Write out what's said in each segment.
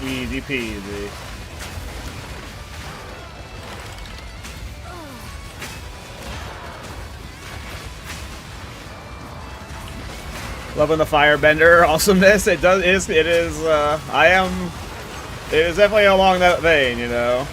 Easy peasy. Loving the firebender awesomeness. It is it is definitely along that vein, you know.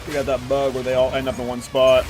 You got that bug where they all end up in one spot.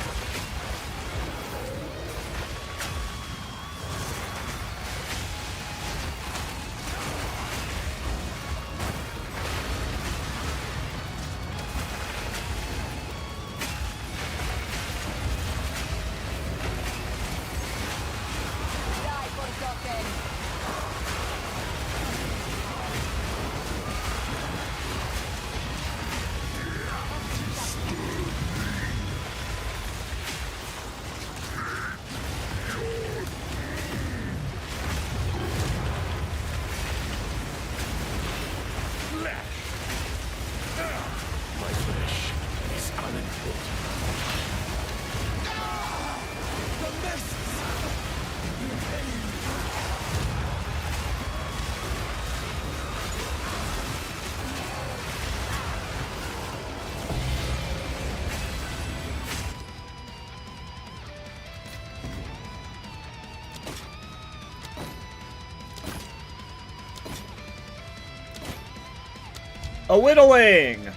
A whittling!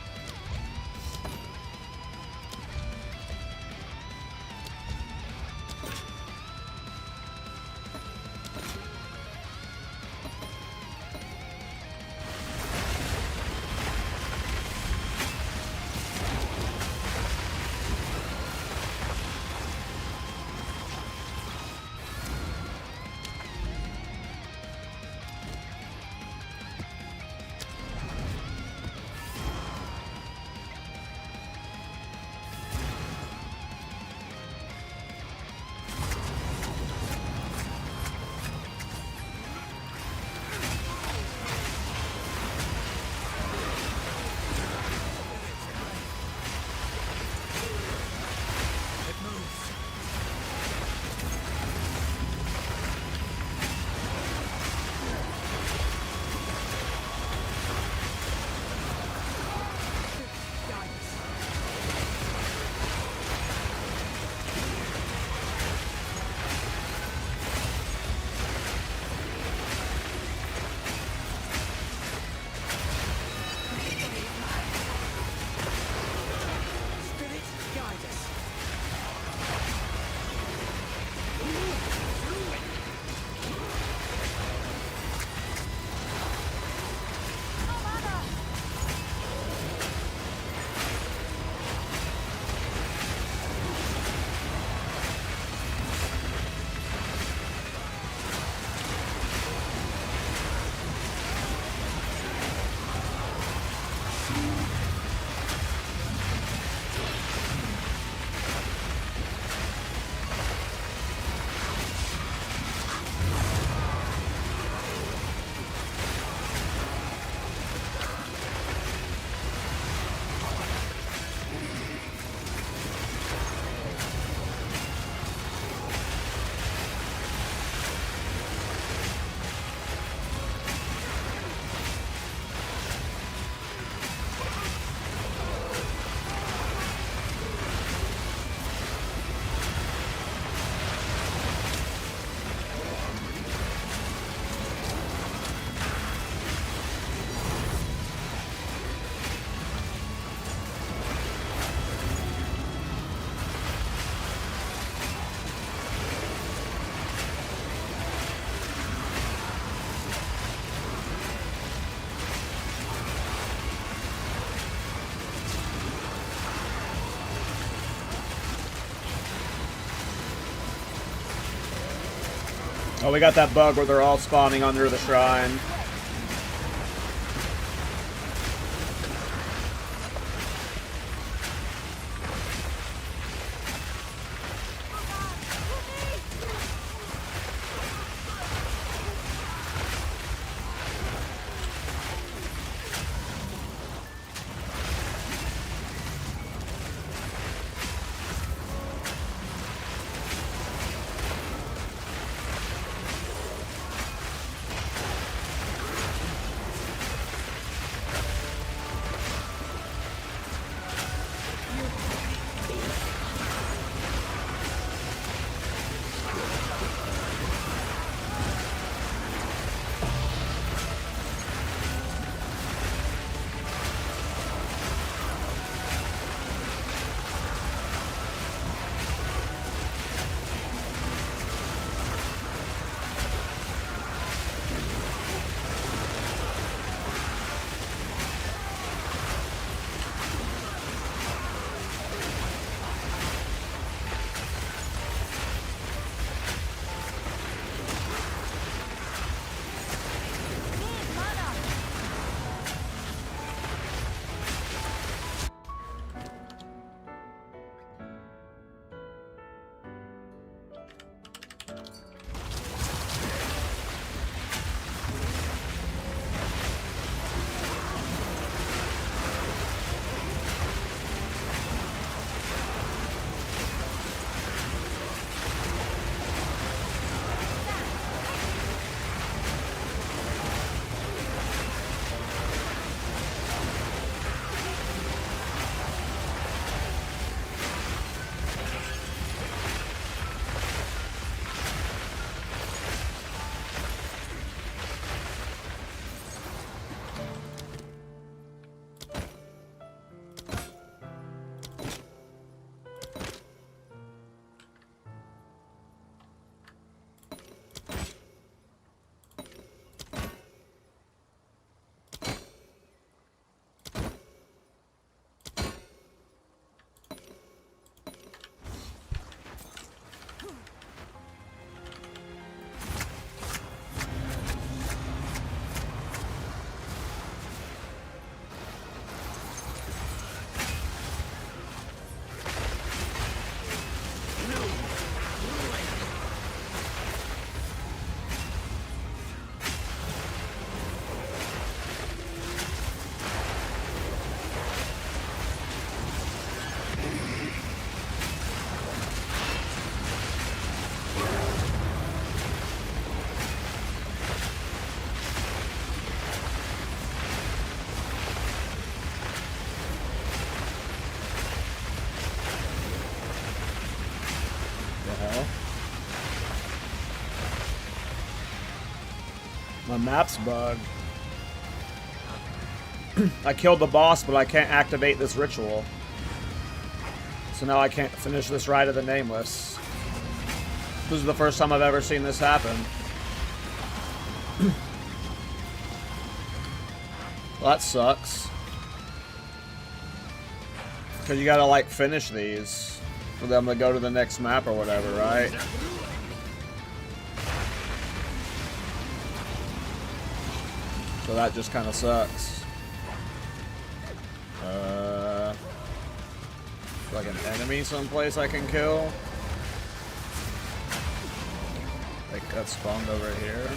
Oh, we got that bug where they're all spawning under the shrine. My map's bugged. I killed the boss, but I can't activate this ritual. So now I can't finish this Rite of the Nameless. This is the first time I've ever seen this happen. Well, that sucks. Because you gotta, like, finish these for them to go to the next map or whatever, right? So that just kind of sucks. Like an enemy someplace I can kill. Like that spawned over here.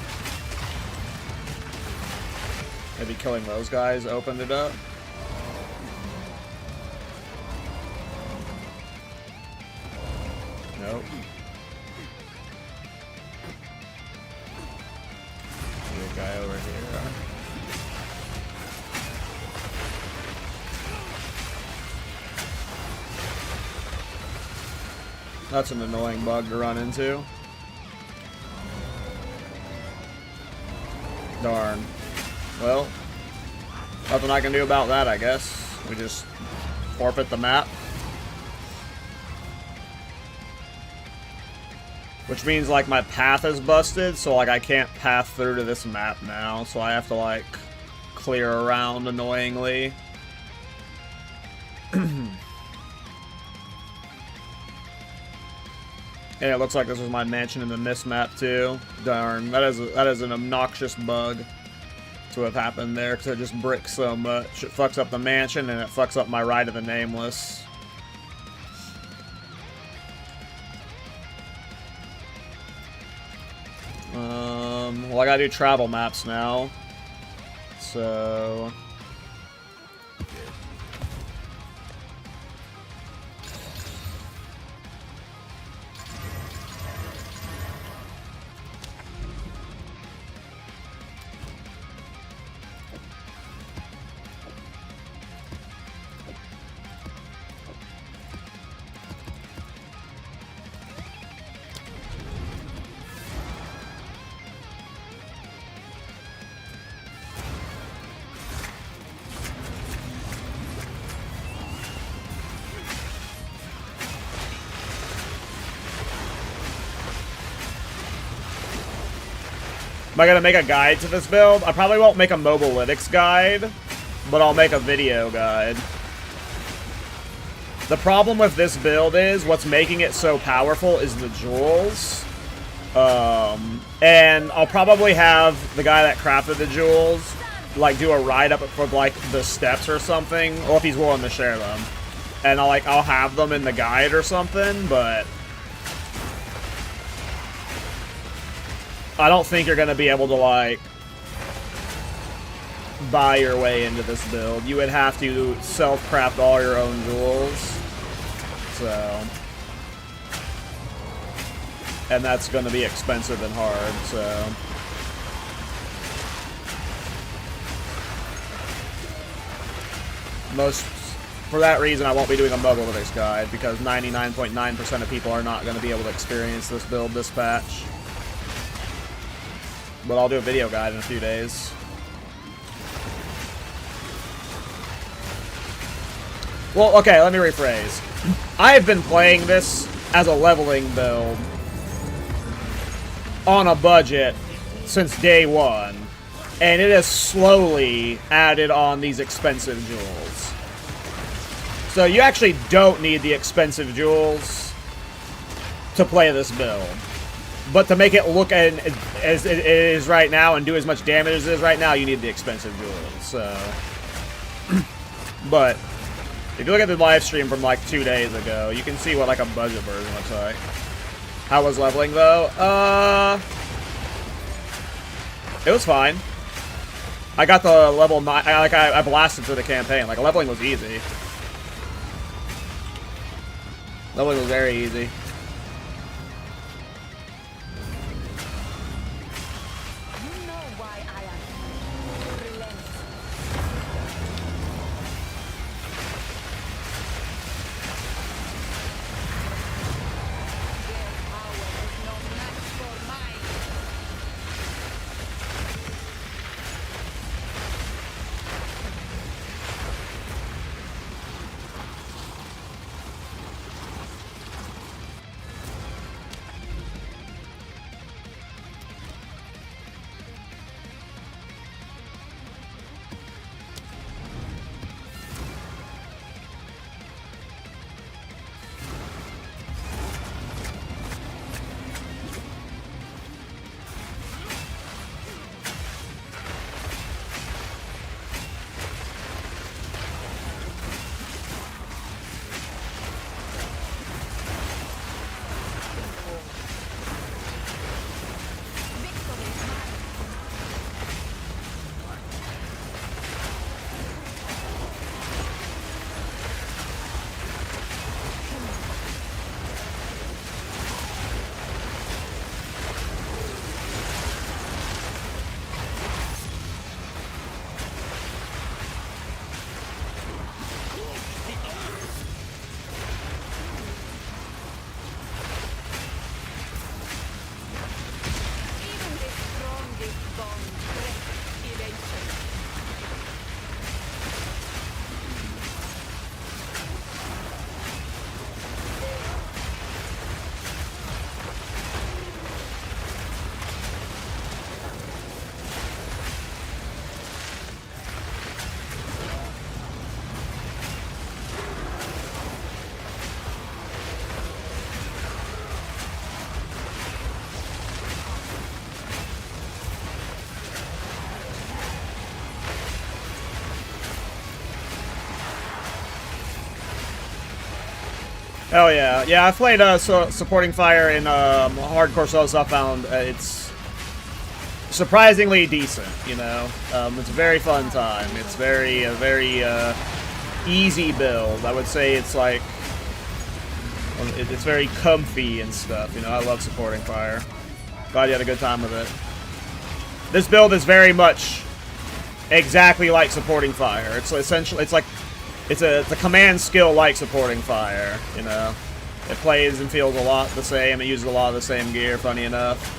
Maybe killing those guys opened it up. Nope. There's a guy over here. That's an annoying bug to run into. Darn. Well, nothing I can do about that, I guess. We just forfeit the map. Which means, like, my path is busted, so, like, I can't path through to this map now. So I have to, like, clear around annoyingly. And it looks like this was my mansion in the mist map too. Darn, that is an obnoxious bug to have happened there, because it just bricks so much. It fucks up the mansion and it fucks up my Rite of the Nameless. Well, I gotta do travel maps now. So... Am I gonna make a guide to this build? I probably won't make a mobalytics guide, but I'll make a video guide. The problem with this build is, what's making it so powerful is the jewels. And I'll probably have the guy that crafted the jewels, like, do a ride up for, like, the steps or something, or if he's willing to share them. And I'll have them in the guide or something, but... I don't think you're going to be able to, like, buy your way into this build. You would have to self-craft all your own jewels. So... and that's going to be expensive and hard, so... For that reason, I won't be doing a mobalytics guide, because 99.9% of people are not going to be able to experience this build this patch. But I'll do a video guide in a few days. Well, okay, let me rephrase. I've been playing this as a leveling build on a budget since day one, and it has slowly added on these expensive jewels. So you actually don't need the expensive jewels to play this build. But to make it look as it is right now and do as much damage as it is right now, you need the expensive jewels. So, but if you look at the live stream from like 2 days ago, you can see what like a budget version looks like. How was leveling though? It was fine. I got the level 9. I blasted through the campaign. Like, leveling was easy. Leveling was very easy. Hell yeah. Yeah, I played supporting fire in hardcore solos. I found it's surprisingly decent, you know. It's a very fun time. It's very easy build. I would say it's like it's very comfy and stuff, you know. I love supporting fire. Glad you had a good time with it. This build is very much exactly like supporting fire. It's essentially it's a command skill like supporting fire, you know. It plays and feels a lot the same. It uses a lot of the same gear, funny enough.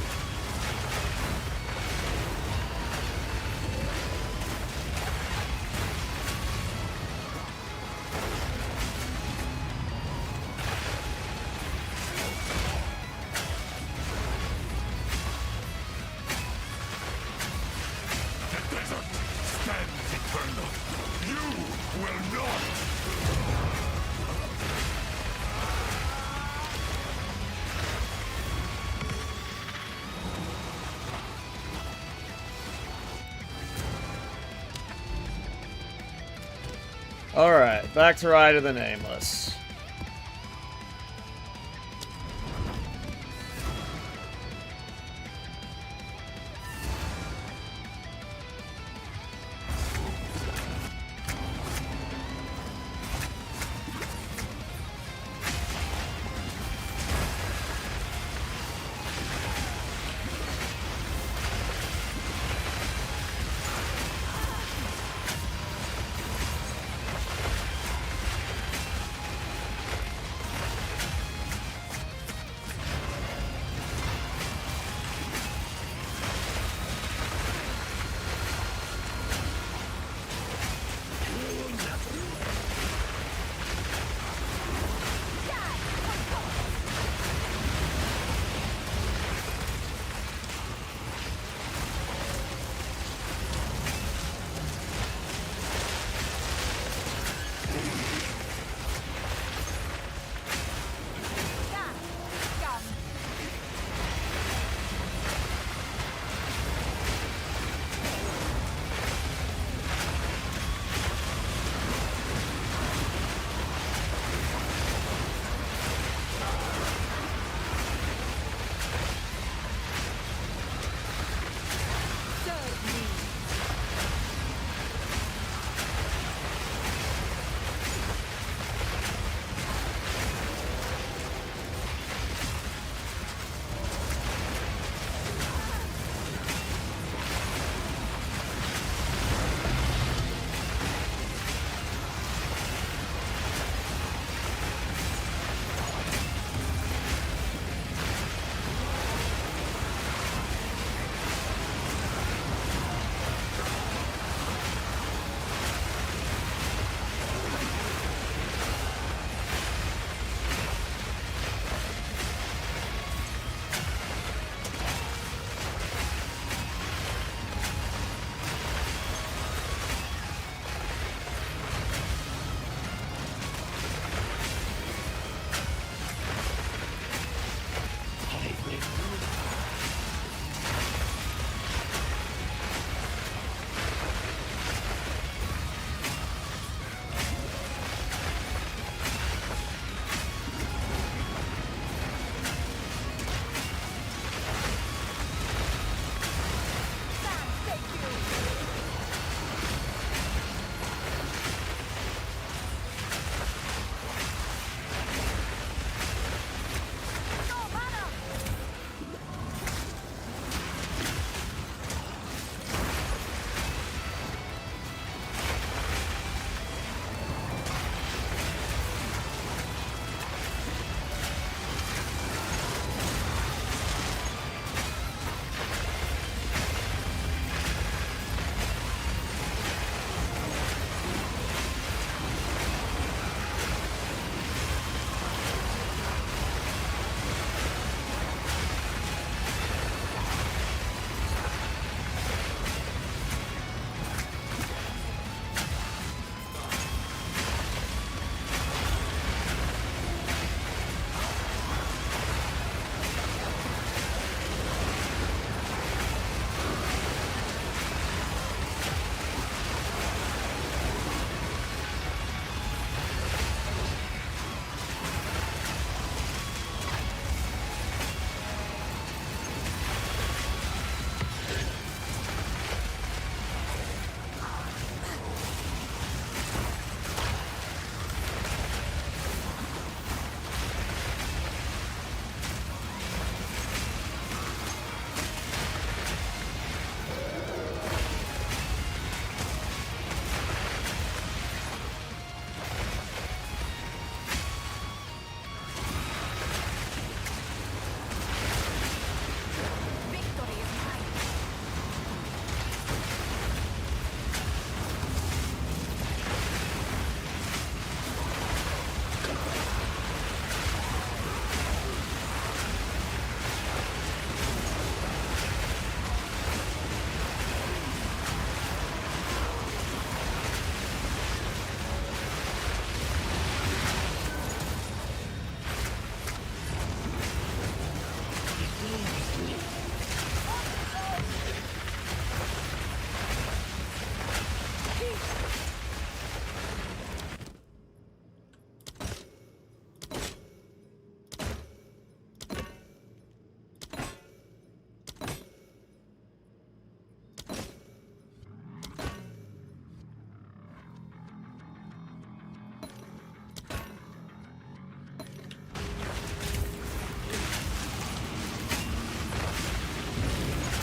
Alright, back to Ride of the Nameless.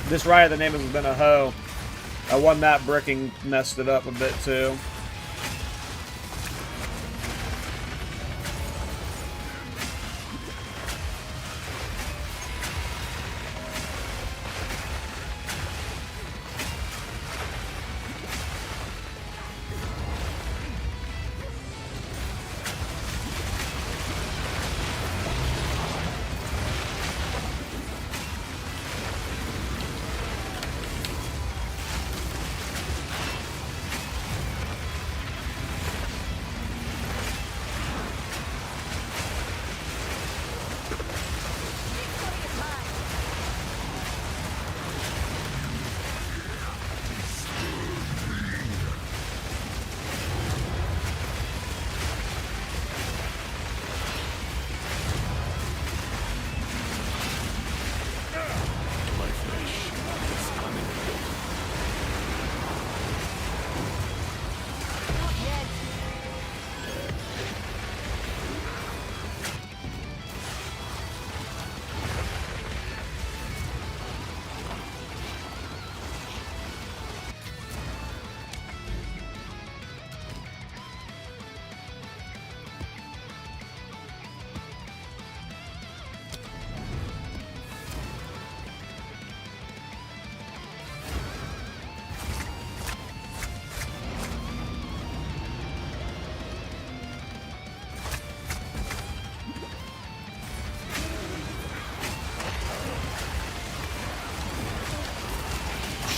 This riot, the name has been a hoe. I won that bricking, messed it up a bit too.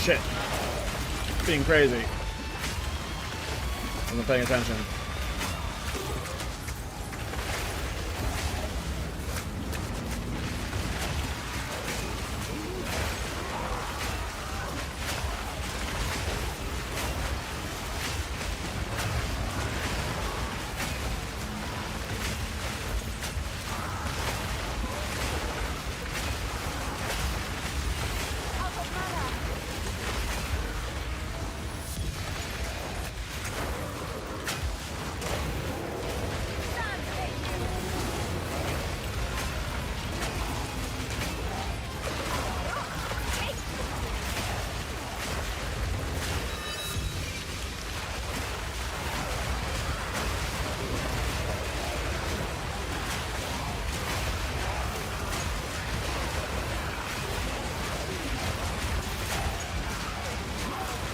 Shit. Being crazy. I'm not paying attention.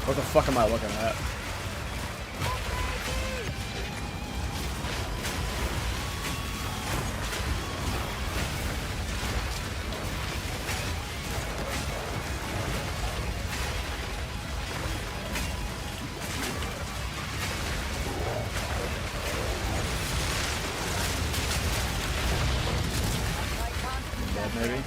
What the fuck am I looking at? Maybe.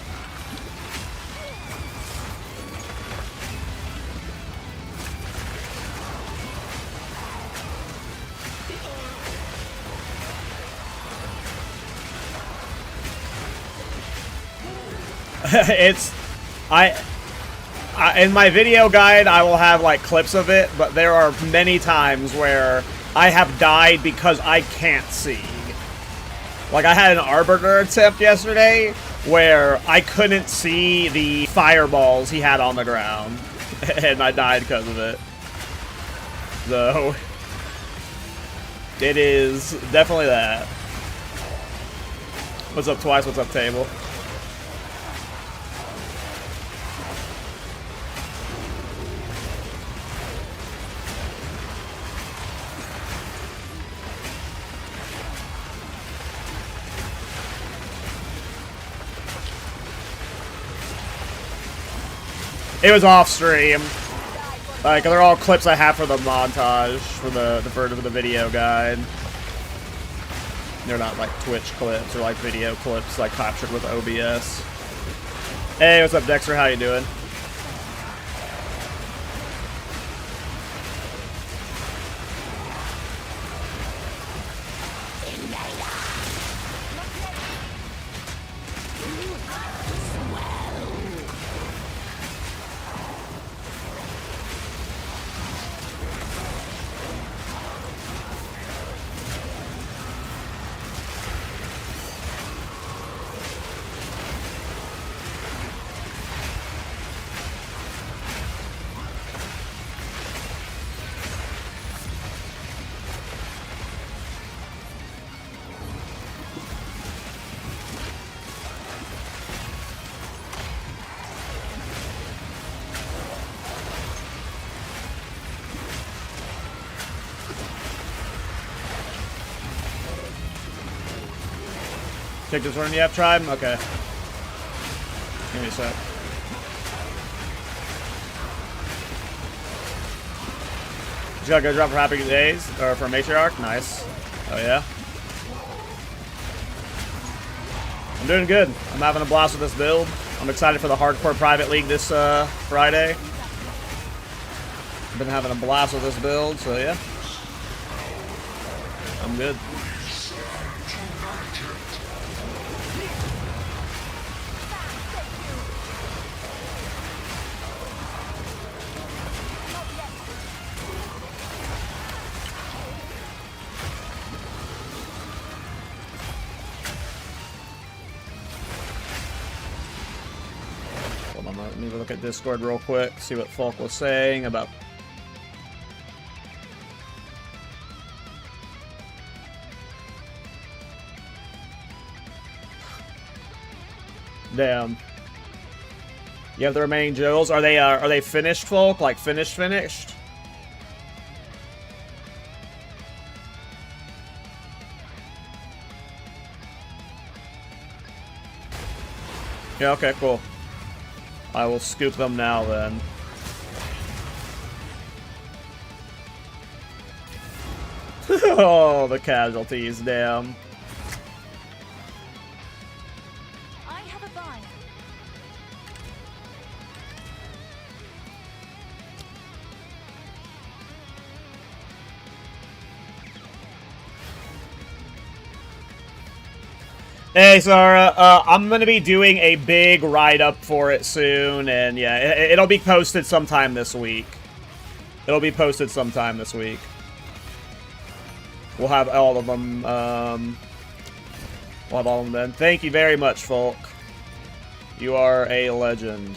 It's in my video guide I will have like clips of it, but there are many times where I have died because I can't see. Like I had an Arbiter attempt yesterday where I couldn't see the fireballs he had on the ground and I died because of it. So it is definitely that. What's up Twice? What's up Table? It was off stream. Like they're all clips I have for the montage for the video guide. They're not like Twitch clips or like video clips like captured with OBS. Hey, what's up Dexter? How you doing? Take this one, you have tribe? Okay. Give me a sec. Just gotta go drop for Happy Days, or for Matriarch? Nice. Oh yeah? I'm doing good. I'm having a blast with this build. I'm excited for the Hardcore Private League this Friday. I've been having a blast with this build, so yeah. I'm good. Let me look at Discord real quick, see what Falk was saying about... Damn. You have the remaining jewels. Are they finished, Falk? Like finished? Yeah, okay, cool. I will scoop them now, then. Oh, the casualties, damn. I have a bind. Hey, Zara, I'm going to be doing a big write-up for it soon, and yeah, it'll be posted sometime this week. We'll have all of them, we'll have all of them then. Thank you very much, Folk. You are a legend.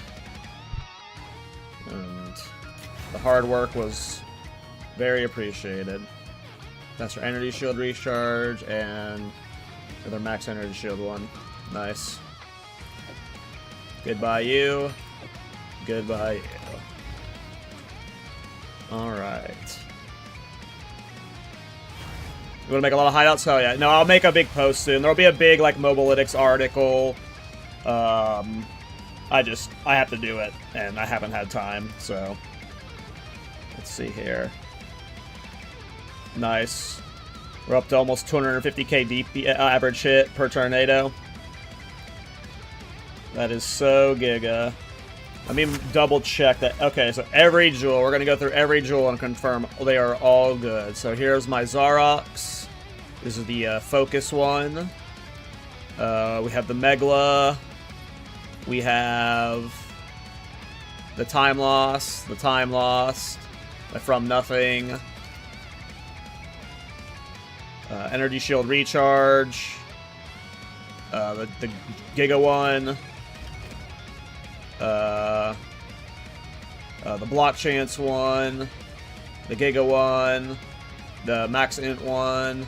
And the hard work was very appreciated. That's our energy shield recharge, and... another max energy shield one. Nice. Goodbye, you. Goodbye, you. Alright. You wanna make a lot of hideouts? Hell yeah. No, I'll make a big post soon. There'll be a big, like, Mobalytics article. I have to do it, and I haven't had time, so. Let's see here. Nice. We're up to almost 250k DP average hit per tornado. That is so giga. Let me double check that. Okay, so every jewel, we're going to go through every jewel and confirm they are all good. So here's my Zarox. This is the focus one. We have the Megla. We have the Time Lost, the From Nothing. Energy Shield Recharge, the Giga one, the Block Chance one, the Giga one, the Max Int one,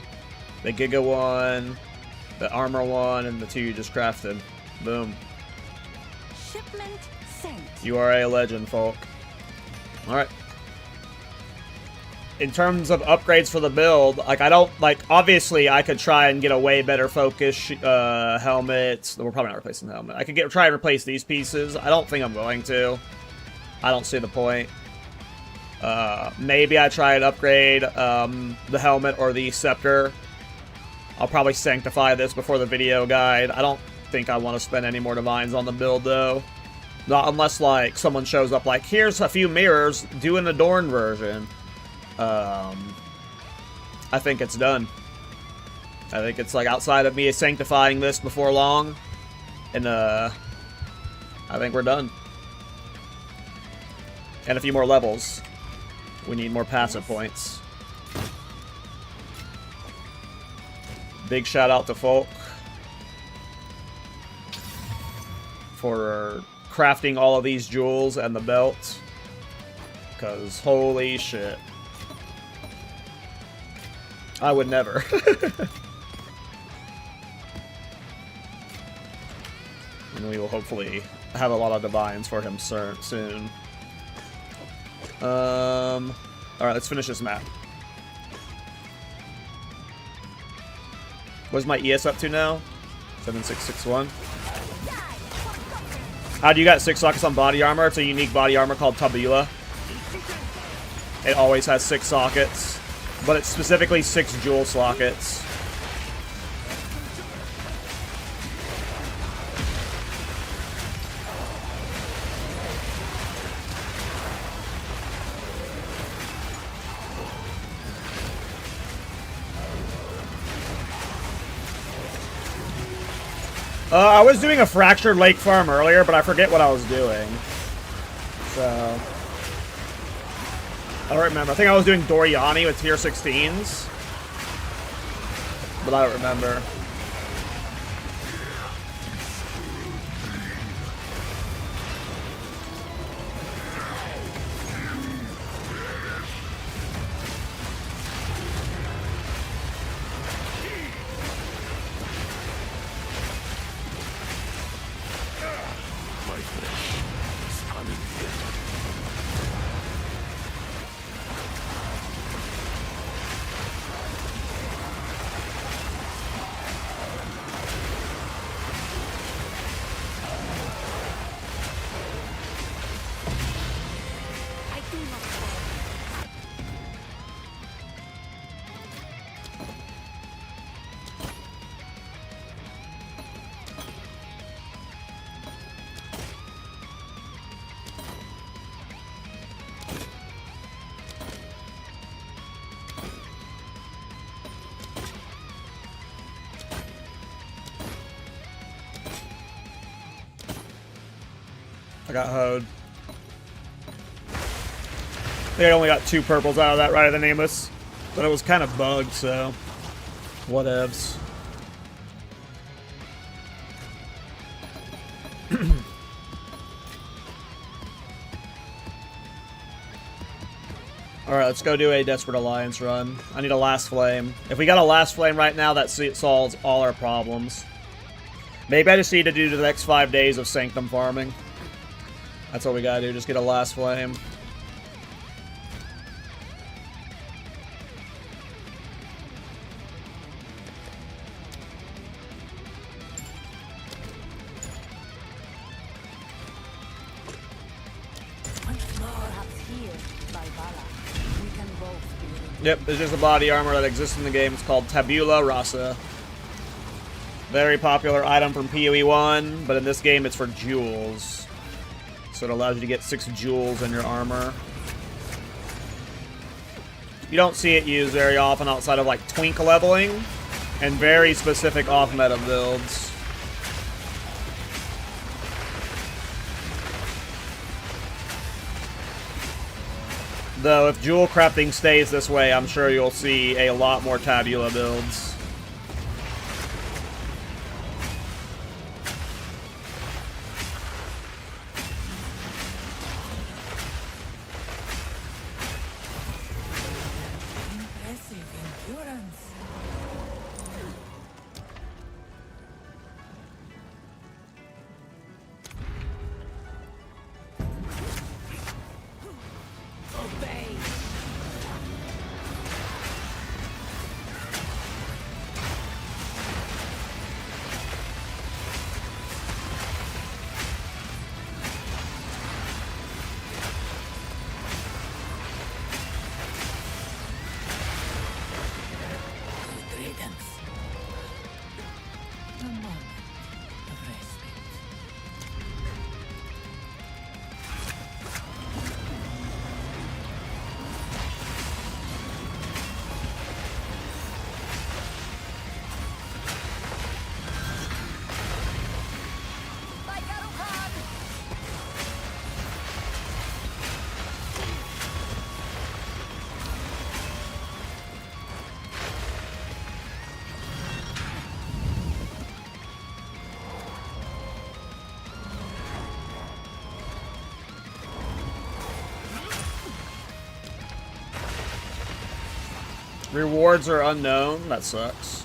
the Giga one, the Armor one, and the two you just crafted. Boom. Shipment sent. You are a legend, Folk. Alright. In terms of upgrades for the build, like, I don't, like, obviously I could try and get a way better focus helmet. We're probably not replacing the helmet. I could try and replace these pieces. I don't think I'm going to. I don't see the point. Maybe I try and upgrade the helmet or the scepter. I'll probably sanctify this before the video guide. I don't think I want to spend any more divines on the build, though. Not unless, like, someone shows up like, here's a few mirrors, do an adorned version. I think it's done. I think it's like outside of me sanctifying this before long, and I think we're done. And a few more levels. We need more passive points. Big shout out to Folk for crafting all of these jewels and the belt, because holy shit. I would never. And we will hopefully have a lot of divines for him soon. Alright, let's finish this map. What's my ES up to now? 7661. How do you got 6 sockets on body armor? It's a unique body armor called Tabula. It always has 6 sockets, but it's specifically 6 jewel sockets. I was doing a Fractured Lake farm earlier, but I forget what I was doing. So I don't remember. I think I was doing Doriani with tier 16s. But I don't remember. I got hoed. I think I only got 2 purples out of that Rite of the Nameless. But it was kind of bugged, so whatevs. Alright, let's go do a Desperate Alliance run. I need a Last Flame. If we got a Last Flame right now, that solves all our problems. Maybe I just need to do the next 5 days of Sanctum farming. That's all we gotta do, just get a Last Flame. Yep, there's just a body armor that exists in the game. It's called Tabula Rasa. Very popular item from PoE 1, but in this game it's for jewels. So it allows you to get 6 jewels in your armor. You don't see it used very often outside of like twink leveling and very specific off-meta builds. Though if jewel crafting stays this way, I'm sure you'll see a lot more Tabula builds. Rewards are unknown. That sucks.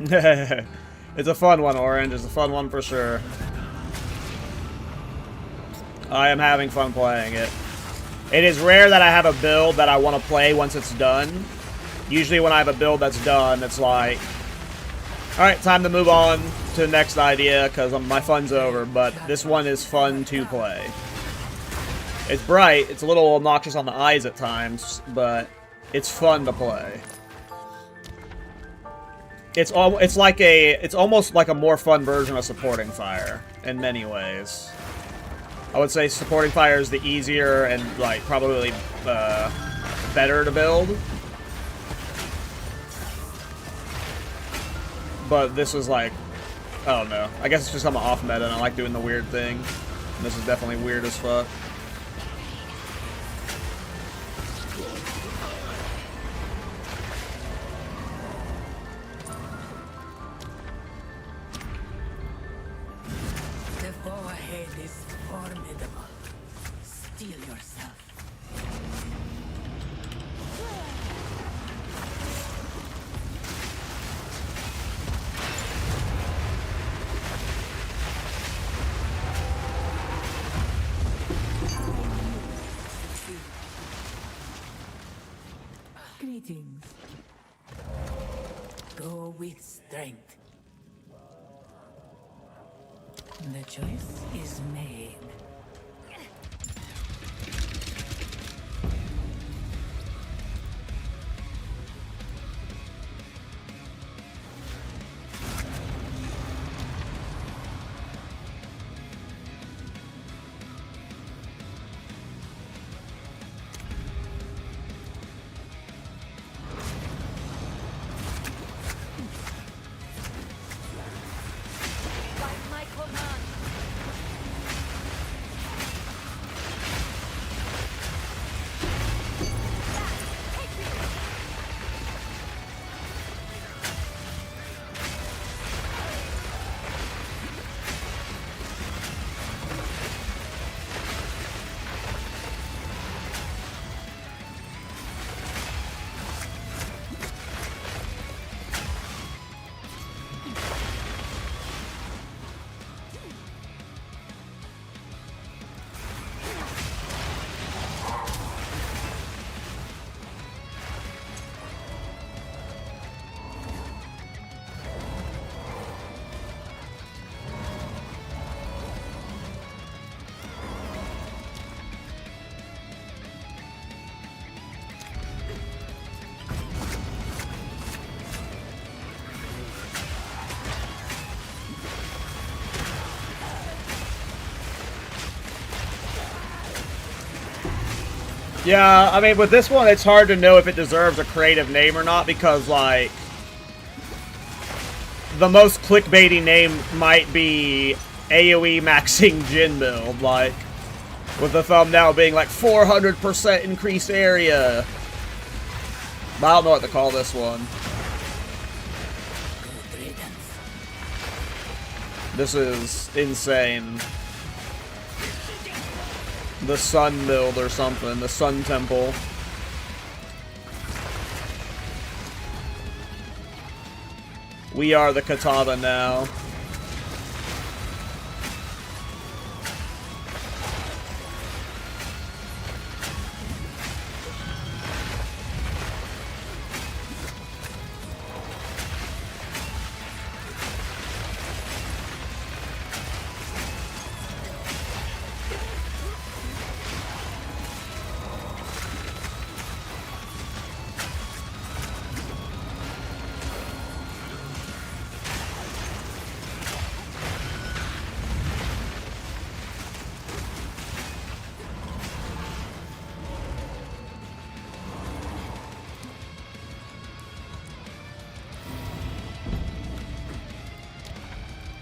It's a fun one, Orange. It's a fun one for sure. I am having fun playing it. It is rare that I have a build that I want to play once it's done. Usually when I have a build that's done, it's like, alright, time to move on to the next idea because my fun's over, but this one is fun to play. It's bright, it's a little obnoxious on the eyes at times, but it's fun to play. It's almost like a more fun version of Supporting Fire in many ways. I would say Supporting Fire is the easier and like probably better to build. But this is like, I don't know. I guess it's just I'm off meta and I like doing the weird thing. And this is definitely weird as fuck. The foe ahead is formidable. Steel yourself. Greetings. Go with strength. The choice is made. By my command. Yeah, I mean, with this one, it's hard to know if it deserves a creative name or not, because, like, the most clickbaity name might be AOE maxing Djinn build, like, with the thumbnail being, like, 400% increased area. But I don't know what to call this one. This is insane. The Sun build or something. The Sun Temple. We are the Katana now.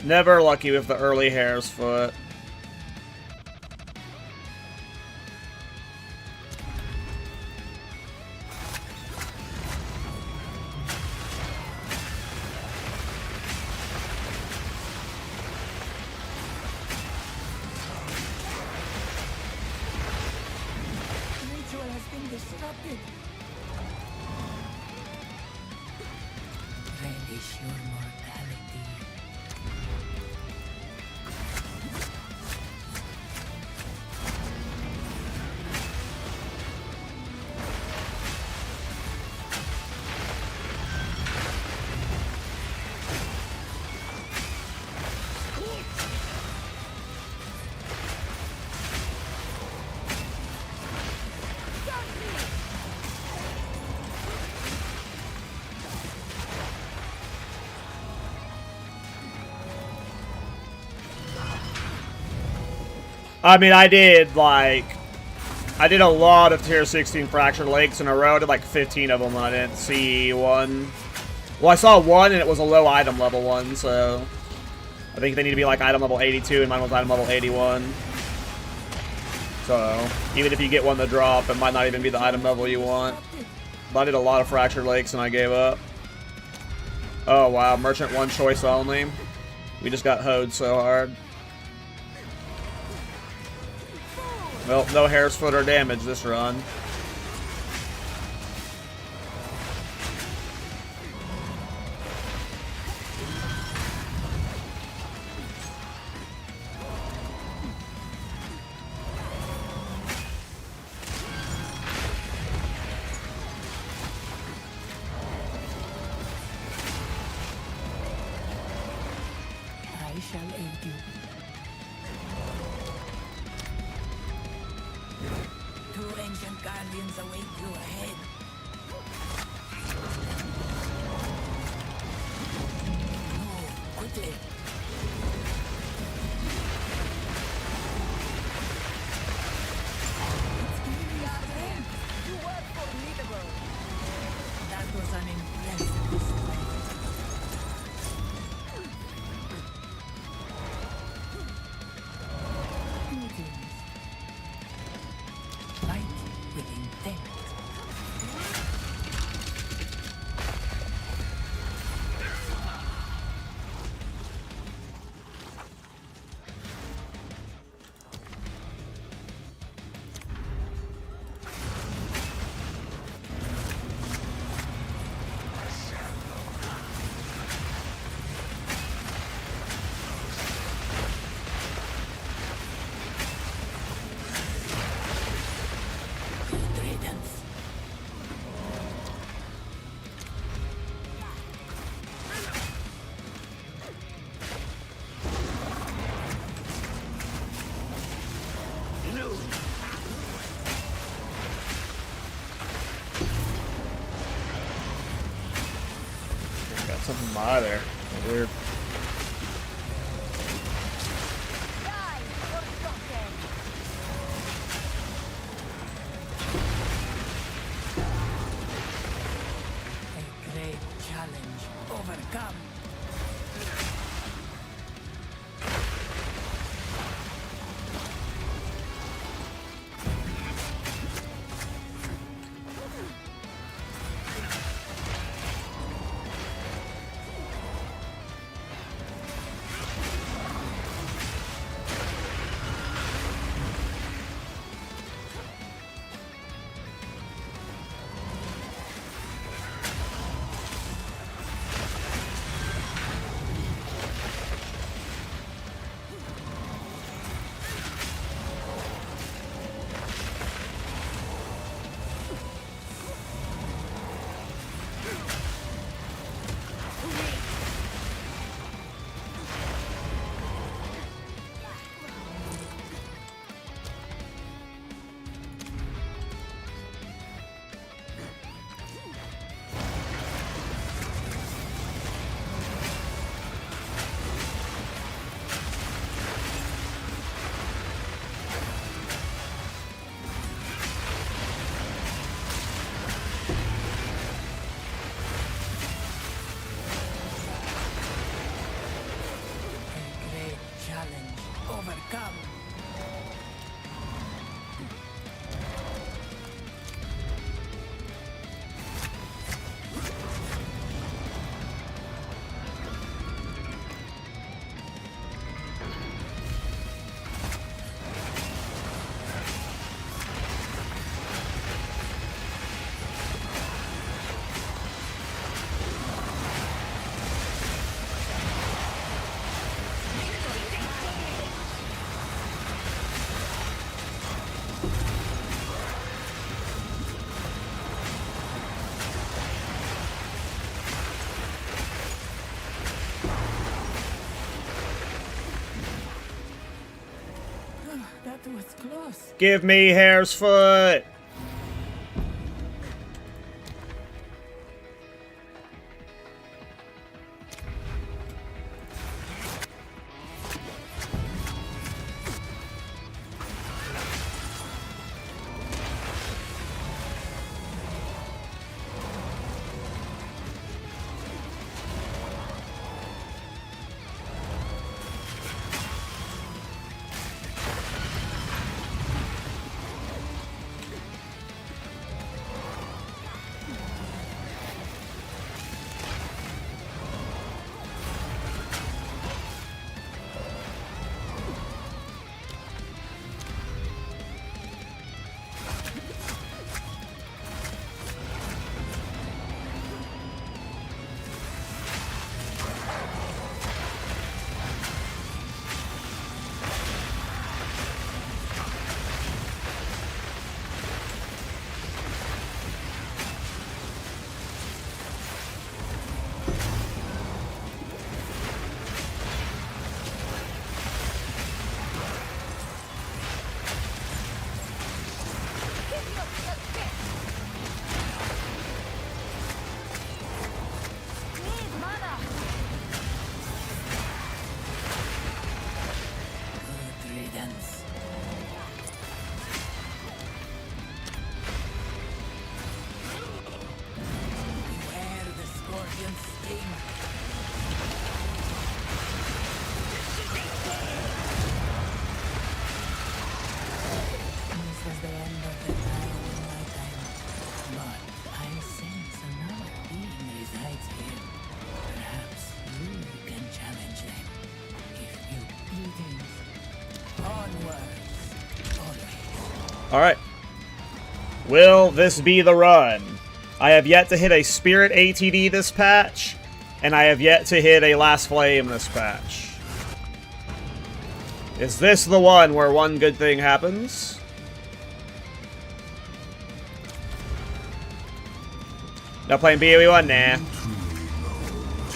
Never lucky with the early hare's foot. Ritual has been disrupted. Ready. Face your mortality. I mean, I did a lot of tier 16 fractured lakes in a row. I did like 15 of them and I didn't see one. Well, I saw one and it was a low item level one, so I think they need to be like item level 82 and mine was item level 81. So even if you get one to drop, it might not even be the item level you want. But I did a lot of fractured lakes and I gave up. Oh wow, merchant one choice only. We just got hoed so hard. Well, no hair's foot or damage this run. I shall aid you. Two ancient guardians await you ahead. Move quickly. You were formidable. That was an impressive display. Greetings. Fight with intent. Good riddance. Got something by there. Weird. Die, forgotten. A great challenge overcome. was close. Give me Hare's Foot! Need mana. Good riddance. Beware the scorpion's sting. This was the end of the time in my time. But I sense another being resides here. Perhaps you can challenge them. If you please. Onwards. Always. Alright. Will this be the run? I have yet to hit a Spirit ATD this patch, and I have yet to hit a Last Flame this patch. Is this the one where one good thing happens? Not playing PoE 1? Nah.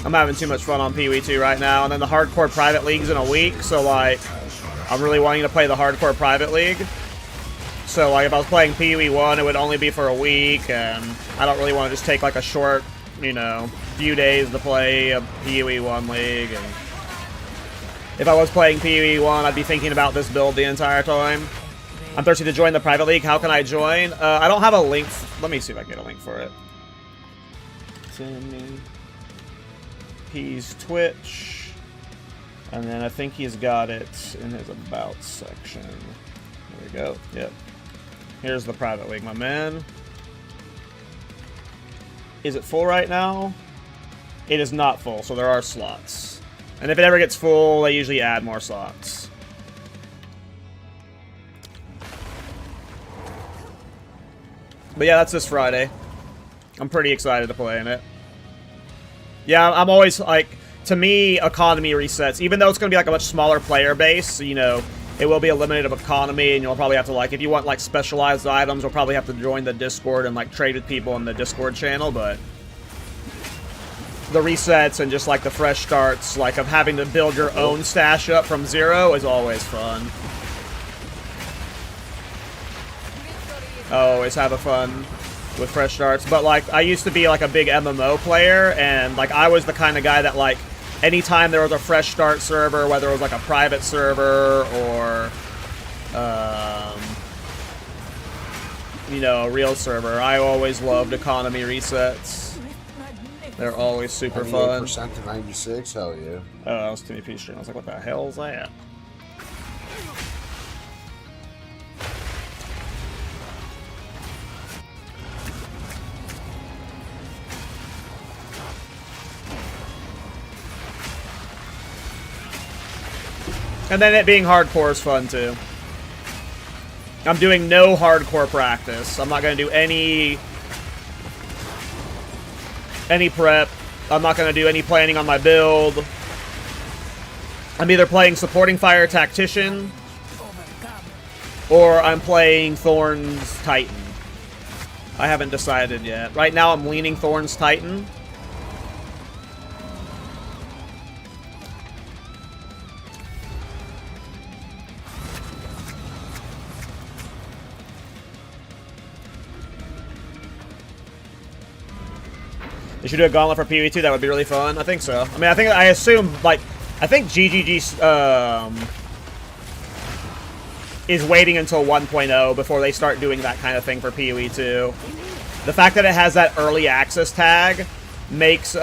I'm having too much fun on PoE 2 right now, and then the hardcore private league's in a week, so like, I'm really wanting to play the hardcore private league. So like, if I was playing PoE 1, it would only be for a week, and I don't really want to just take like a short, you know, few days to play a PoE 1 league. And if I was playing PoE 1, I'd be thinking about this build the entire time. I'm thirsty to join the private league. How can I join? I don't have a link. Let me see if I can get a link for it. Send me. He's Twitch. And then I think he's got it in his About section. There we go. Yep. Here's the private league, my man. Is it full right now? It is not full, so there are slots. And if it ever gets full, they usually add more slots. But yeah, that's this Friday. I'm pretty excited to play in it. Yeah, I'm always, like, to me, economy resets. Even though it's going to be, like, a much smaller player base, you know, it will be a limited economy, and you'll probably have to, like, if you want, like, specialized items, you'll probably have to join the Discord and, like, trade with people in the Discord channel, but the resets and just, like, the fresh starts, like, of having to build your own stash up from zero is always fun. I always have a fun with fresh starts, but, like, I used to be, like, a big MMO player, and, like, I was the kind of guy that, like, anytime there was a fresh start server, whether it was like a private server or, you know, a real server, I always loved economy resets. They're always super fun. 98% to 96, hell yeah. Oh, that was Timmy P stream. I was like, what the hell is that? And then it being hardcore is fun, too. I'm doing no hardcore practice. I'm not going to do any prep. I'm not going to do any planning on my build. I'm either playing Supporting Fire Tactician, or I'm playing Thorns Titan. I haven't decided yet. Right now I'm leaning Thorns Titan. They should do a gauntlet for PoE2. That would be really fun. I think so. I mean, I assume, like, I think GGG is waiting until 1.0 before they start doing that kind of thing for PoE2. The fact that it has that early access tag makes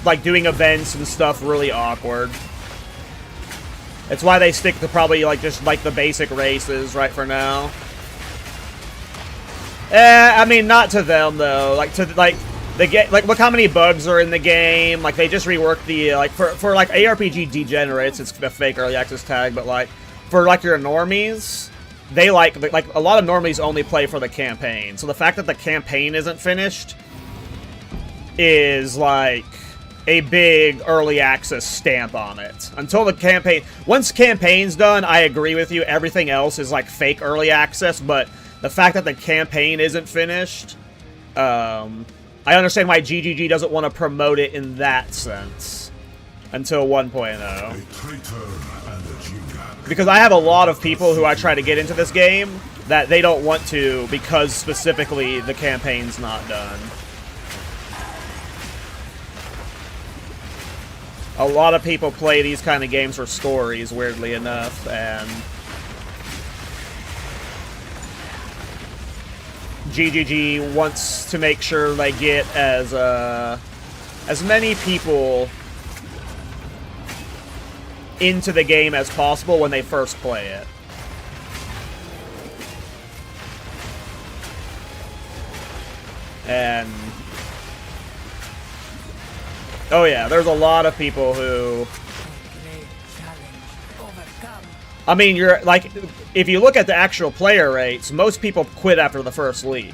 like doing events and stuff really awkward. It's why they stick to probably like just like the basic races right for now. I mean, not to them though. Like to like the like look how many bugs are in the game. Like they just reworked the like for like ARPG degenerates. It's a fake early access tag, but like for like your normies, they like a lot of normies only play for the campaign. So the fact that the campaign isn't finished is like a big early access stamp on it. Until the campaign, once campaign's done, I agree with you. Everything else is like fake early access, but the fact that the campaign isn't finished, I understand why GGG doesn't want to promote it in that sense until 1.0. Because I have a lot of people who I try to get into this game that they don't want to because specifically the campaign's not done. A lot of people play these kind of games for stories, weirdly enough, and GGG wants to make sure they get as many people into the game as possible when they first play it. And oh yeah, there's a lot of people who, I mean, you're like, if you look at the actual player rates, most people quit after the first week.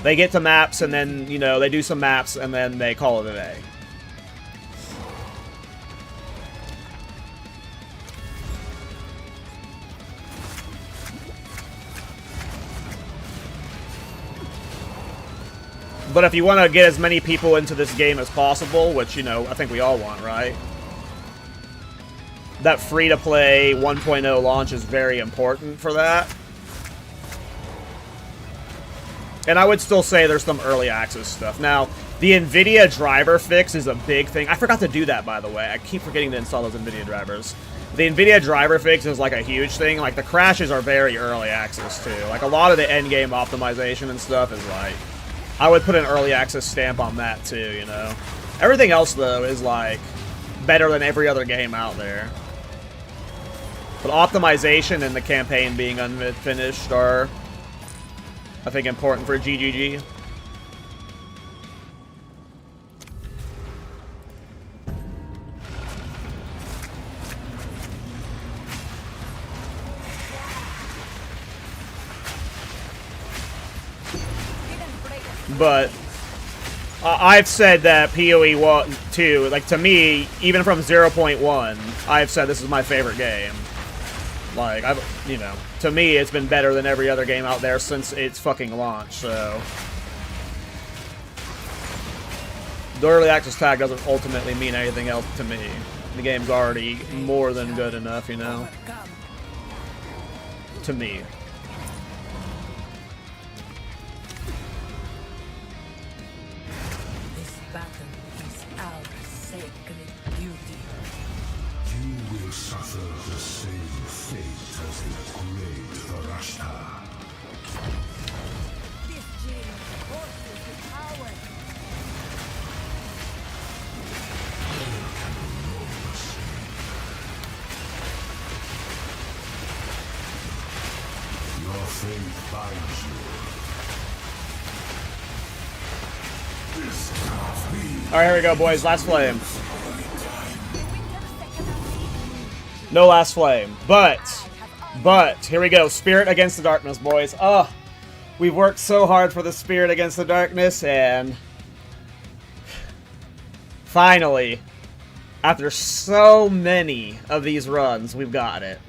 They get to maps and then, you know, they do some maps and then they call it a day. But if you want to get as many people into this game as possible, which, you know, I think we all want, right? That free-to-play 1.0 launch is very important for that. And I would still say there's some early access stuff. Now, the NVIDIA driver fix is a big thing. I forgot to do that, by the way. I keep forgetting to install those NVIDIA drivers. The NVIDIA driver fix is like a huge thing. Like, the crashes are very early access, too. Like, a lot of the endgame optimization and stuff is like, I would put an early access stamp on that too, you know. Everything else, though, is like better than every other game out there. But optimization and the campaign being unfinished are, I think, important for GGG. But I've said that PoE 2, like, to me, even from 0.1, I've said this is my favorite game. Like, you know, to me, it's been better than every other game out there since its fucking launch, so. The early access tag doesn't ultimately mean anything else to me. The game's already more than good enough, you know? To me. Suffer the same fate as the great Varashta. This Djinn forces the power. Your fate binds you. This cannot be. Alright, here we go, boys. Last flame. No last flame. But, here we go. Spirit against the darkness, boys. Oh, we've worked so hard for the spirit against the darkness, and finally, after so many of these runs, we've got it.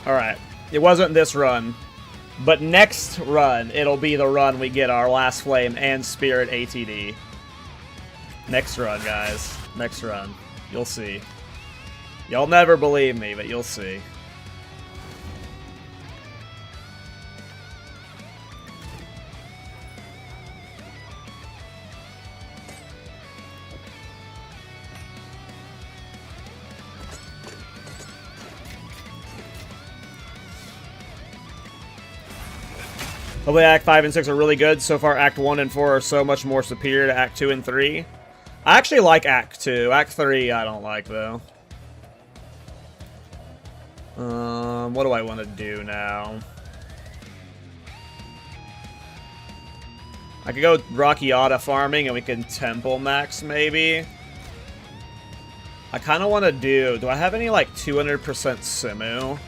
Alright. It wasn't this run. But next run, it'll be the run we get our Last Flame and Spirit ATD. Next run, guys. Next run. You'll see. Y'all never believe me, but you'll see. Hopefully Act 5 and 6 are really good. So far, Act 1 and 4 are so much more superior to Act 2 and 3. I actually like Act 2. Act 3 I don't like, though. What do I want to do now? I could go Rockiata farming and we can Temple Max, maybe. I kind of want to do I have any, like, 200% Simu?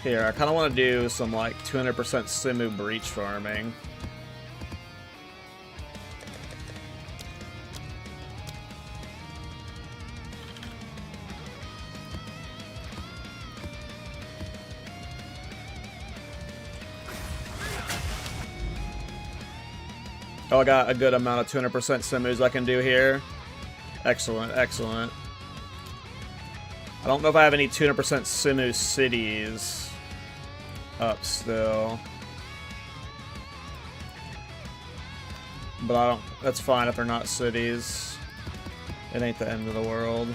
Here, I kind of want to do some, like, 200% Simu breach farming. Oh, I got a good amount of 200% Simus I can do here. Excellent, excellent. I don't know if I have any 200% Simu cities up still. But I don't, that's fine if they're not cities. It ain't the end of the world.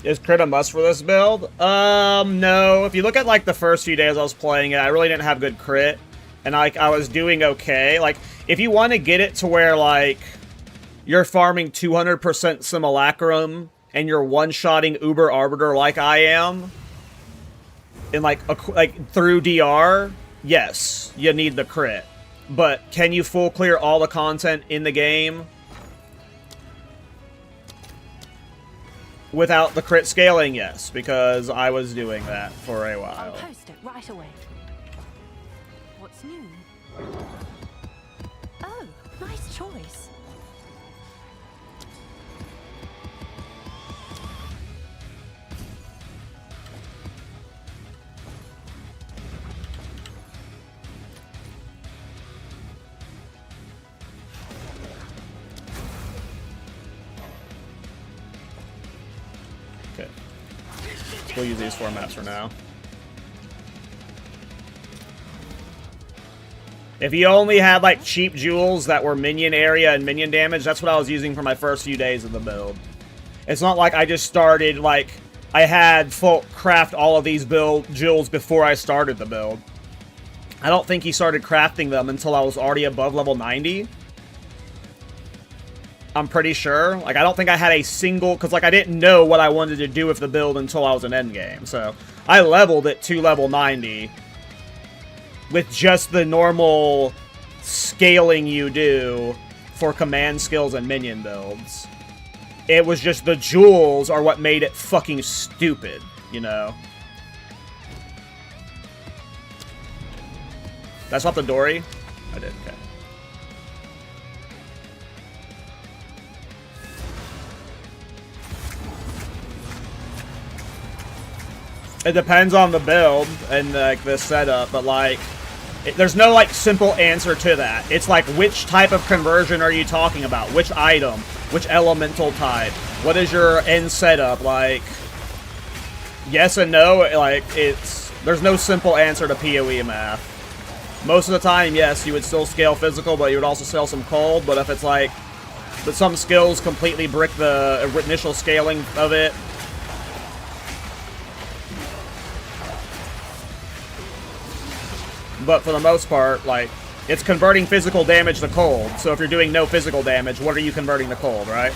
Is crit a must for this build? No. If you look at, like, the first few days I was playing it, I really didn't have good crit. And, like, I was doing okay. Like, if you want to get it to where, like, you're farming 200% Simulacrum and you're one-shotting Uber Arbiter like I am, in, like, through DR, yes, you need the crit. But can you full clear all the content in the game without the crit scaling? Yes, because I was doing that for a while. I'll post it right away. What's new? Oh, nice choice. Okay. We'll use these formats for now. If you only had, like, cheap jewels that were minion area and minion damage, that's what I was using for my first few days of the build. It's not like I just started, like, I had Folk craft all of these jewels before I started the build. I don't think he started crafting them until I was already above level 90. I'm pretty sure. Like, I don't think I had a single, because, like, I didn't know what I wanted to do with the build until I was in endgame. So, I leveled it to level 90 with just the normal scaling you do for command skills and minion builds. It was just the jewels are what made it fucking stupid, you know? That's not the Dory? I did, okay. It depends on the build and, like, the setup, but, like, there's no, like, simple answer to that. It's like, which type of conversion are you talking about? Which item? Which elemental type? What is your end setup? Like, yes and no, like, there's no simple answer to PoE math. Most of the time, yes, you would still scale physical, but you would also sell some cold, but if it's, like, but some skills completely brick the initial scaling of it. But for the most part, like, it's converting physical damage to cold. So if you're doing no physical damage, what are you converting to cold, right?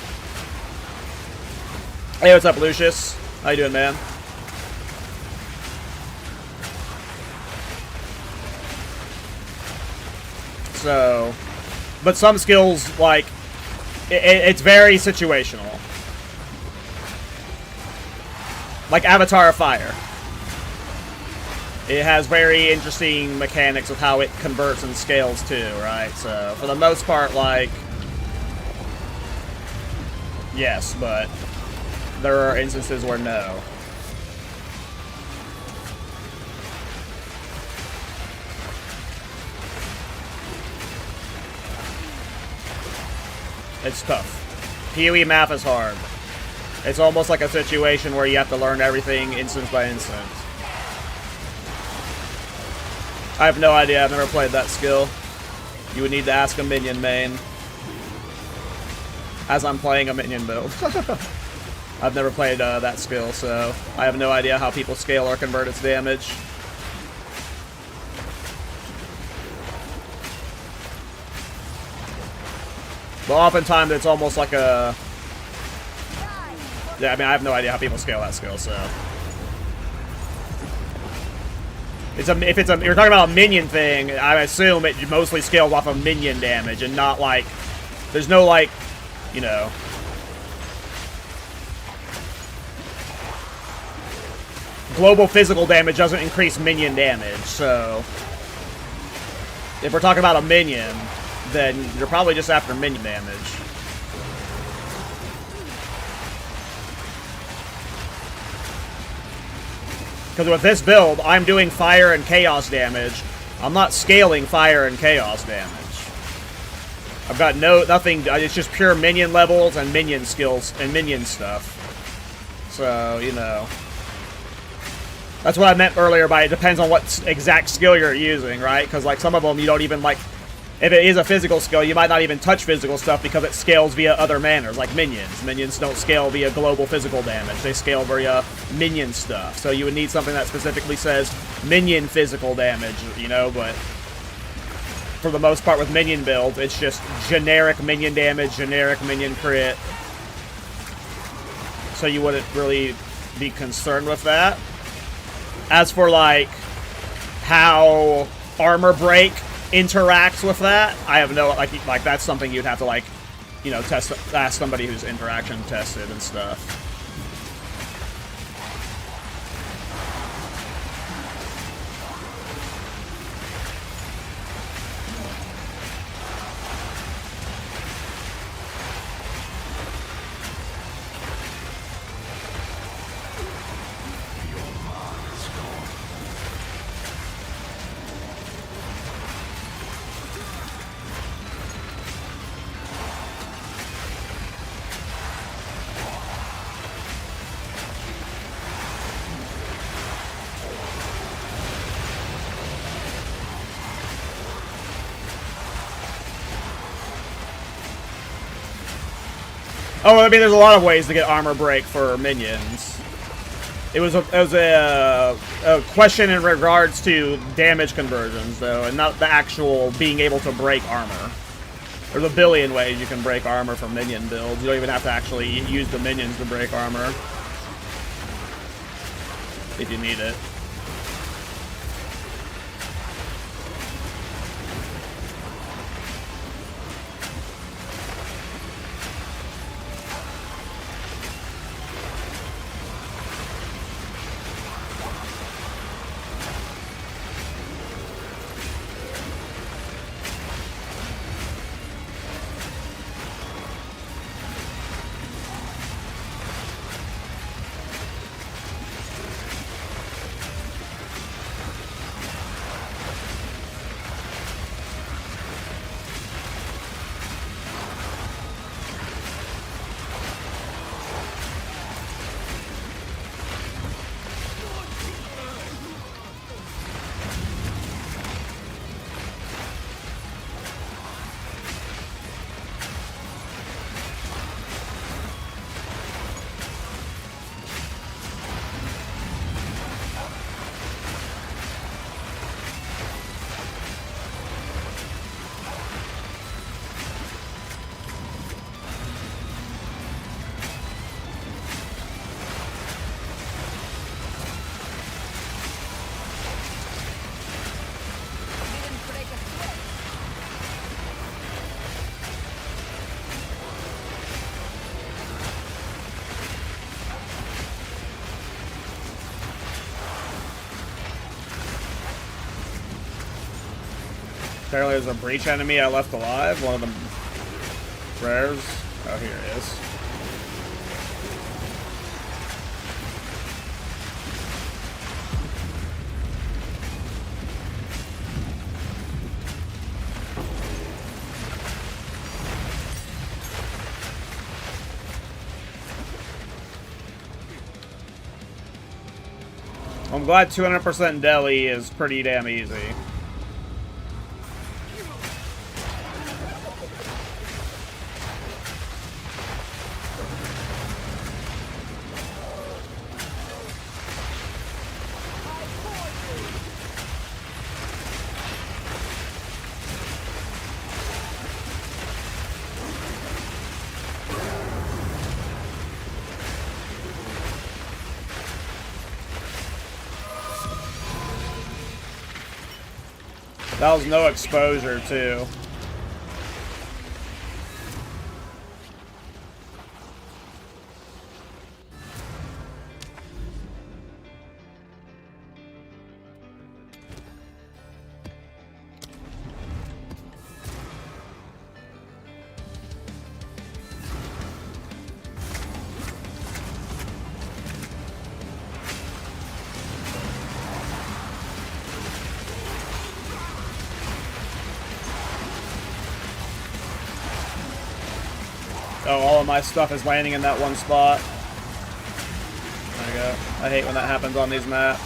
Hey, what's up, Lucius? How you doing, man? So, but some skills, like, it's very situational. Like Avatar of Fire. It has very interesting mechanics of how it converts and scales too, right? So, for the most part, like, yes, but there are instances where no. It's tough. PoE math is hard. It's almost like a situation where you have to learn everything instance by instance. I have no idea. I've never played that skill. You would need to ask a minion main. As I'm playing a minion build. I've never played that skill, so I have no idea how people scale or convert its damage. But oftentimes it's almost like a... Yeah, I mean, I have no idea how people scale that skill, so... If you're talking about a minion thing, I assume it mostly scales off of minion damage and not like... There's no, like, you know... Global physical damage doesn't increase minion damage, so... If we're talking about a minion, then you're probably just after minion damage. Because with this build, I'm doing fire and chaos damage. I'm not scaling fire and chaos damage. I've got nothing, it's just pure minion levels and minion skills and minion stuff. So, you know. That's what I meant earlier by it depends on what exact skill you're using, right? Because, like, some of them you don't even, like... If it is a physical skill, you might not even touch physical stuff because it scales via other manners, like minions. Minions don't scale via global physical damage. They scale via minion stuff. So you would need something that specifically says minion physical damage, you know, but for the most part with minion builds, it's just generic minion damage, generic minion crit. So you wouldn't really be concerned with that. As for, like, how armor break interacts with that, I have no, like that's something you'd have to, like, you know, ask somebody who's interaction tested and stuff. Oh, I mean, there's a lot of ways to get armor break for minions. It was a question in regards to damage conversions, though, and not the actual being able to break armor. There's a billion ways you can break armor for minion builds. You don't even have to actually use the minions to break armor. If you need it. Apparently there's a breach enemy I left alive. One of them rares. Oh, here it is. I'm glad 200% deli is pretty damn easy. That was no exposure, too. Oh, all of my stuff is landing in that one spot. There we go. I hate when that happens on these maps.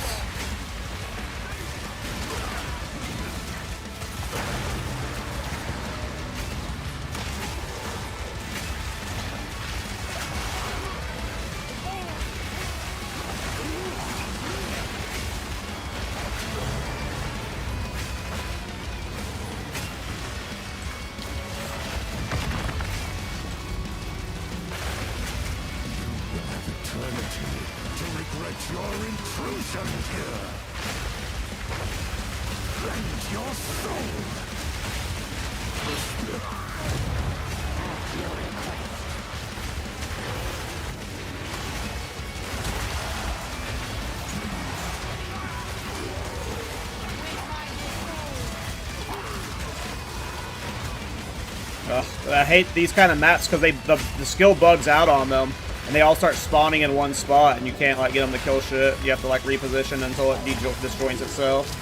To regret your intrusion here. Rend your soul. Ugh, I hate these kind of maps because the skill bugs out on them. And they all start spawning in one spot, and you can't like get them to kill shit. You have to like reposition until it disjoins itself.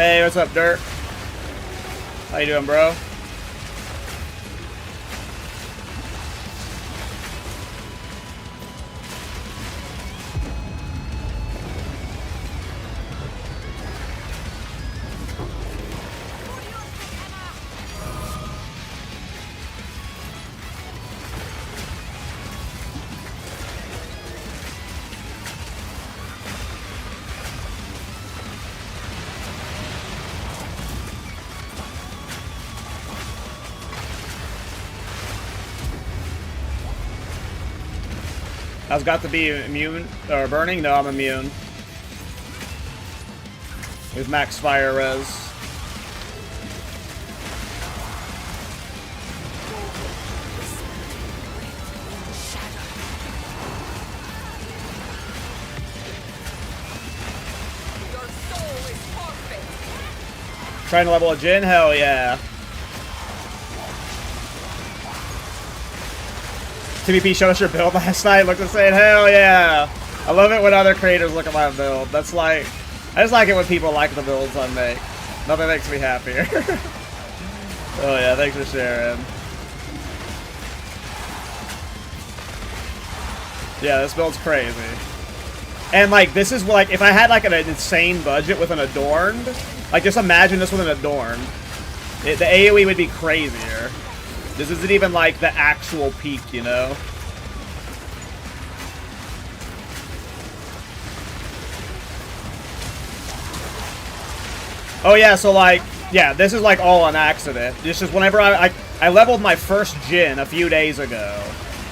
Hey, what's up, Dirt? How you doing, bro? I was got to be immune or burning. No, I'm immune. With max fire res. Trying to level a Djinn? Hell yeah. TVP showed us your build last night. Looked and said, hell yeah. I love it when other creators look at my build. That's like, I just like it when people like the builds I make. Nothing makes me happier. Oh yeah, thanks for sharing. Yeah, this build's crazy. And like, this is like, if I had like an insane budget with an adorned, like just imagine this with an adorned. The AOE would be crazier. This isn't even like the actual peak, you know? Oh yeah, so like, yeah, this is like all an accident. This is whenever I leveled my first Djinn a few days ago,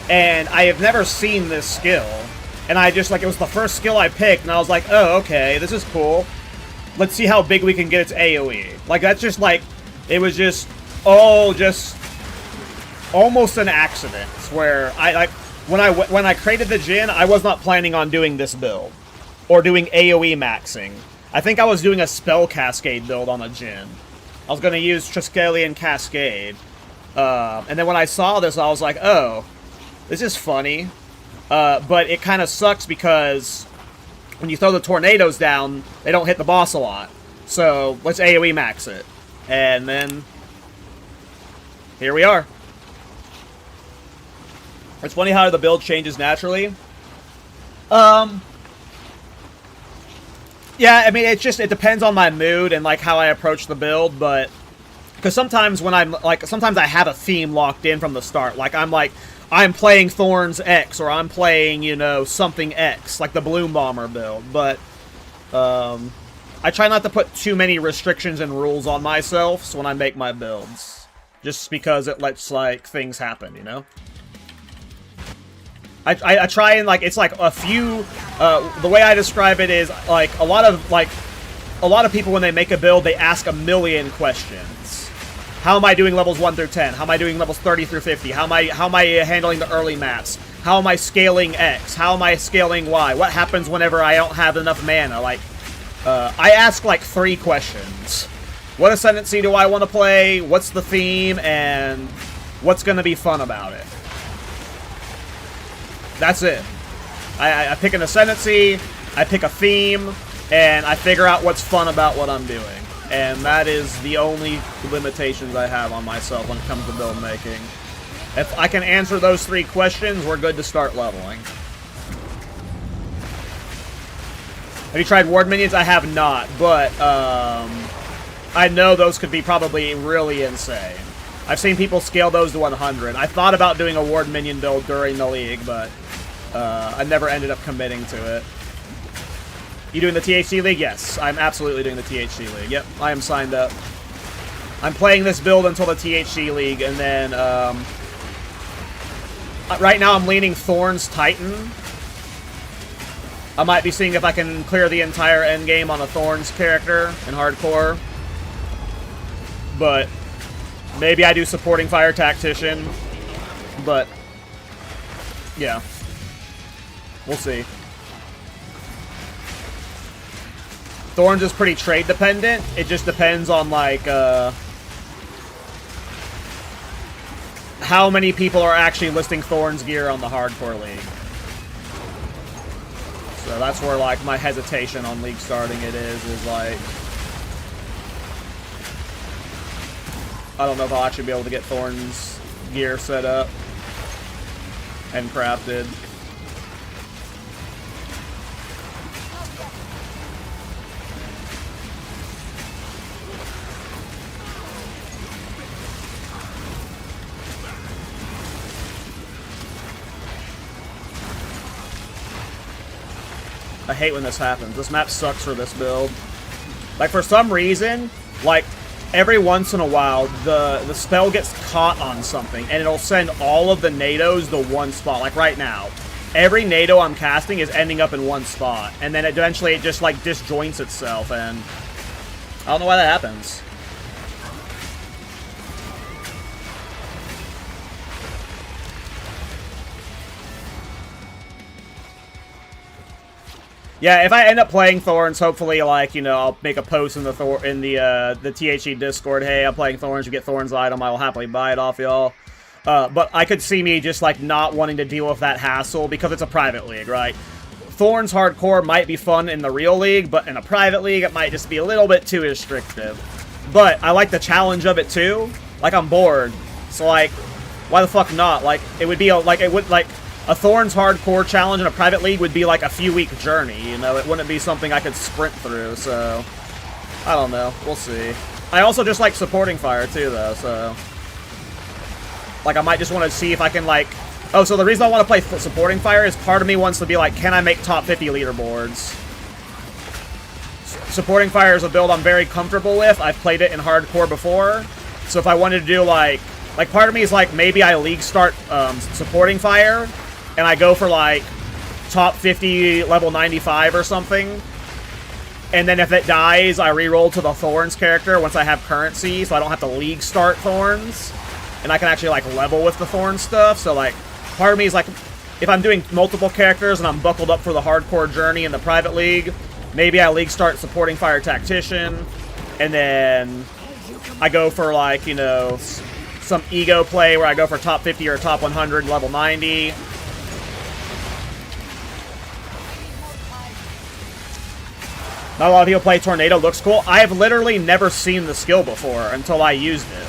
and I have never seen this skill. And I just, like, it was the first skill I picked, and I was like, oh, okay, this is cool. Let's see how big we can get its AoE. Like, that's just, like, it was just, all just, almost an accident. Where, when I created the Djinn, I was not planning on doing this build. Or doing AoE maxing. I think I was doing a Spell Cascade build on a Djinn. I was going to use Triskelion Cascade. And then when I saw this, I was like, oh, this is funny. But it kind of sucks because when you throw the tornadoes down, they don't hit the boss a lot. So let's AoE max it. And then here we are. It's funny how the build changes naturally. Yeah, I mean, it depends on my mood and like how I approach the build, but because sometimes when sometimes I have a theme locked in from the start. Like I'm playing Thorns X, or I'm playing, you know, something X, like the Bloom Bomber build, but I try not to put too many restrictions and rules on myself so when I make my builds, just because it lets, like, things happen, you know? I try and, like, it's like a few, the way I describe it is, like, a lot of people when they make a build, they ask a million questions. How am I doing levels 1 through 10? How am I doing levels 30 through 50? How am I handling the early maps? How am I scaling X? How am I scaling Y? What happens whenever I don't have enough mana? Like, I ask like 3 questions. What ascendancy do I want to play? What's the theme? And what's going to be fun about it? That's it. I pick an ascendancy, I pick a theme, and I figure out what's fun about what I'm doing. And that is the only limitations I have on myself when it comes to build making. If I can answer those 3 questions, we're good to start leveling. Have you tried Ward Minions? I have not, but I know those could be probably really insane. I've seen people scale those to 100. I thought about doing a Ward Minion build during the league, but I never ended up committing to it. You doing the THC League? Yes, I'm absolutely doing the THC League. Yep, I am signed up. I'm playing this build until the THC League, and then, right now I'm leaning Thorns Titan. I might be seeing if I can clear the entire endgame on a Thorns character in hardcore. But maybe I do supporting Fire Tactician. But, yeah. We'll see. Thorns is pretty trade dependent. It just depends on, like, how many people are actually listing Thorns gear on the hardcore league. So that's where, like, my hesitation on league starting it is like, I don't know if I'll actually be able to get Thorns gear set up and crafted. I hate when this happens. This map sucks for this build. Like, for some reason, like, every once in a while, the spell gets caught on something, and it'll send all of the NATOs to one spot. Like, right now. Every NATO I'm casting is ending up in one spot, and then eventually it just, like, disjoints itself, and I don't know why that happens. Yeah, if I end up playing Thorns, hopefully, like, you know, I'll make a post in the THE Discord. Hey, I'm playing Thorns. You get Thorns item. I will happily buy it off y'all. But I could see me just, like, not wanting to deal with that hassle because it's a private league, right? Thorns hardcore might be fun in the real league, but in a private league, it might just be a little bit too restrictive. But I like the challenge of it, too. Like, I'm bored. So, like, why the fuck not? Like, it would be, a Thorns hardcore challenge in a private league would be like a few-week journey, you know? It wouldn't be something I could sprint through, so... I don't know. We'll see. I also just like supporting fire, too, though, so... Like, I might just want to see if I can, like... Oh, so the reason I want to play supporting fire is part of me wants to be like, can I make top 50 leaderboards? Supporting fire is a build I'm very comfortable with. I've played it in hardcore before. So if I wanted to do, like part of me is like, maybe I league start supporting fire... And I go for, like, top 50, level 95 or something. And then if it dies, I reroll to the Thorns character once I have currency, so I don't have to league start Thorns. And I can actually, like, level with the Thorns stuff. So, like, part of me is, like, if I'm doing multiple characters and I'm buckled up for the hardcore journey in the private league, maybe I league start supporting Fire Tactician. And then I go for, like, you know, some ego play where I go for top 50 or top 100, level 90. Not a lot of people play Tornado. Looks cool. I have literally never seen the skill before until I used it.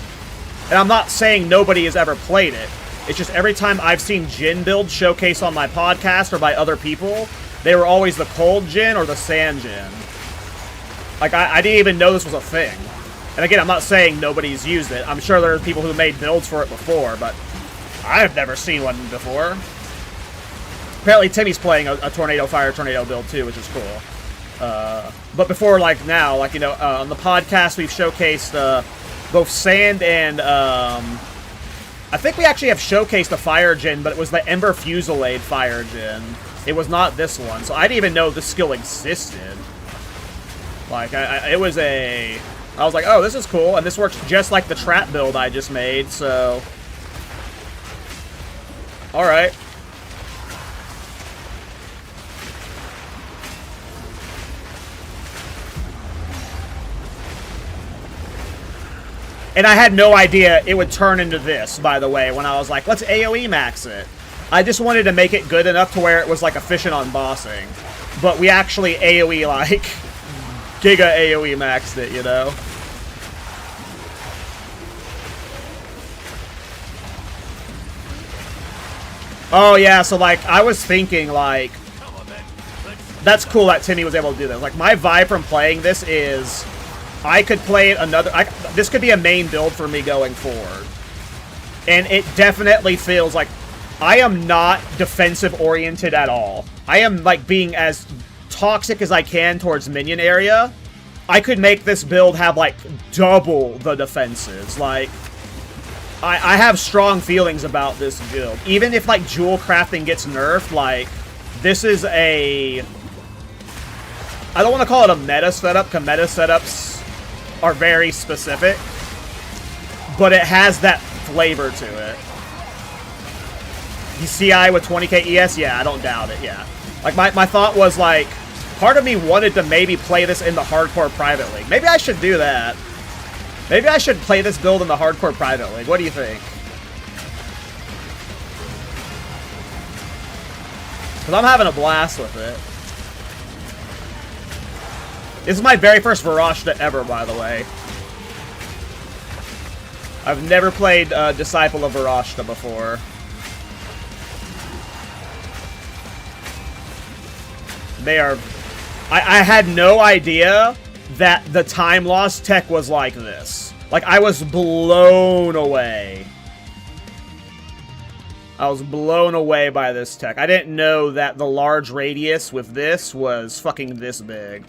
And I'm not saying nobody has ever played it. It's just every time I've seen Djinn builds showcased on my podcast or by other people, they were always the cold Djinn or the sand Djinn. Like, I didn't even know this was a thing. And again, I'm not saying nobody's used it. I'm sure there are people who made builds for it before, but I've never seen one before. Apparently, Timmy's playing a Tornado Fire Tornado build too, which is cool. But before, like, now, like, you know, on the podcast, we've showcased, both Sand and, I think we actually have showcased a Fire Djinn, but it was the Ember Fusillade Fire Djinn. It was not this one, so I didn't even know this skill existed. Like, I was like, oh, this is cool, and this works just like the trap build I just made, so... Alright. And I had no idea it would turn into this, by the way, when I was like, let's AOE max it. I just wanted to make it good enough to where it was, like, efficient on bossing. But we actually AOE, like, Giga AOE maxed it, you know? Oh, yeah, so, like, I was thinking, like, that's cool that Timmy was able to do this. Like, my vibe from playing this is... I could play it this could be a main build for me going forward. And it definitely feels like I am not defensive-oriented at all. I am, like, being as toxic as I can towards minion area. I could make this build have, like, double the defenses. Like, I have strong feelings about this build. Even if, like, jewel crafting gets nerfed, like, this is a... I don't want to call it a meta setup, because meta setups are very specific, but it has that flavor to it. You CI with 20k ES? Yeah, I don't doubt it, yeah. Like, my thought was, like, part of me wanted to maybe play this in the hardcore private league. Maybe I should do that. Maybe I should play this build in the hardcore private league. What do you think? Because I'm having a blast with it. This is my very first Varashta ever, by the way. I've never played Disciple of Varashta before. They are... I had no idea that the time loss tech was like this. Like, I was blown away. I was blown away by this tech. I didn't know that the large radius with this was fucking this big.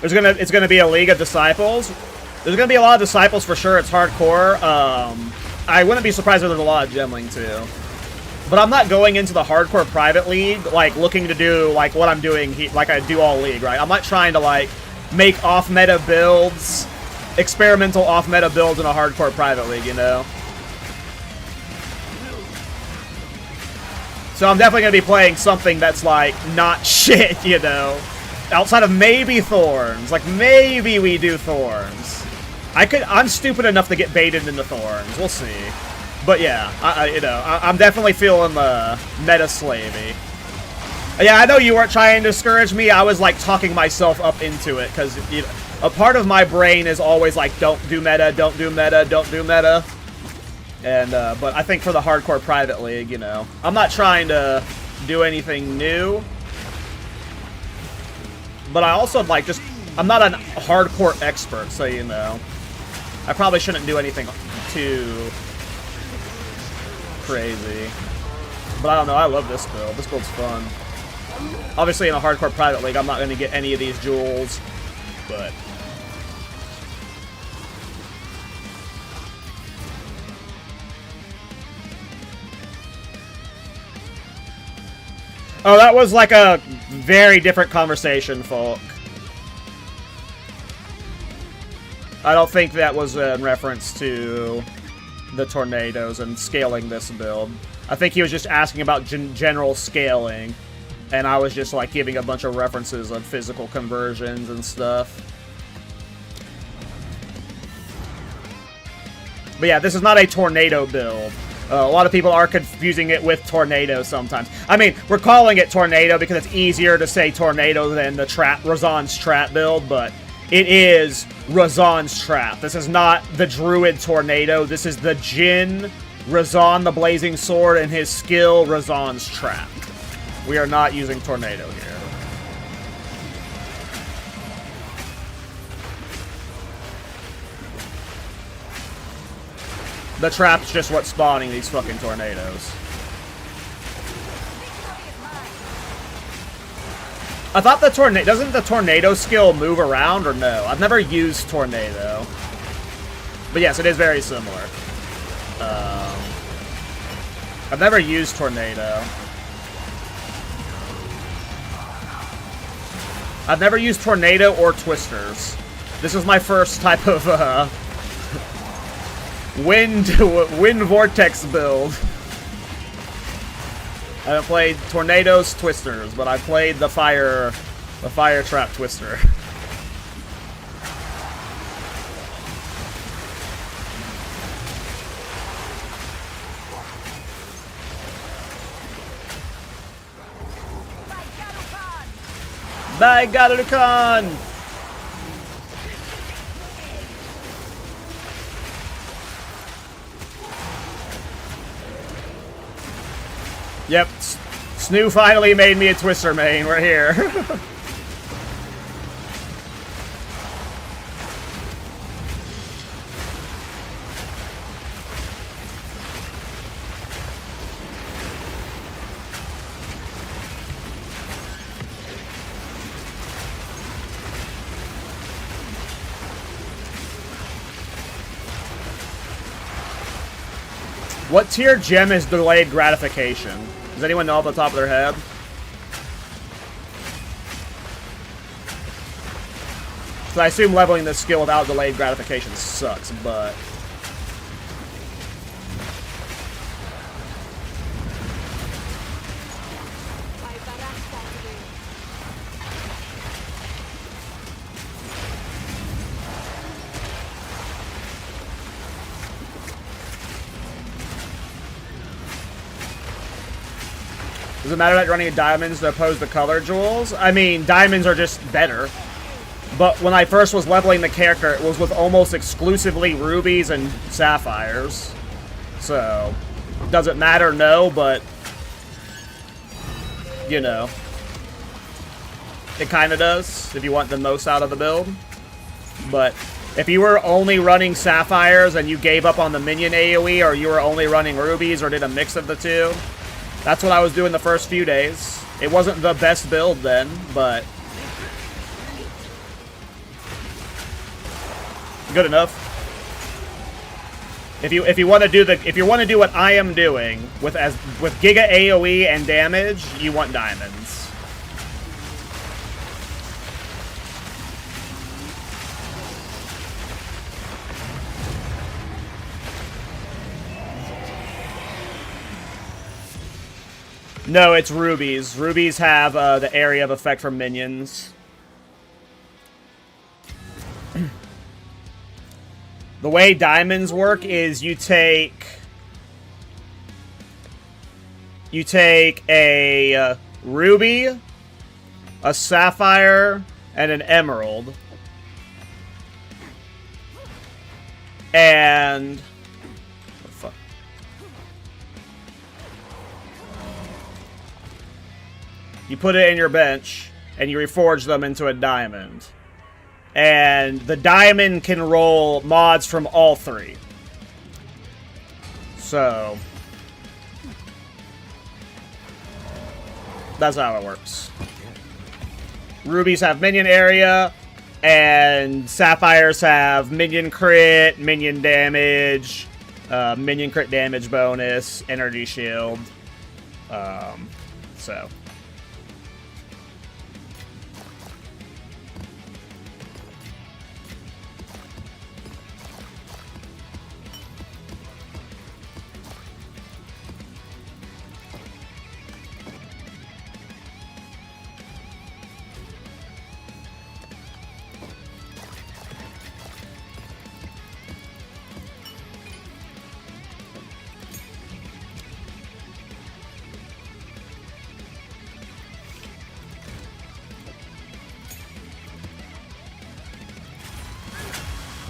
It's gonna be a League of Disciples. There's gonna be a lot of Disciples for sure. It's hardcore. I wouldn't be surprised if there's a lot of Gemling too. But I'm not going into the hardcore private league, like, looking to do, like, what I'm doing, like I do all League, right? I'm not trying to, like, make off-meta builds, experimental off-meta builds in a hardcore private league, you know? So I'm definitely going to be playing something that's, like, not shit, you know? Outside of maybe Thorns. Like, maybe we do Thorns. I'm stupid enough to get baited into Thorns. We'll see. But yeah, I'm definitely feeling the meta-slavey. Yeah, I know you weren't trying to discourage me. I was, like, talking myself up into it, because, you know, a part of my brain is always like, don't do meta, don't do meta, don't do meta. And, but I think for the hardcore private league, you know, I'm not trying to do anything new. But I also, like, just, I'm not a hardcore expert, so, you know. I probably shouldn't do anything too crazy. But I don't know, I love this build. This build's fun. Obviously, in a hardcore private league, I'm not going to get any of these jewels, but... Oh, that was like a very different conversation, folk. I don't think that was in reference to the tornadoes and scaling this build. I think he was just asking about general scaling, and I was just like giving a bunch of references of physical conversions and stuff. But yeah, this is not a tornado build. A lot of people are confusing it with tornado sometimes. I mean, we're calling it tornado because it's easier to say tornado than the Razan's trap build, but it is Razan's trap. This is not the druid tornado. This is the Djinn, Razan the blazing sword, and his skill Razan's trap. We are not using tornado here. The trap's just what's spawning these fucking tornadoes. I thought the tornado... Doesn't the tornado skill move around or no? I've never used tornado. But yes, it is very similar. I've never used tornado. I've never used tornado or twisters. This is my first type of, wind vortex build. I haven't played tornadoes, twisters, but I played the fire trap twister. By Garukan! Yep, Snoo finally made me a Twister main. We're here. What tier gem is delayed gratification? Does anyone know off the top of their head? So I assume leveling this skill without delayed gratification sucks, but... Does it matter that you're running diamonds to oppose the color jewels? I mean, diamonds are just better. But when I first was leveling the character, it was with almost exclusively rubies and sapphires. So, does it matter? No, but... you know. It kind of does, if you want the most out of the build. But, if you were only running sapphires and you gave up on the minion AOE, or you were only running rubies, or did a mix of the two... That's what I was doing the first few days. It wasn't the best build then, but good enough. If you want to do what I am doing with Giga AOE and damage, you want diamonds. No, it's rubies. Rubies have the area of effect from minions. The way diamonds work is you take a ruby, a sapphire, and an emerald. And what the fuck? You put it in your bench and you reforge them into a diamond. And the diamond can roll mods from all three. So that's how it works. Rubies have minion area, and sapphires have minion crit, minion damage, minion crit damage bonus, energy shield. So.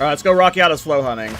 Alright, let's go Rocky out as flow hunting.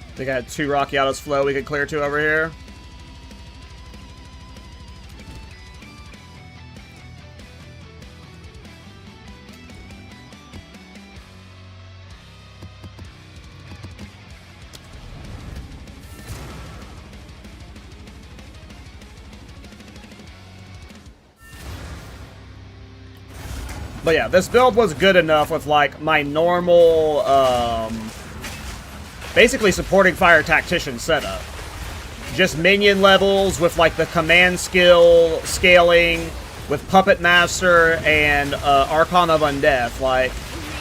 I think I had 2 Rocky Autos flow we could clear 2 over here. But yeah, this build was good enough with like my normal basically supporting fire tactician setup. Just minion levels with like the command skill scaling with Puppet Master and Archon of Undeath, like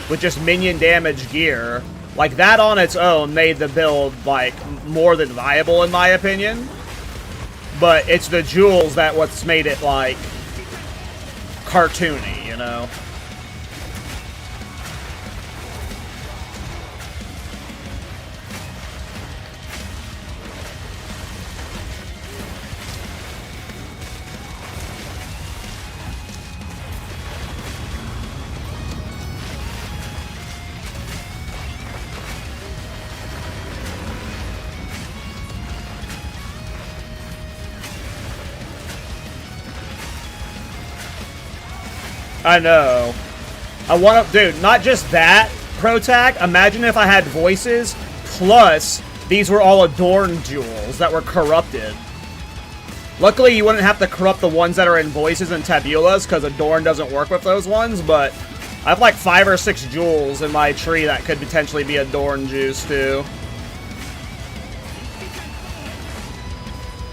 with just minion damage gear. Like that on its own made the build like more than viable in my opinion. But it's the jewels that what's made it like cartoony, you know? I know. I want to, dude, not just that, Protag. Imagine if I had voices, plus these were all Adorn jewels that were corrupted. Luckily, you wouldn't have to corrupt the ones that are in voices and tabulas, because Adorn doesn't work with those ones, but I have like 5 or 6 jewels in my tree that could potentially be Adorn juice, too.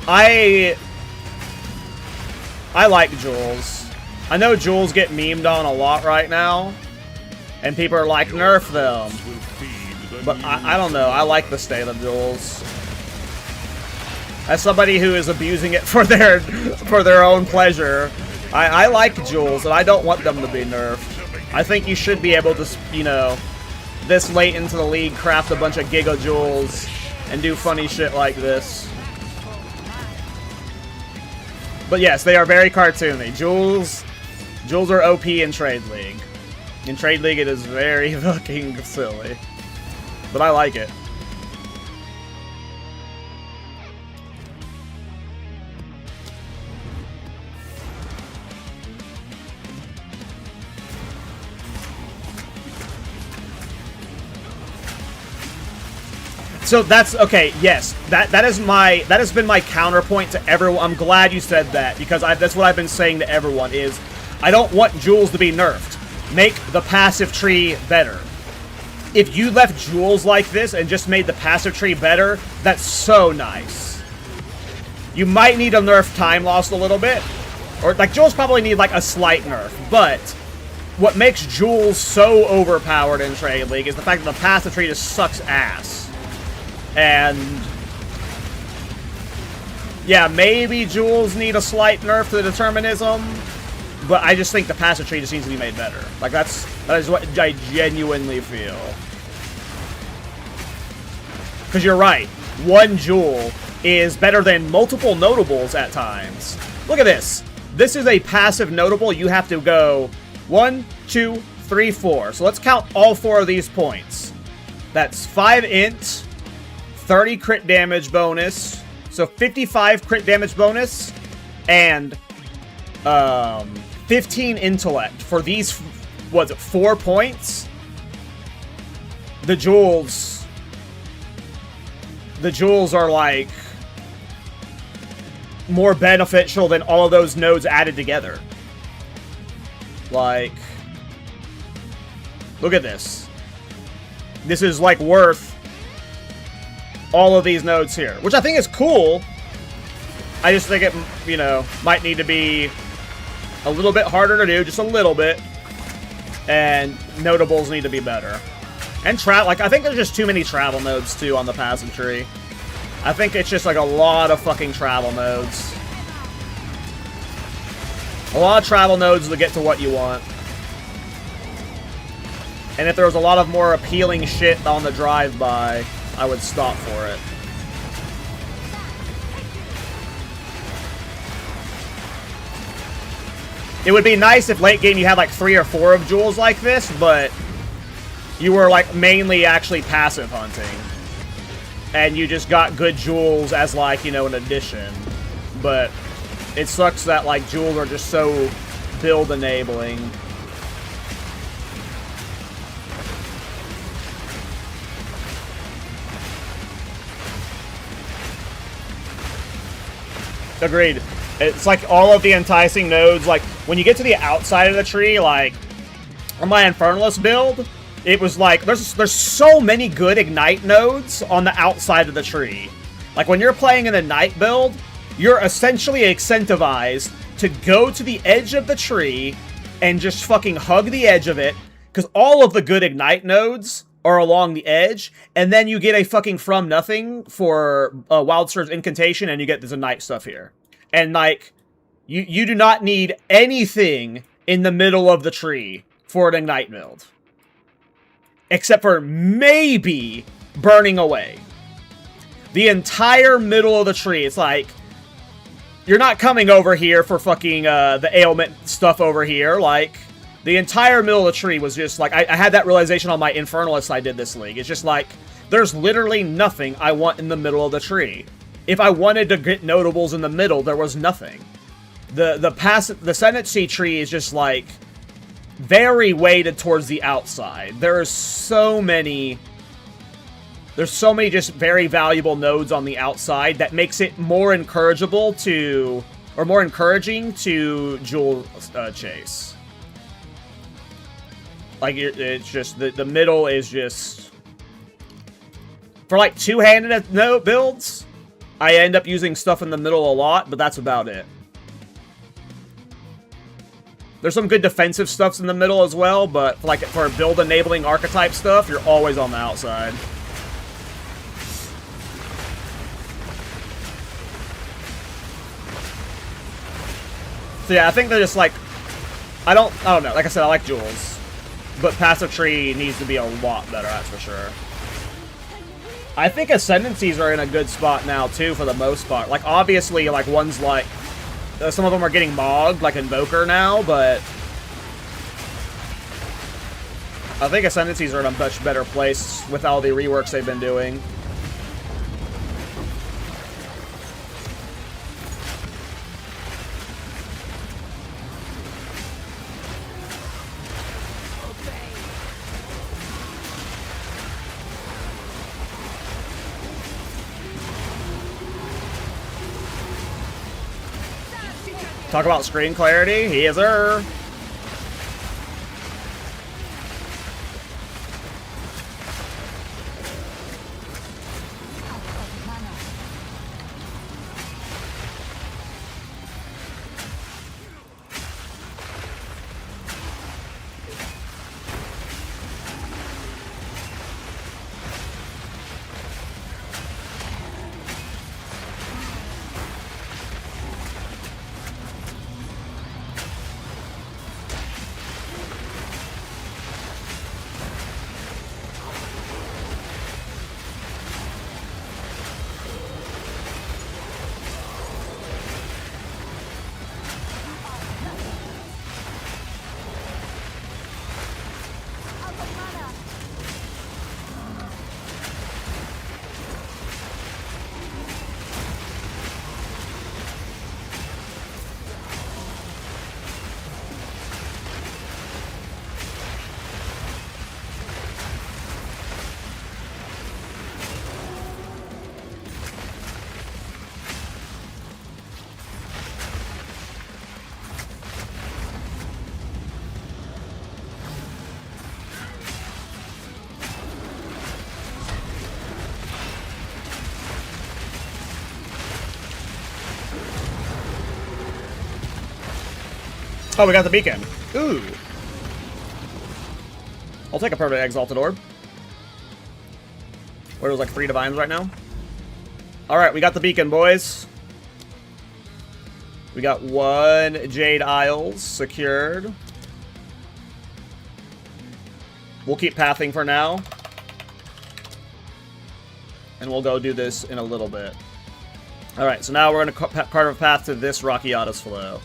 I like jewels. I know jewels get memed on a lot right now, and people are like, nerf them. But I don't know, I like the state of jewels. As somebody who is abusing it for their own pleasure, I like jewels, and I don't want them to be nerfed. I think you should be able to, you know, this late into the league, craft a bunch of Giga Jewels and do funny shit like this. But yes, they are very cartoony. Jewels are OP in Trade League. In Trade League, it is very fucking silly. But I like it. So that's okay. Yes, that has been my counterpoint to everyone. I'm glad you said that because that's what I've been saying to everyone is I don't want jewels to be nerfed. Make the passive tree better. If you left jewels like this and just made the passive tree better, that's so nice. You might need to nerf time lost a little bit, or like jewels probably need like a slight nerf. But what makes jewels so overpowered in Trade League is the fact that the passive tree just sucks ass. And yeah, maybe jewels need a slight nerf to the determinism, but I just think the passive tree just needs to be made better. Like that is what I genuinely feel. Because you're right, one jewel is better than multiple notables at times. Look at this. This is a passive notable. You have to go 1, 2, 3, 4. So let's count all 4 of these points. That's 5 int. 30 crit damage bonus, so 55 crit damage bonus, and 15 intellect for these, what's it, 4 points? The jewels are like more beneficial than all of those nodes added together. Like, look at this. This is like worth all of these nodes here, which I think is cool. I just think it, you know, might need to be a little bit harder to do, just a little bit. And notables need to be better. And like, I think there's just too many travel nodes, too, on the passive tree. I think it's just, like, a lot of fucking travel nodes. A lot of travel nodes to get to what you want. And if there was a lot of more appealing shit on the drive-by, I would stop for it. It would be nice if late game you had like 3 or 4 of jewels like this, but you were like mainly actually passive hunting. And you just got good jewels as like, you know, an addition. But it sucks that like jewels are just so build enabling. Agreed. It's like all of the enticing nodes, like, when you get to the outside of the tree, like, on my Infernalist build, it was like, there's so many good Ignite nodes on the outside of the tree. Like, when you're playing an Ignite build, you're essentially incentivized to go to the edge of the tree and just fucking hug the edge of it, because all of the good Ignite nodes are along the edge, and then you get a fucking from nothing for Wild Surge Incantation, and you get this Ignite stuff here. And, like, you do not need anything in the middle of the tree for an Ignite build. Except for maybe Burning Away. The entire middle of the tree, it's like, you're not coming over here for fucking the ailment stuff over here, like... The entire middle of the tree was just like, I had that realization on my Infernalist I did this league. It's just like, there's literally nothing I want in the middle of the tree. If I wanted to get notables in the middle, there was nothing. The Ascendancy tree is just like, very weighted towards the outside. There's so many just very valuable nodes on the outside that makes it more encourageable to, or more encouraging to jewel chase. Like, it's just, the middle is just... For, like, two-handed builds, I end up using stuff in the middle a lot, but that's about it. There's some good defensive stuffs in the middle as well, but, like, for build-enabling archetype stuff, you're always on the outside. So, yeah, I think they're just, like... I don't know. Like I said, I like jewels. But passive tree needs to be a lot better, that's for sure. I think Ascendancies are in a good spot now, too, for the most part. Like, obviously, like, ones like... some of them are getting mogged, like Invoker now, but... I think Ascendancies are in a much better place with all the reworks they've been doing. Talk about screen clarity. He is her. Oh, we got the beacon. Ooh. I'll take a permanent exalted orb. Where there's like 3 divines right now. Alright, we got the beacon, boys. We got 1 Jade Isles secured. We'll keep pathing for now. And we'll go do this in a little bit. Alright, so now we're going to carve a path to this Rockiatus flow.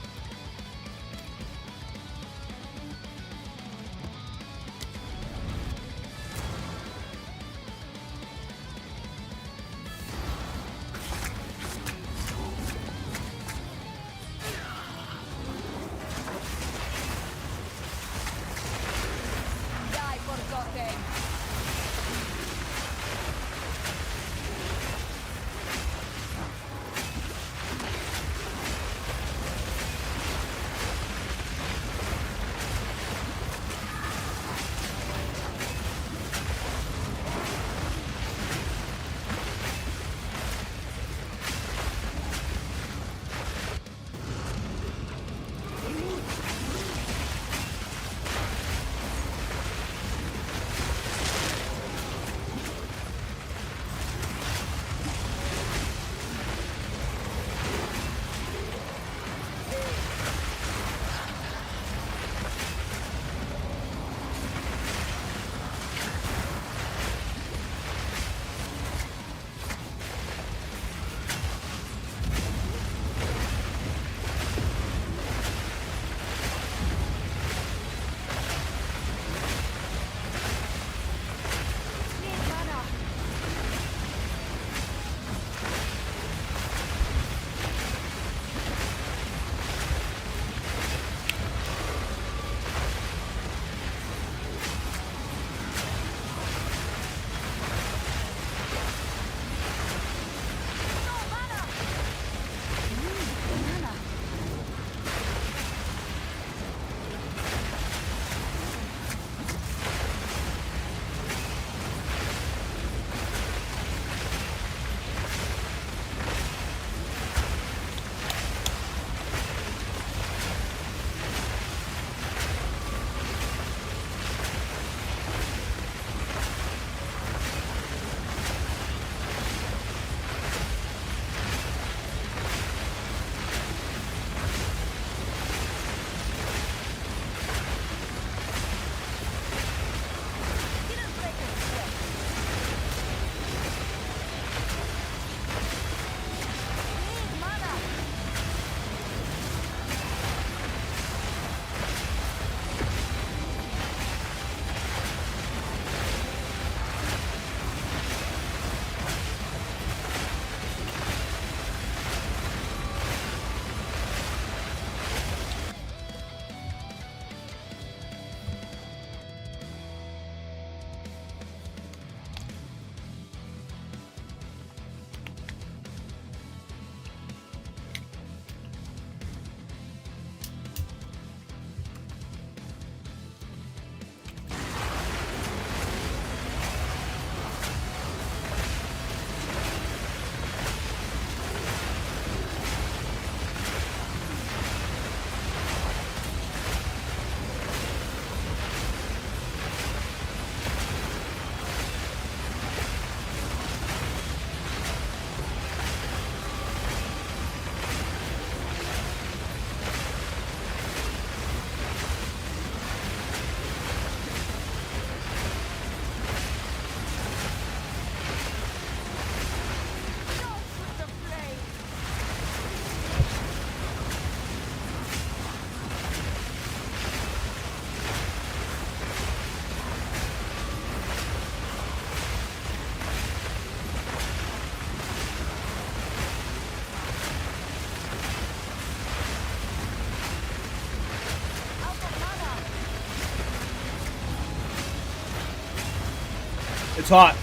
It's hot.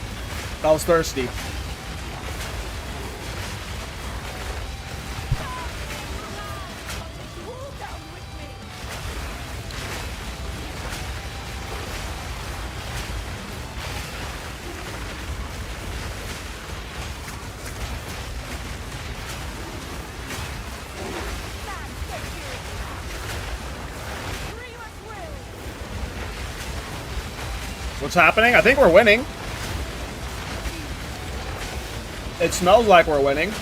I was thirsty. What's happening? I think we're winning. It smells like we're winning.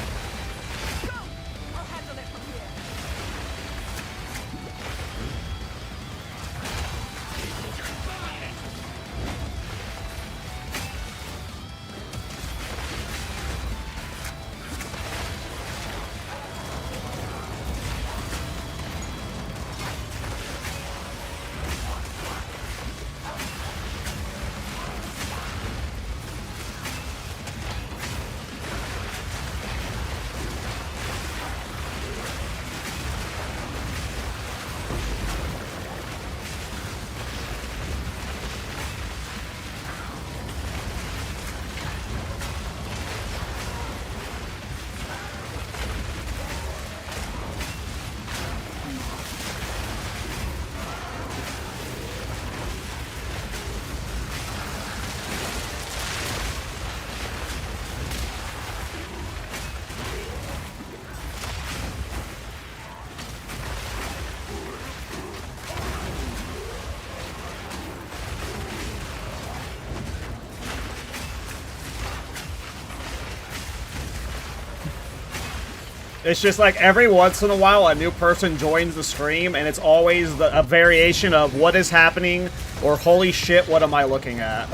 It's just like every once in a while a new person joins the stream and it's always a variation of what is happening or holy shit, what am I looking at?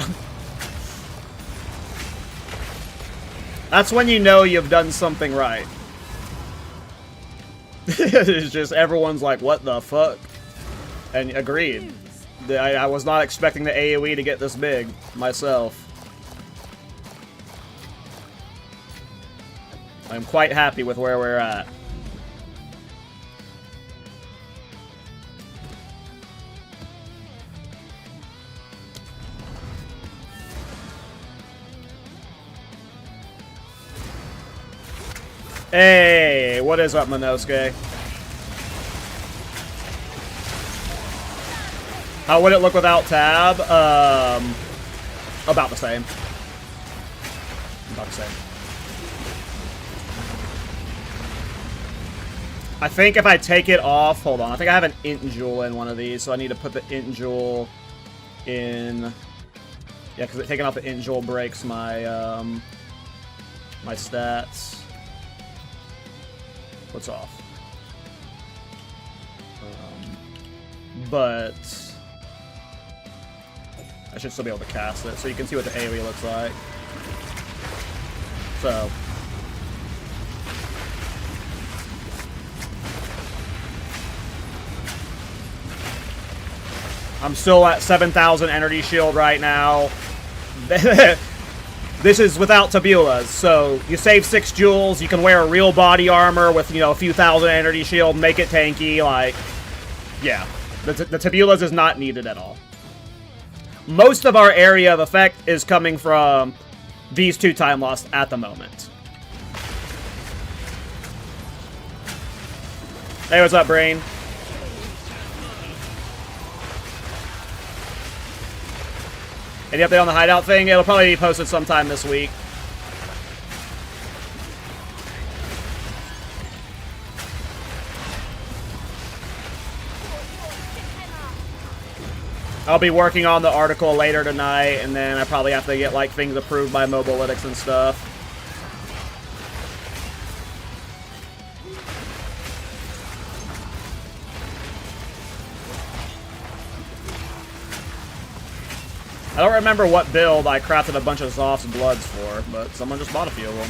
That's when you know you've done something right. It's just everyone's like, what the fuck? And agreed. I was not expecting the AOE to get this big myself. I'm quite happy with where we're at. Hey, what is up, Minosuke? How would it look without tab? About the same. About the same. I think if I take it off, hold on, I think I have an int jewel in one of these, so I need to put the int jewel in. Yeah, because taking off the int jewel breaks my my stats. What's off? But I should still be able to cast it, so you can see what the AOE looks like. So. I'm still at 7,000 energy shield right now. This is without tabulas, so you save 6 jewels, you can wear a real body armor with, you know, a few thousand energy shield, make it tanky, like, yeah. The tabulas is not needed at all. Most of our area of effect is coming from these 2 time loss at the moment. Hey, what's up, Brain? Any update on the hideout thing? It'll probably be posted sometime this week. I'll be working on the article later tonight, and then I probably have to get like things approved by Mobalytics and stuff. I don't remember what build I crafted a bunch of Zoth's Bloods for, but someone just bought a few of them.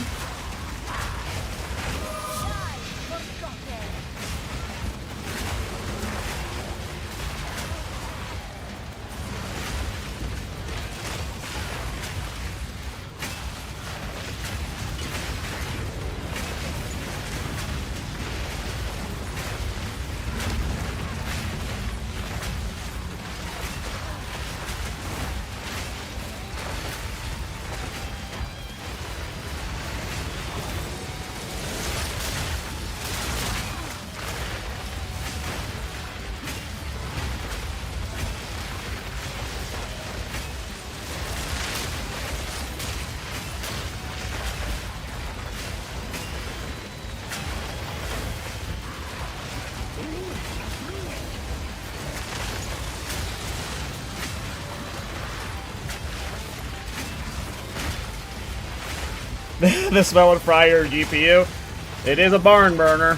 The smell would fry your GPU. It is a barn burner.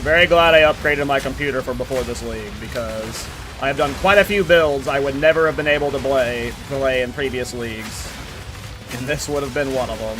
Very glad I upgraded my computer for before this league, because I have done quite a few builds I would never have been able to play in previous leagues. And this would have been one of them.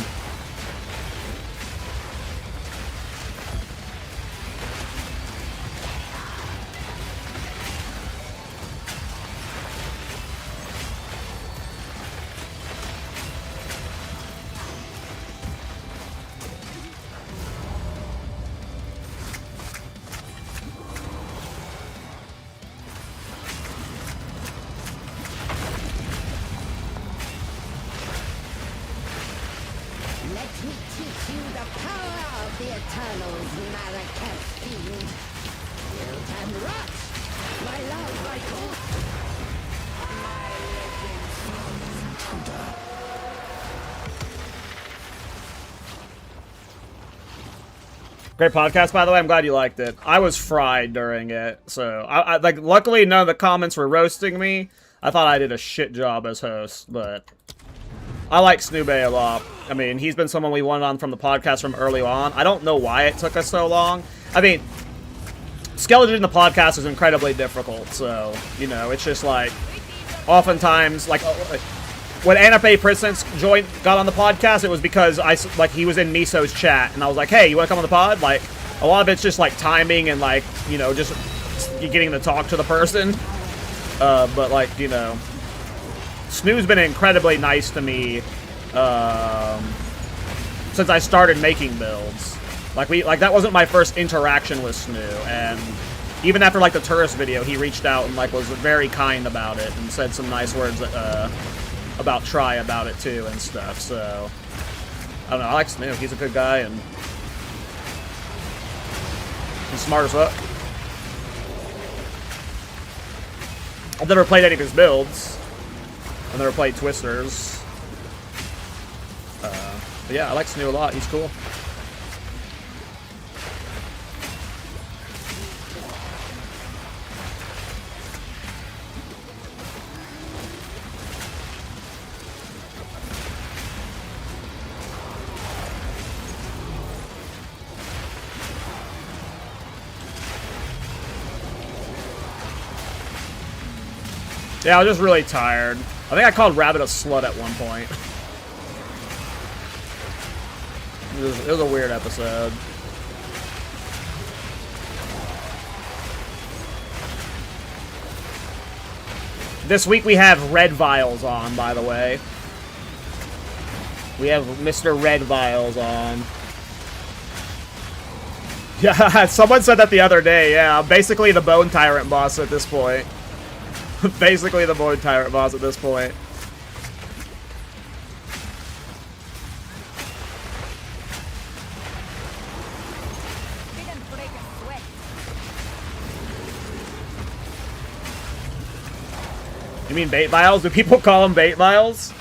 Let me teach you the power of the Eternals, Marrakesh fiend. Guilt and rot, my love, my hope. Great podcast, by the way. I'm glad you liked it. I was fried during it, so I like. Luckily, none of the comments were roasting me. I thought I did a shit job as host, but I like Snoobe a lot. I mean, he's been someone we wanted on from the podcast from early on. I don't know why it took us so long. I mean, skeleton in the podcast is incredibly difficult, so, you know, it's just like, oftentimes, like when Anape Prisons got on the podcast, it was because he was in Miso's chat, and I was like, hey, you want to come on the pod? Like, a lot of it's just, like, timing and, like, you know, just getting to talk to the person. But, like, you know, Snoo's been incredibly nice to me since I started making builds. Like that wasn't my first interaction with Snoo, and even after like the tourist video, he reached out and like was very kind about it and said some nice words about Try about it too and stuff. So I don't know. I like Snoo. He's a good guy and he's smart as fuck. I've never played any of his builds. I've never played Twisters. But yeah, I like Snoo a lot. He's cool. Yeah, I was just really tired. I think I called Rabbit a slut at one point. It was a weird episode. This week we have Red Vials on, by the way. We have Mr. Red Vials on. Yeah, someone said that the other day, yeah. Basically the Bone Tyrant boss at this point. Basically the Bone Tyrant boss at this point. You mean bait vials? Do people call them bait vials?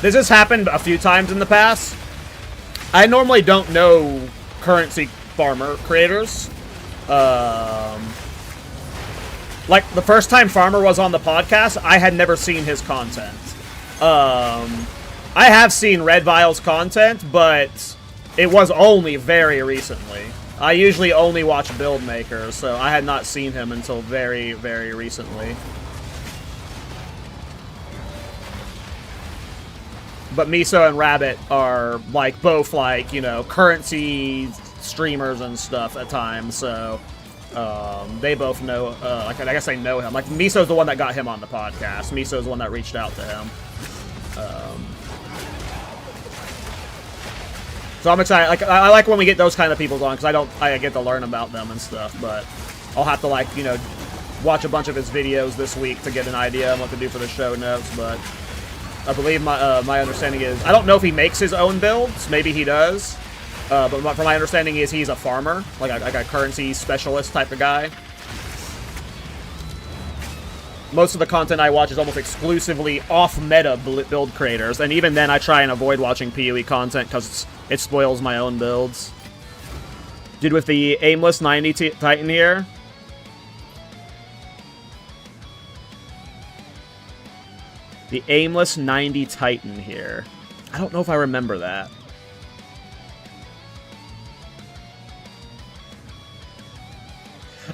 This has happened a few times in the past. I normally don't know currency farmer creators. Like, the first time Farmer was on the podcast, I had never seen his content. I have seen Red Vial's content, but it was only very recently. I usually only watch build makers, so I had not seen him until very, very recently. But Miso and Rabbit are, like, both, like, you know, currency streamers and stuff at times, so they both know, like, I guess I know him. Like, Miso's the one that got him on the podcast. Miso's the one that reached out to him. So I'm excited. Like, I like when we get those kind of people on, because I get to learn about them and stuff, but I'll have to, like, you know, watch a bunch of his videos this week to get an idea on what to do for the show notes, but I believe my understanding is, I don't know if he makes his own builds, maybe he does, But from my understanding is he's a farmer, like a currency specialist type of guy. Most of the content I watch is almost exclusively off-meta build creators, and even then I try and avoid watching PoE content because it spoils my own builds. Dude with the aimless 90 Titan here. The aimless 90 Titan here. I don't know if I remember that.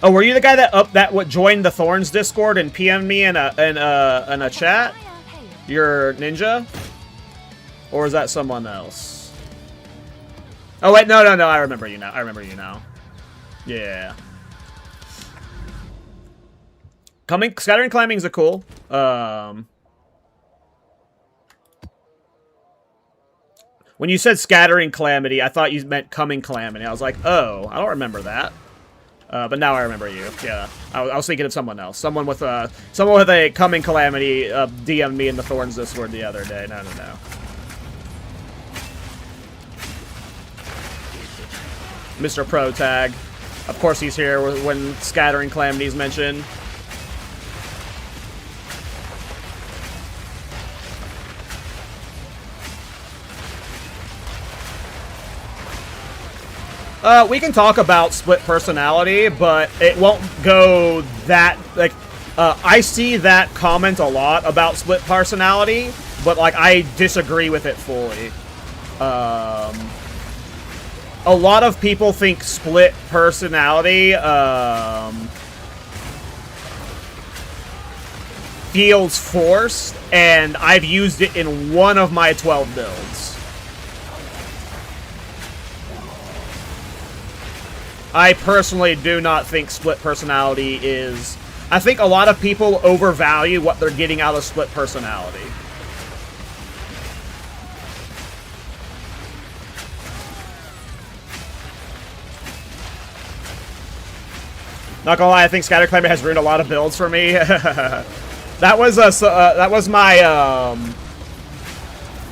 Oh, were you the guy that joined the Thorns Discord and PM'd me in a chat? Your ninja? Or is that someone else? Oh wait, no, I remember you now. Yeah. Scattering Calamity are cool. When you said Scattering Calamity, I thought you meant Coming Calamity. I was like, oh, I don't remember that. But now I remember you. Yeah, I was thinking of someone else. Someone with a Coming Calamity DM'd me in the Thorns Discord the other day. No. Mr. Pro Tag. Of course he's here when Scattering Calamity is mentioned. We can talk about split personality, but it won't go that, like, I see that comment a lot about split personality, but, like, I disagree with it fully. A lot of people think split personality, feels forced, and I've used it in one of my 12 builds. I personally do not think split personality is... I think a lot of people overvalue what they're getting out of split personality. Not gonna lie, I think Scatter Climber has ruined a lot of builds for me. that was my...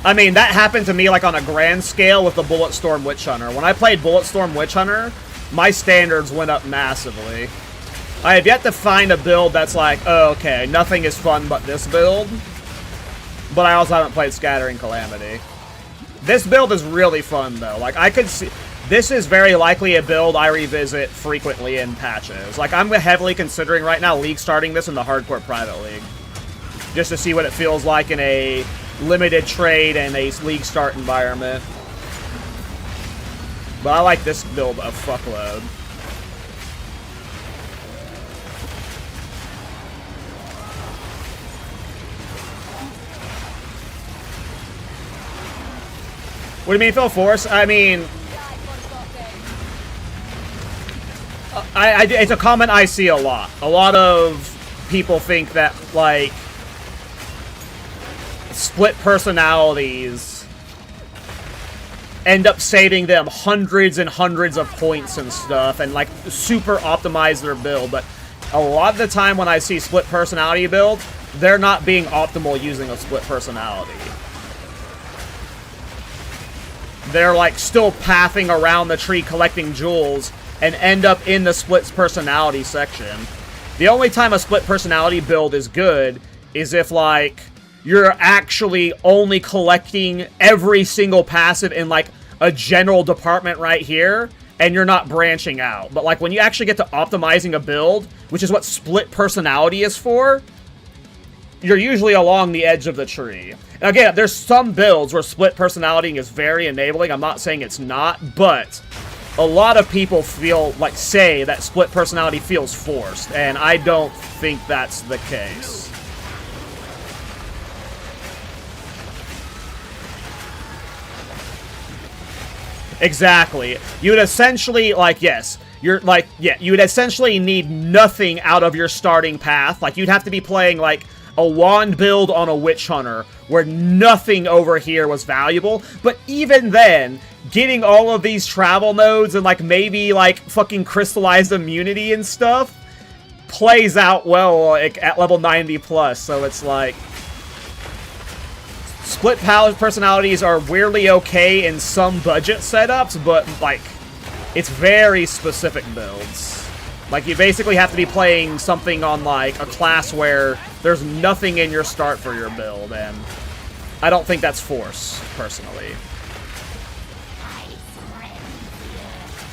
I mean, that happened to me like on a grand scale with the Bulletstorm Witch Hunter. When I played Bulletstorm Witch Hunter, my standards went up massively. I have yet to find a build that's like, oh, okay, nothing is fun but this build. But I also haven't played Scattering Calamity. This build is really fun, though. Like, I could see... This is very likely a build I revisit frequently in patches. Like, I'm heavily considering right now league starting this in the Hardcore Private League. Just to see what it feels like in a limited trade and a league start environment. But I like this build a fuckload. What do you mean, Phil Force? I mean... it's a comment I see a lot. A lot of people think that, like... split personalities end up saving them hundreds and hundreds of points and stuff, and like super optimize their build. But a lot of the time when I see split personality build, they're not being optimal using a split personality. They're like still pathing around the tree collecting jewels and end up in the split personality section. The only time a split personality build is good is if like you're actually only collecting every single passive in, like, a general department right here, and you're not branching out. But, like, when you actually get to optimizing a build, which is what split personality is for, you're usually along the edge of the tree. And again, there's some builds where split personality is very enabling. I'm not saying it's not, but a lot of people say that split personality feels forced, and I don't think that's the case. Exactly. You would essentially, like, yes, you're, like, yeah, you would essentially need nothing out of your starting path. Like, you'd have to be playing, like, a wand build on a Witch Hunter, where nothing over here was valuable. But even then, getting all of these travel nodes and, like, maybe, like, fucking crystallized immunity and stuff plays out well, like, at level 90+, so it's, like... split personalities are weirdly okay in some budget setups, but, like, it's very specific builds. Like, you basically have to be playing something on, like, a class where there's nothing in your start for your build, and I don't think that's force, personally.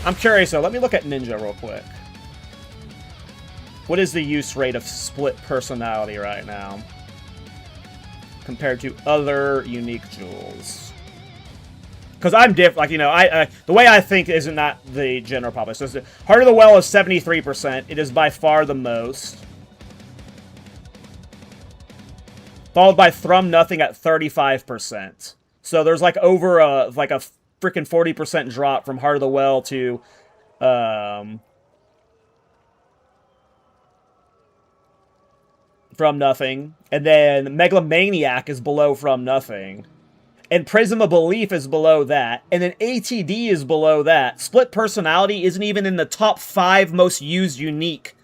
I'm curious, though. Let me look at Ninja real quick. What is the use rate of split personality right now compared to other unique jewels? Because I'm different. Like, you know, the way I think isn't not the general population. So Heart of the Well is 73%. It is by far the most. Followed by Thrum Nothing at 35%. So there's like over a freaking 40% drop from Heart of the Well to From Nothing. And then Megalomaniac is below From Nothing. And Prism of Belief is below that. And then ATD is below that. Split Personality isn't even in the top 5 most used unique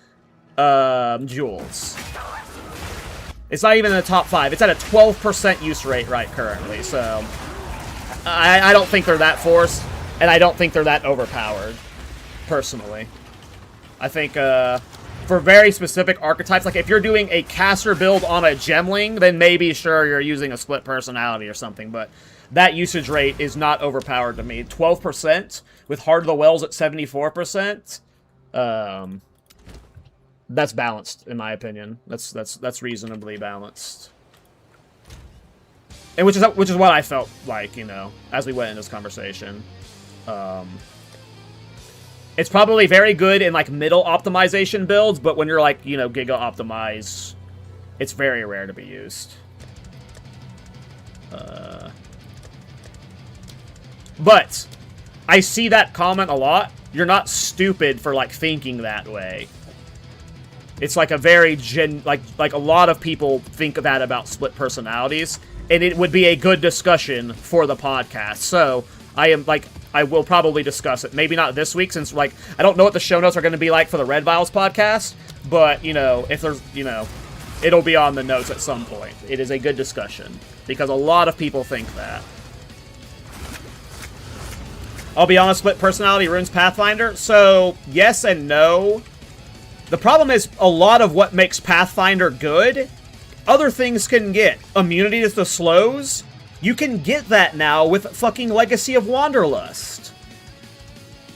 jewels. It's not even in the top 5. It's at a 12% use rate right currently, so I don't think they're that forced, and I don't think they're that overpowered, personally. I think, for very specific archetypes, like if you're doing a caster build on a gemling, then maybe, sure, you're using a split personality or something, but that usage rate is not overpowered to me. 12% with Heart of the Wells at 74%, that's balanced, in my opinion. That's reasonably balanced. And which is what I felt like, you know, as we went in this conversation. It's probably very good in, like, middle optimization builds, but when you're, like, you know, Giga Optimize, it's very rare to be used. But I see that comment a lot. You're not stupid for, like, thinking that way. It's, like, a very like a lot of people think that about split personalities. And it would be a good discussion for the podcast. So, I will probably discuss it. Maybe not this week, since, like, I don't know what the show notes are going to be like for the Red Vials podcast. But, you know, if there's, you know, it'll be on the notes at some point. It is a good discussion. Because a lot of people think that. I'll be honest, split personality ruins Pathfinder. So, yes and no. The problem is, a lot of what makes Pathfinder good, other things can get. Immunity to the slows, you can get that now with fucking Legacy of Wanderlust.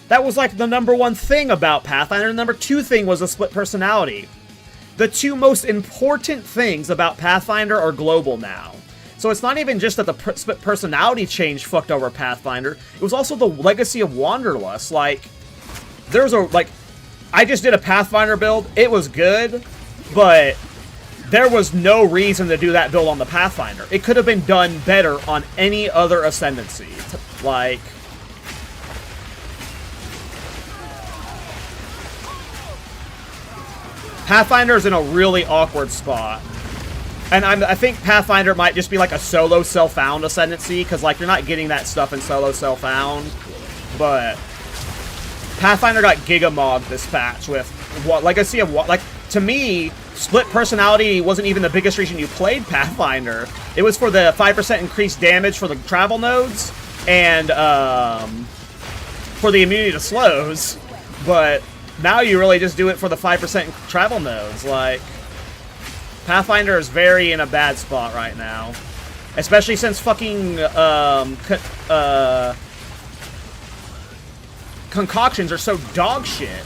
That was like the #1 thing about Pathfinder. The #2 thing was a split personality. The 2 most important things about Pathfinder are global now. So it's not even just that the split personality change fucked over Pathfinder. It was also the Legacy of Wanderlust. Like, there's a, like, I just did a Pathfinder build. It was good, but there was no reason to do that build on the Pathfinder. It could have been done better on any other Ascendancy. Like, Pathfinder's in a really awkward spot. And I think Pathfinder might just be like a solo self-found Ascendancy, because, like, you're not getting that stuff in solo self-found. But Pathfinder got giga-mogged this patch with what Legacy of what, like, to me, split personality wasn't even the biggest reason you played Pathfinder. It was for the 5% increased damage for the travel nodes and for the immunity to slows. But now you really just do it for the 5% travel nodes. Like, Pathfinder is very in a bad spot right now, especially since fucking concoctions are so dog shit.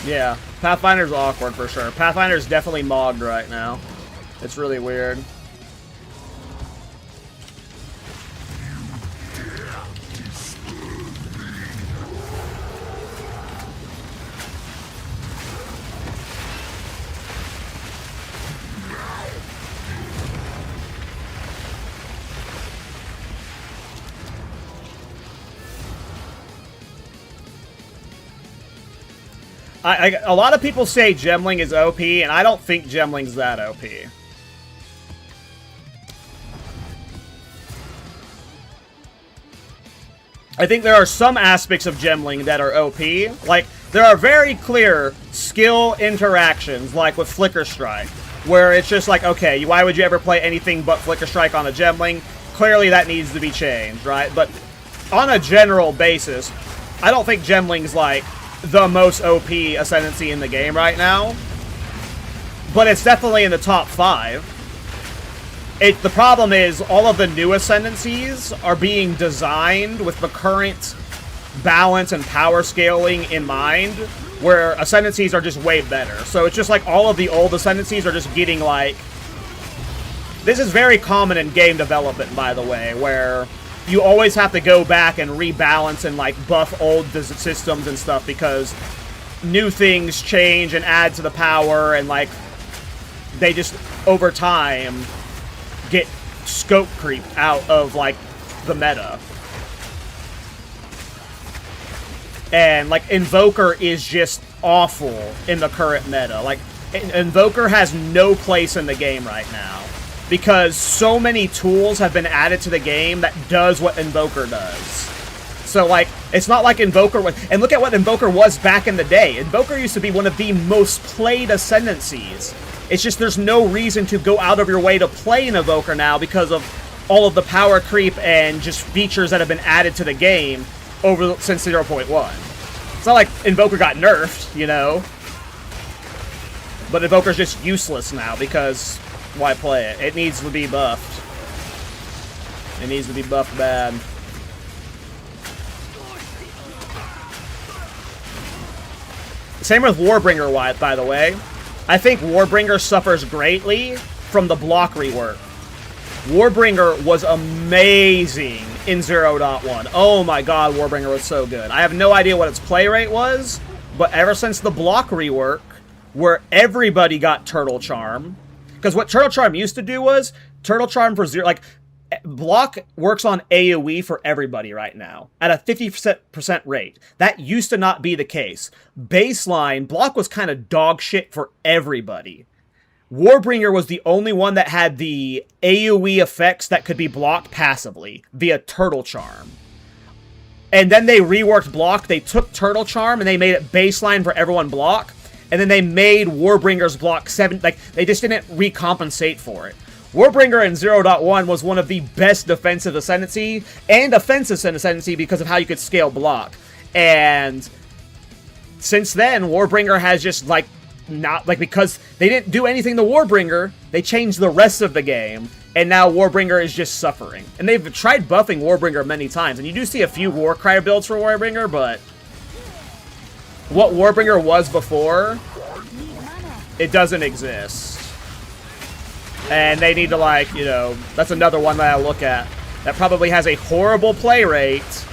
Yeah, Pathfinder's awkward for sure. Pathfinder's definitely mogged right now. It's really weird. A lot of people say Gemling is OP, and I don't think Gemling's that OP. I think there are some aspects of Gemling that are OP. Like, there are very clear skill interactions, like with Flicker Strike, where it's just like, okay, why would you ever play anything but Flicker Strike on a Gemling? Clearly that needs to be changed, right? But on a general basis, I don't think Gemling's, like, the most OP Ascendancy in the game right now. But it's definitely in the top 5. The problem is, all of the new Ascendancies are being designed with the current balance and power scaling in mind, where Ascendancies are just way better. So it's just like all of the old Ascendancies are just getting, like... This is very common in game development, by the way, where you always have to go back and rebalance and, like, buff old systems and stuff, because new things change and add to the power, and, like, they just, over time, get scope creeped out of, like, the meta. And, like, Invoker is just awful in the current meta. Like, Invoker has no place in the game right now, because so many tools have been added to the game that does what Invoker does. So, like, it's not like Invoker was... And look at what Invoker was back in the day. Invoker used to be one of the most played Ascendancies. It's just there's no reason to go out of your way to play an Invoker now because of all of the power creep and just features that have been added to the game since 0.1. It's not like Invoker got nerfed, you know? But Invoker's just useless now because why play it? It needs to be buffed. It needs to be buffed bad. Same with Warbringer, by the way. I think Warbringer suffers greatly from the block rework. Warbringer was amazing in 0.1. Oh my god, Warbringer was so good. I have no idea what its play rate was, but ever since the block rework, where everybody got Turtle Charm, because what Turtle Charm used to do was, Turtle Charm for 0, like, block works on AOE for everybody right now, at a 50% rate. That used to not be the case. Baseline, block was kind of dog shit for everybody. Warbringer was the only one that had the AOE effects that could be blocked passively, via Turtle Charm. And then they reworked block, they took Turtle Charm, and they made it baseline for everyone block, and then they made Warbringer's block 7, like, they just didn't recompensate for it. Warbringer in 0.1 was one of the best defensive Ascendancy and offensive Ascendancy because of how you could scale block. And since then, Warbringer has just, like, not, like, because they didn't do anything to Warbringer, they changed the rest of the game, and now Warbringer is just suffering. And they've tried buffing Warbringer many times, and you do see a few Warcry builds for Warbringer, but what Warbringer was before, it doesn't exist. And they need to, like, you know, that's another one that I look at that probably has a horrible play rate,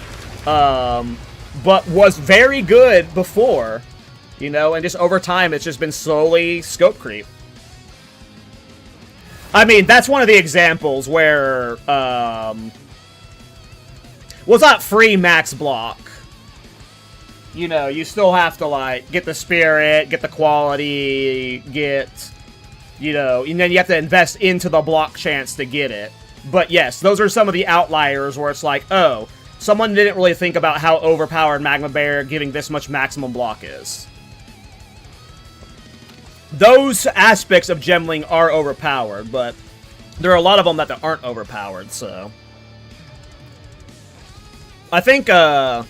but was very good before, you know, and just over time it's just been slowly scope creep. I mean, that's one of the examples where, well, it's not free max block. You know, you still have to, like, get the spirit, get the quality, get... You know, and then you have to invest into the block chance to get it. But yes, those are some of the outliers where it's like, oh, someone didn't really think about how overpowered Magma Bear giving this much maximum block is. Those aspects of Gemling are overpowered, but there are a lot of them that aren't overpowered, so... I think, I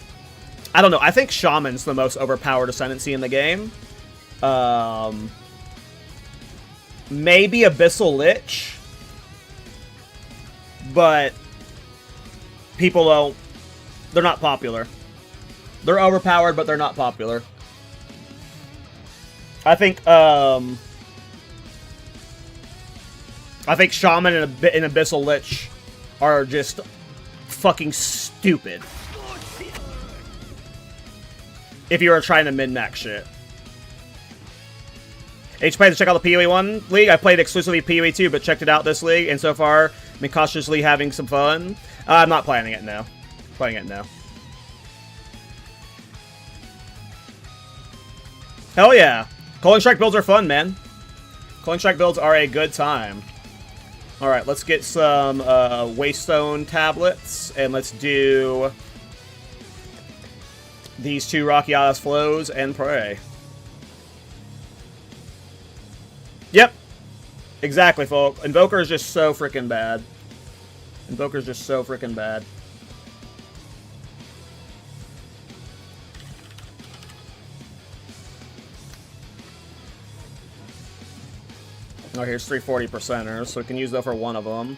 don't know, I think Shaman's the most overpowered Ascendancy in the game. Maybe Abyssal Lich, but people don't, they're not popular. They're overpowered, but they're not popular. I think Shaman and Abyssal Lich are just fucking stupid. If you are trying to min-max shit. H-Play to check out the PoE 1 league. I played exclusively PoE 2, but checked it out this league, and so far, I've been cautiously having some fun. I'm not playing it now. Playing it now. Hell yeah. Calling Strike builds are fun, man. Calling Strike builds are a good time. Alright, let's get some Waystone tablets, and let's do these 2 Rakia's flows and pray. Yep. Exactly, folk. Invoker is just so freaking bad. Invoker is just so freaking bad. Oh, here's 3 40%ers, so we can use that for one of them.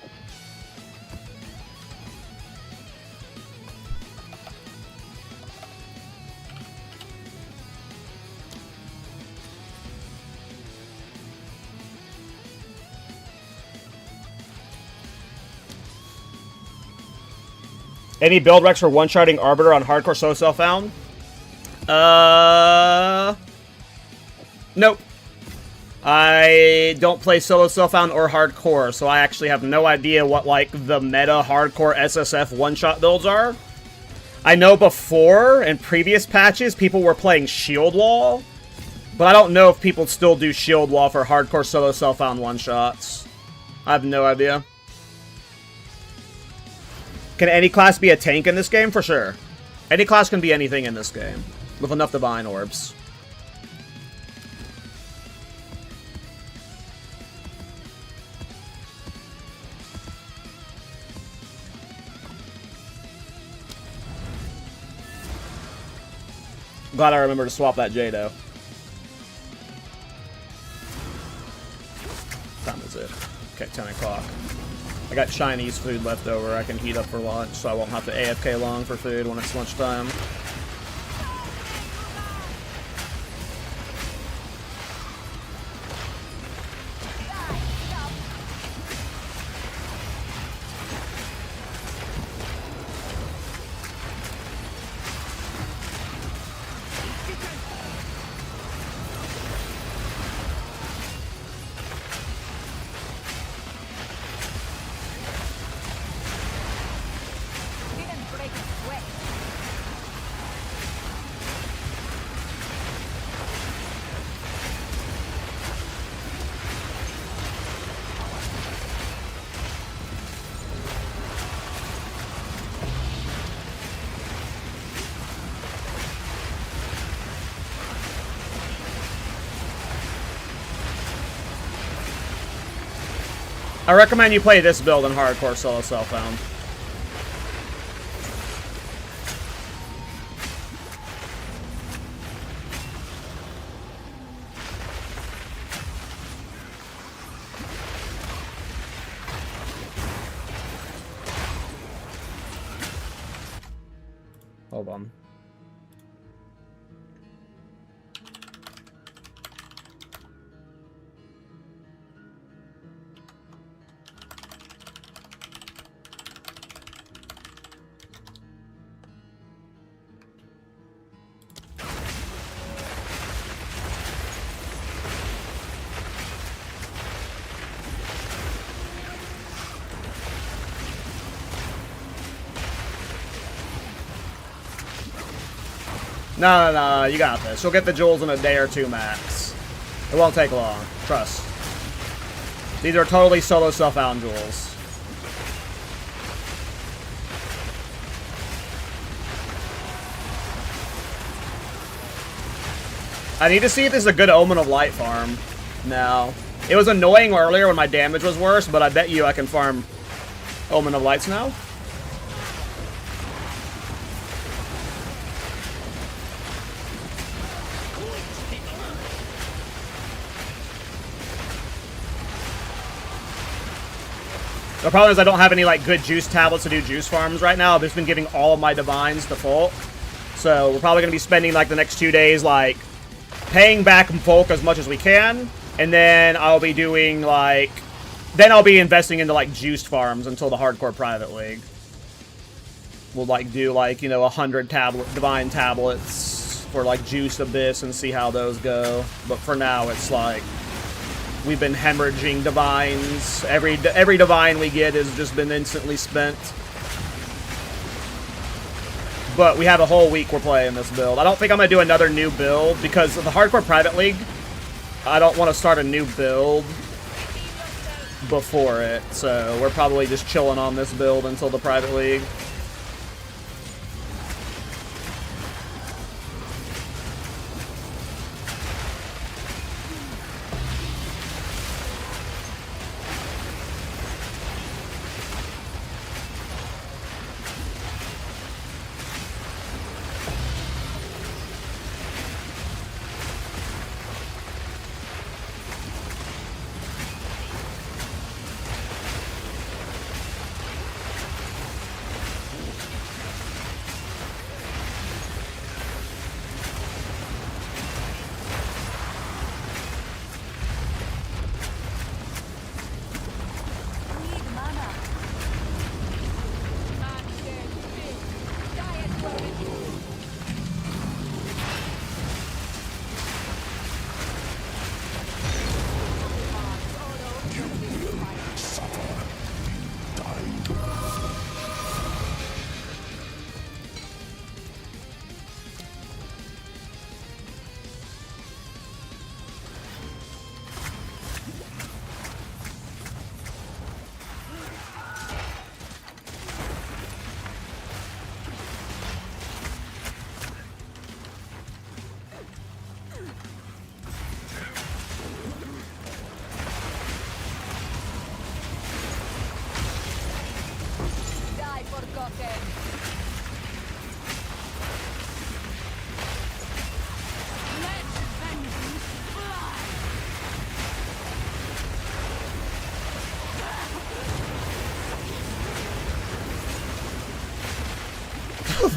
Any build recs for one-shotting Arbiter on hardcore solo self-found? Nope. I don't play solo self-found or hardcore, so I actually have no idea what, like, the meta hardcore SSF one-shot builds are. I know before, in previous patches, people were playing Shield Wall, but I don't know if people still do Shield Wall for hardcore solo self-found one-shots. I have no idea. Can any class be a tank in this game? For sure. Any class can be anything in this game, with enough Divine Orbs. Glad I remember to swap that Jado. Time is it? Okay, 10 o'clock. I got Chinese food left over I can heat up for lunch, so I won't have to AFK long for food when it's lunchtime. I recommend you play this build in hardcore solo self-found. Hold on. No, you got this. You'll get the jewels in a day or two max. It won't take long. Trust. These are totally solo self-found jewels. I need to see if this is a good Omen of Light farm now. It was annoying earlier when my damage was worse, but I bet you I can farm Omen of Lights now. The problem is I don't have any like good juice tablets to do juice farms right now. I've just been giving all of my divines to Folk. So we're probably going to be spending like the next 2 days like paying back Folk as much as we can. And then I'll be doing like... Then I'll be investing into like juiced farms until the hardcore private league. We'll like do like, you know, 100 divine tablets for like juiced abyss and see how those go. But for now it's like... We've been hemorrhaging divines. Every divine we get has just been instantly spent. But we have a whole week we're playing this build. I don't think I'm going to do another new build because of the Hardcore Private League. I don't want to start a new build before it. So we're probably just chilling on this build until the Private League.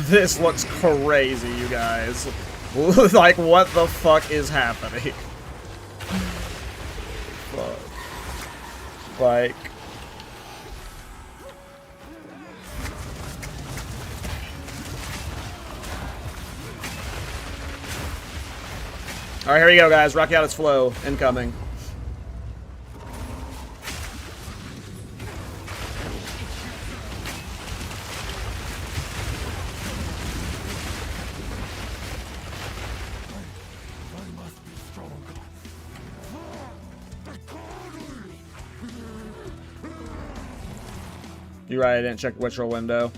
This looks crazy, you guys. Like, what the fuck is happening? Fuck. Like... Alright, here we go, guys. Rocky out its flow. Incoming. You're right, I didn't check Witcher window.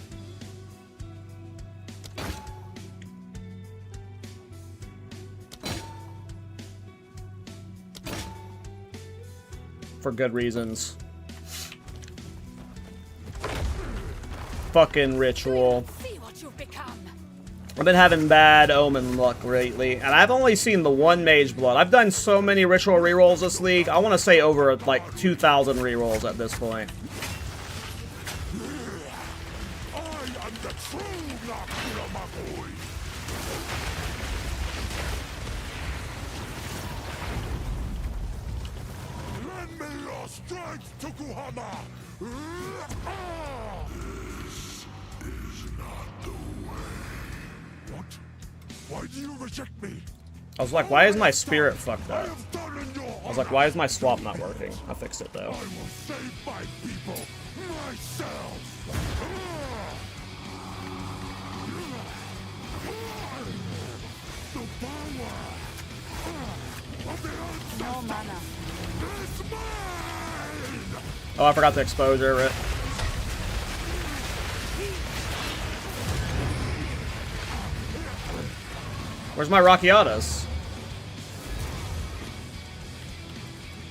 For good reasons. Fucking ritual. See what you've become. I've been having bad omen luck lately, and I've only seen the one Mage Blood. I've done so many ritual rerolls this league. I want to say over like 2,000 rerolls at this point. Why do you reject me? I was like, why is my spirit fucked up? I was like, why is my swap not working? I fixed it though. I will save my people myself. The power of the No mana. is mine. Oh, I forgot to exposure it. Where's my Rockiatas?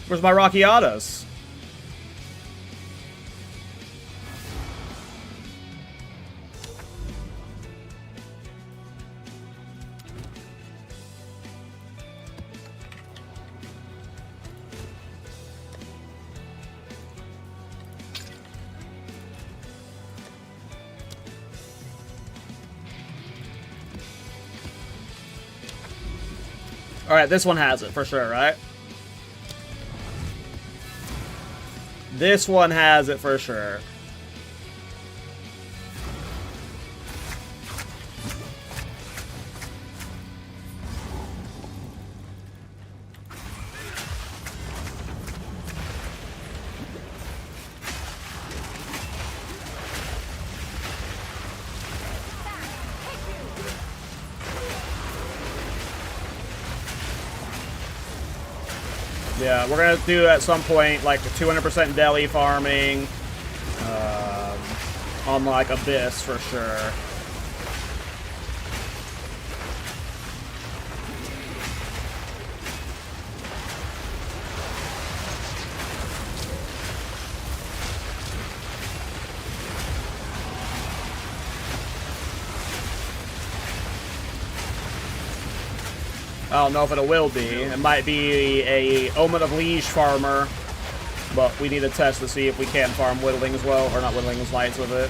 Where's my Rockiatas? Alright, this one has it for sure, right? This one has it for sure. Yeah, we're gonna do at some point like 200% deli farming on like Abyss for sure. I don't know if it will be. It might be a Omen of Liege farmer, but we need to test to see if we can farm Whittling as well, or not Whittling's lights with it.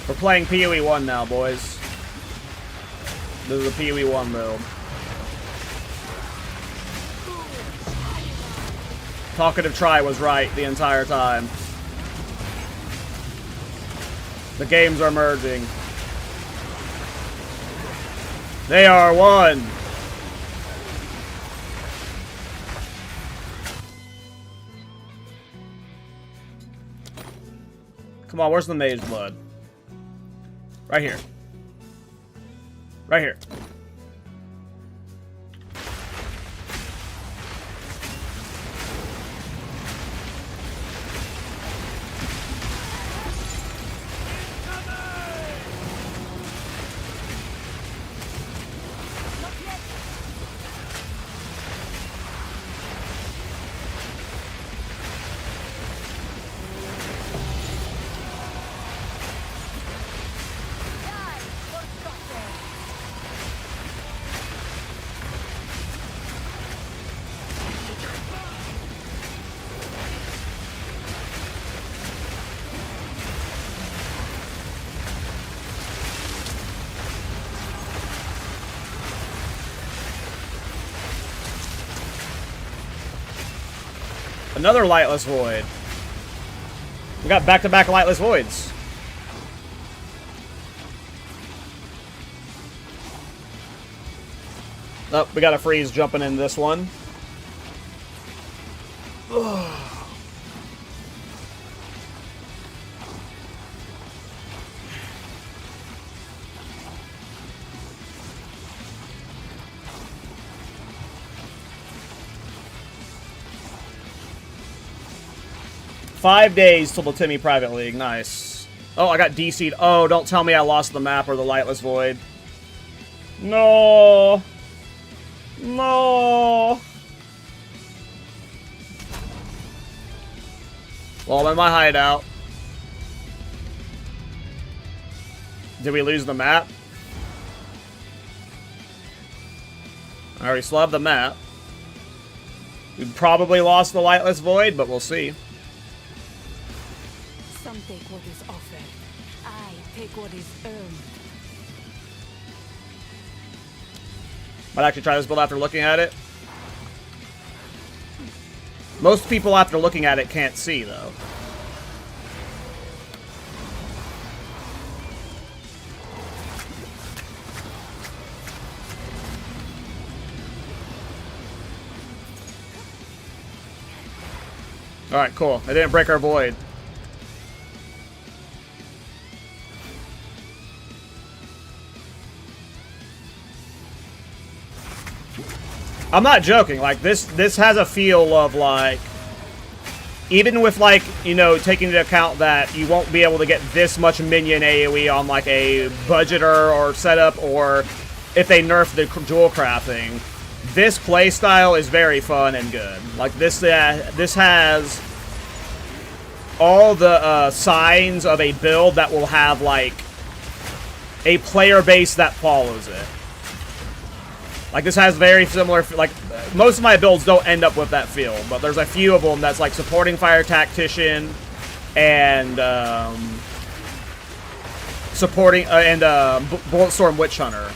We're playing PoE 1 now, boys. This is a PoE 1 build. Talkative Try was right the entire time. The games are merging. They are one. Come on, where's the Mage Blood? Right here. Right here. Another Lightless Void. We got back-to-back Lightless Voids. Oh, we got a freeze jumping in this one. Ugh. 5 days till the Timmy Private League. Nice. Oh, I got DC'd. Oh, don't tell me I lost the map or the Lightless Void. No. No. Well, I'm in my hideout. Did we lose the map? I already still have the map. We probably lost the Lightless Void, but we'll see. Some take what is offered. I take what is earned. Might actually try this build after looking at it. Most people after looking at it can't see, though. Alright, cool. They didn't break our void. I'm not joking. Like, this has a feel of, like, even with, like, you know, taking into account that you won't be able to get this much minion AoE on, like, a budgeter or setup, or if they nerf the jewel crafting, this playstyle is very fun and good. Like, this has all the signs of a build that will have, like, a player base that follows it. Like, this has very similar, like, most of my builds don't end up with that feel, but there's a few of them that's, like, supporting Fire Tactician and, supporting, Bulletstorm Witch Hunter.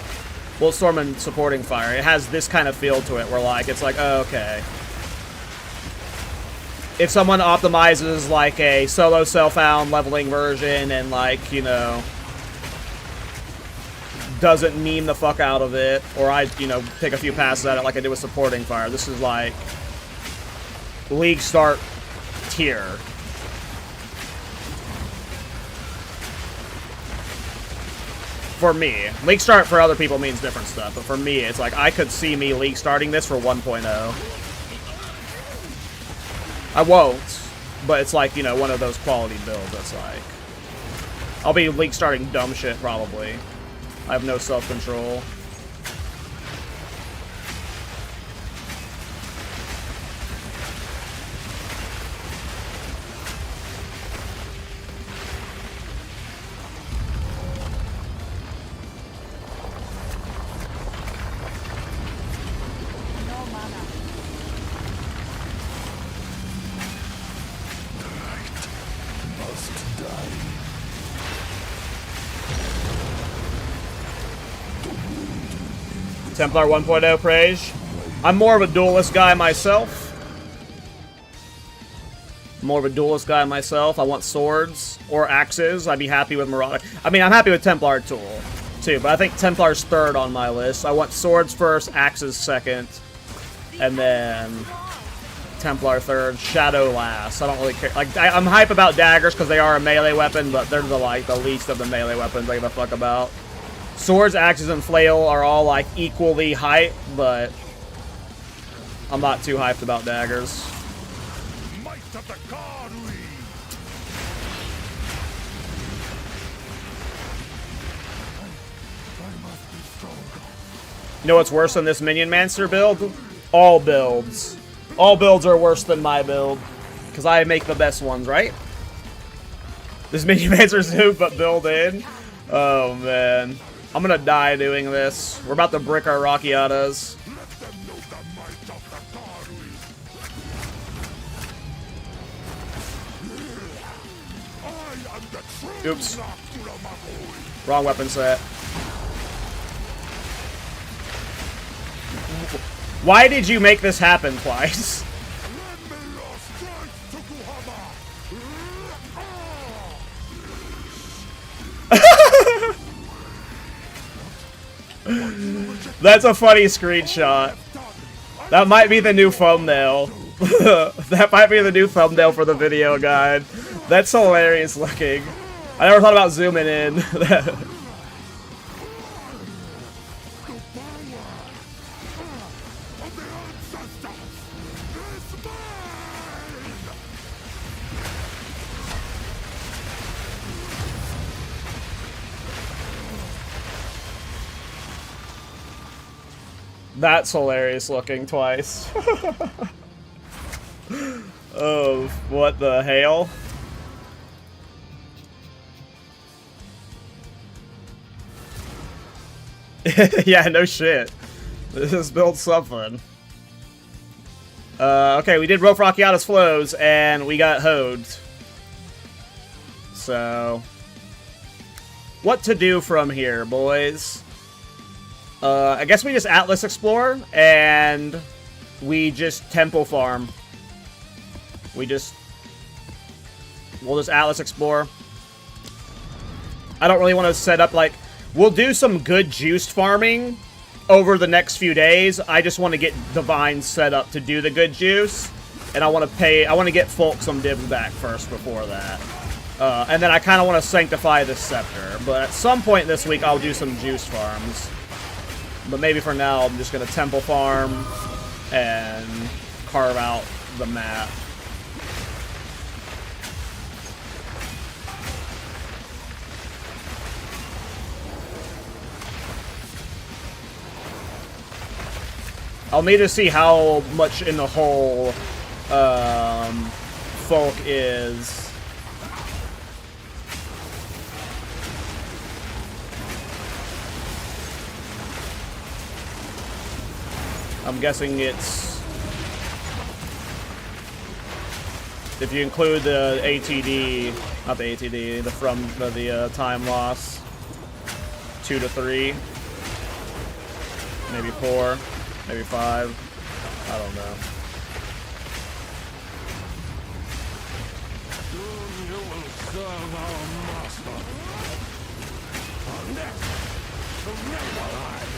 Bulletstorm and supporting Fire. It has this kind of feel to it, where, like, it's like, oh, okay. If someone optimizes, like, a solo self-found leveling version and, like, you know, doesn't meme the fuck out of it, or I, you know, take a few passes at it like I did with supporting Fire. This is like League start tier. For me. League start for other people means different stuff, but for me, it's like I could see me league starting this for 1.0. I won't, but it's like, you know, one of those quality builds that's like... I'll be league starting dumb shit, probably. I have no self-control. Templar 1.0 praise. I'm more of a duelist guy myself. I want swords or axes. I'd be happy with Marauder. I mean, I'm happy with Templar tool, too, but I think Templar's third on my list. I want swords first, axes second, and then Templar third, Shadow last. I don't really care. Like, I'm hype about daggers because they are a melee weapon, but they're the least of the melee weapons I give a fuck about. Swords, axes, and flail are all, like, equally hype, but I'm not too hyped about daggers. You know what's worse than this Minion Mancer build? All builds. All builds are worse than my build, because I make the best ones, right? This Minion Mancer soup, but build in? Oh, man. I'm gonna die doing this. We're about to brick our Rockiatas. Oops. Wrong weapon set. Why did you make this happen twice? That's a funny screenshot. That might be the new thumbnail. That might be the new thumbnail for the video guide. That's hilarious looking. I never thought about zooming in. That's hilarious looking twice. Oh, what the hell? Yeah, no shit. This is build something. Okay, we did Rope Rockiatas flows, and we got hoed. So... what to do from here, boys? I guess we just Atlas explore, and we just temple farm. We'll just Atlas explore. I don't really want to set up, like, we'll do some good juiced farming over the next few days. I just want to get Divine set up to do the good juice, and I want to get Folk some dibs back first before that. And then I kind of want to sanctify this scepter, but at some point this week I'll do some juice farms. But maybe for now, I'm just going to temple farm and carve out the map. I'll need to see how much in the hole Folk is. I'm guessing it's, if you include the ATD, not the ATD, the time loss, 2 to 3, maybe 4, maybe 5, I don't know. Soon you will serve our master. Next, the rebel line.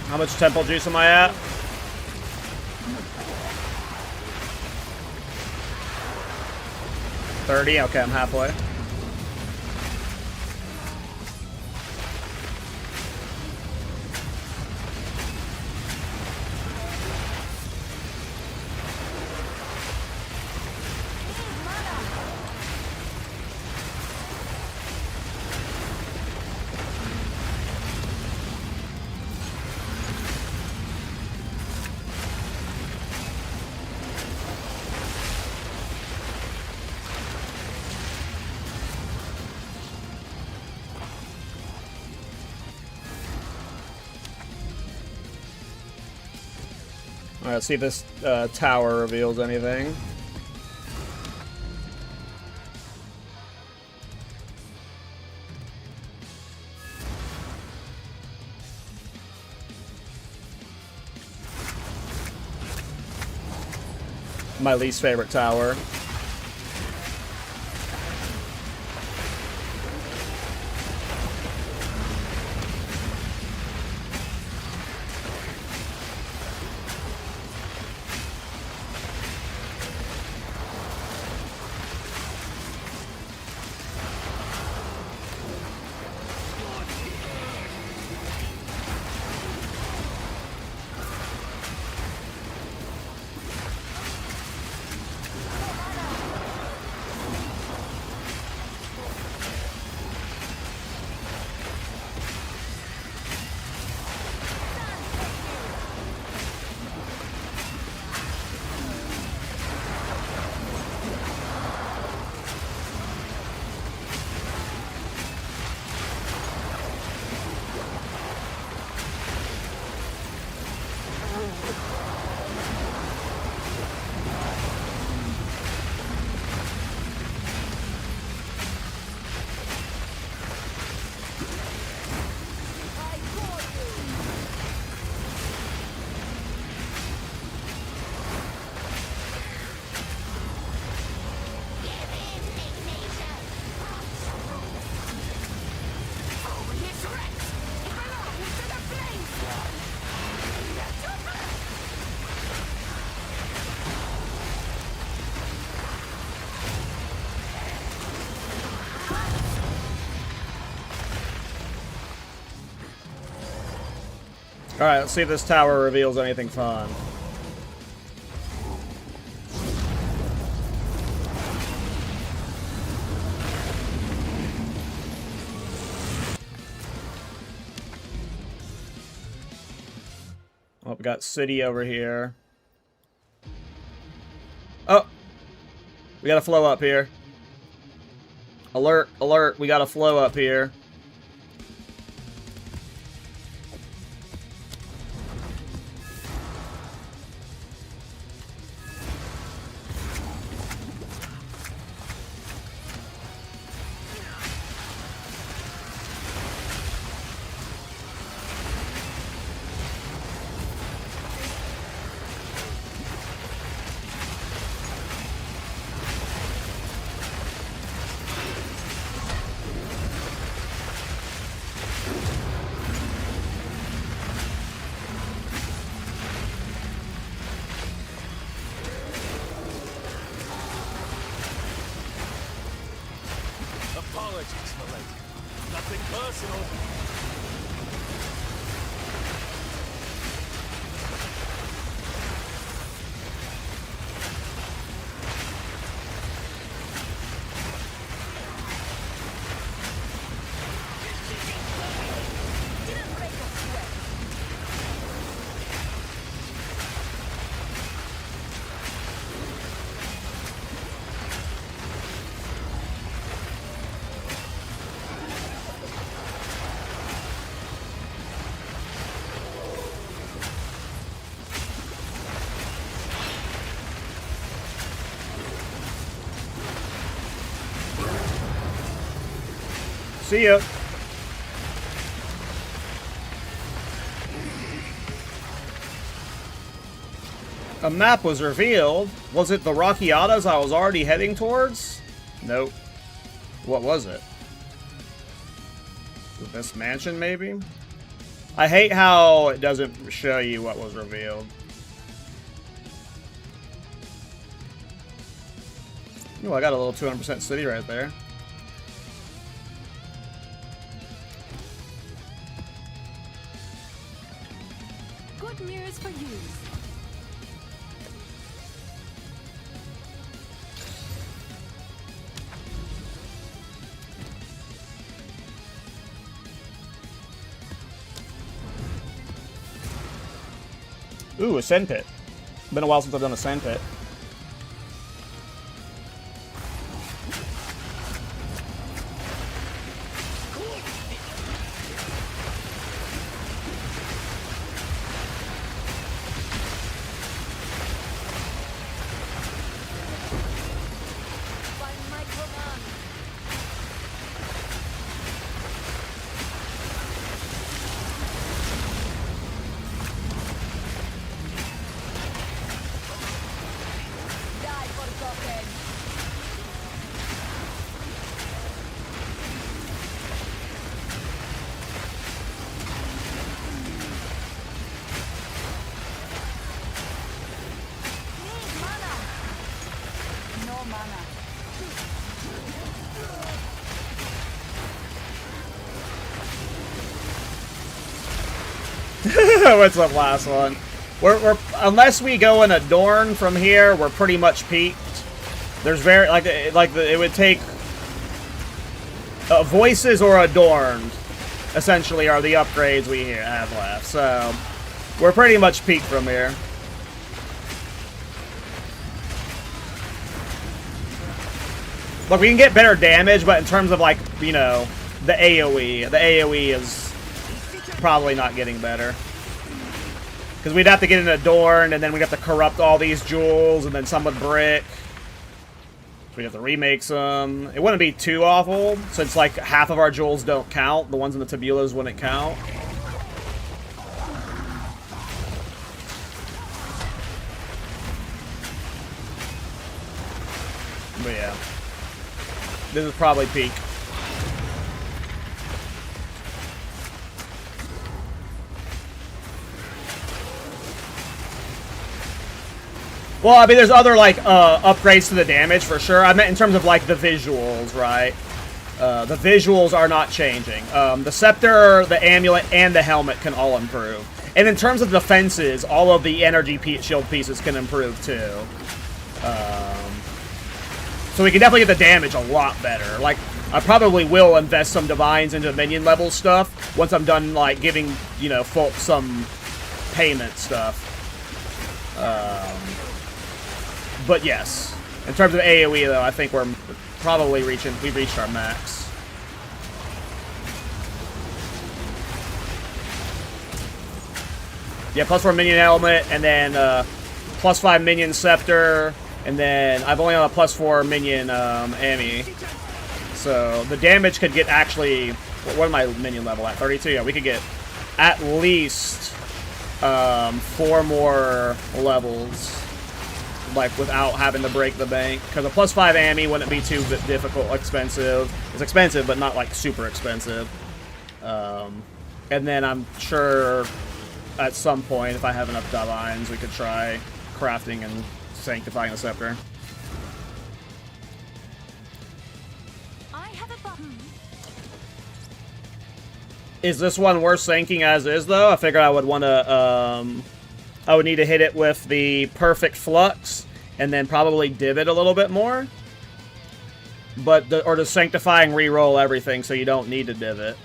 How much temple juice am I at? $30? Okay, I'm halfway. Alright, let's see if this tower reveals anything. My least favorite tower. Alright, let's see if this tower reveals anything fun. Oh, we got city over here. Oh! We got a flow up here. Alert, alert, we got a flow up here. Apologies, my lady. Nothing personal. See ya. A map was revealed. Was it the Rockiatas I was already heading towards? Nope. What was it? This mansion, maybe? I hate how it doesn't show you what was revealed. Ooh, I got a little 200% city right there. Good news for you. Ooh, a sand pit. Been a while since I've done a sand pit. What's the last one? We're unless we go in Adorn from here, we're pretty much peaked. There's very it would take Voices or Adorned, essentially, are the upgrades we have left. So we're pretty much peaked from here. Look, we can get better damage, but in terms of, like, you know, the AOE is probably not getting better. Because we'd have to get an Adorned, and then we'd have to corrupt all these jewels, and then some with Brick. We'd have to remake some. It wouldn't be too awful, since, like, half of our jewels don't count. The ones in the tabulas wouldn't count. But yeah. This is probably peak. Well, I mean, there's other, like, upgrades to the damage, for sure. I meant in terms of, like, the visuals, right? The visuals are not changing. The Scepter, the Amulet, and the Helmet can all improve. And in terms of defenses, all of the energy shield pieces can improve, too. So we can definitely get the damage a lot better. Like, I probably will invest some Divines into Minion level stuff once I'm done, like, giving, you know, folk some payment stuff. But yes, in terms of AoE, though, I think we're probably we've reached our max. Yeah, +4 Minion Helmet, and then +5 Minion Scepter, and then I've only on a +4 Minion Ami. So the damage could get actually, what am I Minion level at? 32? Yeah, we could get at least 4 more levels. Like, without having to break the bank. Because a +5 Ami wouldn't be too difficult, expensive. It's expensive, but not, like, super expensive. And then I'm sure at some point, if I have enough Divines, we could try crafting and sanctifying the Scepter. I have a button. Is this one worth sinking as is, though? I figured I would want to, I would need to hit it with the Perfect Flux, and then probably div it a little bit more. But or the Sanctifying reroll everything, so you don't need to div it.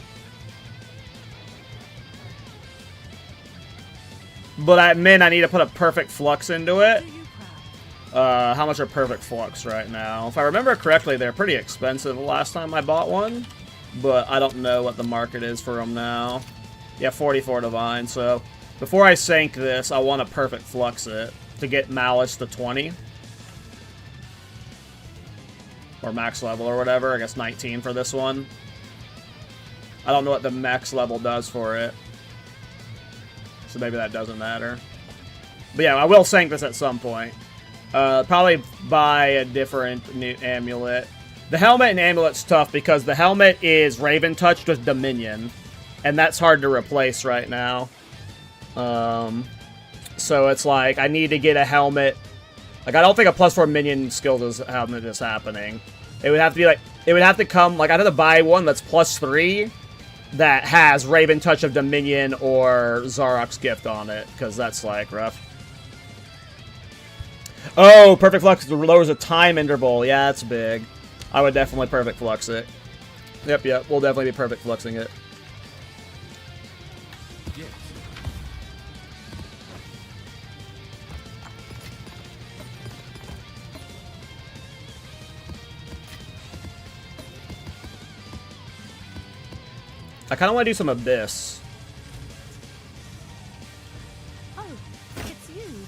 But I need to put a Perfect Flux into it. How much are Perfect Flux right now? If I remember correctly, they're pretty expensive the last time I bought one. But I don't know what the market is for them now. Yeah, 44 Divine, so before I sank this, I want to Perfect Flux it to get Malice to 20. Or max level or whatever. I guess 19 for this one. I don't know what the max level does for it. So maybe that doesn't matter. But yeah, I will sank this at some point. Probably buy a different new amulet. The Helmet and Amulet's tough because the Helmet is Raven Touched with Dominion. and that's hard to replace right now. So it's like, I need to get a helmet. Like, I don't think a +4 minion skill helmet is happening. It would have to be like, it would have to come, like, I'd have to buy one that's +3 that has Raven Touch of Dominion or Zarok's Gift on it, because that's, like, rough. Oh, Perfect Flux lowers the time interval. Yeah, that's big. I would definitely Perfect Flux it. Yep, we'll definitely be Perfect Fluxing it. I kind of want to do some Abyss. Oh, it's you.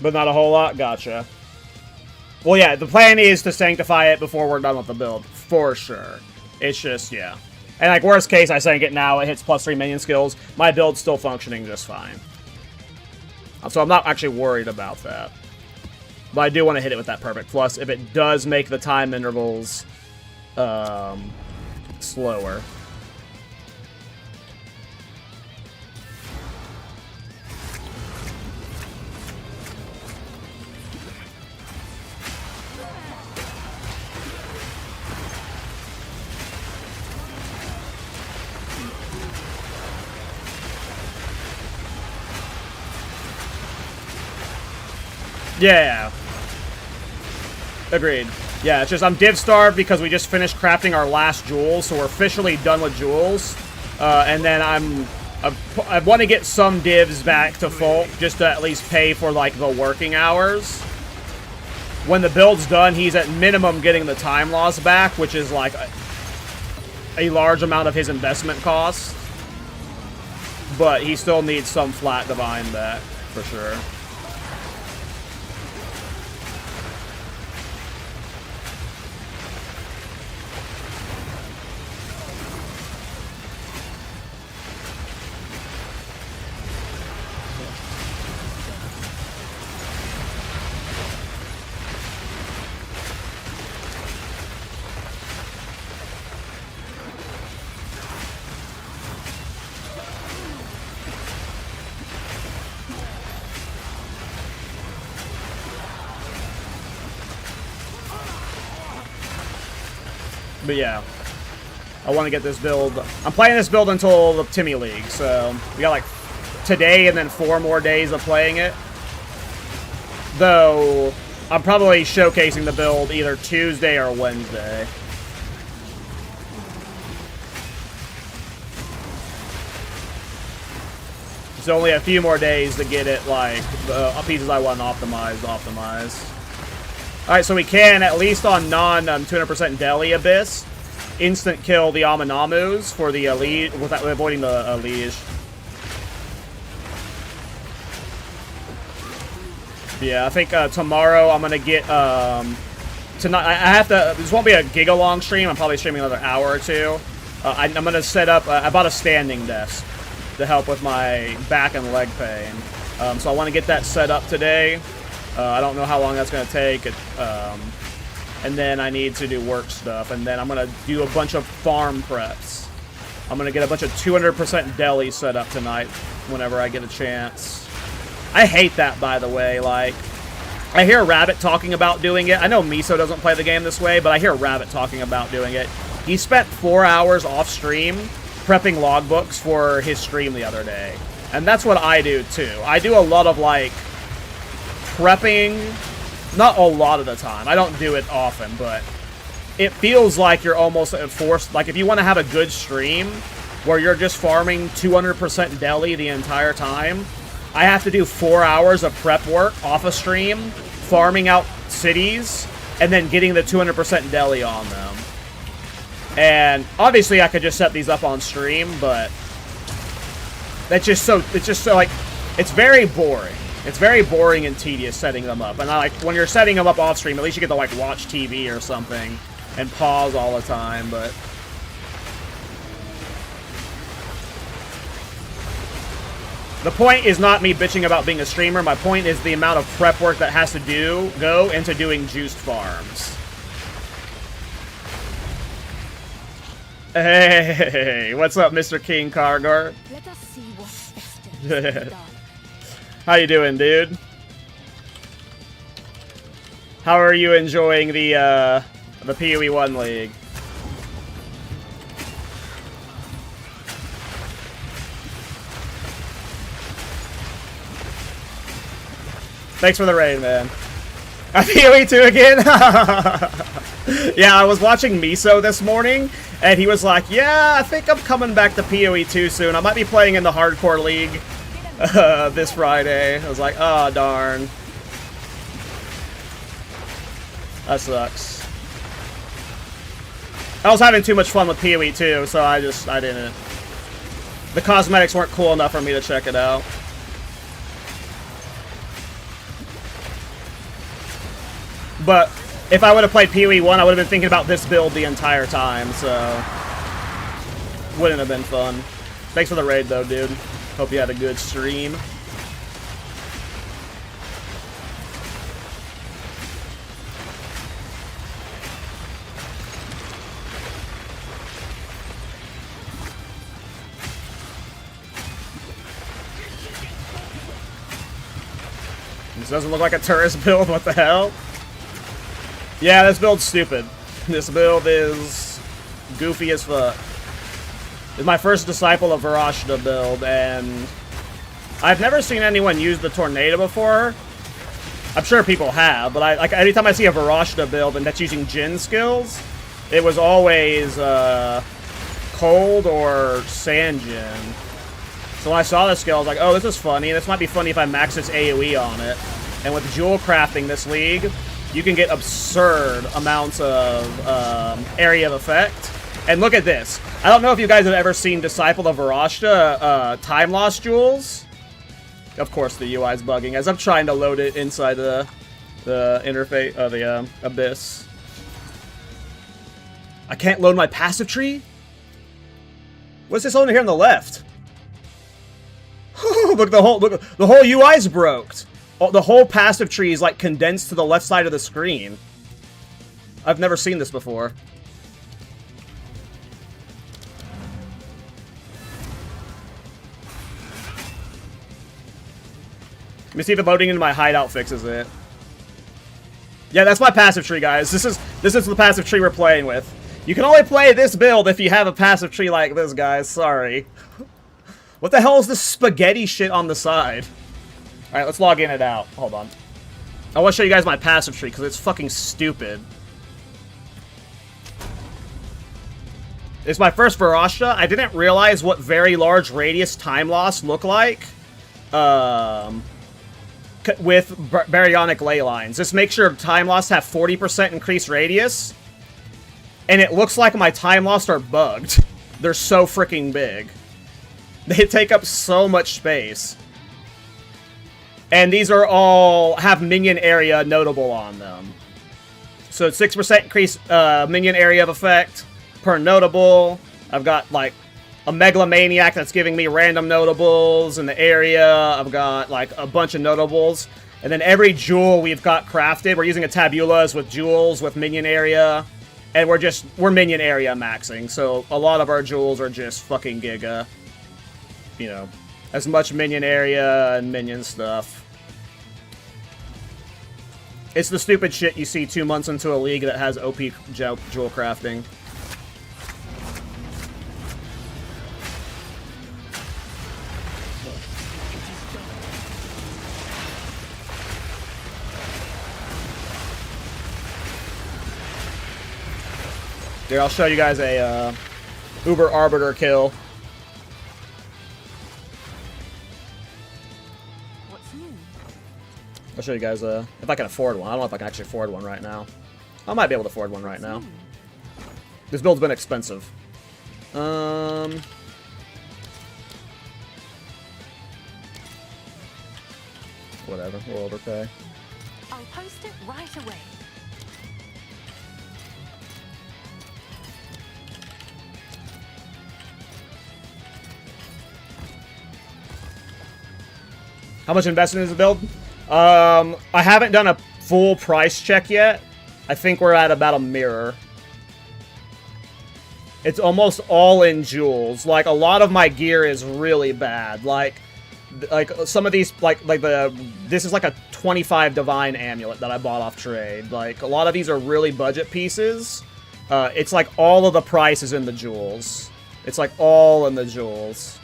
But not a whole lot? Gotcha. Well, yeah, the plan is to sanctify it before we're done with the build. For sure. It's just, yeah. And, like, worst case, I sank it now. It hits +3 minion skills. My build's still functioning just fine. So I'm not actually worried about that. But I do want to hit it with that Perfect Plus if it does make the time intervals slower. Yeah. Agreed. Yeah, it's just I'm div starved because we just finished crafting our last jewels, so we're officially done with jewels. And then I want to get some divs back to Folk just to at least pay for, like, the working hours. When the build's done, he's at minimum getting the time loss back, which is, like, a large amount of his investment cost. But he still needs some flat divine back, for sure. But yeah, I want to get this build. I'm playing this build until the Timmy League, so we got like today and then 4 more days of playing it. Though, I'm probably showcasing the build either Tuesday or Wednesday. It's only a few more days to get it, like, the pieces I want optimized. Alright, so we can, at least on non-200% Deli Abyss, instant kill the Aminamus for the Elite, without avoiding the Liege. Yeah, I think tomorrow I'm gonna get, tonight, I have to, this won't be a giga-long stream, I'm probably streaming another hour or 2. I'm gonna set up, I bought a standing desk to help with my back and leg pain. So I want to get that set up today. I don't know how long that's going to take. And then I need to do work stuff. And then I'm going to do a bunch of farm preps. I'm going to get a bunch of 200% deli set up tonight whenever I get a chance. I hate that, by the way. Like, I hear Rabbit talking about doing it. I know Miso doesn't play the game this way, but I hear Rabbit talking about doing it. He spent 4 hours off stream prepping logbooks for his stream the other day. And that's what I do, too. I do a lot of, like, prepping, not a lot of the time. I don't do it often, but it feels like you're almost forced. Like, if you want to have a good stream where you're just farming 200% deli the entire time, I have to do 4 hours of prep work off a stream, farming out cities, and then getting the 200% deli on them. And obviously I could just set these up on stream, but it's just so like, it's very boring. It's very boring and tedious setting them up. And like, when you're setting them up off stream, at least you get to like watch TV or something and pause all the time, but the point is not me bitching about being a streamer. My point is the amount of prep work that has to go into doing juiced farms. Hey, what's up, Mr. King Kargar? Let us see what Esther has done. How you doing, dude? How are you enjoying the PoE 1 League? Thanks for the raid, man. PoE 2 again? Yeah, I was watching Miso this morning, and he was like, yeah, I think I'm coming back to PoE 2 soon. I might be playing in the Hardcore League this Friday. I was like, oh, darn. That sucks. I was having too much fun with PoE 2, so I didn't. The cosmetics weren't cool enough for me to check it out. But if I would have played PoE 1, I would have been thinking about this build the entire time, so wouldn't have been fun. Thanks for the raid, though, dude. Hope you had a good stream. This doesn't look like a tourist build. What the hell? Yeah, this build's stupid. This build is goofy as fuck. It's my first Disciple of Varashta build, and I've never seen anyone use the Tornado before. I'm sure people have, but like every time I see a Varashta build and that's using Djinn skills, it was always Cold or Sand Djinn. So when I saw this skill, I was like, oh, this is funny. This might be funny if I max this AOE on it. And with jewel crafting this league, you can get absurd amounts of area of effect. And look at this. I don't know if you guys have ever seen Disciple of Varashta time loss jewels. Of course, the UI is bugging as I'm trying to load it inside the interface of the Abyss. I can't load my passive tree? What's this over here on the left? Look, the whole UI's broke. The whole passive tree is like condensed to the left side of the screen. I've never seen this before. Let me see if loading into my hideout fixes it. Yeah, that's my passive tree, guys. This is the passive tree we're playing with. You can only play this build if you have a passive tree like this, guys. Sorry. What the hell is this spaghetti shit on the side? Alright, let's log in and out. Hold on. I want to show you guys my passive tree, because it's fucking stupid. It's my first Varashta. I didn't realize what very large radius time loss look like. With baryonic ley lines. Just make sure time loss have 40% increased radius. And it looks like my time loss are bugged. They're so freaking big. They take up so much space. And these are all have minion area notable on them. So 6% increase minion area of effect per notable. I've got like a Megalomaniac that's giving me random notables in the area. I've got like a bunch of notables. And then every jewel we've got crafted, we're using a tabulas with jewels with minion area. And we're minion area maxing. So a lot of our jewels are just fucking giga. You know, as much minion area and minion stuff. It's the stupid shit you see 2 months into a league that has OP jewel crafting. Here, I'll show you guys a Uber Arbiter kill. What's new? I'll show you guys if I can afford one. I don't know if I can actually afford one right now. I might be able to afford one right now. This build's been expensive. Whatever, we'll overpay. I'll post it right away. How much investment is the build? I haven't done a full price check yet. I think we're at about a mirror. It's almost all in jewels. Like, a lot of my gear is really bad. Like some of these, this is like a 25 divine amulet that I bought off trade. Like, a lot of these are really budget pieces. It's like all of the price is in the jewels. It's like all in the jewels.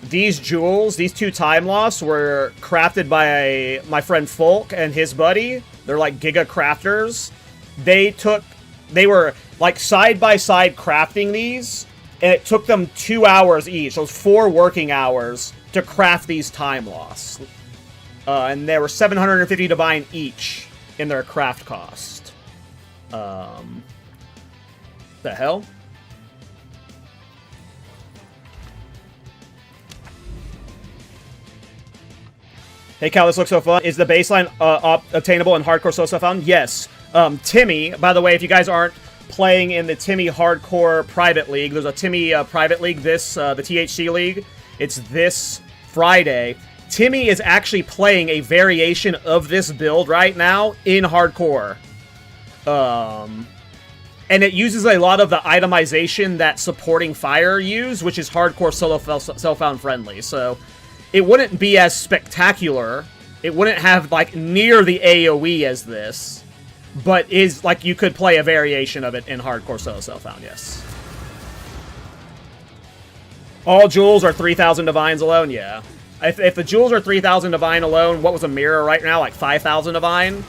These jewels, these 2 time lofts were crafted by my friend Folk and his buddy. They're like giga crafters. They were like side by side crafting these, and it took them 2 hours each. So it was 4 working hours to craft these time lofts. And they were 750 divine each in their craft cost. The hell? Hey Cal, this looks so fun. Is the baseline obtainable in hardcore so found? Yes. Timmy, by the way, if you guys aren't playing in the Timmy Hardcore Private League, there's a Timmy Private League, the THC League. It's this Friday. Timmy is actually playing a variation of this build right now in Hardcore. And it uses a lot of the itemization that Supporting Fire use, which is Hardcore solo self-found friendly. So it wouldn't be as spectacular. It wouldn't have, like, near the AOE as this. But is, like, you could play a variation of it in Hardcore solo self-found, yes. All jewels are 3,000 divines alone? Yeah. If the jewels are 3,000 divine alone, what was a mirror right now? Like 5,000 divine?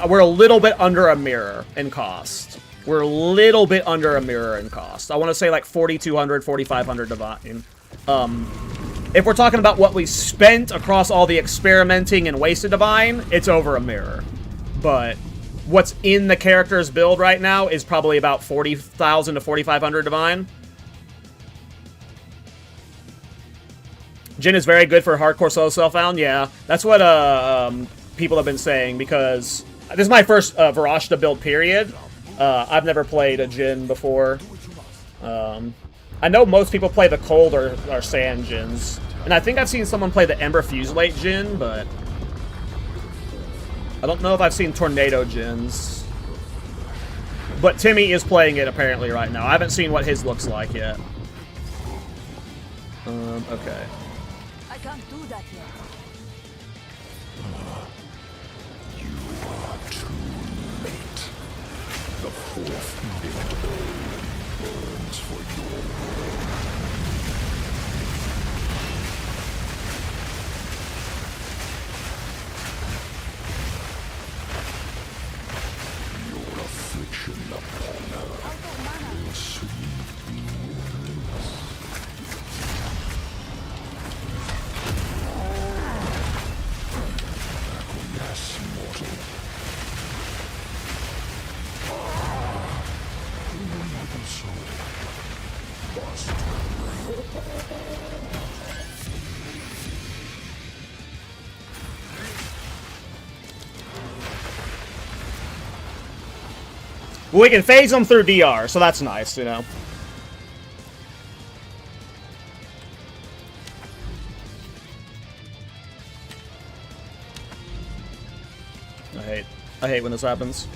We're a little bit under a mirror in cost. We're a little bit under a mirror in cost. I want to say like 4,200, 4,500 divine. If we're talking about what we spent across all the experimenting and wasted divine, it's over a mirror. But what's in the character's build right now is probably about 40,000 to 4,500 divine. Djinn is very good for hardcore solo self-found. Yeah, that's what people have been saying, because this is my first Varashta build, period. I've never played a Djinn before. I know most people play the cold or sand Djinns. And I think I've seen someone play the Ember Fuselate Djinn, but I don't know if I've seen Tornado Djinns. But Timmy is playing it apparently right now. I haven't seen what his looks like yet. Okay. I can't do that yet. You are too late. The fourth build burns for your Your affliction upon her will soon be worse. Yes, mortal. Even so, Well, we can phase them through DR, so that's nice, you know. I hate when this happens.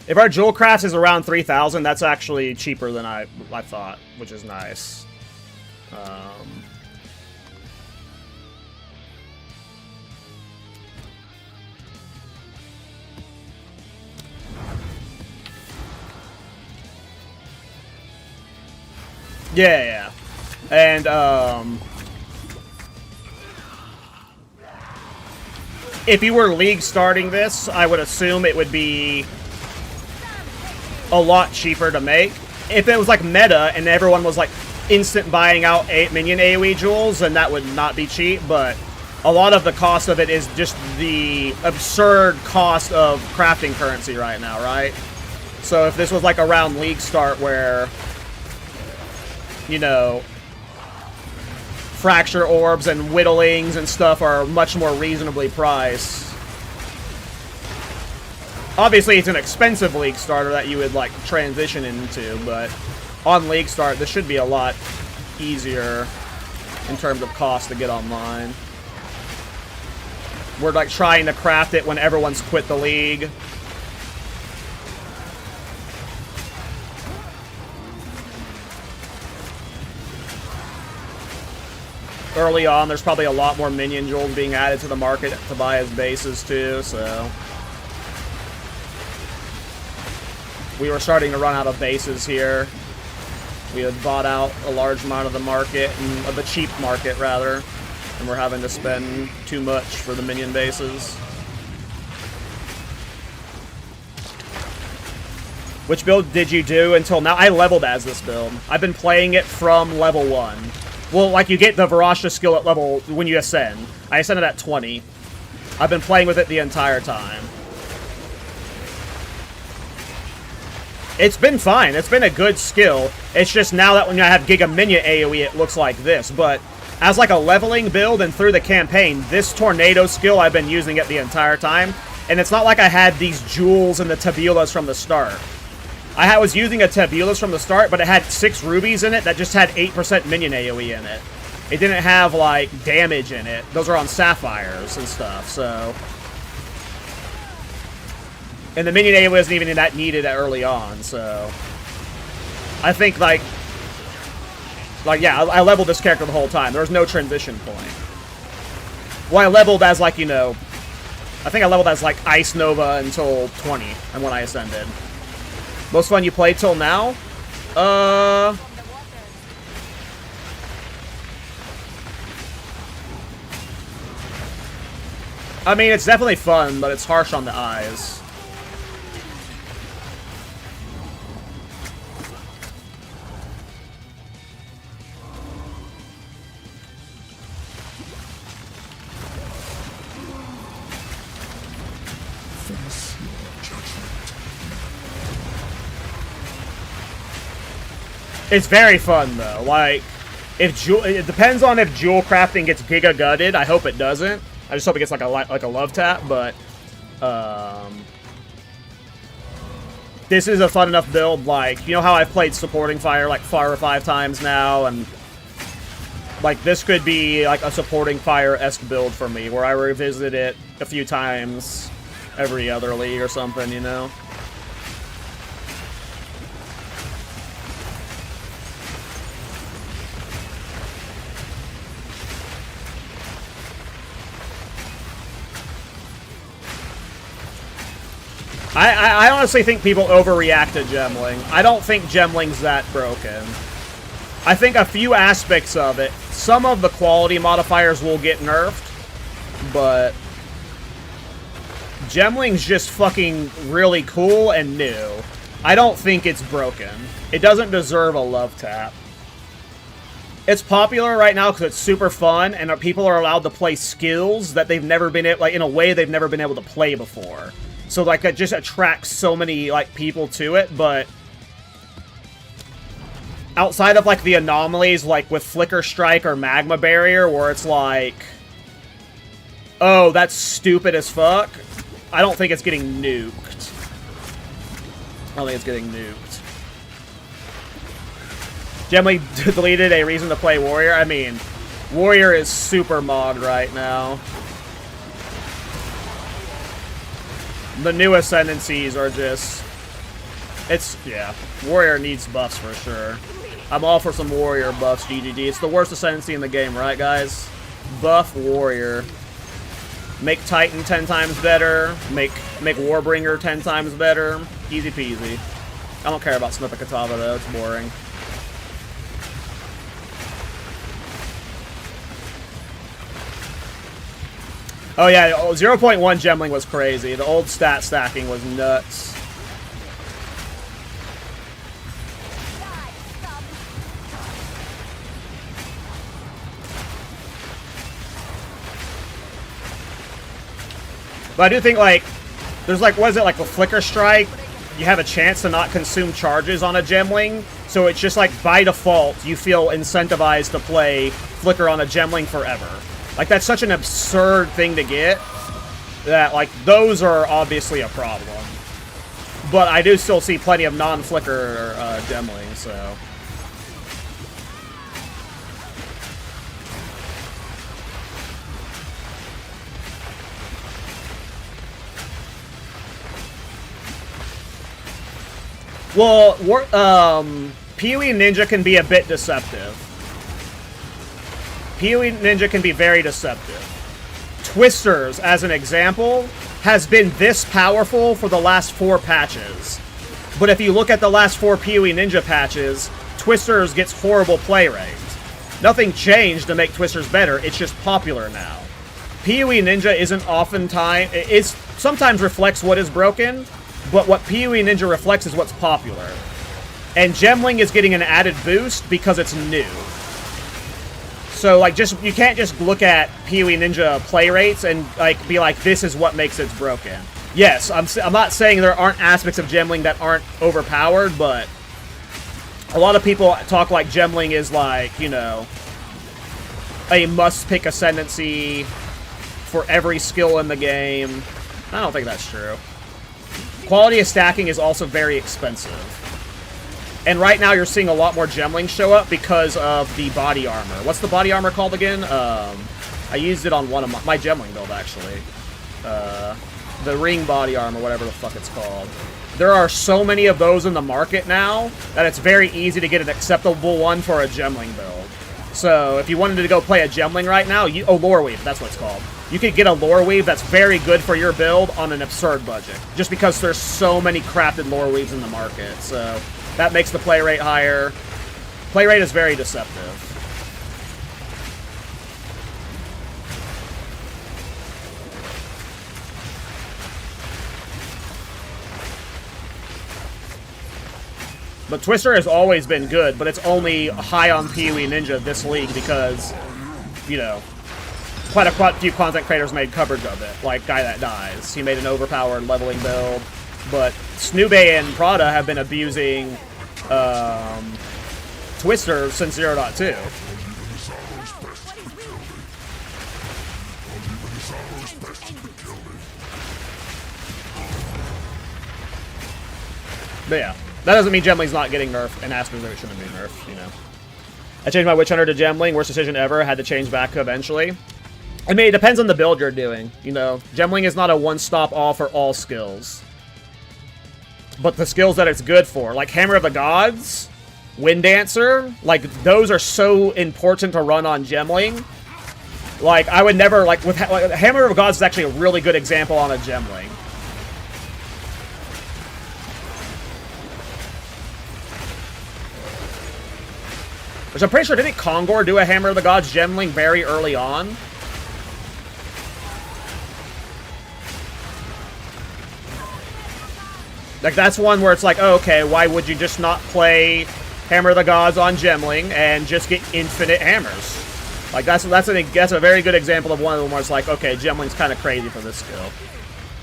If our jewel crafts is around 3,000, that's actually cheaper than I thought, which is nice. Yeah. And, if you were League starting this, I would assume it would be a lot cheaper to make. If it was like meta and everyone was like instant buying out minion AOE jewels, then that would not be cheap, but a lot of the cost of it is just the absurd cost of crafting currency right now, right? So if this was like around League start where, you know, fracture orbs and whittlings and stuff are much more reasonably priced. Obviously, it's an expensive League starter that you would, like, transition into, but on League start, this should be a lot easier in terms of cost to get online. We're, like, trying to craft it when everyone's quit the League. Early on, there's probably a lot more minion jewels being added to the market to buy as bases, too, so... We were starting to run out of bases here. We had bought out a large amount of the market, of the cheap market, rather, and we're having to spend too much for the minion bases. Which build did you do until now? I leveled as this build. I've been playing it from level 1. Well, like, you get the Varasha skill at level, when you ascend. I ascended at 20. I've been playing with it the entire time. It's been fine. It's been a good skill. It's just now that when I have Giga Minion AOE, it looks like this. But as, like, a leveling build and through the campaign, this Tornado skill, I've been using it the entire time. And it's not like I had these jewels and the tabulas from the start. I was using a tabulas from the start, but it had 6 rubies in it that just had 8% minion AoE in it. It didn't have, like, damage in it. Those are on sapphires and stuff, so... And the minion AoE wasn't even that needed early on, so... I think, like, yeah, I leveled this character the whole time. There was no transition point. Well, I leveled as, like, you know... I think I leveled as, like, Ice Nova until 20, and when I ascended. Most fun you played till now? I mean, it's definitely fun, but it's harsh on the eyes. It's very fun, though. Like, if it depends on if jewel crafting gets giga gutted. I hope it doesn't. I just hope it gets like a love tap. But this is a fun enough build. Like, you know how I've played supporting fire like 4 or 5 times now, and like this could be like a supporting fire-esque build for me, where I revisit it a few times every other league or something. You know. I honestly think people overreact to Gemling. I don't think Gemling's that broken. I think a few aspects of it, some of the quality modifiers will get nerfed, but Gemling's just fucking really cool and new. I don't think it's broken. It doesn't deserve a love tap. It's popular right now because it's super fun, and people are allowed to play skills that they've never been able, like, in a way they've never been able to play before. So, like, it just attracts so many, like, people to it, but outside of, like, the anomalies, like, with Flicker Strike or Magma Barrier, where it's like, oh, that's stupid as fuck, I don't think it's getting nuked. I don't think it's getting nuked. Gemly deleted a reason to play Warrior. I mean, Warrior is super mogged right now. The new ascendancies are just... yeah. Warrior needs buffs for sure. I'm all for some Warrior buffs, GGG. It's the worst ascendancy in the game, right, guys? Buff Warrior. Make Titan 10 times better. Make Warbringer 10 times better. Easy peasy. I don't care about Snipa Katava, though. It's boring. Oh yeah, 0.1 gemling was crazy. The old stat stacking was nuts. But I do think, like, there's like, what is it, like the Flicker Strike? You have a chance to not consume charges on a gemling, so it's just like, by default, you feel incentivized to play Flicker on a gemling forever. Like, that's such an absurd thing to get, that, like, those are obviously a problem. But I do still see plenty of non-Flicker gemlings, so... Well, PoE Ninja can be a bit deceptive. PoE Ninja can be very deceptive. Twisters, as an example, has been this powerful for the last 4 patches. But if you look at the last 4 PoE Ninja patches, Twisters gets horrible play rate. Nothing changed to make Twisters better, it's just popular now. PoE Ninja isn't oftentimes... It sometimes reflects what is broken, but what PoE Ninja reflects is what's popular. And Gemling is getting an added boost because it's new. So, like, you can't just look at PoE Ninja play rates and, like, be like, this is what makes it broken. Yes, I'm not saying there aren't aspects of Gemling that aren't overpowered, but a lot of people talk like Gemling is, like, you know, a must-pick ascendancy for every skill in the game. I don't think that's true. Quality of stacking is also very expensive. And right now you're seeing a lot more gemlings show up because of the body armor. What's the body armor called again? I used it on one of my gemling build, actually. The ring body armor, whatever the fuck it's called. There are so many of those in the market now that it's very easy to get an acceptable one for a gemling build. So if you wanted to go play a gemling right now, lore weave, that's what it's called. You could get a lore weave that's very good for your build on an absurd budget. Just because there's so many crafted lore weaves in the market. So that makes the play rate higher. Play rate is very deceptive. But Twister has always been good, but it's only high on PoE Ninja this league because, you know, quite a few content creators made coverage of it, like Guy That Dies. He made an overpowered leveling build, but Snoobe and Prada have been abusing Twister since 0.2. But yeah, that doesn't mean Gemling's not getting nerfed, and aspects of it shouldn't be nerfed, you know. I changed my Witch Hunter to Gemling, worst decision ever, had to change back eventually. I mean, it depends on the build you're doing, you know. Gemling is not a one-stop all for all skills. But the skills that it's good for, like Hammer of the Gods, Wind Dancer, like, those are so important to run on Gemling. Like, I would never, like, Hammer of the Gods is actually a really good example on a Gemling. Which I'm pretty sure, didn't Kongor do a Hammer of the Gods Gemling very early on? Like, that's one where it's like, oh, okay, why would you just not play Hammer of the Gods on Gemling and just get infinite hammers? Like, that's a very good example of one of them where it's like, okay, Gemling's kind of crazy for this skill.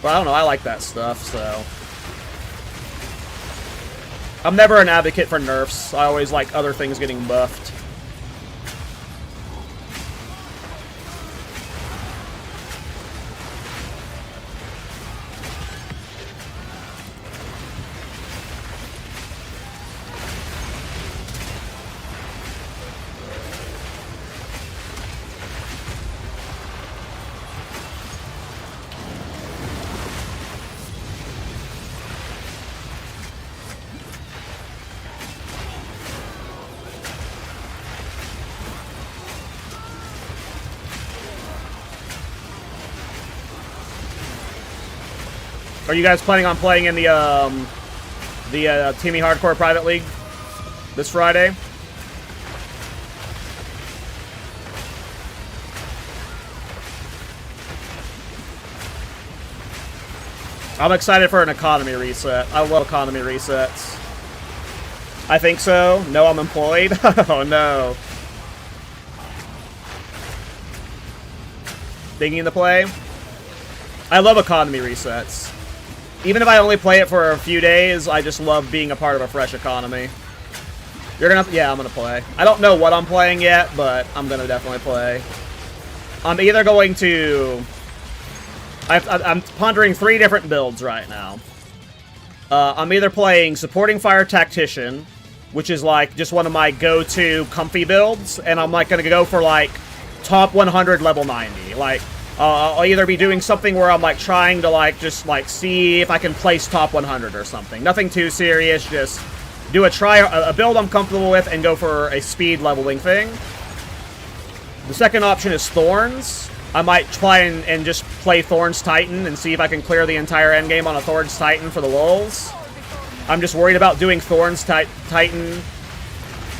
But I don't know, I like that stuff, so... I'm never an advocate for nerfs. I always like other things getting buffed. Are you guys planning on playing in the Teamy Hardcore Private League this Friday? I'm excited for an economy reset. I love economy resets. I think so. No, I'm employed. Oh no. Thinking the play. I love economy resets. Even if I only play it for a few days, I just love being a part of a fresh economy. You're gonna... Yeah, I'm gonna play. I don't know what I'm playing yet, but I'm gonna definitely play. I'm either going to... I'm pondering 3 different builds right now. I'm either playing Supporting Fire Tactician, which is like just one of my go-to comfy builds, and I'm like gonna go for like top 100 level 90. Like, I'll either be doing something where I'm like trying to like just like see if I can place top 100 or something. Nothing too serious, just do a build I'm comfortable with and go for a speed leveling thing. The second option is Thorns. I might try and just play Thorns Titan and see if I can clear the entire endgame on a Thorns Titan for the lulz. I'm just worried about doing Thorns Titan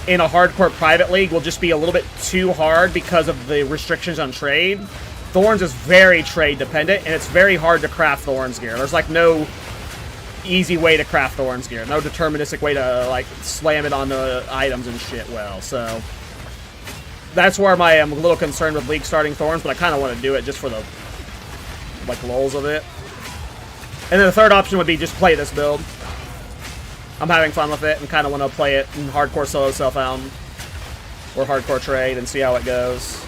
in a hardcore private league will just be a little bit too hard because of the restrictions on trade. Thorns is very trade dependent, and it's very hard to craft Thorns gear. There's like no easy way to craft Thorns gear. No deterministic way to like slam it on the items and shit well, so... That's where I'm a little concerned with League starting Thorns, but I kind of want to do it just for the, like, lulz of it. And then the third option would be just play this build. I'm having fun with it and kind of want to play it in hardcore solo self-found or hardcore trade and see how it goes.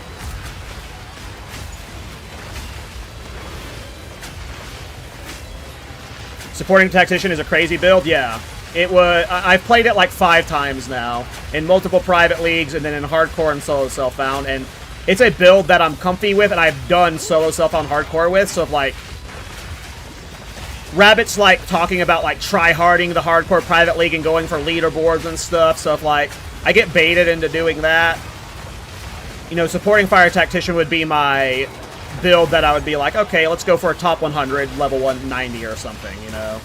Supporting Tactician is a crazy build, yeah. It was. I've played it like 5 times now, in multiple private leagues, and then in hardcore and solo self-found, and it's a build that I'm comfy with, and I've done solo self-found hardcore with, so if, like, Rabbit's, like, talking about, like, try-harding the hardcore private league and going for leaderboards and stuff, so if, like, I get baited into doing that, you know, Supporting Fire Tactician would be my build that I would be like, okay, let's go for a top 100, level 190 or something, you know?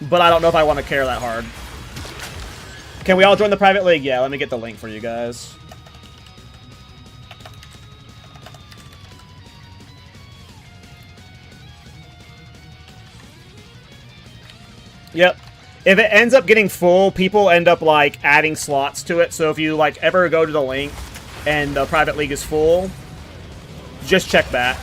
But I don't know if I want to care that hard. Can we all join the private league? Yeah, let me get the link for you guys. Yep. If it ends up getting full, people end up, like, adding slots to it. So if you, like, ever go to the link and the private league is full, just check back.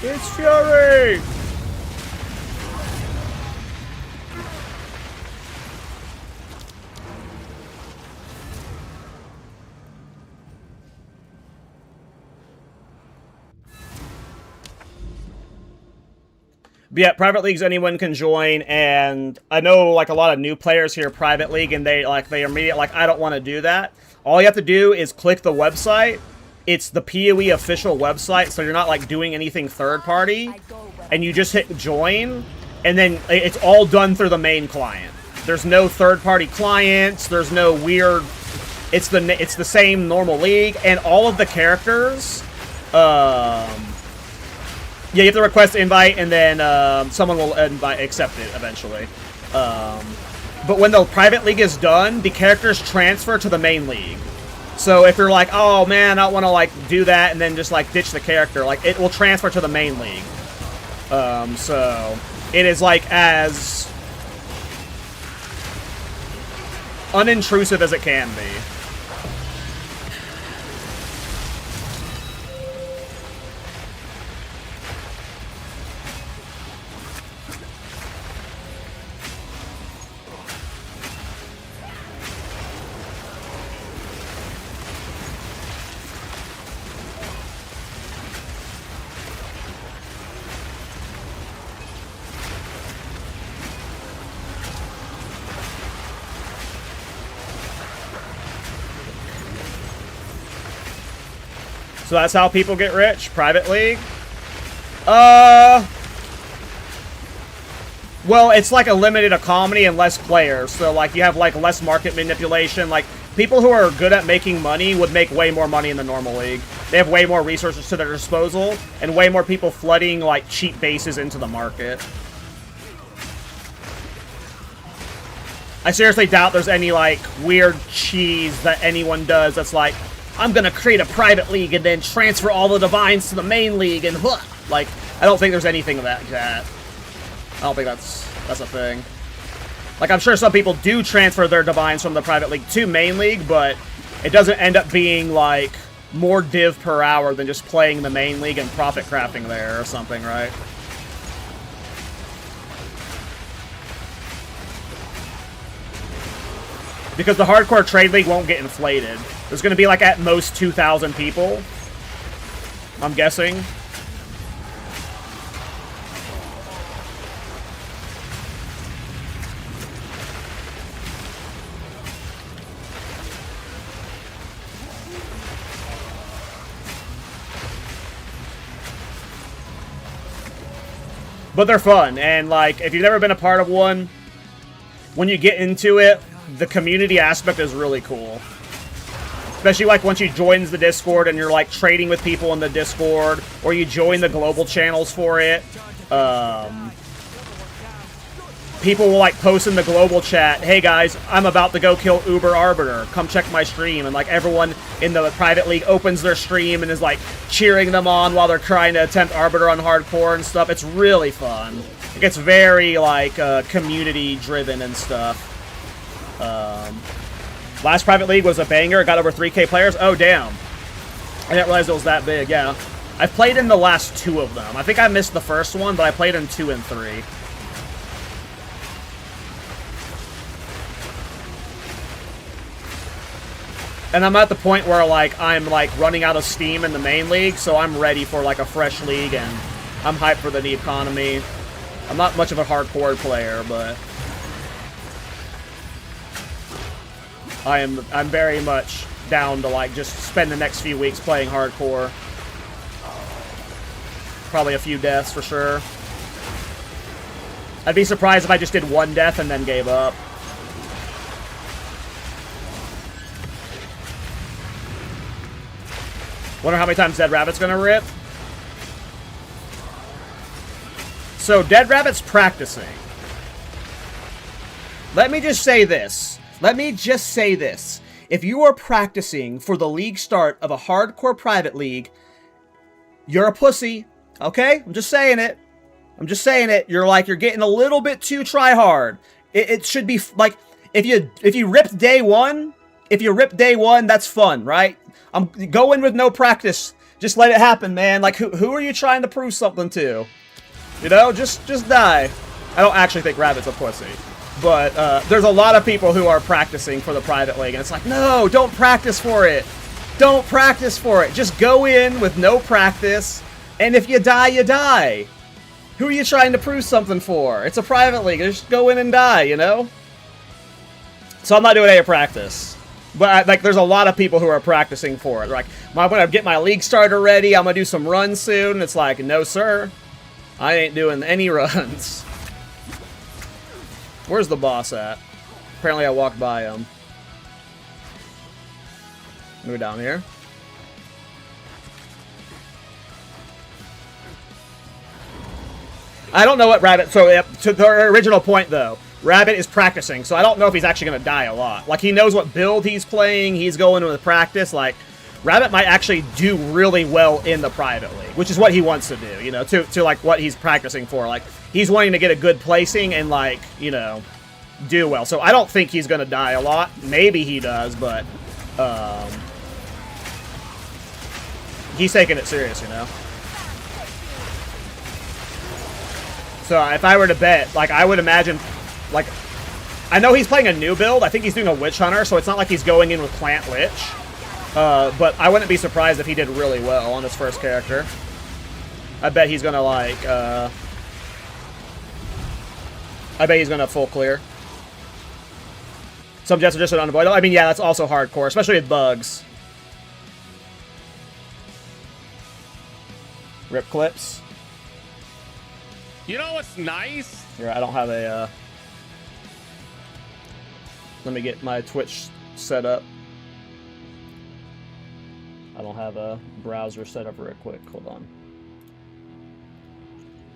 It's Fury! But yeah, private leagues anyone can join, and I know like a lot of new players here private league, and they immediately like, I don't want to do that. All you have to do is click the website. It's the PoE official website, so you're not like doing anything third party, and you just hit join, and then it's all done through the main client. There's no third party clients. There's no weird. It's the same normal league, and all of the characters. Yeah, you have to request invite, and then someone will accept it eventually. But when the private league is done, the characters transfer to the main league. So if you're like, oh man, I don't want to like do that and then just like ditch the character, like it will transfer to the main league. So it is like as unintrusive as it can be. So that's how people get rich? Private league? Well, it's like a limited economy and less players, so like you have like less market manipulation. Like people who are good at making money would make way more money in the normal league. They have way more resources to their disposal and way more people flooding like cheap bases into the market. I seriously doubt there's any like weird cheese that anyone does that's like, I'm gonna create a private league and then transfer all the divines to the main league and like I don't think there's anything of that. I don't think that's a thing. Like, I'm sure some people do transfer their divines from the private league to main league, but it doesn't end up being, like, more div per hour than just playing the main league and profit crafting there or something, right? Because the hardcore trade league won't get inflated. There's going to be, like, at most 2,000 people, I'm guessing. But they're fun, and like, if you've never been a part of one, when you get into it, the community aspect is really cool. Especially like once you join the Discord and you're like trading with people in the Discord, or you join the global channels for it. People will like post in the global chat, hey guys, I'm about to go kill Uber Arbiter, come check my stream, and like everyone in the private league opens their stream and is like cheering them on while they're trying to attempt Arbiter on hardcore and stuff. It's really fun. It gets very like community driven and stuff. Last private league was a banger, it got over 3K players. Oh damn, I didn't realize it was that big. Yeah, I've played in the last 2 of them. I think I missed the first one, but I played in 2 and 3. And I'm at the point where, like, I'm, like, running out of steam in the main league, so I'm ready for, like, a fresh league, and I'm hyped for the new economy. I'm not much of a hardcore player, but I'm very much down to, like, just spend the next few weeks playing hardcore. Probably a few deaths, for sure. I'd be surprised if I just did 1 death and then gave up. Wonder how many times Dead Rabbit's gonna rip. So, Dead Rabbit's practicing. Let me just say this. If you are practicing for the league start of a hardcore private league, you're a pussy. Okay? I'm just saying it. You're getting a little bit too try-hard. It should be, like, if you ripped day one, that's fun, right? Go in with no practice. Just let it happen, man. Like, who are you trying to prove something to? You know, just die. I don't actually think Rabbit's a pussy. But there's a lot of people who are practicing for the private league, and it's like, no, don't practice for it. Don't practice for it. Just go in with no practice, and if you die, you die. Who are you trying to prove something for? It's a private league. Just go in and die, you know? So I'm not doing any practice. But, like, there's a lot of people who are practicing for it. They're like, I'm going to get my league starter ready. I'm going to do some runs soon. It's like, no, sir. I ain't doing any runs. Where's the boss at? Apparently I walked by him. Go down here. I don't know what Rabbit... So, to the original point, though. Rabbit is practicing, so I don't know if he's actually going to die a lot. Like, he knows what build he's playing, he's going with practice. Like, Rabbit might actually do really well in the private league, which is what he wants to do, you know, to like, what he's practicing for. Like, he's wanting to get a good placing and, like, you know, do well. So I don't think he's going to die a lot. Maybe he does, but, he's taking it serious, you know. So if I were to bet, like, I would imagine... Like, I know he's playing a new build. I think he's doing a Witch Hunter, so it's not like he's going in with Plant Lich. But I wouldn't be surprised if he did really well on his first character. I bet he's gonna, like, I bet he's gonna full clear. Some jets are just unavoidable. I mean, yeah, that's also hardcore, especially with bugs. Rip clips. You know what's nice? Here, I don't have a, let me get my Twitch set up. I don't have a browser set up real quick. Hold on.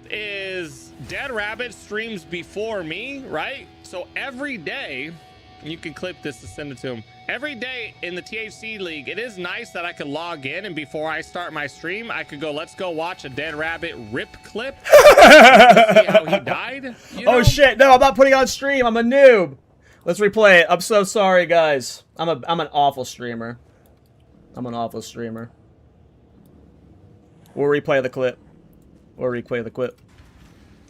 Is Dead Rabbit streams before me, right? So every day, you can clip this to send it to him. Every day in the THC League, it is nice that I could log in and before I start my stream, I could go, let's go watch a Dead Rabbit rip clip. See how he died. You know? Oh shit! No, I'm not putting on stream. I'm a noob. Let's replay it. I'm so sorry, guys. I'm an awful streamer. I'm an awful streamer. We'll replay the clip. We'll replay the clip.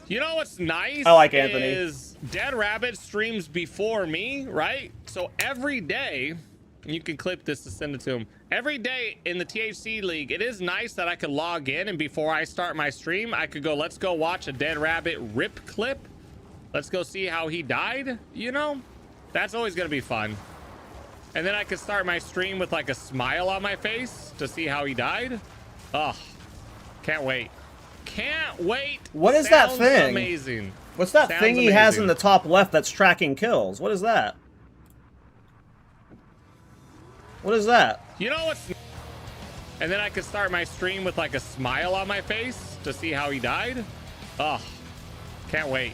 You know what's nice? I like Anthony. Is Dead Rabbit streams before me, right? So every day, you can clip this to send it to him. Every day in the THC League, it is nice that I could log in and before I start my stream, I could go, let's go watch a Dead Rabbit rip clip. Let's go see how he died, you know? That's always gonna be fun. And then I could start my stream with like a smile on my face to see how he died. Oh, can't wait. Can't wait. What is that Sounds thing? Amazing. What's that Sounds thing he has amazing. in the top left that's tracking kills? What is that? What is that? You know what's... And then I could start my stream with like a smile on my face to see how he died. Oh, can't wait.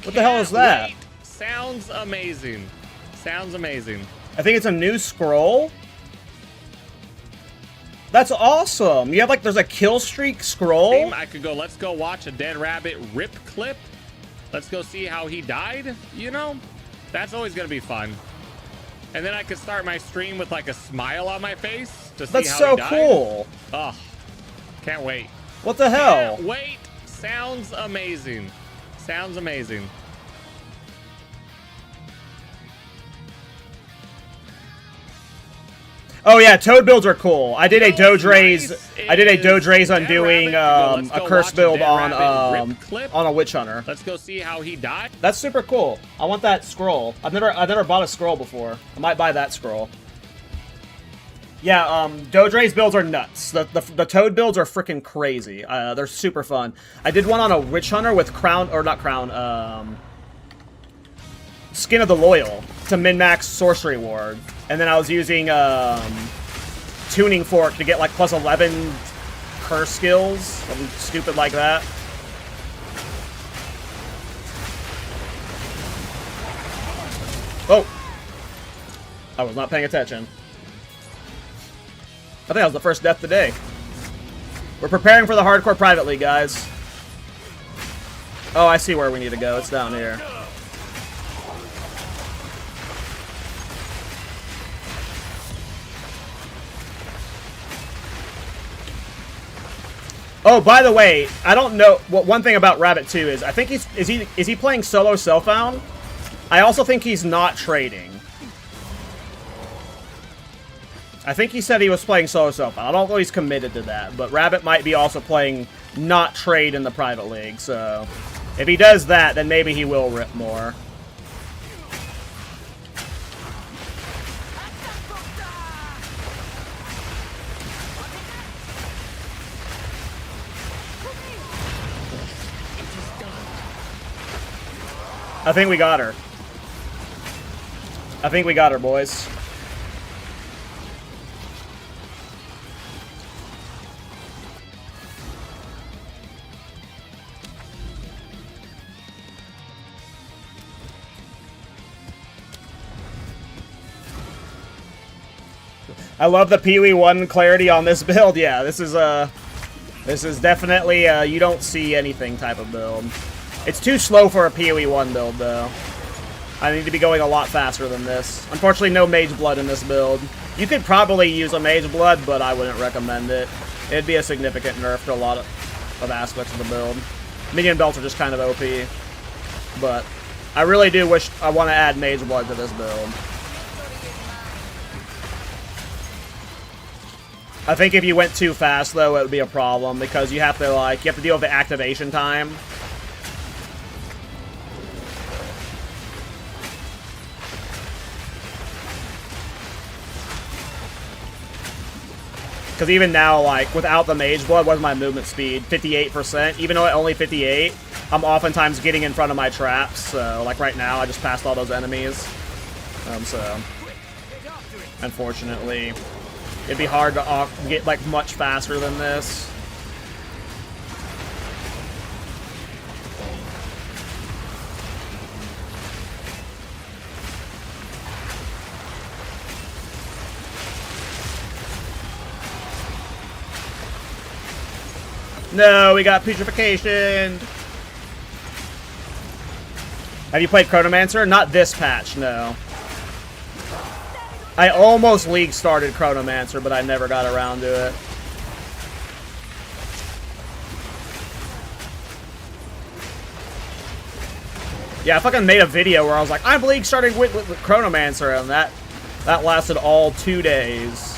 What the hell is that? Wait. Sounds amazing. Sounds amazing. I think it's a new scroll. That's awesome. You have like, there's a kill streak scroll. I could go, let's go watch a Dead Rabbit rip clip. Let's go see how he died, you know? That's always gonna be fun. And then I could start my stream with like a smile on my face to see That's how so he died. cool. Oh, can't wait. What the hell? Can't wait. Sounds amazing. Sounds amazing. Oh yeah, toad builds are cool. I did a Doge raise. nice I did a Doge is raise on Dead doing Rabbit. Let's a go curse watch a build Dead on Rabbit rip clip. a Witch Hunter. Let's go see how he died. That's super cool. I want that scroll. I've never bought a scroll before. I might buy that scroll. Yeah, Doge raise builds are nuts. The toad builds are freaking crazy. They're super fun. I did one on a Witch Hunter with Skin of the Loyal to min-max Sorcery Ward. And then I was using Tuning Fork to get like plus 11 curse skills. Something stupid like that. Oh! I was not paying attention. I think that was the first death today. We're preparing for the hardcore private league, guys. Oh, I see where we need to go. It's down here. Oh, by the way, I don't know what one thing about Rabbit 2 is. I think is he playing solo self-bound? I also think he's not trading. I think he said he was playing solo self-bound. I don't know if he's committed to that, but Rabbit might be also playing not trade in the private league. So if he does that, then maybe he will rip more. I think we got her. I think we got her, boys. I love the Pee Wee 1 clarity on this build. Yeah, this is definitely you don't see anything type of build. It's too slow for a Pee Wee 1 build, though. I need to be going a lot faster than this. Unfortunately, no Mage Blood in this build. You could probably use a Mage Blood, but I wouldn't recommend it. It'd be a significant nerf to a lot of aspects of the build. Minion belts are just kind of OP. But I really do wish I want to add Mage Blood to this build. I think if you went too fast, though, it would be a problem, because you have to deal with the activation time. Because even now, like, without the Mage Blood, what's my movement speed? 58%? Even though at only 58, I'm oftentimes getting in front of my traps. So, like right now, I just passed all those enemies. So, unfortunately, it'd be hard to get like much faster than this. No, we got putrefaction. Have you played Chronomancer? Not this patch, no. I almost league started Chronomancer, but I never got around to it. Yeah, I fucking made a video where I was like, I'm league starting with Chronomancer, and that lasted all 2 days.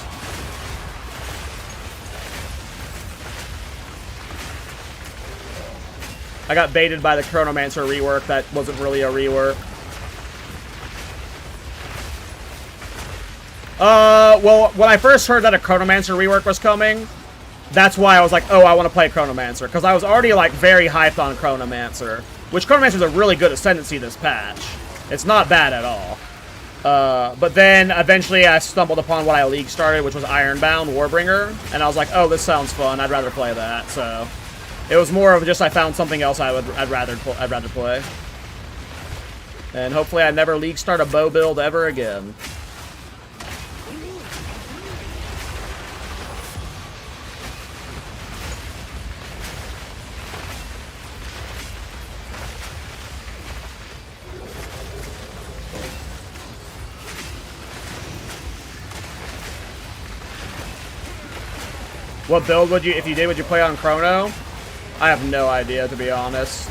I got baited by the Chronomancer rework that wasn't really a rework. Well, when I first heard that a Chronomancer rework was coming, that's why I was like, oh, I want to play Chronomancer. Because I was already, like, very hyped on Chronomancer. Which Chronomancer is a really good Ascendancy this patch. It's not bad at all. But then, eventually, I stumbled upon what I league started, which was Ironbound Warbringer. And I was like, oh, this sounds fun. I'd rather play that, so... It was more of just I found something else I'd rather play. And hopefully I never league start a bow build ever again. What build would you, if you did, would you play on Chrono? I have no idea, to be honest.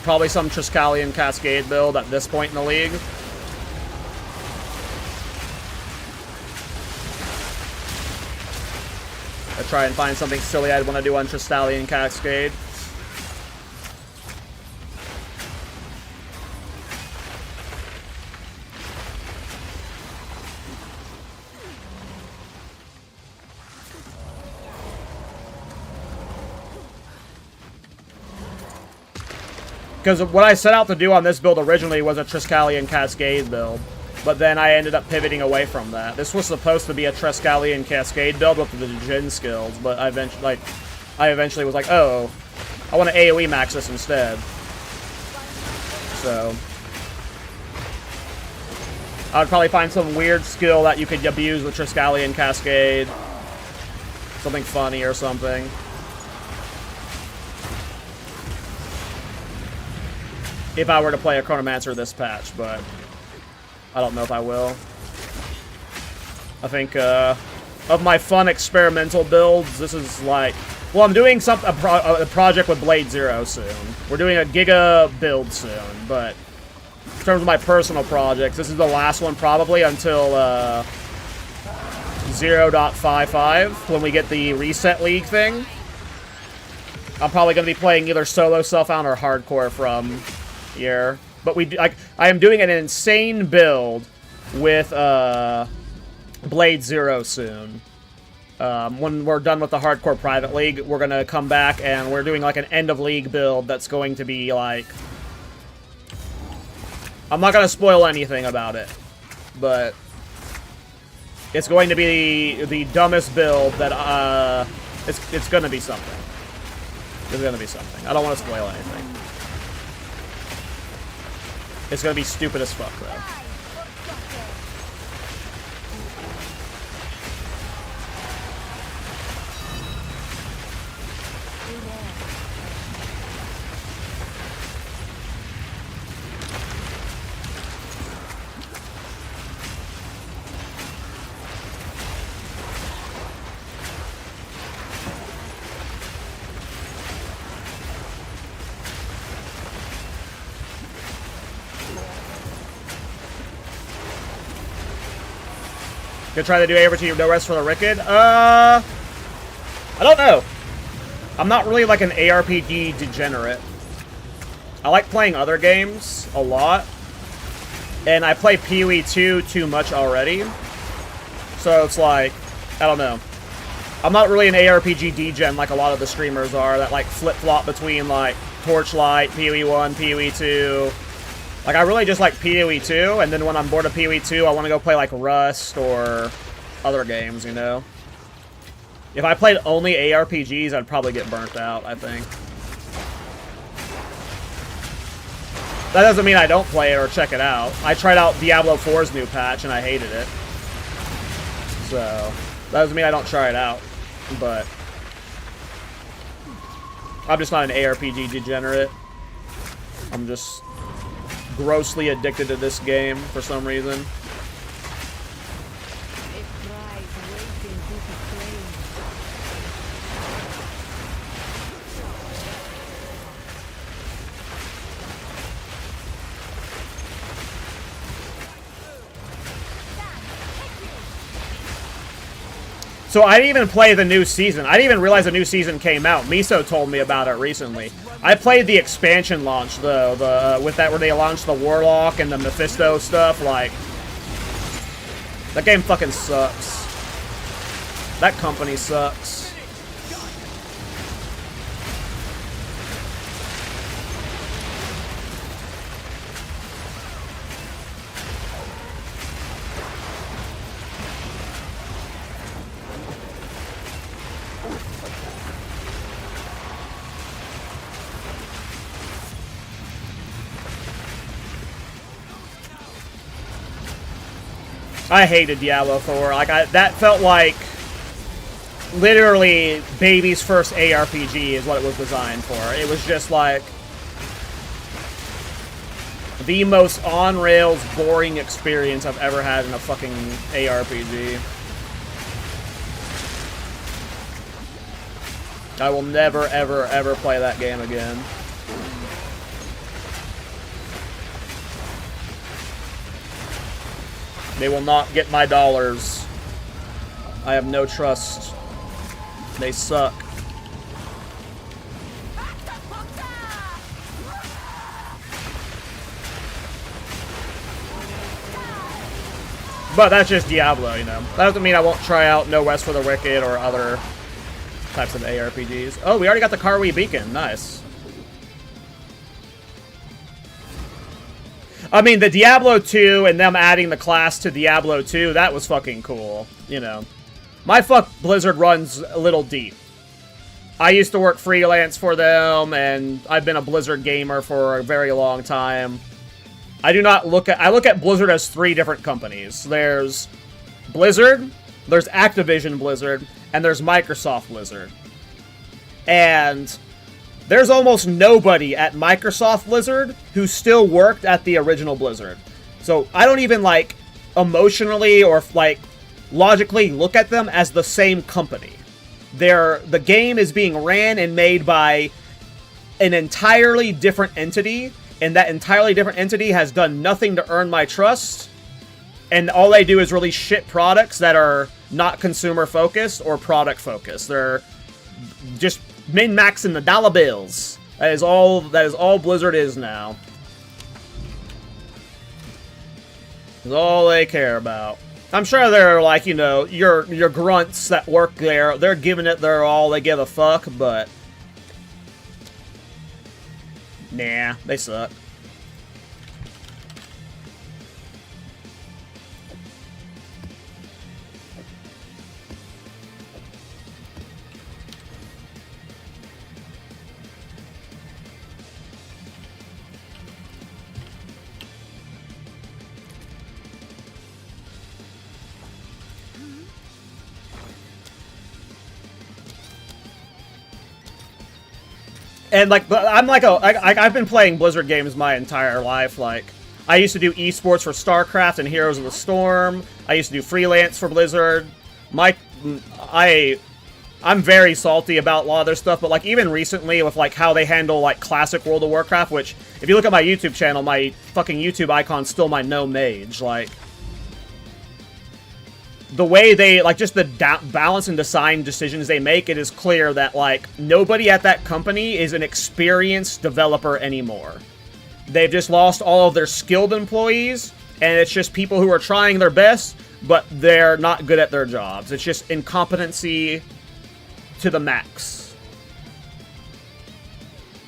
Probably some Triskelion Cascade build at this point in the league. I try and find something silly I'd want to do on Triskelion Cascade. Because what I set out to do on this build originally was a Triskelion Cascade build. But then I ended up pivoting away from that. This was supposed to be a Triskelion Cascade build with the Djinn skills, but I eventually was like, oh, I want to AOE max this instead. So I'd probably find some weird skill that you could abuse with Triskelion Cascade. Something funny or something. If I were to play a Chronomancer this patch, but I don't know if I will. I think of my fun experimental builds, this is like... Well, I'm doing a project with Blade Zero soon. We're doing a Giga build soon, but in terms of my personal projects, this is the last one probably until 0.55 when we get the Reset League thing. I'm probably going to be playing either solo, self-found, or hardcore from... here. But I am doing an insane build with Blade Zero soon. When we're done with the hardcore private league, we're gonna come back and we're doing like an end of league build that's going to be like... I'm not gonna spoil anything about it, but it's going to be the dumbest build that it's gonna be something. It's gonna be something. I don't want to spoil anything. It's gonna be stupid as fuck, though. Gonna try to do AOE no rest for the Wicked? I don't know. I'm not really like an ARPG degenerate. I like playing other games a lot. And I play PoE 2 too much already. So it's like, I don't know. I'm not really an ARPG degen like a lot of the streamers are that like flip-flop between like Torchlight, PoE 1, PoE 2. Like, I really just like PoE 2, and then when I'm bored of PoE 2, I want to go play, like, Rust or other games, you know? If I played only ARPGs, I'd probably get burnt out, I think. That doesn't mean I don't play it or check it out. I tried out Diablo 4's new patch, and I hated it. So, that doesn't mean I don't try it out. But I'm just not an ARPG degenerate. I'm just grossly addicted to this game for some reason. It cries waiting to be claimed. So I didn't even play the new season. I didn't even realize the new season came out. Miso told me about it recently. I played the expansion launch though, with that where they launched the Warlock and the Mephisto stuff. Like, that game fucking sucks. That company sucks. I hated Diablo 4. Like, that felt like literally baby's first ARPG is what it was designed for. It was just like the most on-rails boring experience I've ever had in a fucking ARPG. I will never, ever, ever play that game again. They will not get my dollars. I have no trust. They suck. But that's just Diablo, you know. That doesn't mean I won't try out No Rest for the Wicked or other types of ARPGs. Oh, we already got the Karwi Beacon. Nice. I mean, the Diablo 2 and them adding the class to Diablo 2, that was fucking cool, you know. My fuck Blizzard runs a little deep. I used to work freelance for them, and I've been a Blizzard gamer for a very long time. I look at Blizzard as 3 different companies. There's Blizzard, there's Activision Blizzard, and there's Microsoft Blizzard. And there's almost nobody at Microsoft Blizzard who still worked at the original Blizzard. So I don't even, like, emotionally or, like, logically look at them as the same company. The game is being ran and made by an entirely different entity, and that entirely different entity has done nothing to earn my trust, and all they do is release shit products that are not consumer-focused or product-focused. They're just min-maxing the dollar bills. That is all Blizzard is now. That's all they care about. I'm sure they're like, you know, your grunts that work there, they're giving it their all, they give a fuck, but nah, they suck. And, like, I've been playing Blizzard games my entire life. Like, I used to do esports for StarCraft and Heroes of the Storm. I used to do freelance for Blizzard. I'm very salty about a lot of their stuff, but, like, even recently with, like, how they handle, like, classic World of Warcraft, which, if you look at my YouTube channel, my fucking YouTube icon's still my no mage. Like, the way they, like, just the balance and design decisions they make, it is clear that, like, nobody at that company is an experienced developer anymore. They've just lost all of their skilled employees, and it's just people who are trying their best, but they're not good at their jobs. It's just incompetency to the max.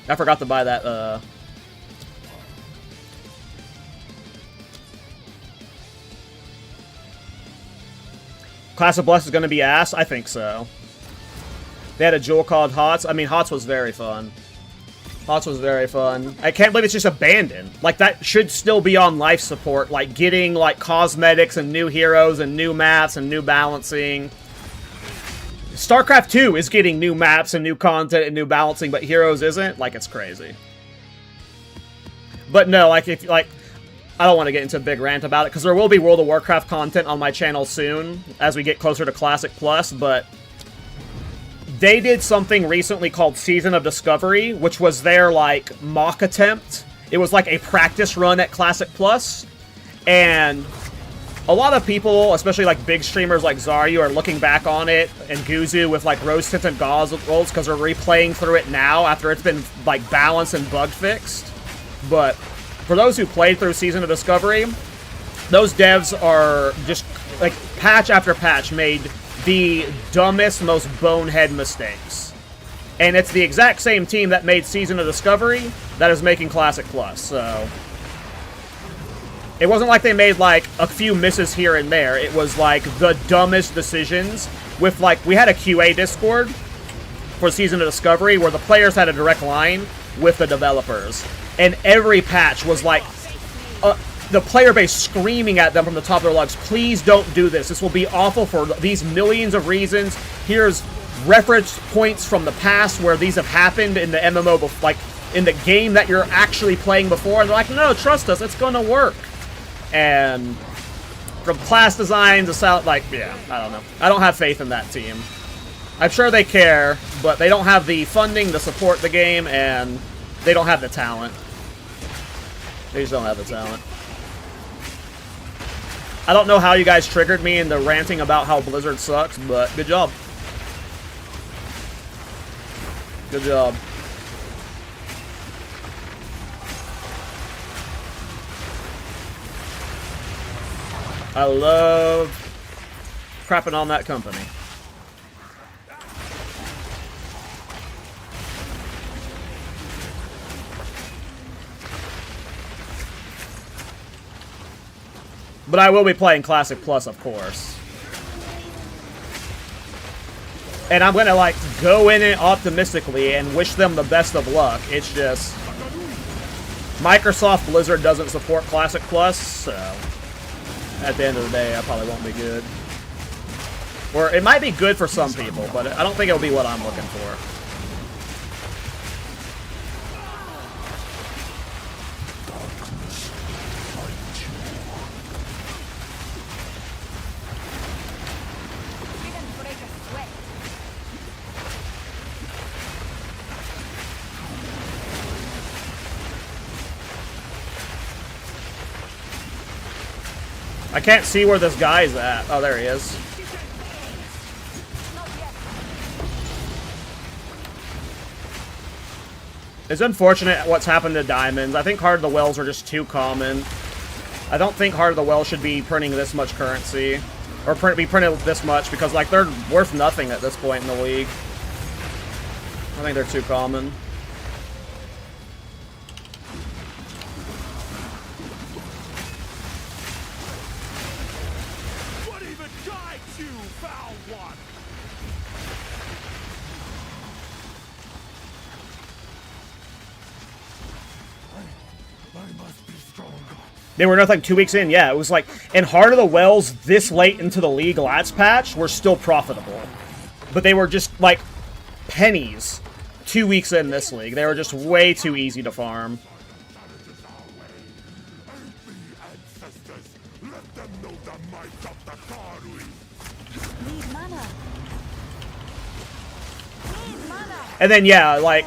I forgot to buy that, Classic Bless is gonna be ass? I think so. They had a jewel called Hots. I mean, Hots was very fun. Hots was very fun. I can't believe it's just abandoned. Like, that should still be on life support. Like, getting, like, cosmetics and new heroes and new maps and new balancing. StarCraft 2 is getting new maps and new content and new balancing, but Heroes isn't. Like, it's crazy. But no, like, if, like, I don't want to get into a big rant about it, because there will be World of Warcraft content on my channel soon, as we get closer to Classic Plus, but they did something recently called Season of Discovery, which was their, like, mock attempt. It was like a practice run at Classic Plus, and a lot of people, especially, like, big streamers like Zaryu, are looking back on it, and Guzu with, like, rose-tinted goggles, because they're replaying through it now after it's been, like, balanced and bug fixed. But for those who played through Season of Discovery, those devs are just, like, patch after patch made the dumbest, most bonehead mistakes. And it's the exact same team that made Season of Discovery that is making Classic Plus, so it wasn't like they made, like, a few misses here and there. It was, like, the dumbest decisions with, like, we had a QA Discord for Season of Discovery where the players had a direct line with the developers. And every patch was, like, the player base screaming at them from the top of their lungs, please don't do this. This will be awful for these millions of reasons. Here's reference points from the past where these have happened in the MMO, like, in the game that you're actually playing before. And they're like, no, trust us, it's gonna work. And from class design to sound, like, yeah, I don't know. I don't have faith in that team. I'm sure they care, but they don't have the funding to support the game, and they don't have the talent. They just don't have the talent. I don't know how you guys triggered me into ranting about how Blizzard sucks, but good job. Good job. I love crapping on that company. But I will be playing Classic Plus, of course. And I'm gonna, like, go in it optimistically and wish them the best of luck. It's just Microsoft Blizzard doesn't support Classic Plus, so at the end of the day, I probably won't be good. Or it might be good for some people, but I don't think it'll be what I'm looking for. I can't see where this guy's at. Oh, there he is. It's unfortunate what's happened to diamonds. I think Heart of the Wells are just too common. I don't think Heart of the Wells should be printing this much currency. Or be printed this much, because, like, they're worth nothing at this point in the league. I think they're too common. They were nothing 2 weeks in. Yeah, it was like, in Heart of the Wells, this late into the league last patch, were still profitable. But they were just, like, pennies 2 weeks in this league. They were just way too easy to farm. And then, yeah, like,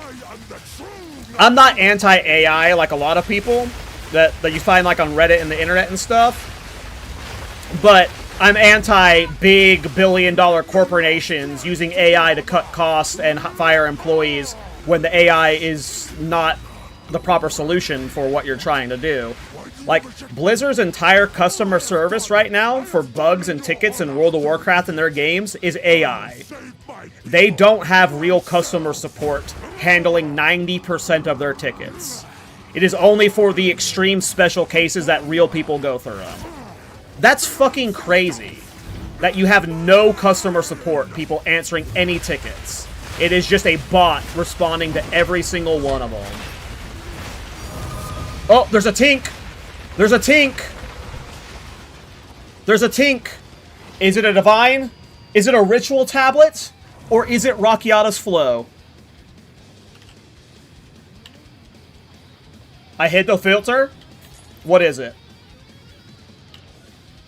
I'm not anti-AI like a lot of people that you find, like, on Reddit and the internet and stuff, but I'm anti-big billion-dollar corporations using AI to cut costs and fire employees when the AI is not the proper solution for what you're trying to do. Like, Blizzard's entire customer service right now for bugs and tickets in World of Warcraft and their games is AI. They don't have real customer support handling 90% of their tickets. It is only for the extreme special cases that real people go through. That's fucking crazy. That you have no customer support, people answering any tickets. It is just a bot responding to every single one of them. Oh, there's a tink! There's a tink! There's a tink! Is it a divine? Is it a ritual tablet? Or is it Rakiata's flow? I hit the filter? What is it?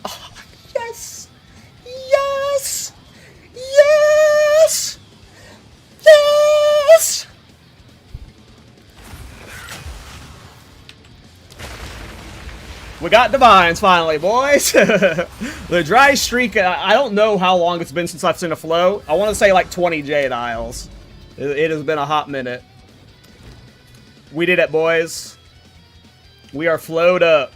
Oh, yes! Yes! Yes! Yes! We got divines finally, boys. The dry streak, I don't know how long it's been since I've seen a flow. I want to say like 20 Jade Isles. It has been a hot minute. We did it, boys. We are flowed up.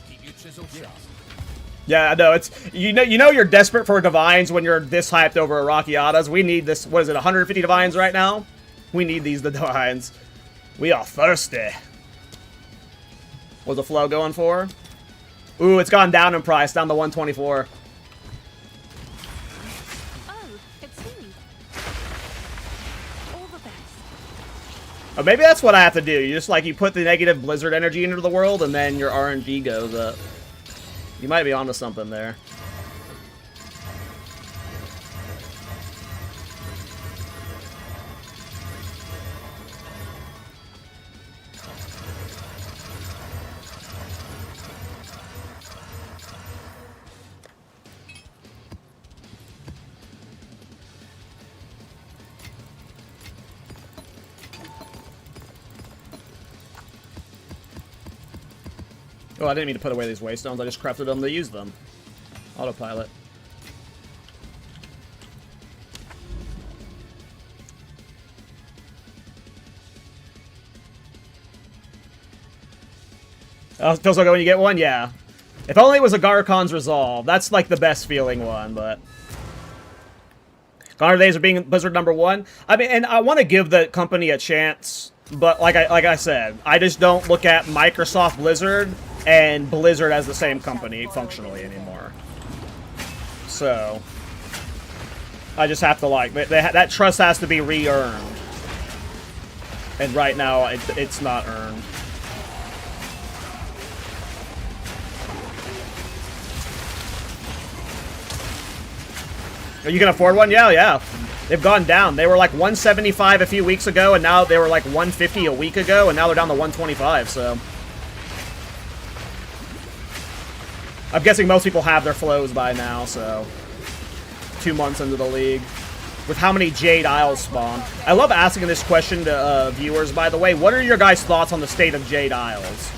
Keep your chisel sharp. Yeah, I know, it's you know you're desperate for divines when you're this hyped over Rakiatas. We need this. What is it, 150 divines right now? We need these divines. We are thirsty. What's the flow going for? Ooh, it's gone down in price, down to 124. Oh, it's me. All the best. Oh, maybe that's what I have to do. You just like you put the negative blizzard energy into the world, and then your RNG goes up. You might be onto something there. Oh, I didn't mean to put away these waystones. I just crafted them to use them. Autopilot. Oh, feels so good when you get one? Yeah. If only it was a Garcon's Resolve. That's like the best feeling one, but... Gone are the days of being Blizzard #1. I mean, and I want to give the company a chance, but like I said, I just don't look at Microsoft Blizzard and Blizzard as the same company functionally anymore. So, I just have to like, that trust has to be re-earned. And right now, it's not earned. You can afford one? Yeah. They've gone down. They were like 175 a few weeks ago, and now they were like 150 a week ago, and now they're down to 125, so... I'm guessing most people have their flows by now, so... 2 months into the league. With how many Jade Isles spawn. I love asking this question to viewers, by the way. What are your guys' thoughts on the state of Jade Isles?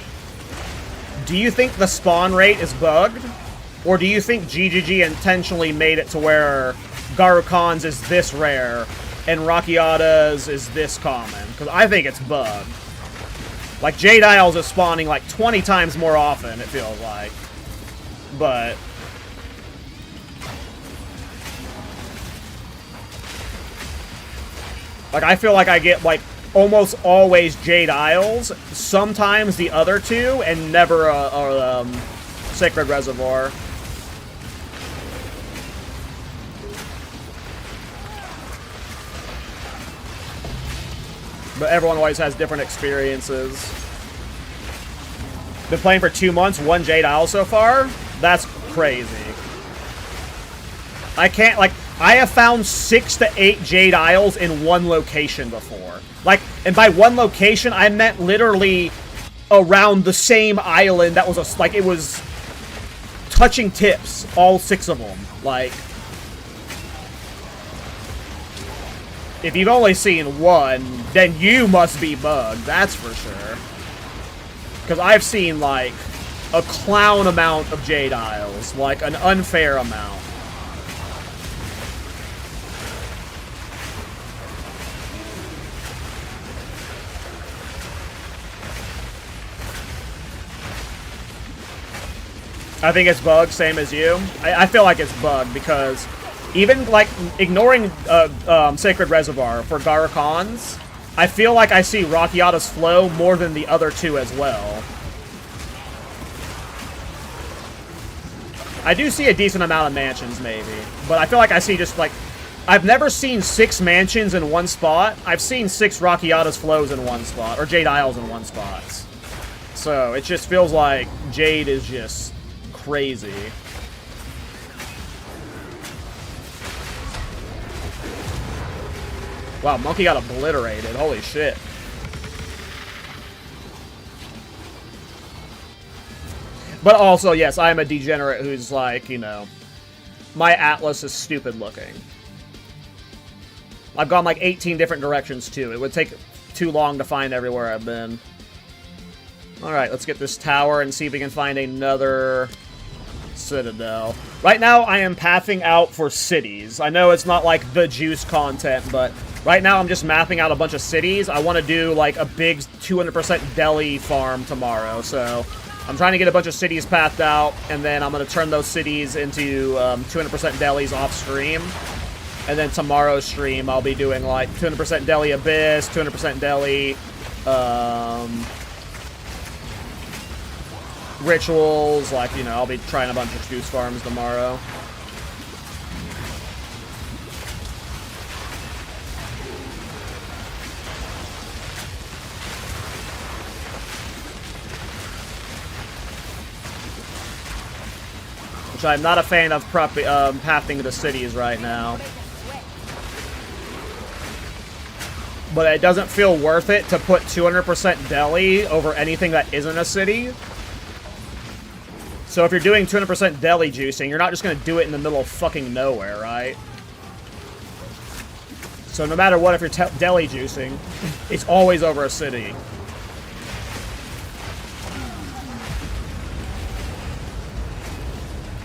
Do you think the spawn rate is bugged? Or do you think GGG intentionally made it to where Garukhan's is this rare and Rakiata's is this common? Because I think it's bugged. Like, Jade Isles is spawning like 20 times more often, it feels like. But... like, I feel like I get, like, almost always Jade Isles, sometimes the other two, and never a Sacred Reservoir. But everyone always has different experiences. Been playing for 2 months, 1 Jade Isle so far? That's crazy. I can't, like, I have found 6 to 8 Jade Isles in one location before. Like, and by one location, I meant literally around the same island that was, like, it was touching tips, all 6 of them. Like, if you've only seen one, then you must be bugged, that's for sure. Because I've seen, like, a clown amount of Jade Isles, like, an unfair amount. I think it's bugged, same as you. I feel like it's bugged because even like ignoring Sacred Reservoir for Garakons, I feel like I see Rakiata's Flow more than the other two as well. I do see a decent amount of mansions, maybe. But I feel like I see just, like... I've never seen 6 mansions in one spot. I've seen 6 Rakiata's Flows in one spot. Or Jade Isles in one spot. So, it just feels like Jade is just crazy. Wow, Monkey got obliterated. Holy shit. But also, yes, I am a degenerate who's like, you know, my Atlas is stupid looking. I've gone like 18 different directions too. It would take too long to find everywhere I've been. Alright, let's get this tower and see if we can find another citadel. Right now, I am pathing out for cities. I know it's not like the juice content, but right now I'm just mapping out a bunch of cities. I want to do like a big 200% deli farm tomorrow, so... I'm trying to get a bunch of cities pathed out, and then I'm going to turn those cities into 200% delis off stream. And then tomorrow's stream, I'll be doing like 200% deli Abyss, 200% deli rituals. Like, you know, I'll be trying a bunch of juice farms tomorrow. Which I'm not a fan of pathing the cities right now. But it doesn't feel worth it to put 200% deli over anything that isn't a city. So if you're doing 200% deli juicing, you're not just going to do it in the middle of fucking nowhere, right? So no matter what, if you're deli juicing, it's always over a city.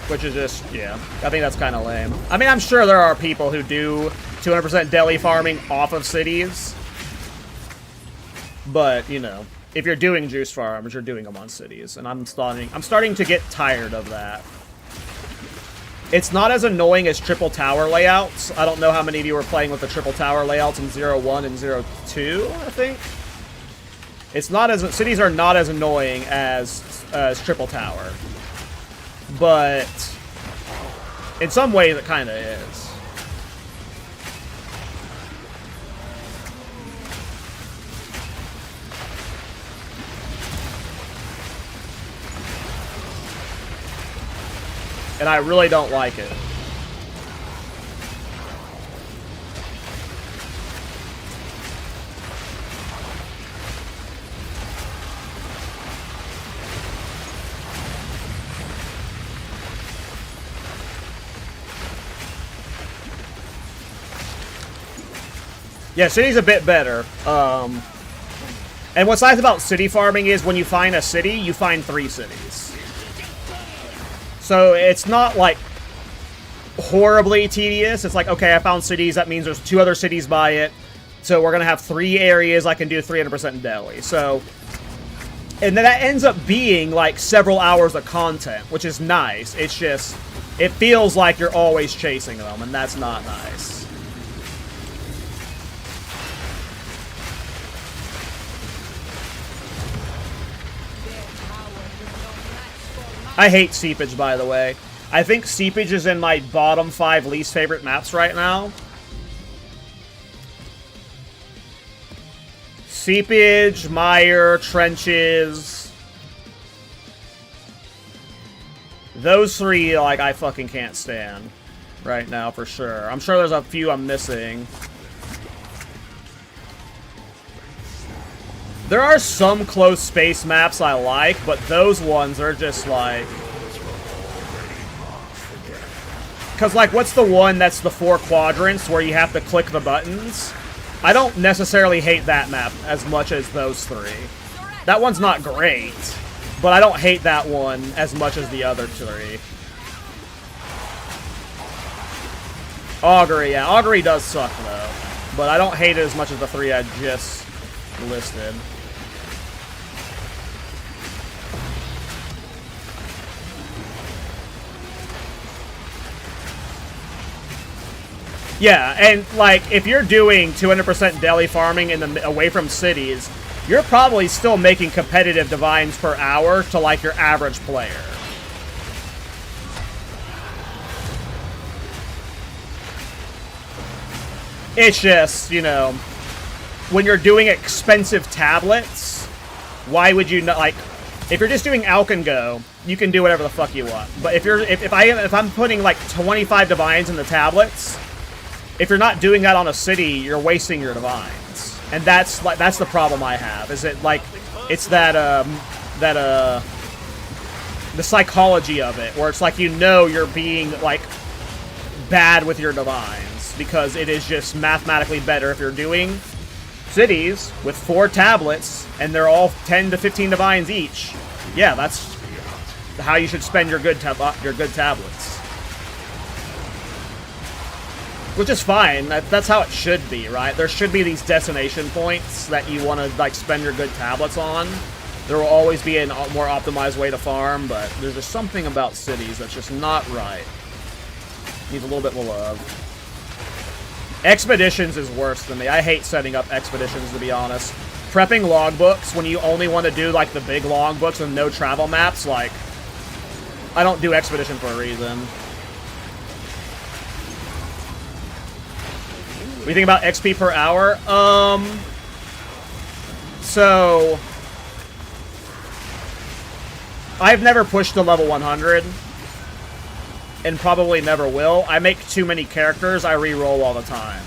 Which is just, yeah, I think that's kind of lame. I mean, I'm sure there are people who do 200% deli farming off of cities. But, you know, if you're doing juice farms, you're doing them on cities. And I'm starting to get tired of that. It's not as annoying as triple tower layouts. I don't know how many of you were playing with the triple tower layouts in 0-1 and 0-2, I think. It's not as, cities are not as annoying as triple tower. But in some ways it kind of is. And I really don't like it. Yeah, city's a bit better. And what's nice about city farming is when you find a city, you find 3 cities. So it's not like horribly tedious. It's like, okay, I found cities. That means there's 2 other cities by it. So we're going to have 3 areas I can do 300% deli. So, and then that ends up being like several hours of content, which is nice. It's just, it feels like you're always chasing them, and that's not nice. I hate Seepage, by the way. I think Seepage is in my bottom 5 least favorite maps right now. Seepage, Mire, Trenches. Those 3, like, I fucking can't stand right now, for sure. I'm sure there's a few I'm missing. There are some close space maps I like, but those ones are just like... Because, like, what's the one that's the 4 quadrants where you have to click the buttons? I don't necessarily hate that map as much as those 3. That one's not great, but I don't hate that one as much as the other 3. Augury, yeah, Augury does suck, though. But I don't hate it as much as the 3 I just listed. Yeah, and like if you're doing 200% daily farming in the away from cities, you're probably still making competitive divines per hour to like your average player. It's just, you know, when you're doing expensive tablets, why would you not, like, if you're just doing Alk and Go, you can do whatever the fuck you want. But if I'm putting like 25 divines in the tablets, if you're not doing that on a city, you're wasting your divines. And that's the problem I have. Is it like it's the psychology of it, where it's like, you know, you're being like bad with your divines because it is just mathematically better if you're doing cities with 4 tablets and they're all 10 to 15 divines each. Yeah, that's how you should spend your good tablets. Which is fine. That's how it should be, right? There should be these destination points that you want to like spend your good tablets on. There will always be a more optimized way to farm, but there's just something about cities that's just not right. Needs a little bit more love. Expeditions is worse than me. I hate setting up expeditions, to be honest. Prepping logbooks when you only want to do like the big logbooks with no travel maps, like, I don't do expedition for a reason. What do you think about XP per hour? So I've never pushed to level 100. And probably never will. I make too many characters, I re-roll all the time.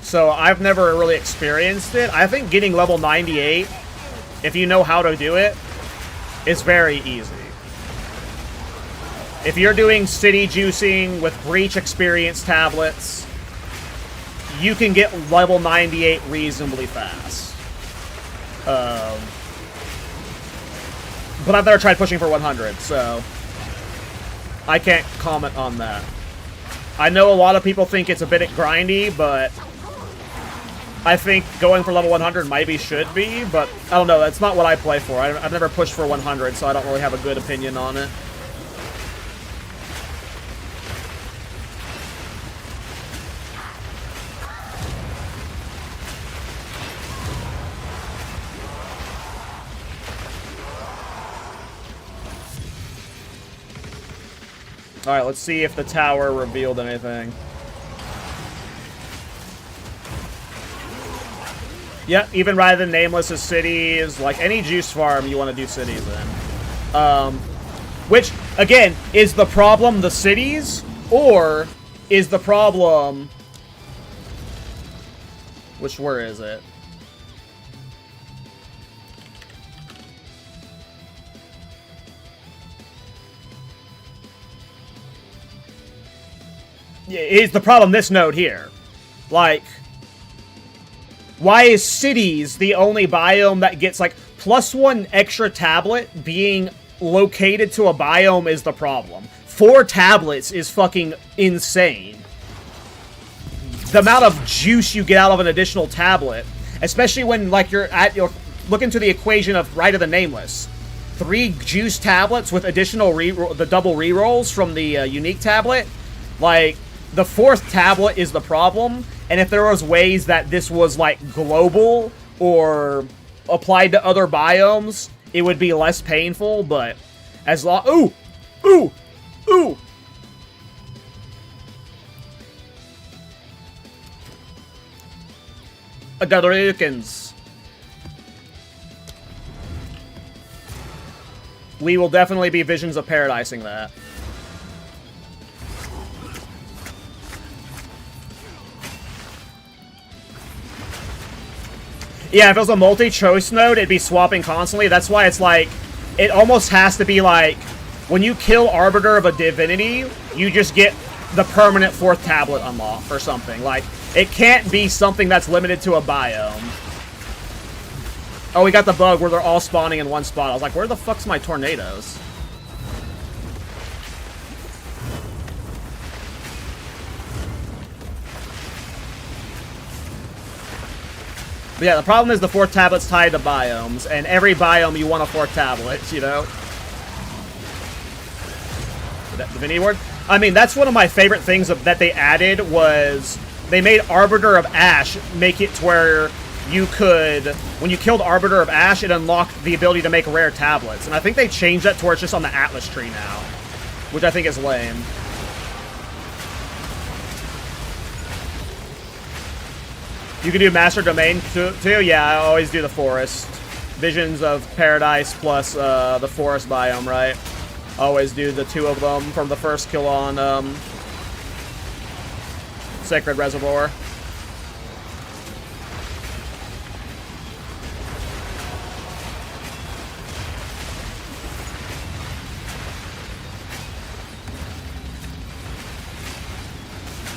So I've never really experienced it. I think getting level 98, if you know how to do it, is very easy. If you're doing city juicing with breach experience tablets, you can get level 98 reasonably fast. But I've never tried pushing for 100, so I can't comment on that. I know a lot of people think it's a bit grindy, but I think going for level 100 maybe should be, but I don't know. That's not what I play for. I've never pushed for 100, so I don't really have a good opinion on it. Alright, let's see if the tower revealed anything. Yeah, even rather than nameless as cities, like any juice farm you want to do cities in. Which, again, is the problem the cities, or is the problem... where is it? Is the problem this node here? Like, why is cities the only biome that gets, like, +1 extra tablet being located to a biome is the problem? 4 tablets is fucking insane. The amount of juice you get out of an additional tablet, especially when, like, you're look into the equation of Rite of the Nameless. 3 juice tablets with additional the double rerolls from the unique tablet, like, the 4th tablet is the problem, and if there was ways that this was, like, global or applied to other biomes, it would be less painful, but as long... Ooh! Ooh! Ooh! Agadorikins. We will definitely be Visions of Paradising that. Yeah, if it was a multi-choice node, it'd be swapping constantly. That's why it's like, it almost has to be like, when you kill Arbiter of a Divinity, you just get the permanent 4th tablet unlock or something. Like, it can't be something that's limited to a biome. Oh, we got the bug where they're all spawning in one spot. I was like, where the fuck's my tornadoes? But yeah, the problem is the 4th tablet's tied to biomes, and every biome you want a 4th tablet, you know? Divinity Ward? I mean, that's one of my favorite things that they added was they made Arbiter of Ash make it to where you could, when you killed Arbiter of Ash, it unlocked the ability to make rare tablets. And I think they changed that to where it's just on the Atlas tree now, which I think is lame. You can do Master Domain too? Yeah, I always do the Forest. Visions of Paradise plus the Forest biome, right? Always do the 2 of them from the first kill on Sacred Reservoir.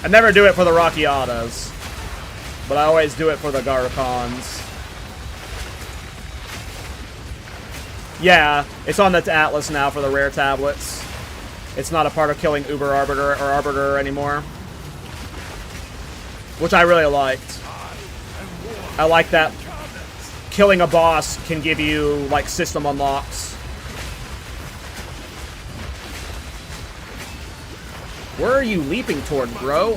I never do it for the Rockiatas, but I always do it for the Garukons. Yeah, it's on the Atlas now for the rare tablets. It's not a part of killing Uber Arbiter or Arbiter anymore, which I really liked. I like that killing a boss can give you, like, system unlocks. Where are you leaping toward, bro?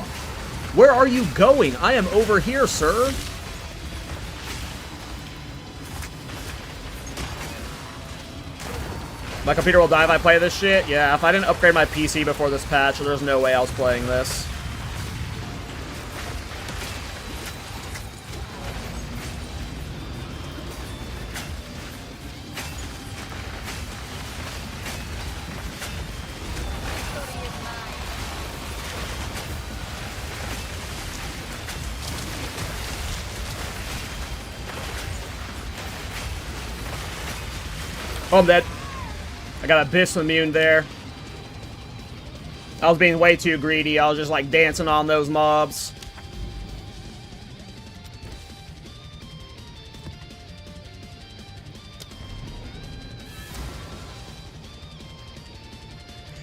Where are you going? I am over here, sir. My computer will die if I play this shit? Yeah, if I didn't upgrade my PC before this patch, there's no way I was playing this. Oh, I'm dead. I got Abyss immune there. I was being way too greedy. I was just like dancing on those mobs.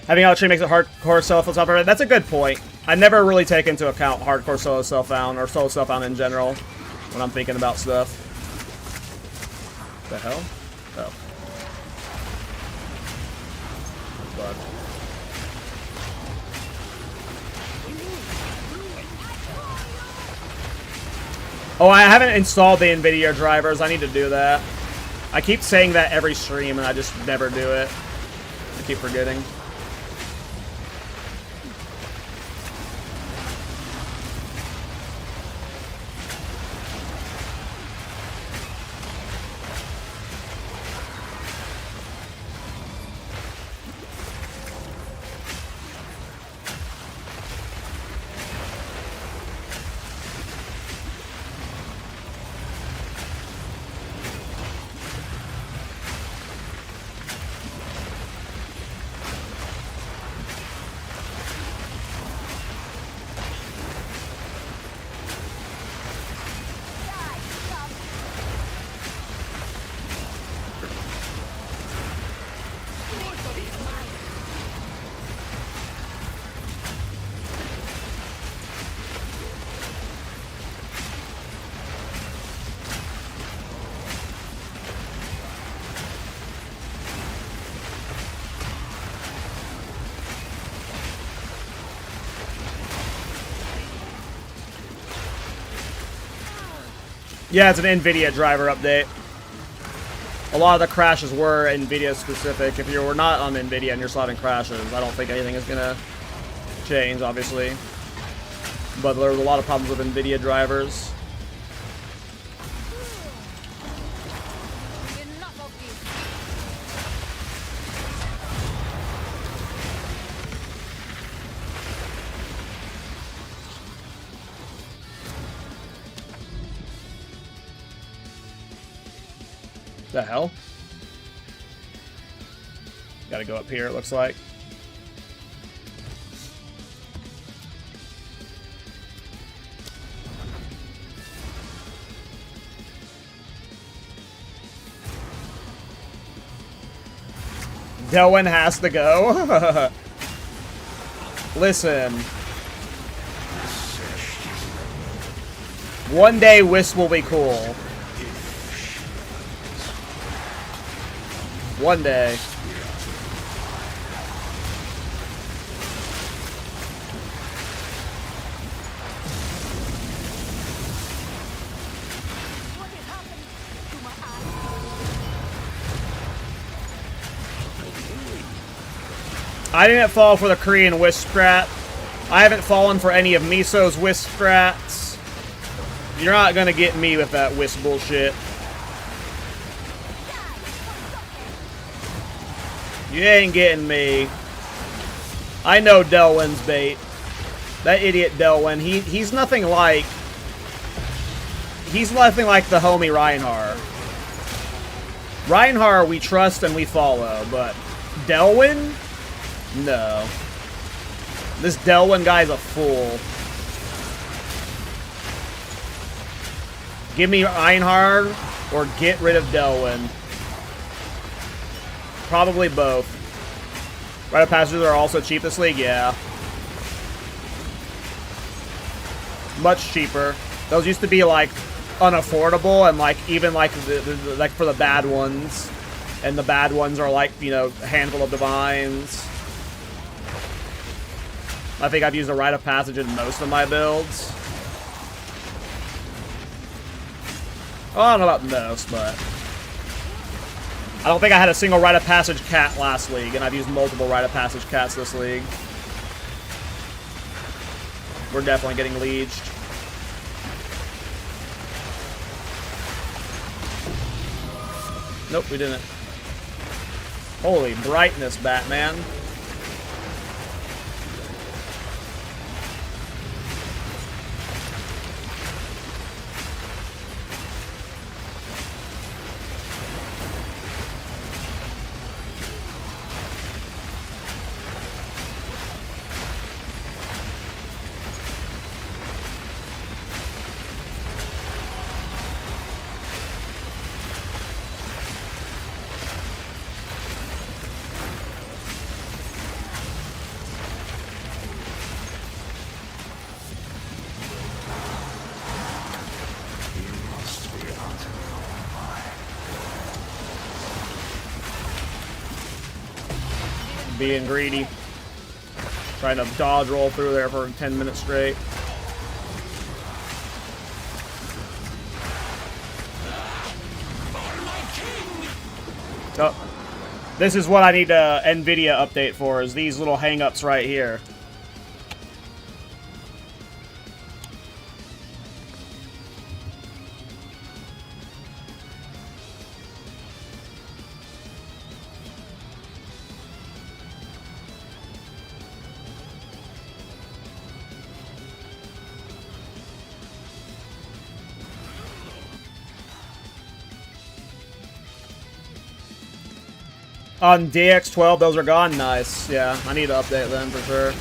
Having out tree makes it hardcore solo self-found. That's a good point. I never really take into account hardcore solo self-found or solo self-found in general when I'm thinking about stuff. What the hell? Oh. Bug. Oh, I haven't installed the NVIDIA drivers. I need to do that. I keep saying that every stream and I just never do it. I keep forgetting. Yeah, it's an NVIDIA driver update. A lot of the crashes were NVIDIA specific. If you were not on NVIDIA and you're still having crashes, I don't think anything is gonna change, obviously. But there was a lot of problems with NVIDIA drivers. The hell? Gotta go up here, it looks like. Delwyn has to go? Listen. One day Wisp will be cool. One day. I didn't fall for the Korean wisp strat. I haven't fallen for any of Miso's wisp strats. You're not gonna get me with that wisp bullshit. You ain't getting me. I know Delwyn's bait. That idiot Delwyn, he's nothing like... He's nothing like the homie Reinhardt. Reinhardt we trust and we follow, but Delwyn? No. This Delwyn guy's a fool. Give me Reinhardt or get rid of Delwyn. Probably both. Rite of Passages are also cheap this league? Yeah. Much cheaper. Those used to be like unaffordable and like even like like for the bad ones. And the bad ones are like, you know, a handful of divines. I think I've used a Rite of Passage in most of my builds. Oh, I don't know about most, but I don't think I had a single Rite of Passage cat last league, and I've used multiple Rite of Passage cats this league. We're definitely getting leeched. Nope, we didn't. Holy brightness, Batman. Being greedy. Trying to dodge roll through there for 10 minutes straight. Oh, this is what I need a NVIDIA update for, is these little hang-ups right here. On DX12, those are gone? Nice. Yeah, I need to update them for sure.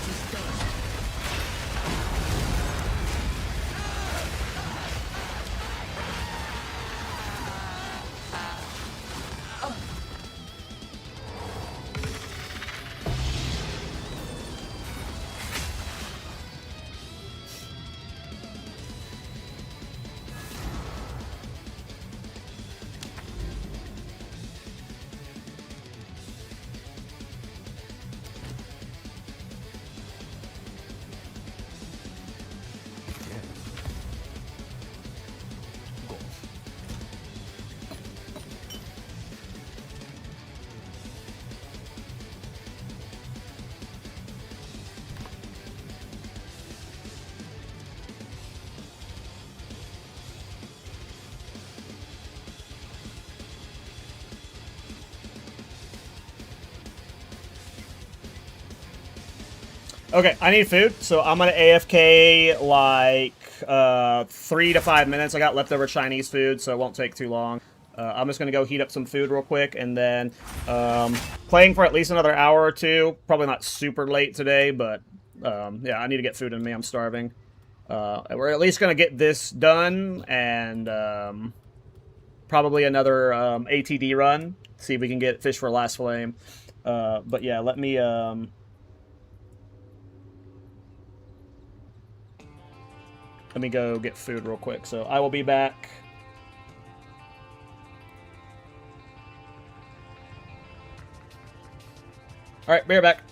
Okay, I need food, so I'm gonna AFK like 3 to 5 minutes. I got leftover Chinese food, so it won't take too long. I'm just gonna go heat up some food real quick, and then playing for at least another hour or two. Probably not super late today, but yeah, I need to get food in me. I'm starving. We're at least gonna get this done, and probably another ATD run. See if we can get Fish for Last Flame. But yeah, let me go get food real quick. So I will be back. All right, be right back.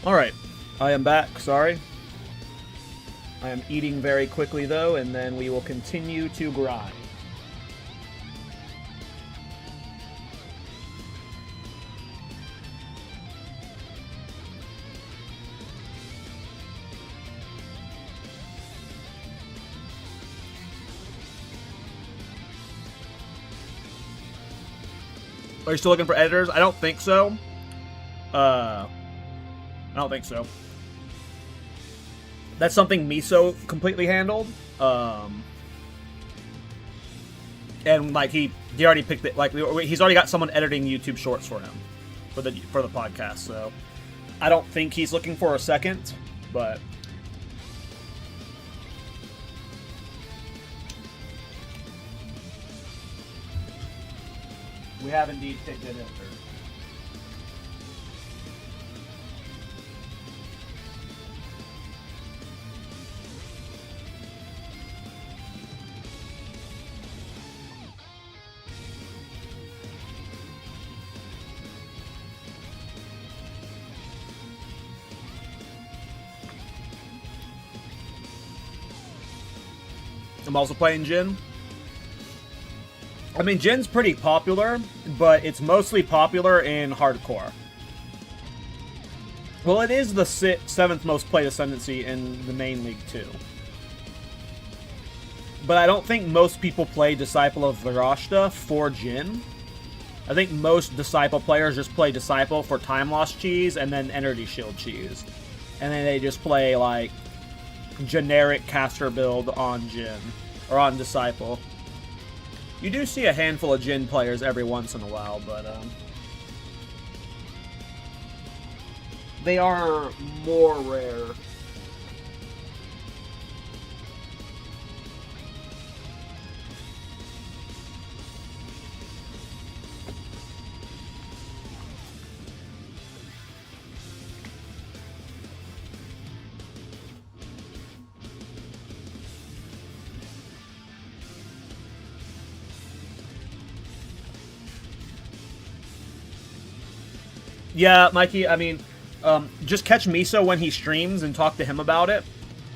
Alright, I am back, sorry. I am eating very quickly though, and then we will continue to grind. Are you still looking for editors? I don't think so. I don't think so. That's something Miso completely handled. And like he already picked it. Like he's already got someone editing YouTube Shorts for him for the podcast. So I don't think he's looking for a second, but. We have indeed picked an editor. I'm also playing Djinn. I mean, Djinn's pretty popular, but it's mostly popular in hardcore. Well, it is the 7th most played Ascendancy in the main league, too. But I don't think most people play Disciple of Virashta for Djinn. I think most Disciple players just play Disciple for Time Lost cheese and then Energy Shield cheese. And then they just play, like, generic caster build on Djinn. Or on Disciple. You do see a handful of Djinn players every once in a while, but they are more rare. Yeah, Mikey, I mean, just catch Miso when he streams and talk to him about it.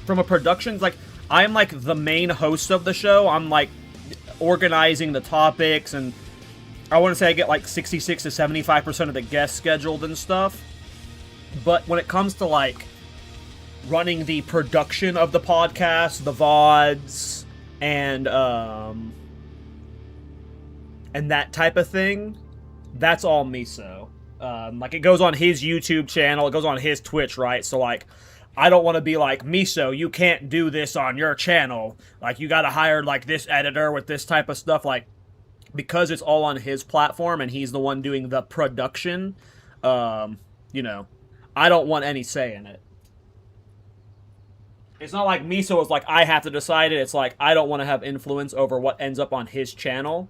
From a productions, like, I'm, like, the main host of the show. I'm, like, organizing the topics, and I want to say I get, like, 66 to 75% of the guests scheduled and stuff. But when it comes to, like, running the production of the podcast, the VODs, and that type of thing, that's all Miso. Like, it goes on his YouTube channel, it goes on his Twitch, right? So, like, I don't want to be like, Miso, you can't do this on your channel. Like, you gotta hire, like, this editor with this type of stuff. Like, because it's all on his platform and he's the one doing the production, you know, I don't want any say in it. It's not like Miso is like, I have to decide it. It's like, I don't want to have influence over what ends up on his channel.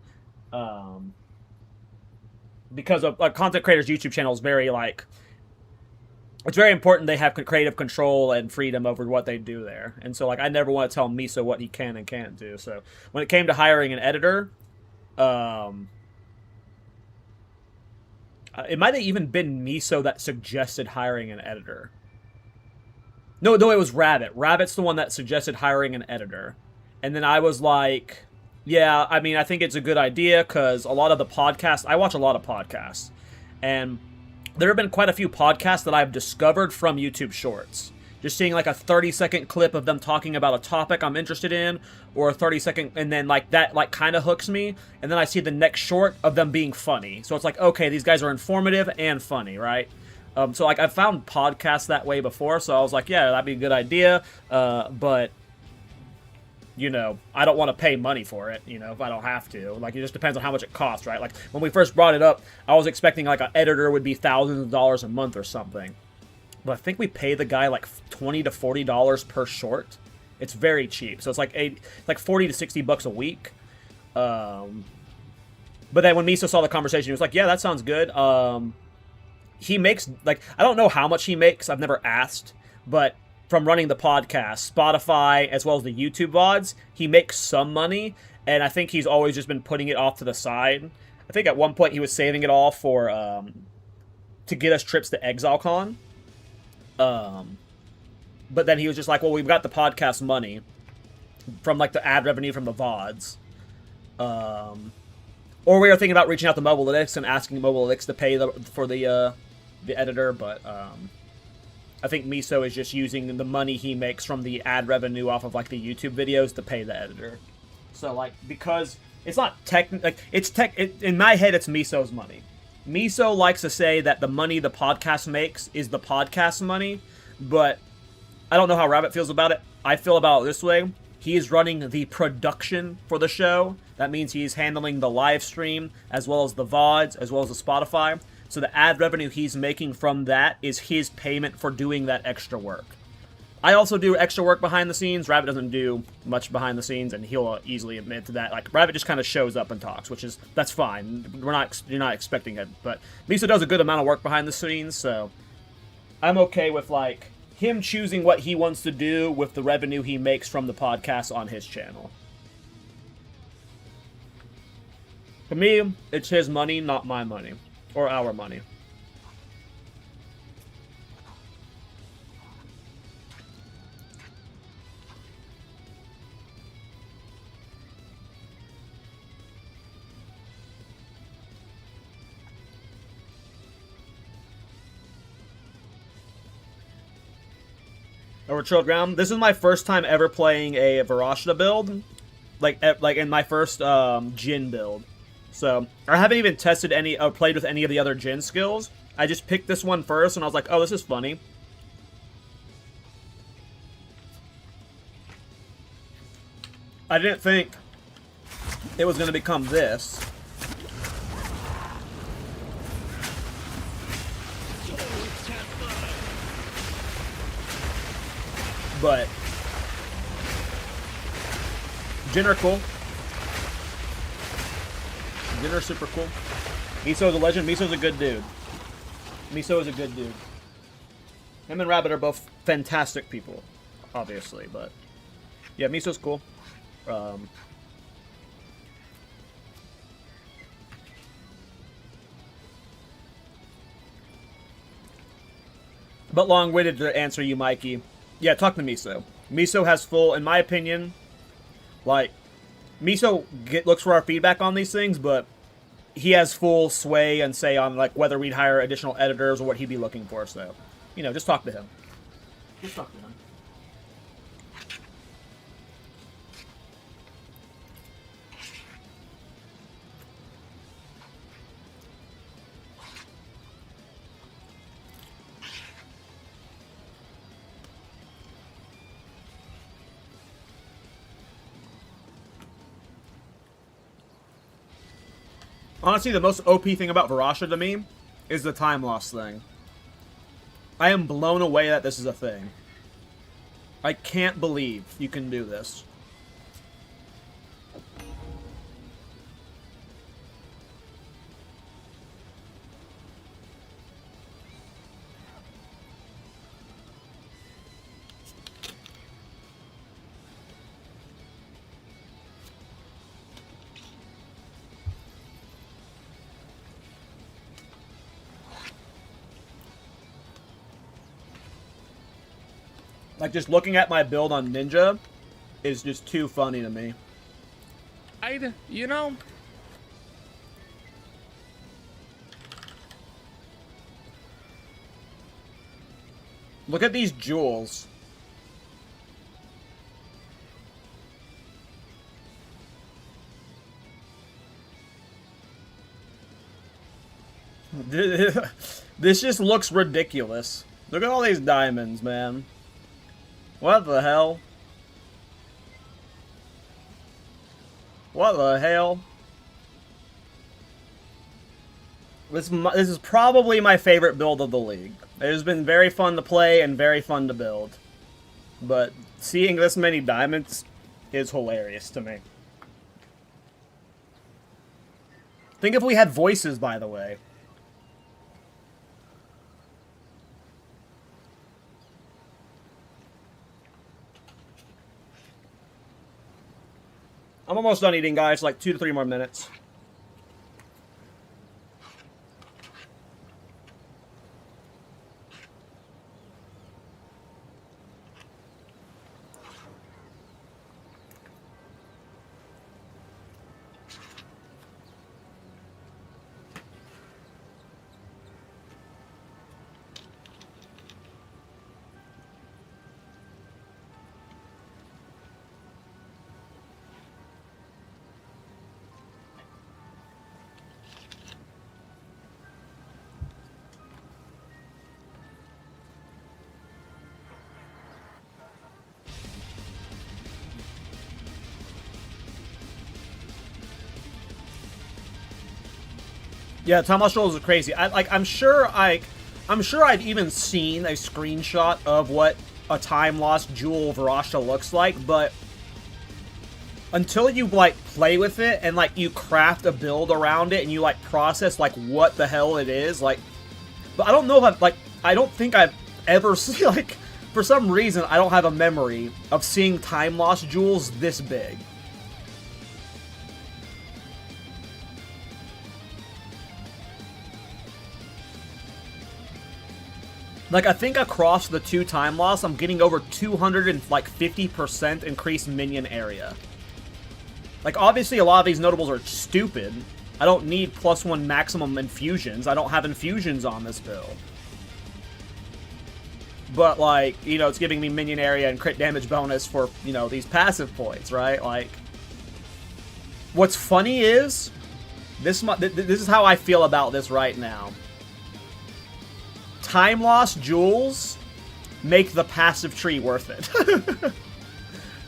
Because a content creator's YouTube channel is very, like, it's very important they have creative control and freedom over what they do there. And so, like, I never want to tell Miso what he can and can't do. So, when it came to hiring an editor, it might have even been Miso that suggested hiring an editor. No, it was Rabbit. Rabbit's the one that suggested hiring an editor. And then I was like, yeah, I mean, I think it's a good idea because a lot of the podcasts, I watch a lot of podcasts, and there have been quite a few podcasts that I've discovered from YouTube Shorts. Just seeing like a 30-second clip of them talking about a topic I'm interested in, or a 30-second, and then like that like kind of hooks me, and then I see the next short of them being funny. So it's like, okay, these guys are informative and funny, right? So like I've found podcasts that way before, so I was like, yeah, that'd be a good idea, but you know, I don't want to pay money for it, you know, if I don't have to. Like, it just depends on how much it costs, right? Like, when we first brought it up, I was expecting, like, an editor would be thousands of dollars a month or something. But I think we pay the guy, like, $20 to $40 per short. It's very cheap. So it's like 40 to 60 bucks a week. But then when Miso saw the conversation, he was like, yeah, that sounds good. He makes, like, I don't know how much he makes. I've never asked. But from running the podcast, Spotify, as well as the YouTube VODs, he makes some money, and I think he's always just been putting it off to the side. I think at one point he was saving it all for to get us trips to ExileCon. But then he was just like, well, we've got the podcast money from like the ad revenue from the VODs. Or we were thinking about reaching out to Mobilytics and asking Mobilytics to pay for the editor, but I think Miso is just using the money he makes from the ad revenue off of like the YouTube videos to pay the editor. So like, because it's not in my head it's Miso's money. Miso likes to say that the money the podcast makes is the podcast money, but I don't know how Rabbit feels about it. I feel about it this way. He is running the production for the show. That means he's handling the live stream, as well as the VODs, as well as the Spotify. So the ad revenue he's making from that is his payment for doing that extra work. I also do extra work behind the scenes. Rabbit doesn't do much behind the scenes, and he'll easily admit to that. Like, Rabbit just kind of shows up and talks, that's fine. You're not expecting it. But Miso does a good amount of work behind the scenes, so I'm okay with, like, him choosing what he wants to do with the revenue he makes from the podcast on his channel. To me, it's his money, not my money. Or our money. Over Trail Ground. This is my first time ever playing a Varashta build, like in my first Djinn build. So I haven't even tested any or played with any of the other Djinn skills. I just picked this one first, and I was like, "Oh, this is funny." I didn't think it was going to become this. But Djinn are cool. Djinn are super cool. Miso's a legend. Miso's a good dude. Miso is a good dude. Him and Rabbit are both fantastic people, obviously, but yeah, Miso's cool. But long-winded to answer you, Mikey. Yeah, talk to Miso. Miso has full, in my opinion, like, Miso looks for our feedback on these things, but he has full sway and say on, like, whether we'd hire additional editors or what he'd be looking for, so, you know, just talk to him. Just talk to him. Honestly, the most OP thing about Varasha to me is the time loss thing. I am blown away that this is a thing. I can't believe you can do this. Like, just looking at my build on Ninja is just too funny to me. You know... Look at these jewels. This just looks ridiculous. Look at all these diamonds, man. What the hell? What the hell? This is probably my favorite build of the league. It has been very fun to play and very fun to build. But seeing this many diamonds is hilarious to me. Think if we had voices, by the way. I'm almost done eating, guys. Like 2 to 3 more minutes. Yeah, Time Lost Jewels is crazy. I'm sure I've even seen a screenshot of what a Time Lost Jewel Varashta looks like, but until you like play with it and like you craft a build around it and you like process like what the hell it is, like, but I don't know if I don't think I've ever seen, like, for some reason I don't have a memory of seeing Time Lost Jewels this big. Like, I think across the two Time Lost, I'm getting over 250% increased minion area. Like, obviously a lot of these notables are stupid. I don't need +1 maximum infusions. I don't have infusions on this build. But, like, you know, it's giving me minion area and crit damage bonus for, you know, these passive points, right? Like, what's funny is, this is how I feel about this right now. Time Lost Jewels make the passive tree worth it.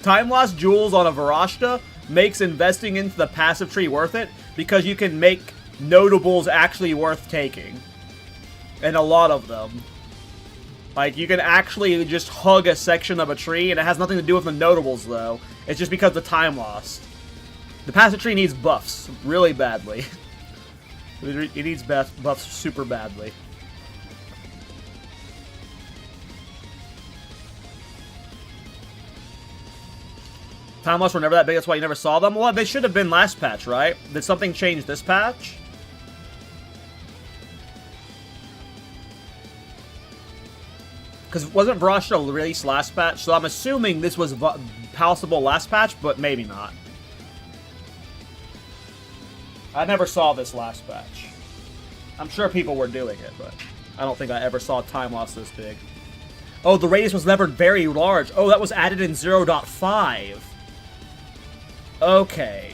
Time Lost Jewels on a Varashta makes investing into the passive tree worth it because you can make notables actually worth taking. And a lot of them. Like, you can actually just hug a section of a tree, and it has nothing to do with the notables, though. It's just because of the Time Lost. The passive tree needs buffs really badly. It needs buffs super badly. Time Lost were never that big, that's why you never saw them? Well, they should have been last patch, right? Did something change this patch? Because wasn't Varashta released last patch? So I'm assuming this was palatable last patch, but maybe not. I never saw this last patch. I'm sure people were doing it, but I don't think I ever saw Time Lost this big. Oh, the radius was never very large. Oh, that was added in 0.5. Okay.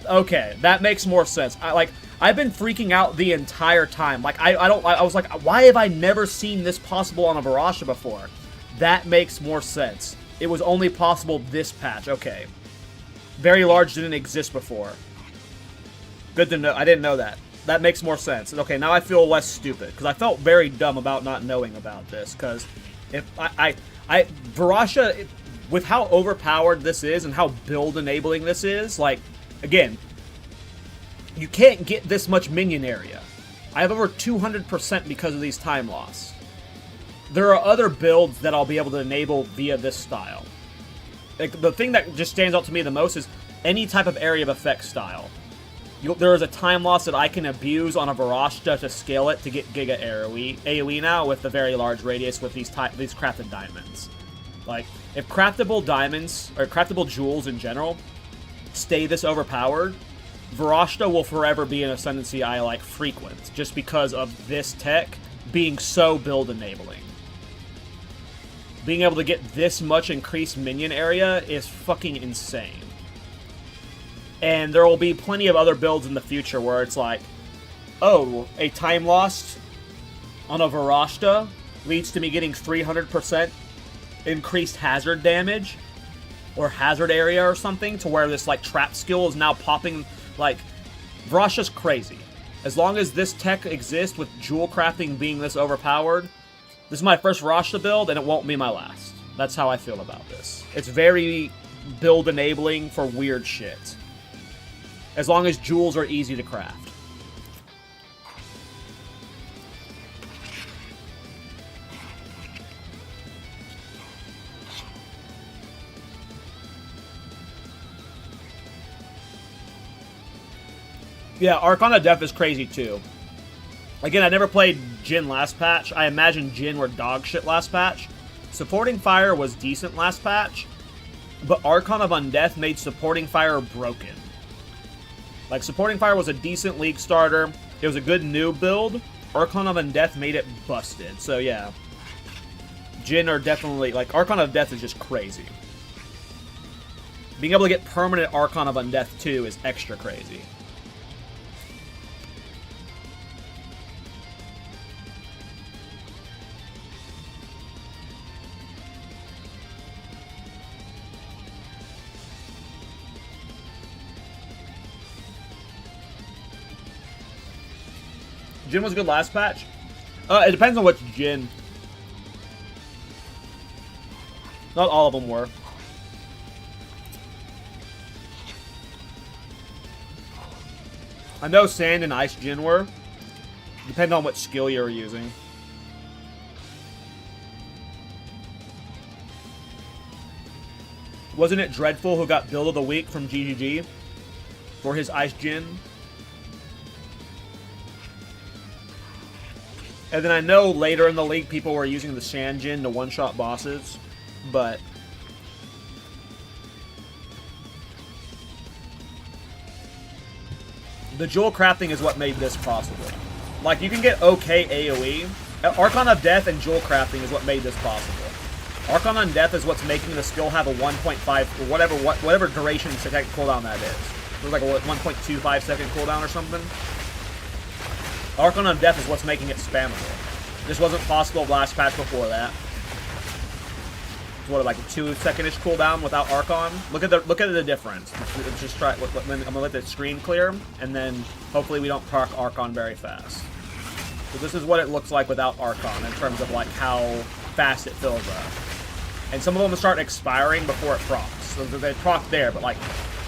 Okay, that makes more sense. I've been freaking out the entire time. Like, I was like, why have I never seen this possible on a Varashta before? That makes more sense. It was only possible this patch. Okay. Very large didn't exist before. Good to know. I didn't know that. That makes more sense. Okay, now I feel less stupid. Because I felt very dumb about not knowing about this. Because if Varashta, with how overpowered this is and how build enabling this is, like, again, you can't get this much minion area. I have over 200% because of these time loss. There are other builds that I'll be able to enable via this style. Like, the thing that just stands out to me the most is any type of area of effect style. There is a time loss that I can abuse on a Varashta to scale it to get Giga AOE now with the very large radius with these crafted diamonds. Like, if craftable diamonds, or craftable jewels in general, stay this overpowered, Varashta will forever be an ascendancy I like frequent, just because of this tech being so build enabling. Being able to get this much increased minion area is fucking insane. And there will be plenty of other builds in the future where it's like, oh, a time lost on a Varashta leads to me getting 300% increased hazard damage or hazard area or something, to where this like trap skill is now popping. Like, Varashta's crazy. As long as this tech exists with jewel crafting being this overpowered, this is my first Varashta build and it won't be my last. That's how I feel about this. It's very build enabling for weird shit. As long as jewels are easy to craft. Yeah, Archon of Death is crazy too. Again, I never played Djinn last patch. I imagine Djinn were dog shit last patch. Supporting Fire was decent last patch, but Archon of Undeath made Supporting Fire broken. Like, Supporting Fire was a decent league starter. It was a good noob build. Archon of Undeath made it busted. So yeah, Djinn are definitely, like, Archon of Death is just crazy. Being able to get permanent Archon of Undeath too is extra crazy. Djinn was good last patch. It depends on which Djinn. Not all of them were. I know Sand and Ice Djinn were. Depending on what skill you were using. Wasn't it Dreadful who got Build of the Week from GGG for his Ice Djinn? And then I know later in the league people were using the Sand Djinn to one-shot bosses, but the jewel crafting is what made this possible. Like, you can get okay AoE. Archon of Death and jewel crafting is what made this possible. Archon on Death is what's making the skill have a 1.5 or whatever duration second cooldown that is. It was like a 1.25 second cooldown or something. Archon on Death is what's making it spammable. This wasn't possible last patch before that. It's what, like a 2-second-ish cooldown without Archon? Look at the difference. Let's just try. I'm gonna let the screen clear, and then hopefully we don't proc Archon very fast. So this is what it looks like without Archon in terms of like how fast it fills up. And some of them start expiring before it procs. So they proc there, but like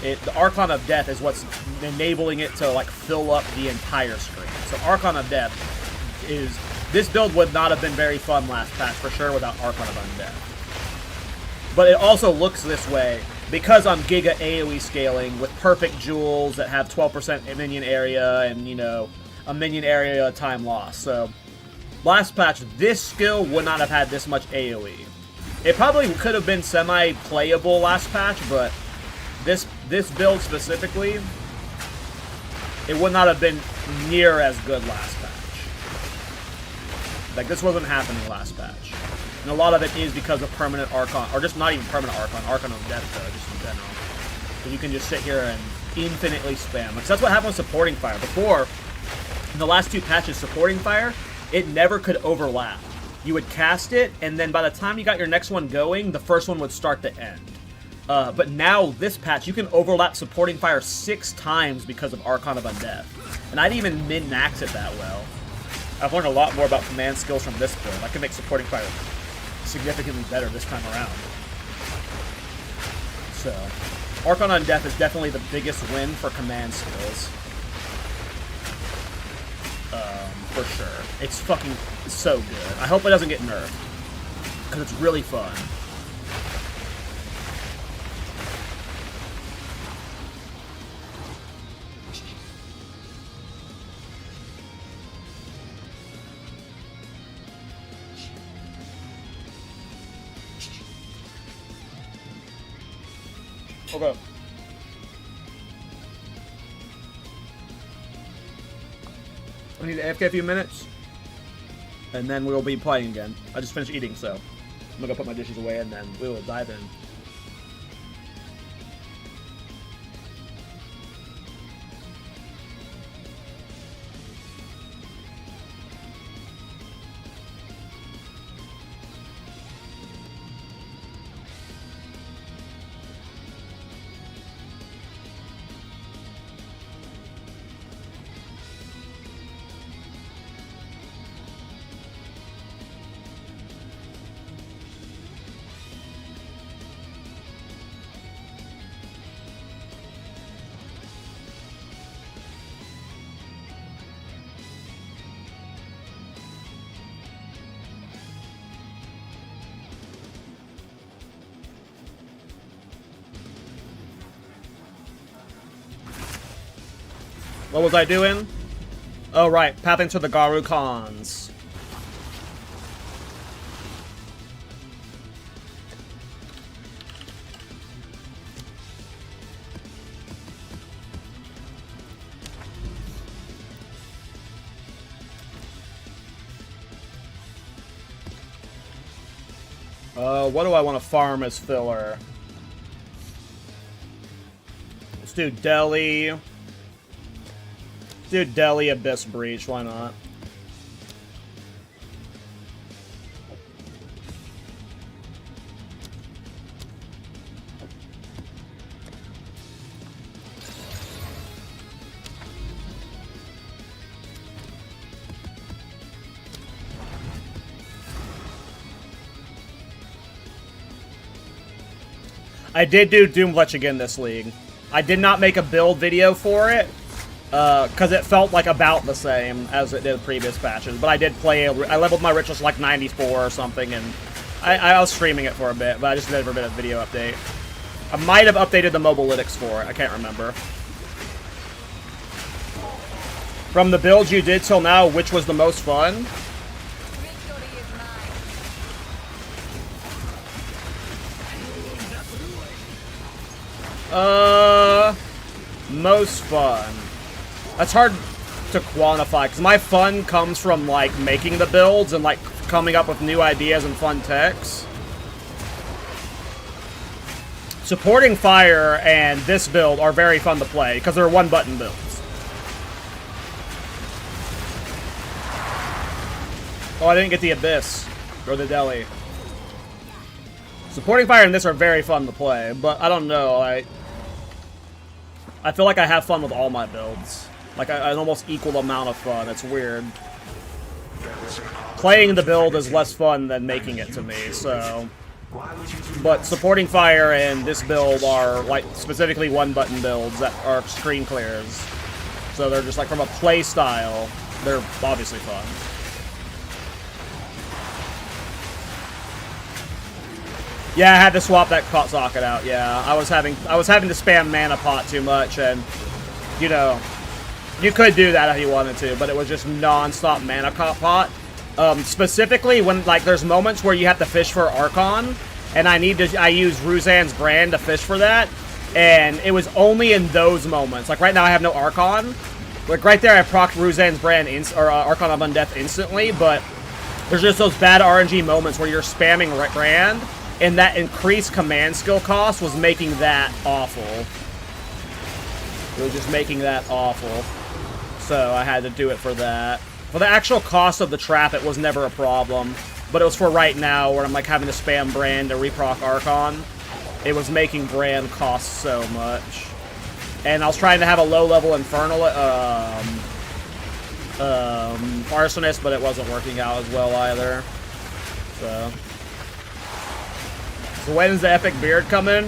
the Archon of Death is what's enabling it to like fill up the entire screen. So Archon of Death is... This build would not have been very fun last patch for sure without Archon of Undeath. But it also looks this way because I'm Giga AoE scaling with perfect jewels that have 12% minion area and, you know, a minion area time loss. So last patch, this skill would not have had this much AoE. It probably could have been semi-playable last patch, but this build specifically, it would not have been near as good last patch. Like, this wasn't happening last patch. And a lot of it is because of permanent Archon, or just not even permanent Archon, Archon of Death, though, just in general. So you can just sit here and infinitely spam. Like, that's what happened with Supporting Fire. Before, in the last 2 patches, Supporting Fire, it never could overlap. You would cast it, and then by the time you got your next one going, the first one would start to end. But now, this patch, you can overlap Supporting Fire 6 times because of Archon of Undeath. And I didn't even min-max it that well. I've learned a lot more about command skills from this build. I can make Supporting Fire significantly better this time around. So, Archon Undeath is definitely the biggest win for command skills. For sure. It's fucking so good. I hope it doesn't get nerfed. Because it's really fun. Okay. I need to AFK a few minutes, and then we'll be playing again. I just finished eating, so I'm gonna put my dishes away, and then we will dive in. What was I doing? Oh, right. Pathing to the Garu Khans. What do I want to farm as filler? Let's do Delhi. Do Delhi Abyss Breach, why not? I did do Doomfletch again this league. I did not make a build video for it, because it felt like about the same as it did previous patches. But I did play, I leveled my rituals to like 94 or something, and I was streaming it for a bit, but I just never did a video update. I might have updated the mobalytics for it, I can't remember. From the builds you did till now, which was the most fun? Most fun. That's hard to quantify, because my fun comes from, like, making the builds and, like, coming up with new ideas and fun techs. Supporting Fire and this build are very fun to play, because they're one-button builds. Oh, I didn't get the Abyss, or the Deli. Supporting Fire and this are very fun to play, but I don't know, I feel like I have fun with all my builds. Like, an almost equal amount of fun. It's weird. Playing the build is less fun than making it to me, so... But Supporting Fire and this build are, like, specifically one-button builds that are screen clears. So they're just, like, from a play style, they're obviously fun. Yeah, I had to swap that pot socket out. Yeah, I was having to spam mana pot too much, and you know, you could do that if you wanted to, but it was just non-stop mana pot. Specifically when like there's moments where you have to fish for Archon, and I use Ruzan's Brand to fish for that, and it was only in those moments. Like right now, I have no Archon. Like right there, I procced Ruzan's Brand Archon of Undeath instantly, but there's just those bad RNG moments where you're spamming Brand. And that increased command skill cost was making that awful. It was just making that awful. So I had to do it for that. For the actual cost of the trap, it was never a problem. But it was for right now, where I'm like having to spam Brand to reproc Archon. It was making Brand cost so much. And I was trying to have a low-level Infernal Arsonist, but it wasn't working out as well either. So when's the epic beard coming?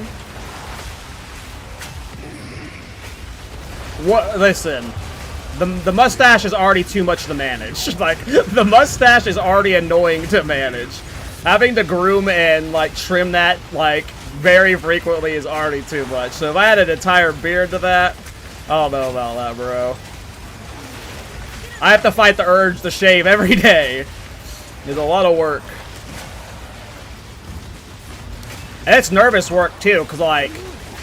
What? Listen, the mustache is already too much to manage. Like, the mustache is already annoying to manage. Having to groom and, like, trim that, like, very frequently is already too much. So if I had an entire beard to that, I don't know about that, bro. I have to fight the urge to shave every day. It's a lot of work. And it's nervous work, too, because, like,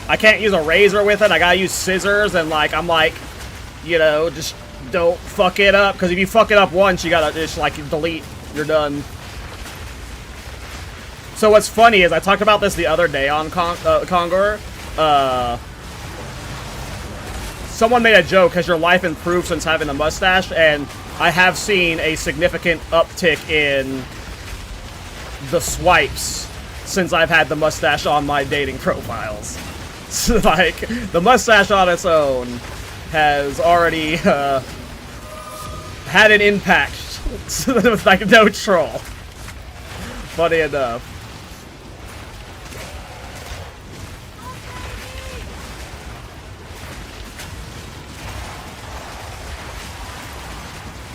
I can't use a razor with it. I gotta use scissors, and, like, I'm like, you know, just don't fuck it up. Because if you fuck it up once, you gotta just, like, delete. You're done. So what's funny is, I talked about this the other day on Kongor. Someone made a joke, has your life improved since having a mustache? And I have seen a significant uptick in the swipes since I've had the mustache on my dating profiles. So, like, the mustache on its own has already had an impact. With, like, no troll. Funny enough.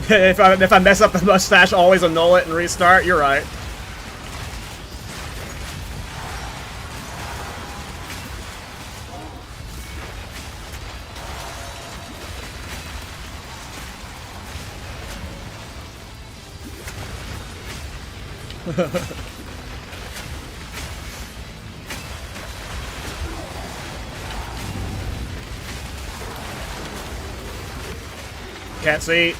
If I mess up the mustache, always annul it and restart, you're right. Can't see.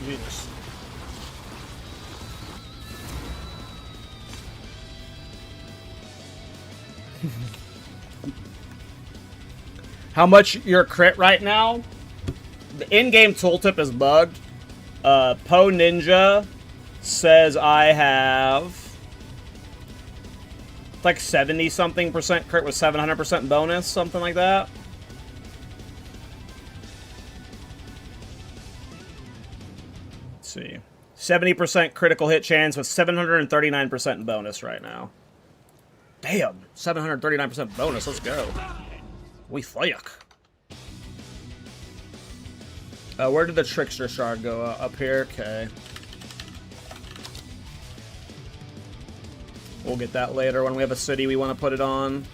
Jesus. How much your crit right now? The in-game tooltip is bugged. Po Ninja says I have like 70-something% crit with 700% bonus, something like that. Let's see. 70% critical hit chance with 739% bonus right now. Damn, 739% bonus. Let's go. We fuck. Where did the Trickster Shard go? Up here? Okay. We'll get that later when we have a city we want to put it on.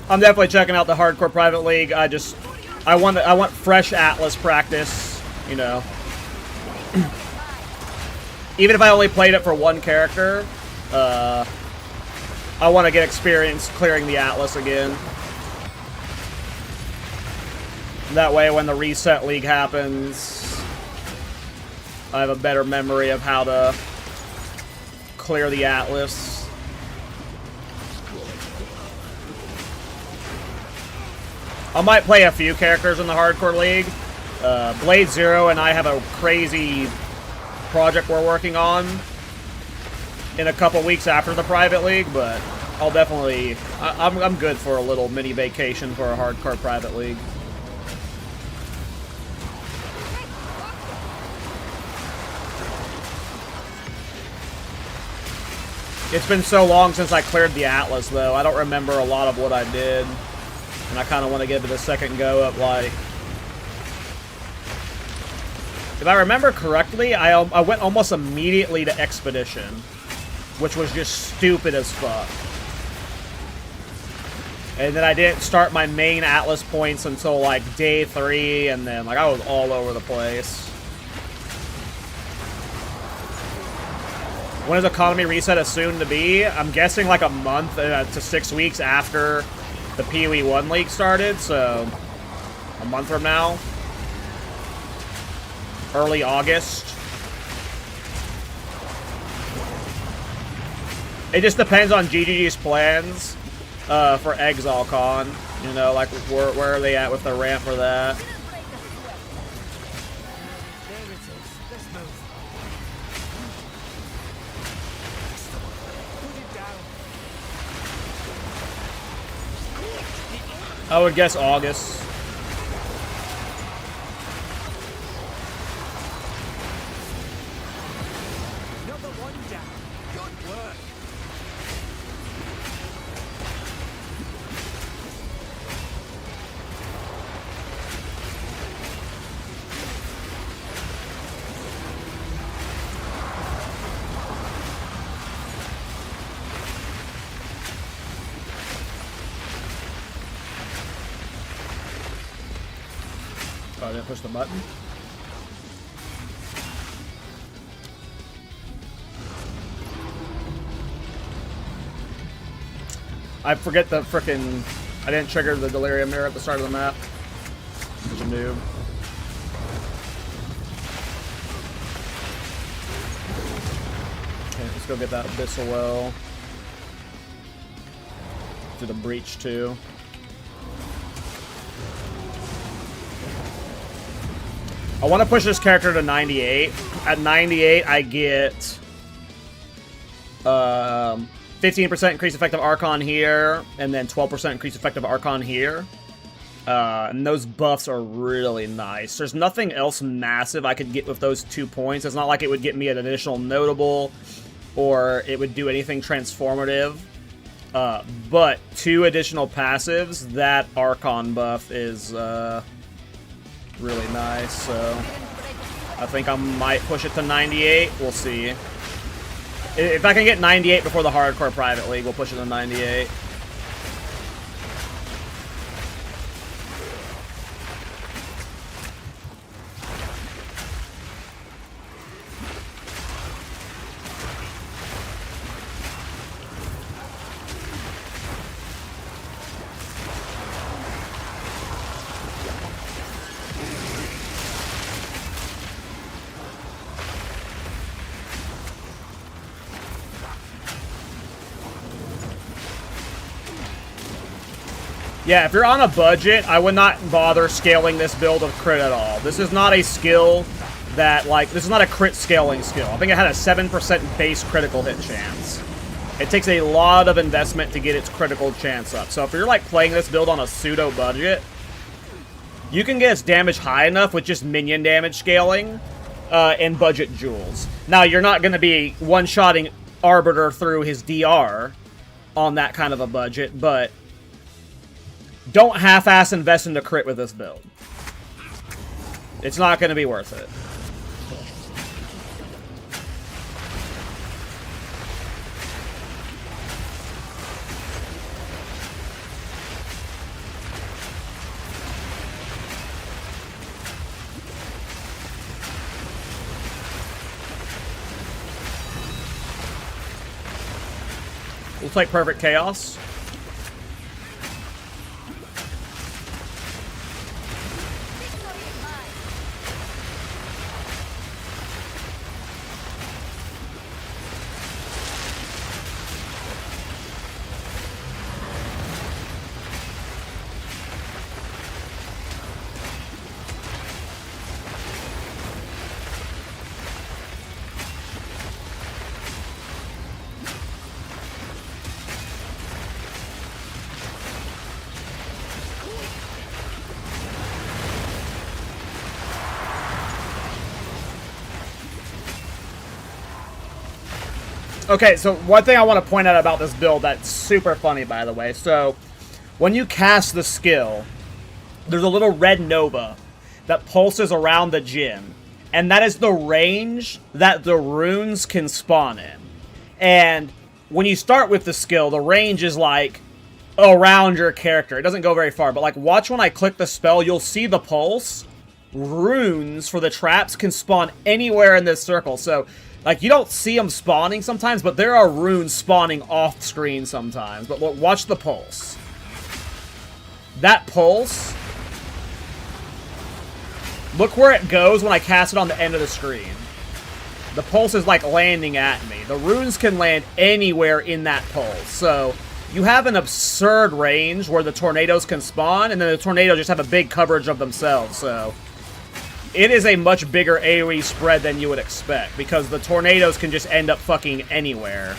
I'm definitely checking out the hardcore private league. I want fresh Atlas practice, you know. Even if I only played it for one character, I want to get experience clearing the Atlas again. That way, when the reset league happens, I have a better memory of how to clear the Atlas. I might play a few characters in the hardcore league. Blade Zero and I have a crazy project we're working on in a couple weeks after the private league, but I'll definitely... I'm good for a little mini vacation for a hardcore private league. It's been so long since I cleared the Atlas, though. I don't remember a lot of what I did, and I kind of want to give it a second go at, like... If I remember correctly, I went almost immediately to Expedition, which was just stupid as fuck. And then I didn't start my main Atlas points until, like, day 3, and then, like, I was all over the place. When is economy reset as soon to be? I'm guessing, like, a month to 6 weeks after the PoE 1 League started, so a month from now. Early August. It just depends on GGG's plans for Exile Con. You know, like, where are they at with the ramp for that? I would guess August. Oh, I didn't push the button. I forget the frickin'... I didn't trigger the Delirium Mirror at the start of the map. Such a noob. Okay, let's go get that Abyssal Well. Do the Breach, too. I want to push this character to 98. At 98, I get 15% increased effective Archon here, and then 12% increased effective Archon here. And those buffs are really nice. There's nothing else massive I could get with those 2 points. It's not like it would get me an additional notable, or it would do anything transformative. But 2 additional passives, that Archon buff is... really nice, so I think I might push it to 98. We'll see. If I can get 98 before the hardcore private league, we'll push it to 98. Yeah, if you're on a budget, I would not bother scaling this build of crit at all. This is not a skill that, like, this is not a crit scaling skill. I think it had a 7% base critical hit chance. It takes a lot of investment to get its critical chance up. So if you're, like, playing this build on a pseudo budget, you can get its damage high enough with just minion damage scaling and budget jewels. Now, you're not going to be one-shotting Arbiter through his DR on that kind of a budget, but don't half-ass invest into crit with this build. It's not going to be worth it. We'll take Perfect Chaos. Okay, so one thing I want to point out about this build that's super funny, by the way. So, when you cast the skill, there's a little red nova that pulses around the Djinn. And that is the range that the runes can spawn in. And when you start with the skill, the range is like around your character. It doesn't go very far, but like watch when I click the spell, you'll see the pulse. Runes for the traps can spawn anywhere in this circle. So, like, you don't see them spawning sometimes, but there are runes spawning off screen sometimes. But look, watch the pulse. That pulse, look where it goes when I cast it on the end of the screen. The pulse is, like, landing at me. The runes can land anywhere in that pulse. So, you have an absurd range where the tornadoes can spawn, and then the tornadoes just have a big coverage of themselves, so it is a much bigger AoE spread than you would expect, because the tornadoes can just end up fucking anywhere.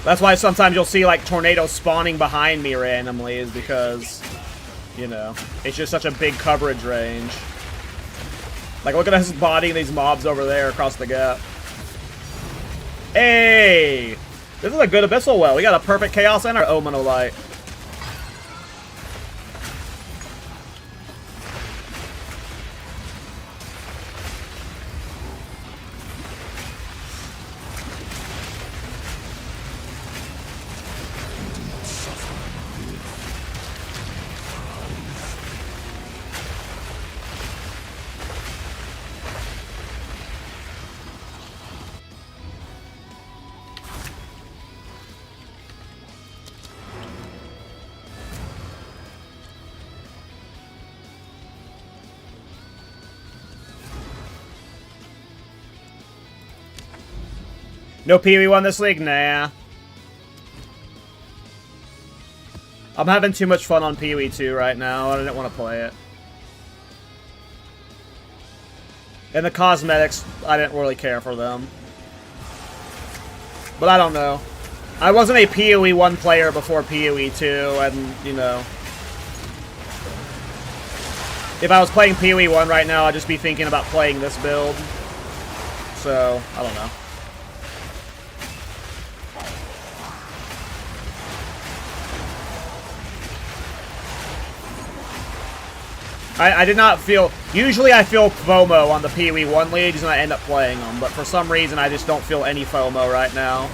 That's why sometimes you'll see, like, tornadoes spawning behind me randomly, is because, you know, it's just such a big coverage range. Like, look at us bodying these mobs over there across the gap. Hey! This is a good Abyssal Well. We got a Perfect Chaos and our Omenolite. No PoE 1 this league? Nah. I'm having too much fun on PoE 2 right now. I didn't want to play it. And the cosmetics, I didn't really care for them. But I don't know. I wasn't a PoE 1 player before PoE 2, and, you know, if I was playing PoE 1 right now, I'd just be thinking about playing this build. So, I don't know. I did not feel... Usually I feel FOMO on the PoE 1 leagues and I end up playing them, but for some reason I just don't feel any FOMO right now.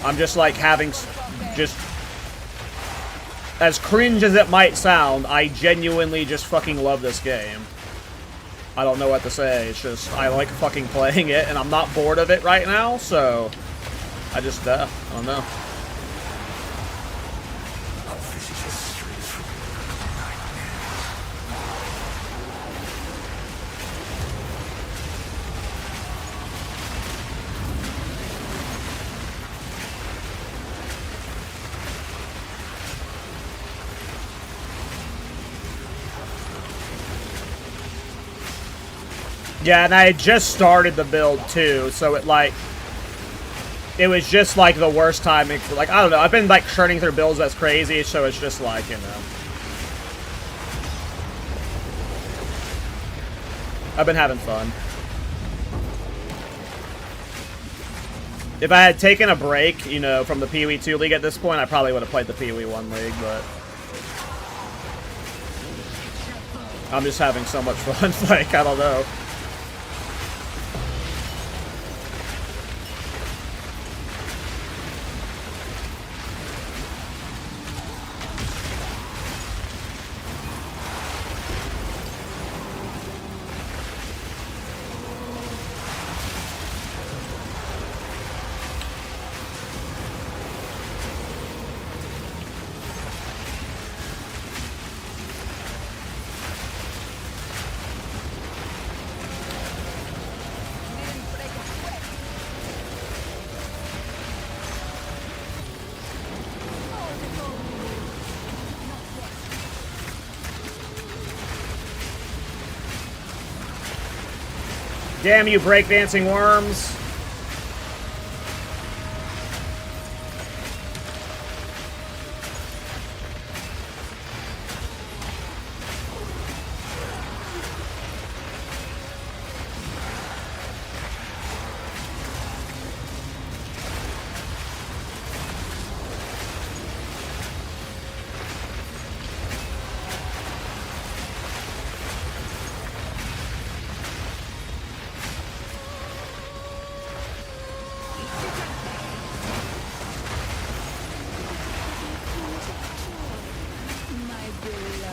I'm just like having... just... As cringe as it might sound, I genuinely just fucking love this game. I don't know what to say, it's just... I like fucking playing it and I'm not bored of it right now, so... I just, I don't know. Yeah, and I had just started the build too, so it was just like the worst timing for, like, I don't know, I've been like churning through builds that's crazy, so it's just like, you know. I've been having fun. If I had taken a break, you know, from the PoE 2 League at this point, I probably would have played the PoE 1 League, but I'm just having so much fun, like, I don't know. Damn you, breakdancing worms.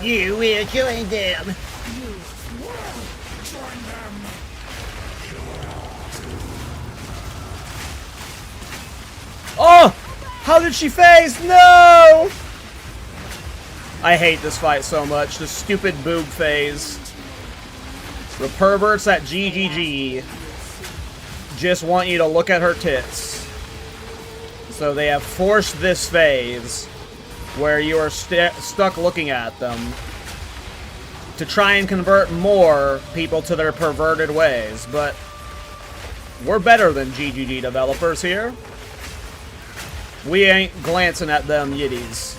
You will join them. Oh! How did she phase? No! I hate this fight so much. The stupid boob phase. The perverts at GGG just want you to look at her tits. So they have forced this phase where you are stuck looking at them to try and convert more people to their perverted ways, but we're better than GGG developers here. We ain't glancing at them yitties.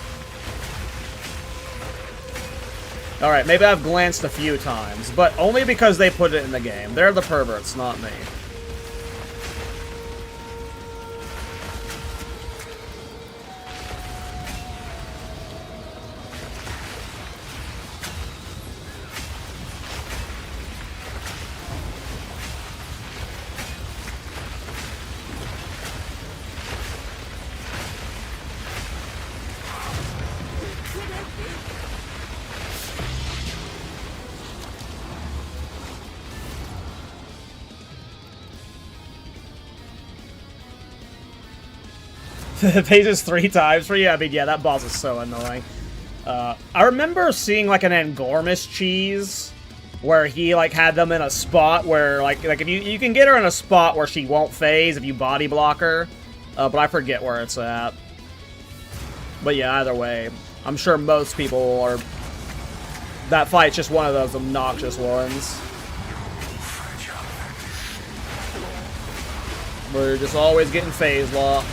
Alright, maybe I've glanced a few times, but only because they put it in the game. They're the perverts, not me. Phases 3 times for you? I mean, yeah, that boss is so annoying. I remember seeing, like, an Angormus cheese where he, like, had them in a spot where, like if you can get her in a spot where she won't phase if you body block her, but I forget where it's at. But yeah, either way, I'm sure most people are... That fight's just one of those obnoxious ones. Where you're just always getting phase locked.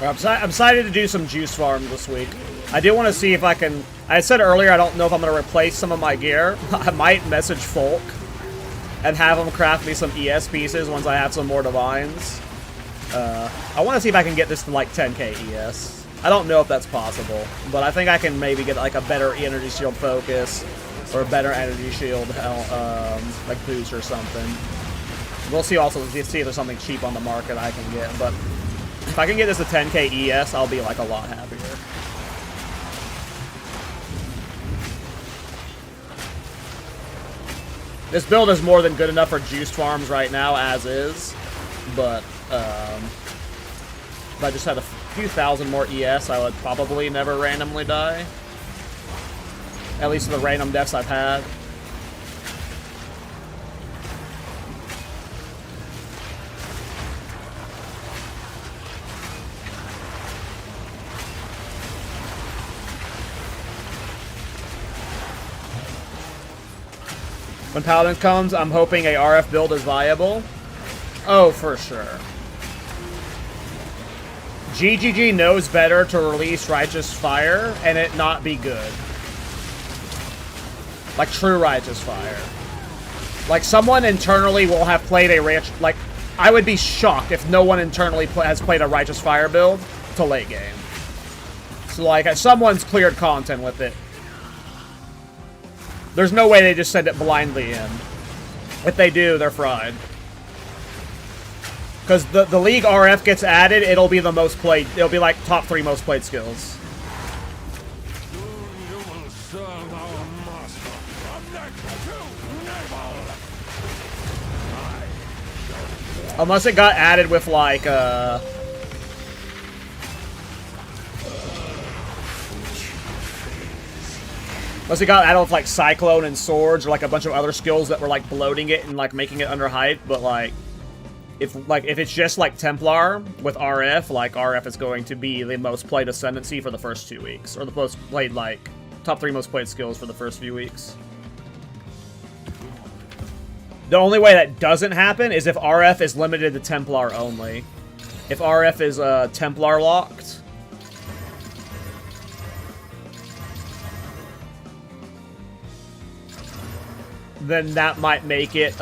I'm excited to do some juice farms this week. I do want to see if I can... I said earlier I don't know if I'm going to replace some of my gear. I might message Folk and have them craft me some ES pieces once I have some more divines. I want to see if I can get this to like 10k ES. I don't know if that's possible, but I think I can maybe get like a better energy shield focus or a better energy shield like boost or something. We'll see also see if there's something cheap on the market I can get, but if I can get this to 10k ES, I'll be like a lot happier. This build is more than good enough for juice farms right now, as is, but if I just had a few thousand more ES, I would probably never randomly die. At least the random deaths I've had. When Paladin comes, I'm hoping a RF build is viable. Oh, for sure. GGG knows better to release Righteous Fire and it not be good. Like true Righteous Fire. Like someone internally will have played a like I would be shocked if no one internally has played a Righteous Fire build to late game. So like someone's cleared content with it. There's no way they just send it blindly in. If they do, they're fried. Because the League RF gets added, it'll be the most played. It'll be like top 3 most played skills. Unless it got added with like unless it got added with like Cyclone and Swords or like a bunch of other skills that were like bloating it and like making it underhyped, but like if it's just like Templar with RF, like RF is going to be the most played Ascendancy for the first 2 weeks. Or the most played like top 3 most played skills for the first few weeks. The only way that doesn't happen is if RF is limited to Templar only. If RF is Templar locked, then that might make it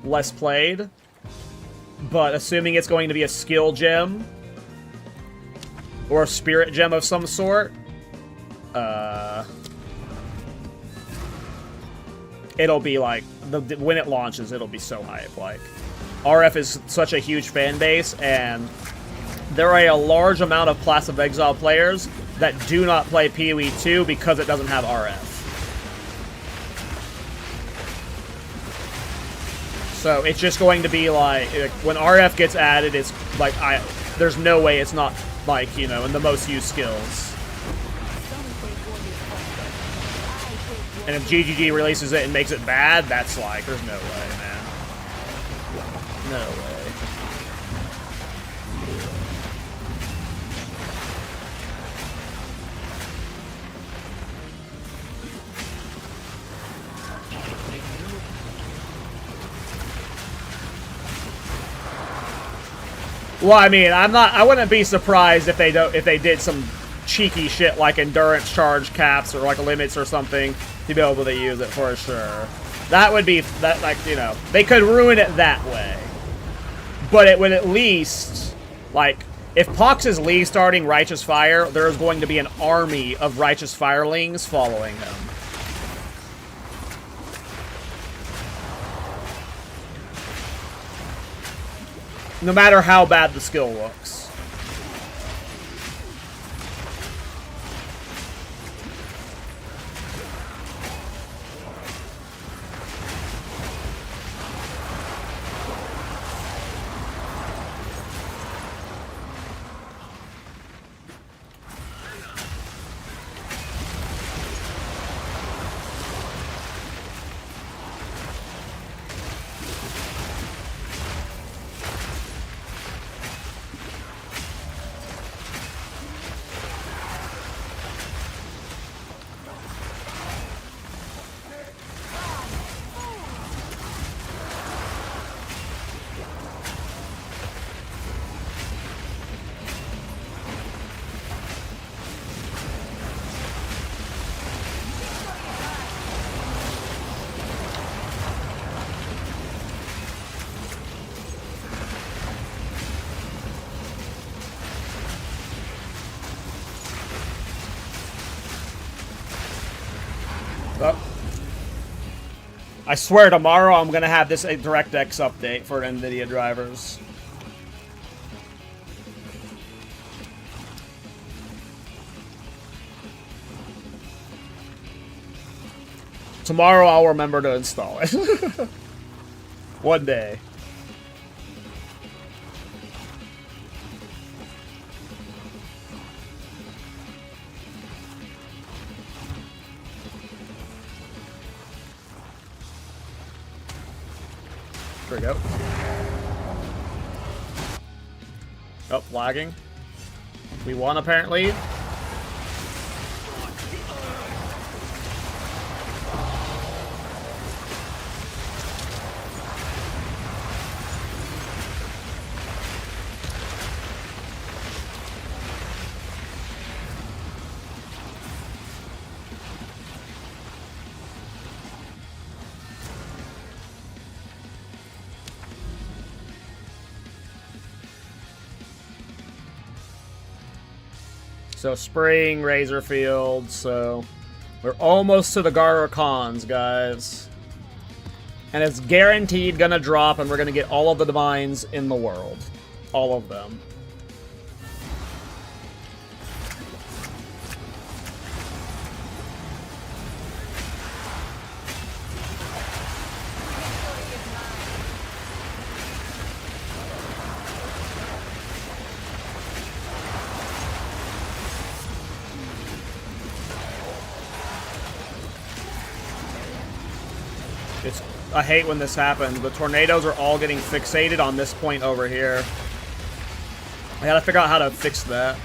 less played. But assuming it's going to be a skill gem or a spirit gem of some sort, it'll be like when it launches, it'll be so hype. Like RF is such a huge fan base, and there are a large amount of Class of Exile players that do not play PoE 2 because it doesn't have RF. So it's just going to be like when RF gets added, it's like there's no way it's not like, you know, in the most used skills. And if GGG releases it and makes it bad, that's like there's no way, man. No way. Well, I mean, I wouldn't be surprised if they did some cheeky shit like endurance charge caps or like limits or something to be able to use it for sure. That would be that, like, you know, they could ruin it that way. But it would at least, like, if Pox is Lee starting Righteous Fire, there's going to be an army of Righteous Firelings following him. No matter how bad the skill looks. I swear tomorrow I'm gonna have this a DirectX update for NVIDIA drivers. Tomorrow I'll remember to install it. One day. There we go. Oh, lagging. We won apparently. So Spring, Razorfield, so we're almost to the Garter Cons, guys. And it's guaranteed gonna drop, and we're gonna get all of the divines in the world. All of them. I hate when this happens. The tornadoes are all getting fixated on this point over here. I gotta figure out how to fix that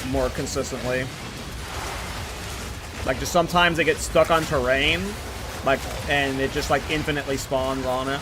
more consistently. Like, just sometimes they get stuck on terrain, like, and it just like infinitely spawns on it.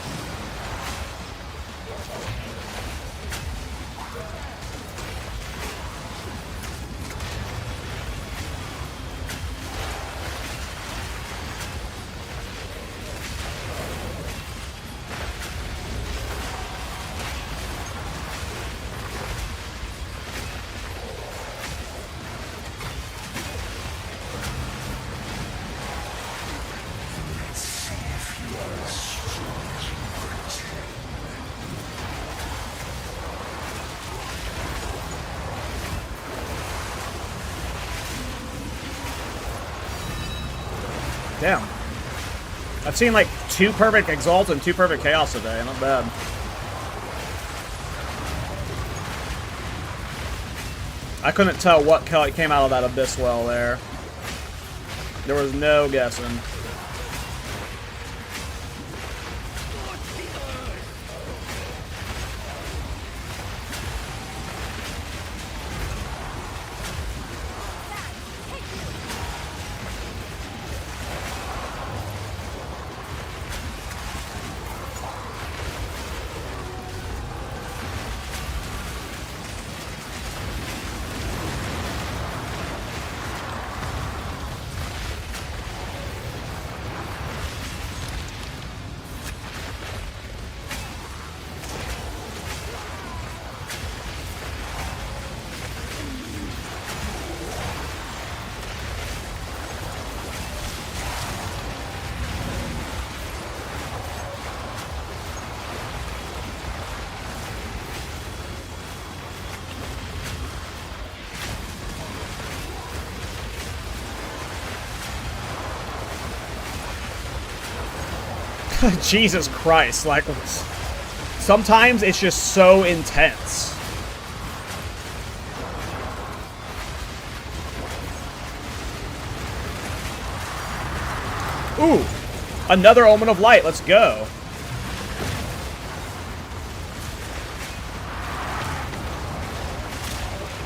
Damn. I've seen like 2 perfect Exalt and 2 perfect Chaos today. Not bad. I couldn't tell what came out of that Abyss well there. There was no guessing. Jesus Christ, like, sometimes it's just so intense. Ooh, another Omen of Light, let's go.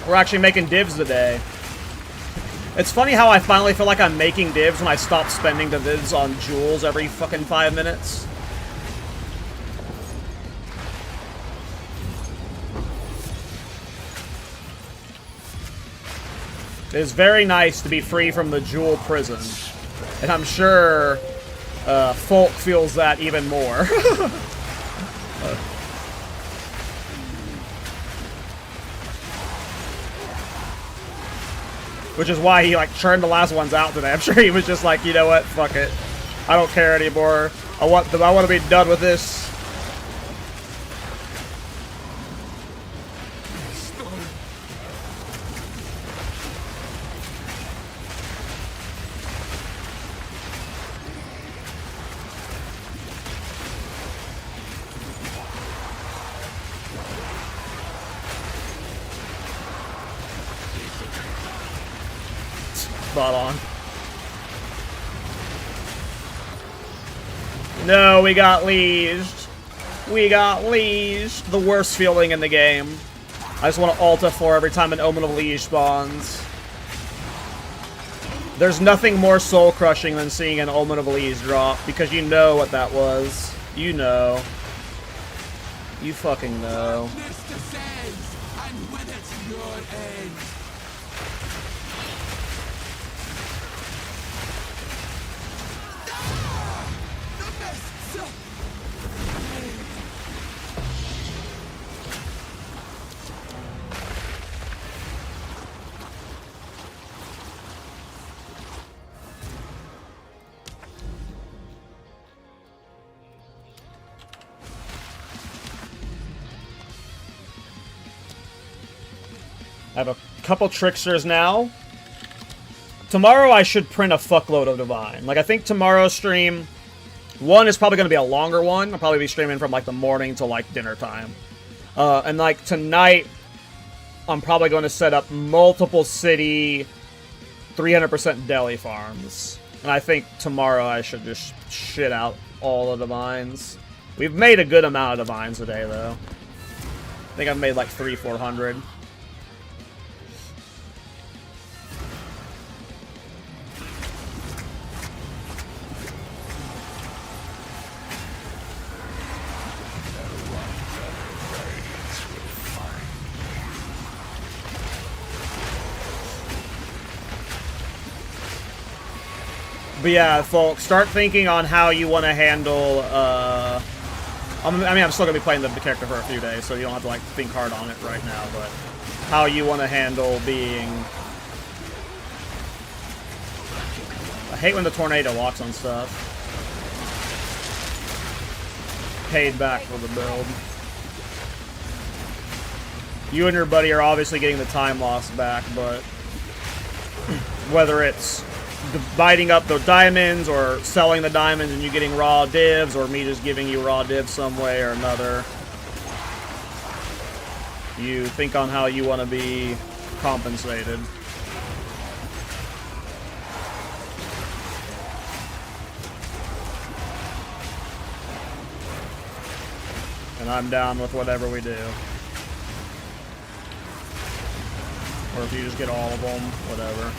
We're actually making divs today. It's funny how I finally feel like I'm making divs when I stop spending the divs on jewels every fucking 5 minutes. It is very nice to be free from the jewel prison. And I'm sure Folk feels that even more. Which is why he, like, churned the last ones out today. I'm sure he was just like, you know what, fuck it. I don't care anymore. I want to be done with this. Spot on. No, we got leashed. We got leashed. The worst feeling in the game. I just want to ult F4 every time an Omen of Liege spawns. There's nothing more soul crushing than seeing an Omen of Liege drop, because you know what that was. You know. You fucking know. I have a couple tricksters now. Tomorrow I should print a fuckload of Divine. Like, I think tomorrow's stream, one is probably going to be a longer one. I'll probably be streaming from, like, the morning till, like, dinner time. And, like, tonight, I'm probably going to set up multiple city 300% deli farms. And I think tomorrow I should just shit out all the Divines. We've made a good amount of Divines today, though. I think I've made, like, 300-400. But yeah, folks, start thinking on how you want to handle, I mean, I'm still going to be playing the character for a few days, so you don't have to, like, think hard on it right now, but how you want to handle being... I hate when the tornado locks on stuff. Paid back for the build. You and your buddy are obviously getting the time loss back, but whether it's dividing up the diamonds or selling the diamonds and you getting raw divs, or me just giving you raw divs some way or another, you think on how you want to be compensated. And I'm down with whatever we do. Or if you just get all of them, whatever.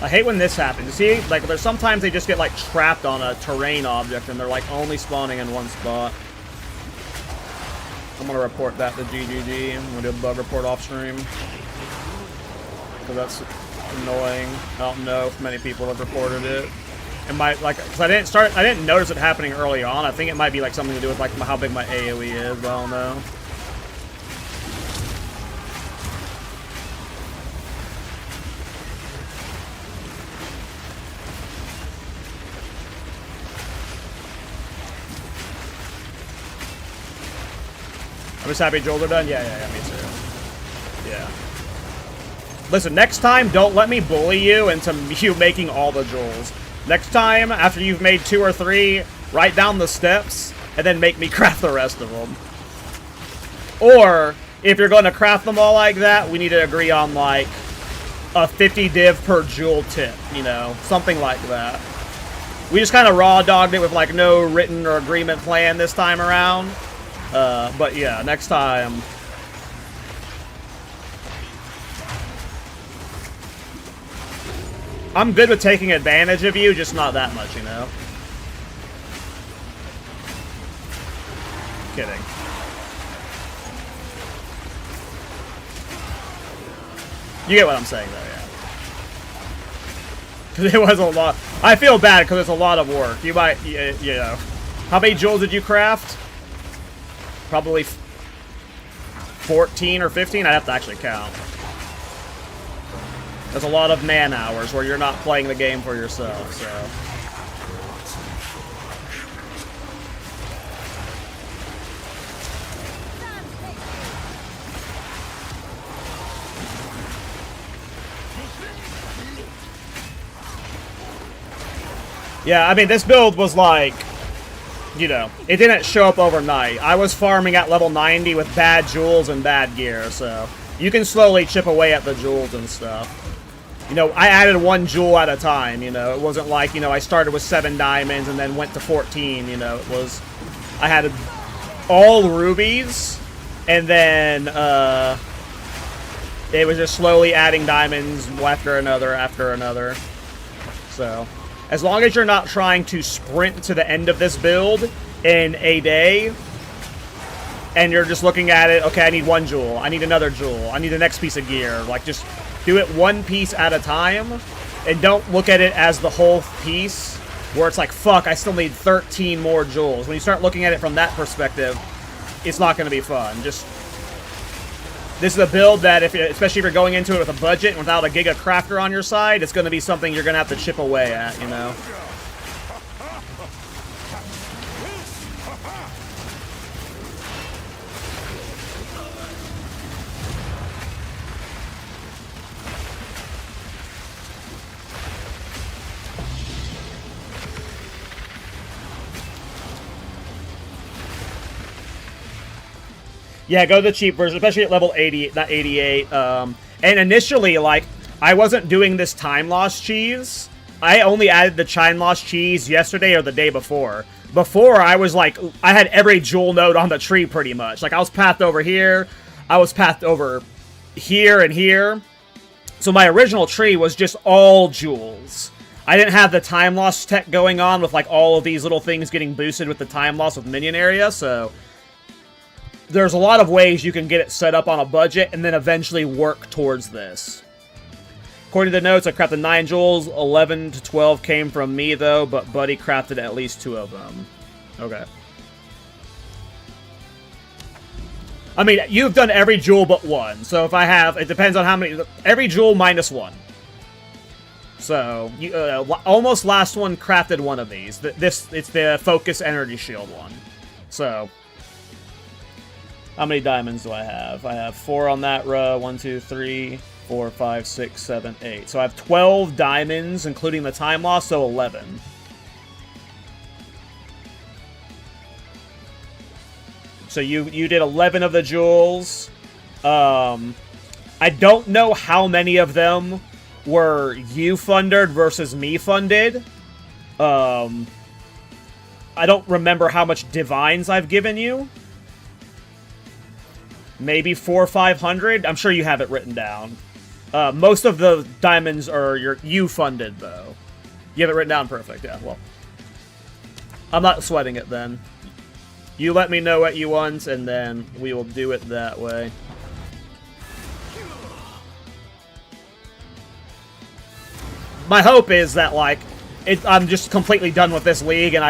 I hate when this happens. You see, like, there's sometimes they just get, like, trapped on a terrain object and they're, like, only spawning in one spot. I'm gonna report that to GGG. I'm gonna do a bug report off stream. Because that's annoying. I don't know if many people have reported it. It might, like, because I didn't notice it happening early on. I think it might be, like, something to do with, like, how big my AOE is, but I don't know. I'm just happy Joels are done. Yeah, me too. Yeah. Listen, next time, don't let me bully you into you making all the Joels. Next time, after you've made 2 or 3, write down the steps, and then make me craft the rest of them. Or, if you're going to craft them all like that, we need to agree on, like, a 50 div per jewel tip, you know? Something like that. We just kind of raw dogged it with, like, no written or agreement plan this time around. But yeah, next time. I'm good with taking advantage of you, just not that much, you know? Kidding. You get what I'm saying, though, yeah. Because it was a lot. I feel bad because it's a lot of work. You might, you know. How many jewels did you craft? Probably 14 or 15. I'd have to actually count. There's a lot of man hours where you're not playing the game for yourself, so. Yeah, I mean, this build was like, you know, it didn't show up overnight. I was farming at level 90 with bad jewels and bad gear, so you can slowly chip away at the jewels and stuff. You know, I added 1 jewel at a time, you know. It wasn't like, you know, I started with 7 diamonds and then went to 14, you know. It was, I had all rubies, and then, it was just slowly adding diamonds after another. So, as long as you're not trying to sprint to the end of this build in a day, and you're just looking at it, okay, I need 1 jewel, I need another jewel, I need the next piece of gear, like, just do it 1 piece at a time, and don't look at it as the whole piece, where it's like, fuck, I still need 13 more jewels. When you start looking at it from that perspective, it's not going to be fun. Just, this is a build that, especially if you're going into it with a budget and without a Giga Crafter on your side, it's going to be something you're going to have to chip away at, you know? Yeah, go to the cheap version, especially at level 80, not 88. And initially, like, I wasn't doing this time loss cheese. I only added the time loss cheese yesterday or the day before. Before, I was like, I had every jewel node on the tree pretty much. Like, I was pathed over here, I was pathed over here and here. So my original tree was just all jewels. I didn't have the time loss tech going on with, like, all of these little things getting boosted with the time loss with Minion area, so there's a lot of ways you can get it set up on a budget and then eventually work towards this. According to the notes, I crafted 9 jewels. 11 to 12 came from me, though, but Buddy crafted at least 2 of them. Okay. I mean, you've done every jewel but 1. So if I have, it depends on how many, every jewel minus 1. So, you, almost last one crafted 1 of these. It's the Focus Energy Shield one. So, how many diamonds do I have? I have 4 on that row. 1, 2, 3, 4, 5, 6, 7, 8. So I have 12 diamonds, including the time loss, so 11. So you did 11 of the jewels. I don't know how many of them were you funded versus me funded. I don't remember how much divines I've given you. Maybe 400 or 500. I'm sure you have it written down. Most of the diamonds are you funded, though. You have it written down perfect, yeah, well. I'm not sweating it, then. You let me know what you want, and then we will do it that way. My hope is that, like, I'm just completely done with this league, and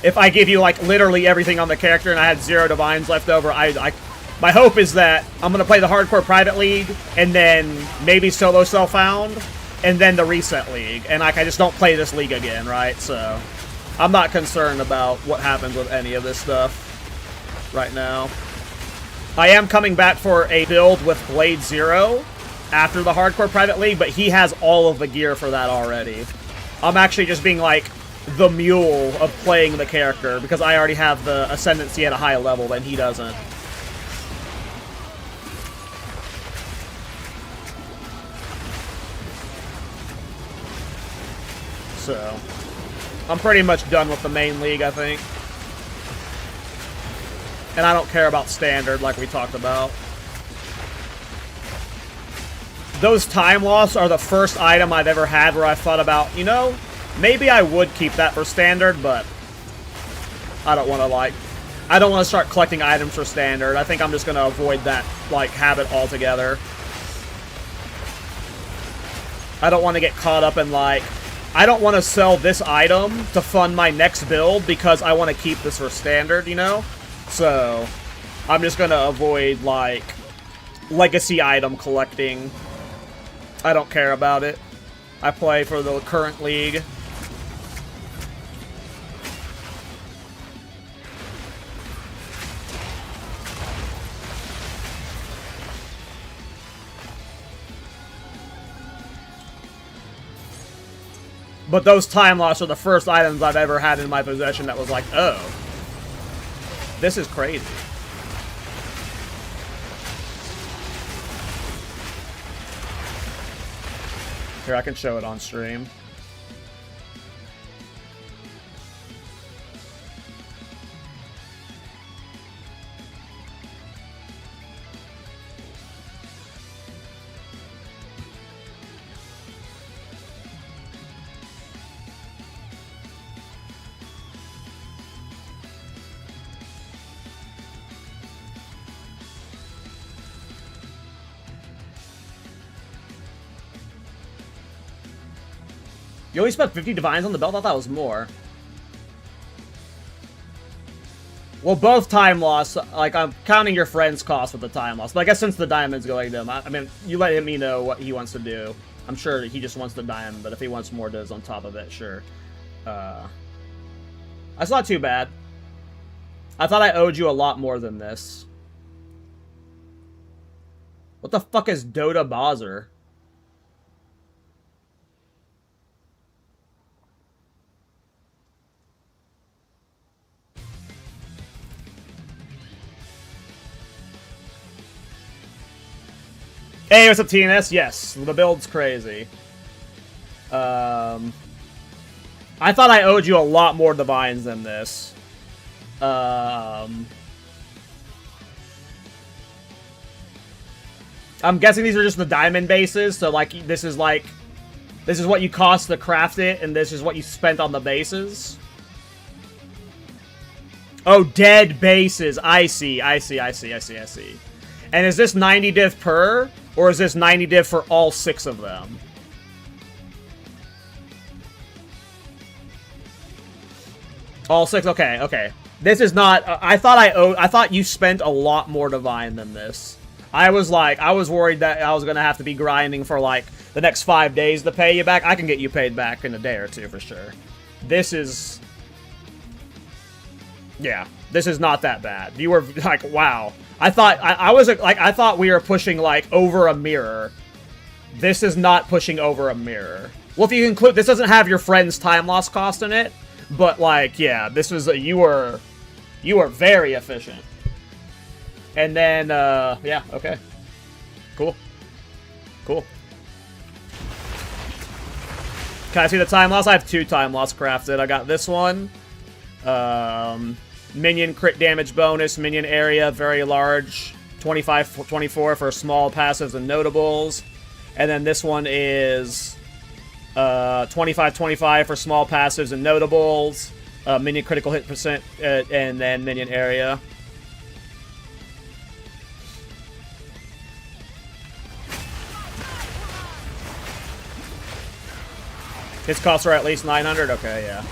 if I give you, like, literally everything on the character and I had 0 divines left over, my hope is that I'm going to play the hardcore private league, and then maybe solo self-found, and then the reset league. And, like, I just don't play this league again, right? So, I'm not concerned about what happens with any of this stuff right now. I am coming back for a build with Blade Zero after the hardcore private league, but he has all of the gear for that already. I'm actually just being, like, the mule of playing the character, because I already have the ascendancy at a high level, and he doesn't. So, I'm pretty much done with the main league, I think. And I don't care about standard, like we talked about. Those time loss are the first item I've ever had where I thought about, you know, maybe I would keep that for standard, but I don't want to, I don't want to start collecting items for standard. I think I'm just going to avoid that, habit altogether. I don't want to get caught up in, I don't want to sell this item to fund my next build because I want to keep this for standard, you know? So, I'm just gonna avoid, like, legacy item collecting. I don't care about it. I play for the current league. But those time loss are the first items I've ever had in my possession that was like, oh, this is crazy. Here, I can show it on stream. You only spent 50 divines on the belt? I thought that was more. Well, both time loss, like, I'm counting your friend's cost with the time loss. But I guess since the diamond's going to him, I mean, you let me know what he wants to do. I'm sure he just wants the diamond, but if he wants more does on top of it, sure. That's not too bad. I thought I owed you a lot more than this. What the fuck is Dota Bozzer? Hey, what's up, TNS? Yes, the build's crazy. I thought I owed you a lot more divines than this. I'm guessing these are just the diamond bases, so like this is what you cost to craft it, and this is what you spent on the bases. Oh, dead bases. I see. And is this 90 div per? Or is this 90 div for all 6 of them? All 6? Okay, okay. This is not... I thought you spent a lot more divine than this. I was worried that I was going to have to be grinding for, like, the next 5 days to pay you back. I can get you paid back in a day or two, for sure. This is... Yeah, this is not that bad. You were, like, wow. I thought I thought we were pushing like over a mirror. This is not pushing over a mirror. Well, if you include, this doesn't have your friend's time loss cost in it, but like, yeah, this was you were very efficient. And then yeah, okay, cool. Can I see the time loss? I have 2 time loss crafted. I got this one. Minion crit damage bonus, minion area, very large, 25-24 for small passives and notables. And then this one is 25-25 for small passives and notables, minion critical hit percent, and then minion area. His costs are at least 900? Okay, yeah.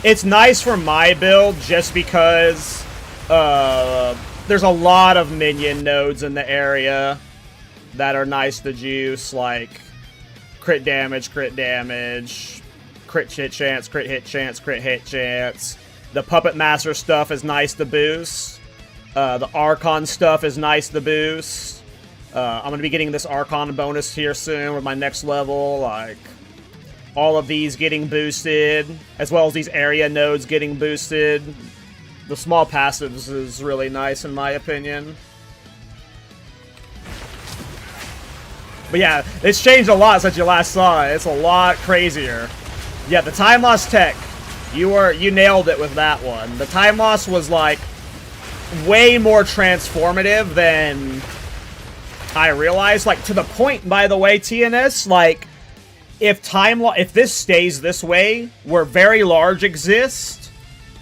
It's nice for my build just because there's a lot of minion nodes in the area that are nice to juice, like crit damage, crit hit chance, crit hit chance. The Puppet Master stuff is nice to boost. The Archon stuff is nice to boost. I'm going to be getting this Archon bonus here soon with my next level, like... All of these getting boosted, as well as these area nodes getting boosted. The small passives is really nice in my opinion. But yeah, it's changed a lot since you last saw it. It's a lot crazier. Yeah, the time loss tech, you nailed it with that one. The time loss was like way more transformative than I realized. Like to the point, by the way, TNS, like if this stays this way, where very large exists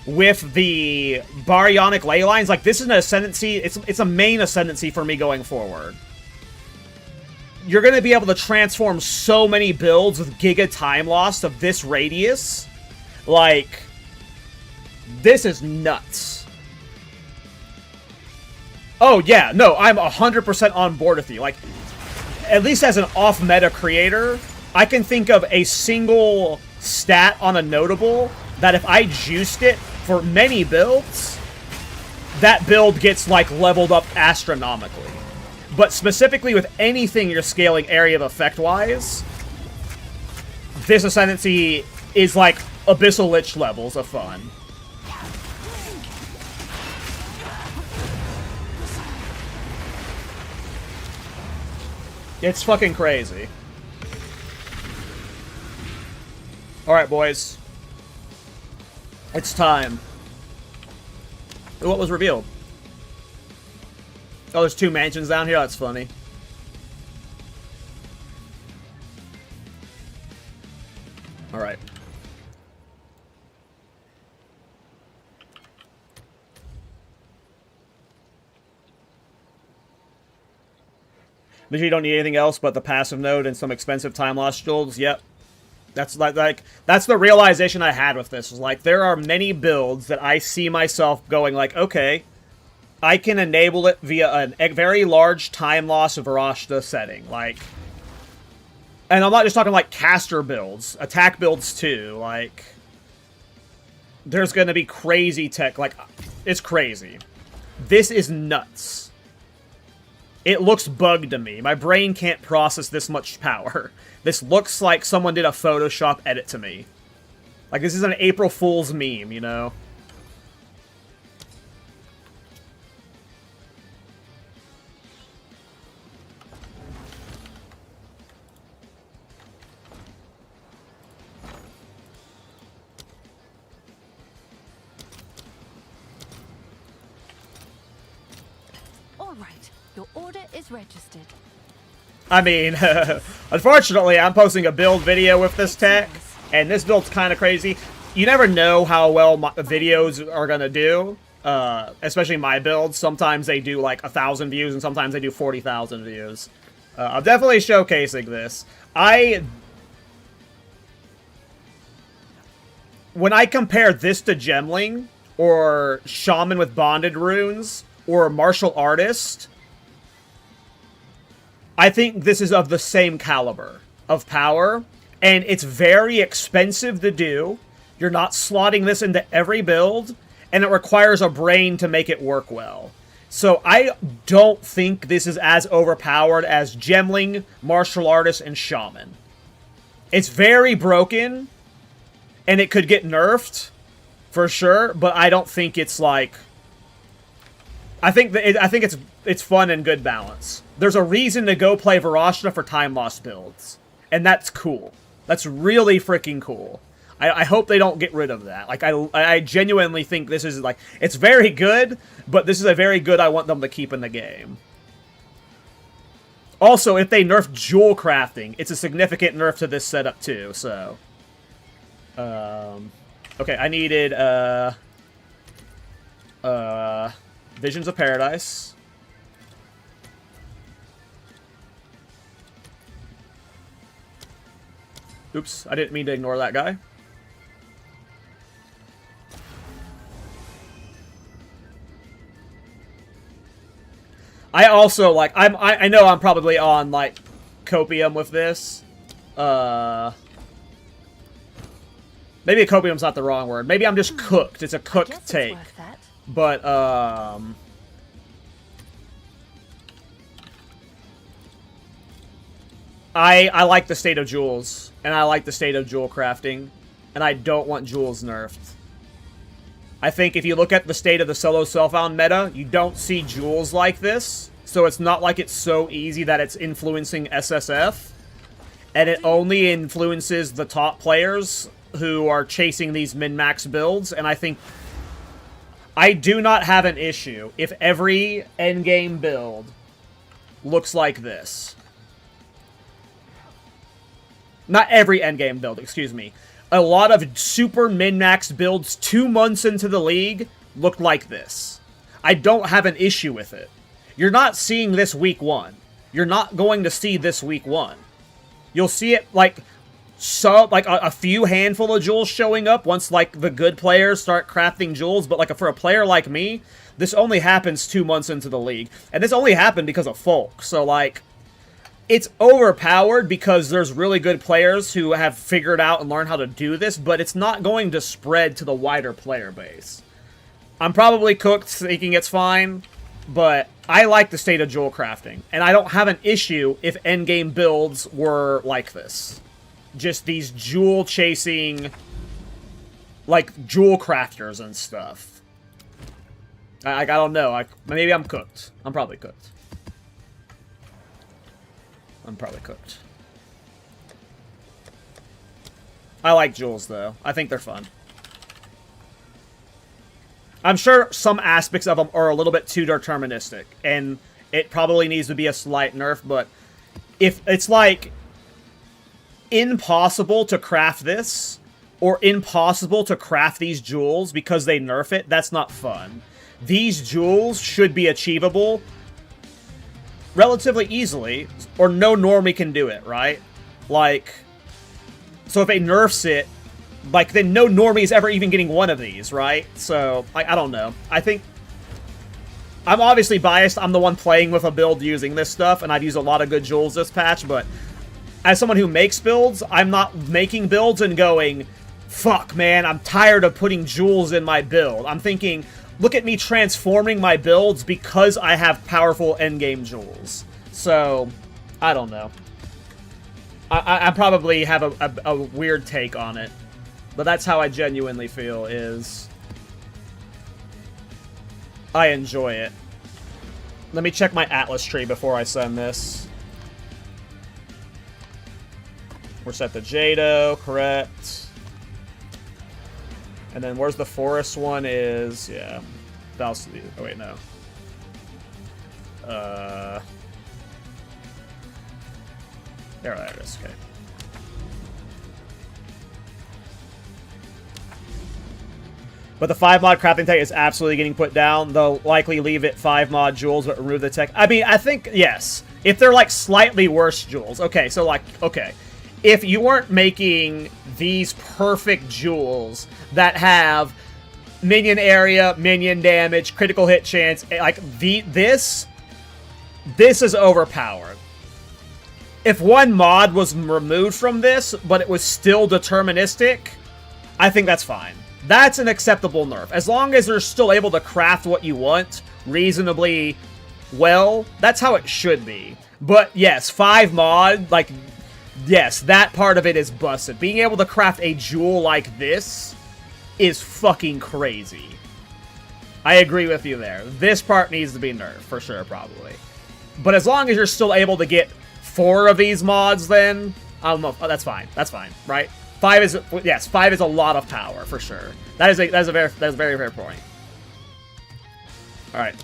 with the baryonic ley lines, like this is an ascendancy. It's a main ascendancy for me going forward. you're going to be able to transform so many builds with giga time loss of this radius. Like, this is nuts. Oh, yeah, no, I'm 100% on board with you. Like, at least as an off-meta creator, I can think of a single stat on a notable that if I juiced it for many builds, that build gets, like, leveled up astronomically. But specifically with anything you're scaling area of effect-wise, this Ascendancy is, like, Abyssal Lich levels of fun. It's fucking crazy. Alright, boys. It's time. What was revealed? Oh, there's 2 mansions down here? That's funny. Alright. But you don't need anything else but the passive node and some expensive time loss jewels. Yep. That's like that's the realization I had with this. Is like there are many builds that I see myself going like, okay, I can enable it via a very large time loss of Varashta setting. Like, and I'm not just talking like caster builds, attack builds too. Like, there's gonna be crazy tech. Like, it's crazy. This is nuts. It looks bugged to me. My brain can't process this much power. This looks like someone did a Photoshop edit to me. Like, this is an April Fool's meme, you know? All right, your order is registered. I mean, unfortunately, I'm posting a build video with this tech, and this build's kind of crazy. You never know how well my videos are gonna do, especially my builds. Sometimes they do like 1,000 views, and sometimes they do 40,000 views. I'm definitely showcasing this. When I compare this to Gemling, or Shaman with Bonded Runes, or Martial Artist, I think this is of the same caliber of power, and it's very expensive to do. You're not slotting this into every build, and it requires a brain to make it work well. So I don't think this is as overpowered as Gemling, Martial Artist, and Shaman. It's very broken, and it could get nerfed, for sure, but I don't think it's like... I think it's fun and good balance. There's a reason to go play Varashta for time loss builds, and that's cool. That's really freaking cool. I hope they don't get rid of that. Like, I genuinely think this is, like, it's very good, but this is a very good I want them to keep in the game. Also, if they nerf jewel crafting, it's a significant nerf to this setup, too, so... okay, I needed, Visions of Paradise. Oops, I didn't mean to ignore that guy. I also, like, I know I'm probably on, like, copium with this. Maybe copium's not the wrong word. Maybe I'm just cooked. It's a cooked take. But, I like the state of jewels, and I like the state of jewel crafting, and I don't want jewels nerfed. I think if you look at the state of the solo self-found meta, you don't see jewels like this, so it's not like it's so easy that it's influencing SSF, and it only influences the top players who are chasing these min-max builds, and I think I do not have an issue if every endgame build looks like this. Not every endgame build, excuse me. A lot of super min-max builds 2 months into the league looked like this. I don't have an issue with it. You're not seeing this week 1. you're not going to see this week 1. You'll see it, like, so, like, a few handful of jewels showing up once, like, the good players start crafting jewels, but, like, for a player like me, this only happens 2 months into the league. And this only happened because of Folk, so, like, it's overpowered because there's really good players who have figured out and learned how to do this, but it's not going to spread to the wider player base. I'm probably cooked thinking it's fine, but I like the state of jewel crafting, and I don't have an issue if endgame builds were like this. Just these jewel chasing, like, jewel crafters and stuff. I don't know. Maybe I'm cooked. I'm probably cooked. I'm probably cooked. I like jewels, though. I think they're fun. I'm sure some aspects of them are a little bit too deterministic, and it probably needs to be a slight nerf, but if it's, like, impossible to craft this, or impossible to craft these jewels because they nerf it, that's not fun. These jewels should be achievable relatively easily, or no normie can do it, right? Like, so if it nerfs it, like, then no normie is ever even getting one of these, right? So, I don't know. I think, I'm obviously biased. I'm the one playing with a build using this stuff, and I've used a lot of good jewels this patch, but as someone who makes builds, I'm not making builds and going, fuck, man, I'm tired of putting jewels in my build. I'm thinking, look at me transforming my builds because I have powerful endgame jewels. So, I don't know. I probably have a weird take on it. But that's how I genuinely feel, is I enjoy it. Let me check my Atlas tree before I send this. We're set to Jado, correct. And then where's the forest one is, yeah. Oh wait, no. There it is, okay. But the 5-mod crafting tech is absolutely getting put down. They'll likely leave it 5-mod jewels, but remove the tech. I mean, I think, yes. If they're, like, slightly worse jewels. Okay, so, like, okay. If you weren't making these perfect jewels that have minion area, minion damage, critical hit chance, like, this is overpowered. If one mod was removed from this, but it was still deterministic, I think that's fine. That's an acceptable nerf. As long as they're still able to craft what you want reasonably well, that's how it should be. But yes, 5-mod, like, yes, that part of it is busted. Being able to craft a jewel like this is fucking crazy. I agree with you there. This part needs to be nerfed, for sure, probably. But as long as you're still able to get 4 of these mods, then, that's fine. That's fine, right? 5 is, yes, 5 is a lot of power, for sure. That is a very fair point. Alright.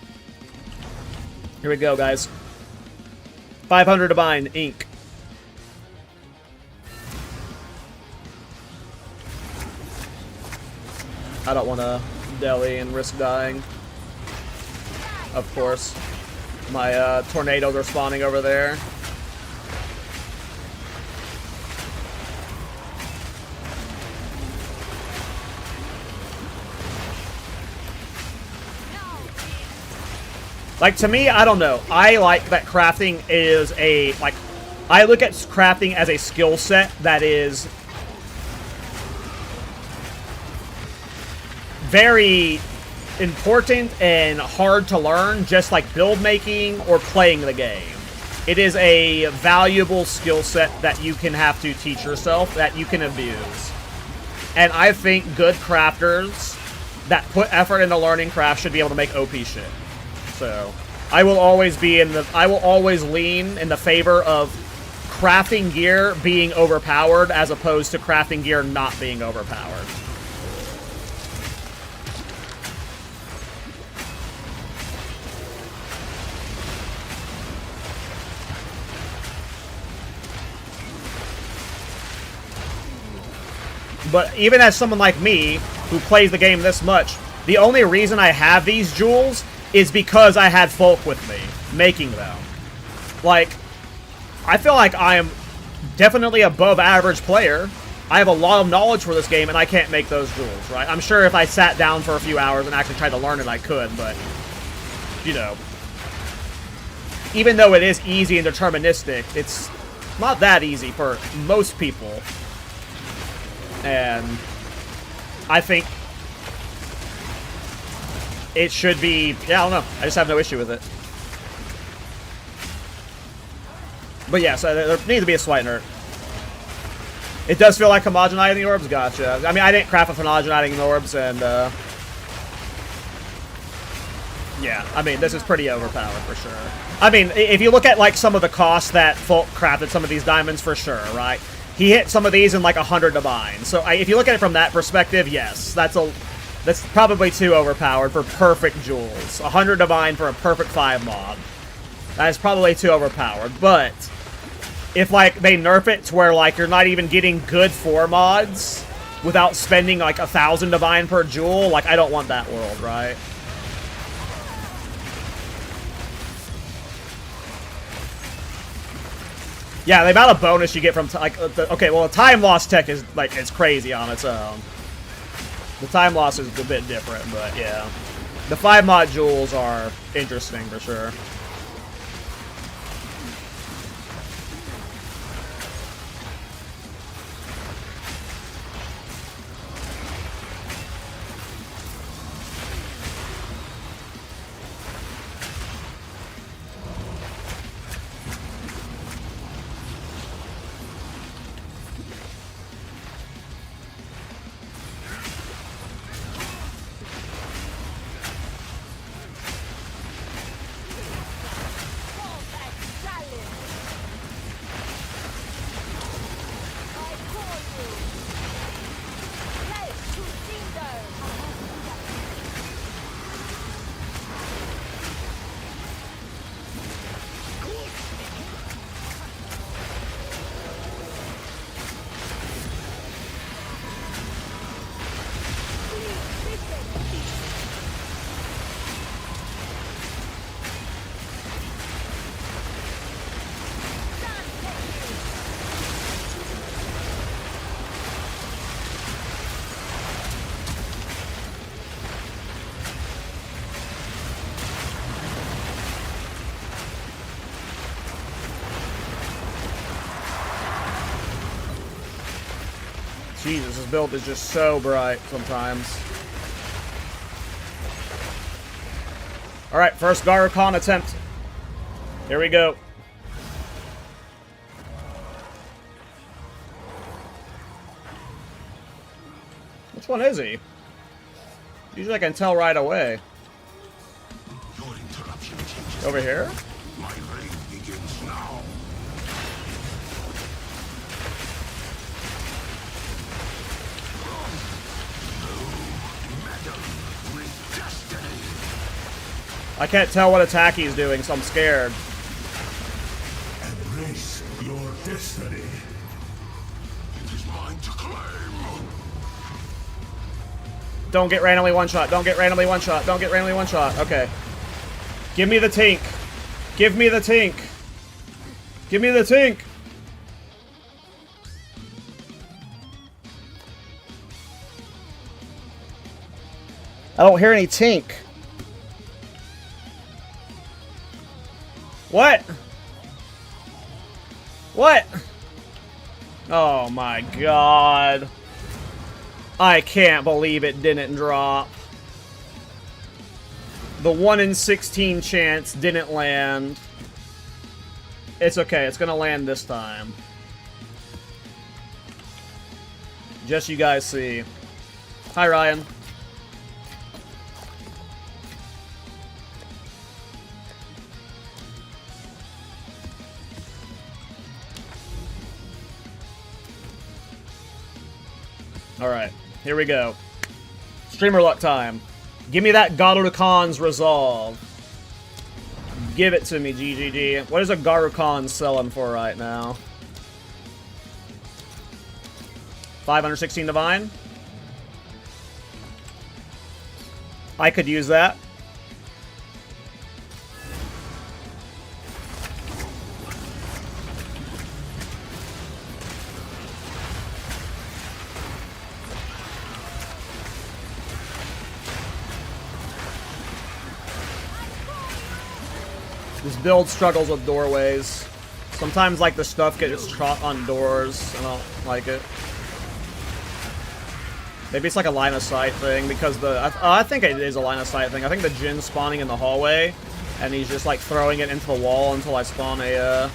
Here we go, guys. 500 to bind, ink. I don't want to deli and risk dying. Of course. My tornadoes are spawning over there. Like, to me, I don't know. I like that crafting is a, like, I look at crafting as a skill set that is very important and hard to learn, just like build making or playing the game. It is a valuable skill set that you can have to teach yourself, that you can abuse. And I think good crafters that put effort into learning craft should be able to make OP shit. So, I will always lean in the favor of crafting gear being overpowered as opposed to crafting gear not being overpowered. But even as someone like me, who plays the game this much, the only reason I have these jewels is because I had folk with me, making them. Like, I feel like I am definitely above average player. I have a lot of knowledge for this game, and I can't make those jewels, right? I'm sure if I sat down for a few hours and actually tried to learn it, I could, but, you know. Even though it is easy and deterministic, it's not that easy for most people. And I think it should be, yeah, I don't know. I just have no issue with it. But yeah, so there needs to be a slight nerf. It does feel like homogenizing orbs? Gotcha. I mean, I didn't craft with homogenizing orbs, and, yeah, I mean, this is pretty overpowered for sure. I mean, if you look at, like, some of the costs that Folk crafted some of these diamonds for sure, right? He hit some of these in, like, 100 divine. So, if you look at it from that perspective, yes, that's probably too overpowered for perfect jewels. 100 divine for a perfect 5 mob. That is probably too overpowered, but if, like, they nerf it to where, like, you're not even getting good 4 mods without spending, like, 1,000 divine per jewel, like, I don't want that world, right? Yeah, the amount of bonus you get from, like, okay, well, the time loss tech is, like, it's crazy on its own. The time loss is a bit different, but, yeah. The 5 mod jewels are interesting, for sure. Jesus, this build is just so bright sometimes. Alright, first Garukon attempt. Here we go. Which one is he? Usually I can tell right away. Over here? My reign begins now. I can't tell what attack he's doing, so I'm scared. Embrace your destiny. It is mine to claim. Don't get randomly one-shot. Don't get randomly one-shot. Don't get randomly one-shot. Okay. Give me the tink. Give me the tink. Give me the tink. I don't hear any tink. What? What? Oh my god. I can't believe it didn't drop. The 1 in 16 chance didn't land. It's okay, it's gonna land this time. Just you guys see. Hi, Ryan. Alright, here we go. Streamer luck time. Give me that Garukon's Resolve. Give it to me, GGG. What is a Garukon selling for right now? 516 Divine? I could use that. This build struggles with doorways. Sometimes, like, the stuff gets caught on doors. I don't like it. Maybe it's like a line of sight thing, because I think it is a line of sight thing. I think the Djinn spawning in the hallway, and he's just, like, throwing it into the wall until I spawn a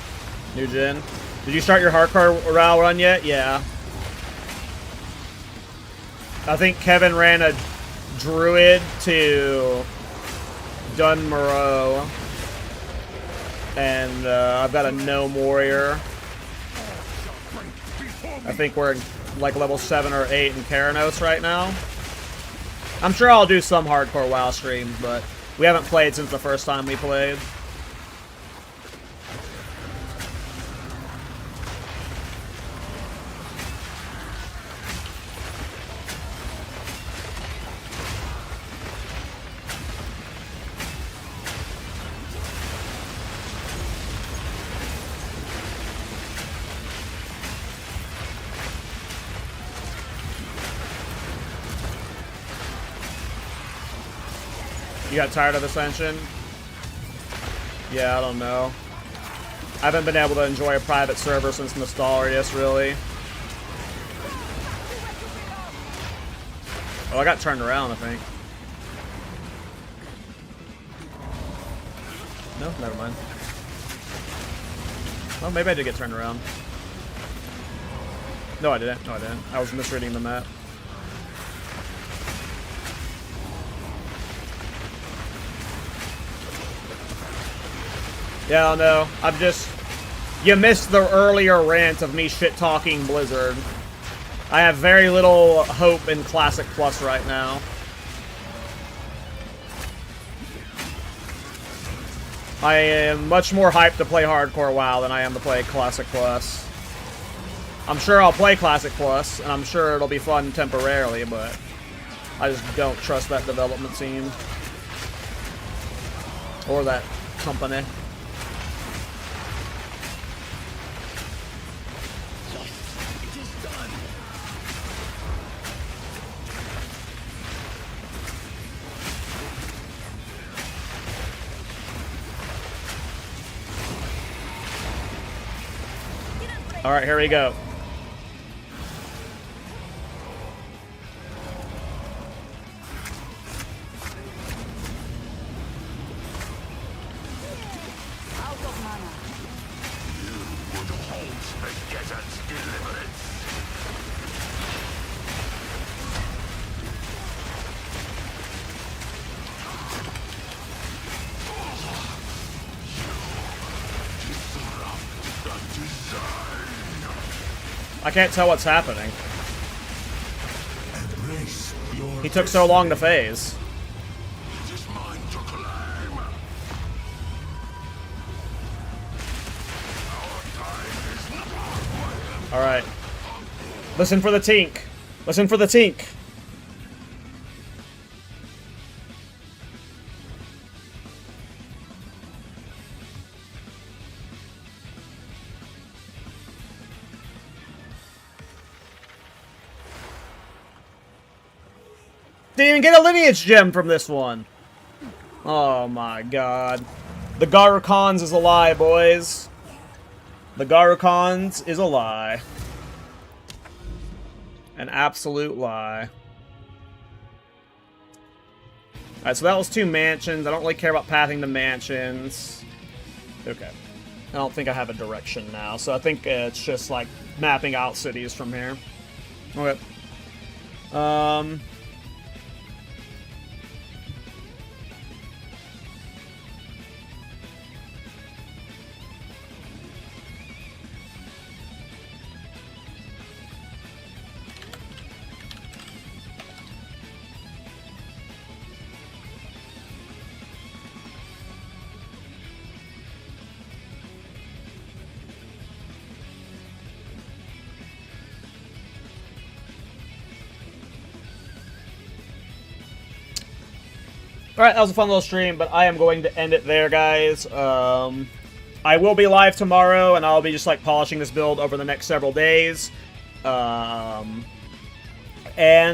new Djinn. Did you start your hardcore RAL run yet? Yeah. I think Kevin ran a druid to Dunmorrow. And I've got a gnome warrior. I think we're like level 7 or 8 in Keranos right now. I'm sure I'll do some hardcore WoW streams, but we haven't played since the first time we played. You got tired of Ascension? Yeah, I don't know. I haven't been able to enjoy a private server since Nostalrius, really. Oh, I got turned around, I think. No, never mind. Well, maybe I did get turned around. No, I didn't. No, I didn't. I was misreading the map. Yeah, I don't know. I'm just... You missed the earlier rant of me shit-talking Blizzard. I have very little hope in Classic Plus right now. I am much more hyped to play Hardcore WoW than I am to play Classic Plus. I'm sure I'll play Classic Plus, and I'm sure it'll be fun temporarily, but I just don't trust that development team. Or that company. Alright, here we go. I can't tell what's happening. He took so long to phase. Alright. Listen for the tink. Listen for the tink. Didn't even get a lineage gem from this one. Oh my god. The Garukons is a lie, boys. The Garukons is a lie. An absolute lie. Alright, so that was 2 mansions. I don't really care about pathing the mansions. Okay. I don't think I have a direction now, so I think it's just like mapping out cities from here. Okay. Alright, that was a fun little stream, but I am going to end it there, guys. I will be live tomorrow, and I'll be just, like, polishing this build over the next several days. And,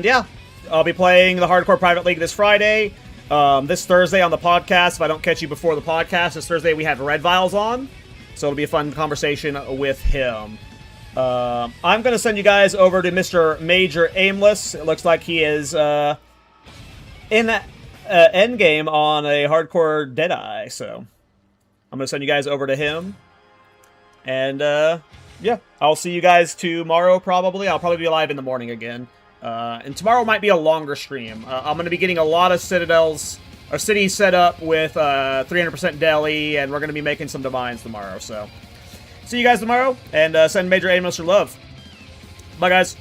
yeah, I'll be playing the Hardcore Private League this Friday. This Thursday on the podcast, if I don't catch you before the podcast, this Thursday we have Red Vials on. So it'll be a fun conversation with him. I'm going to send you guys over to Mr. Major Aimless. It looks like he is in that endgame on a hardcore Deadeye. So I'm going to send you guys over to him. And yeah, I'll see you guys tomorrow probably. I'll probably be live in the morning again. And tomorrow might be a longer stream. I'm going to be getting a lot of citadels or cities set up with 300% deli, and we're going to be making some divines tomorrow. So see you guys tomorrow, and send Major Amos your love. Bye, guys.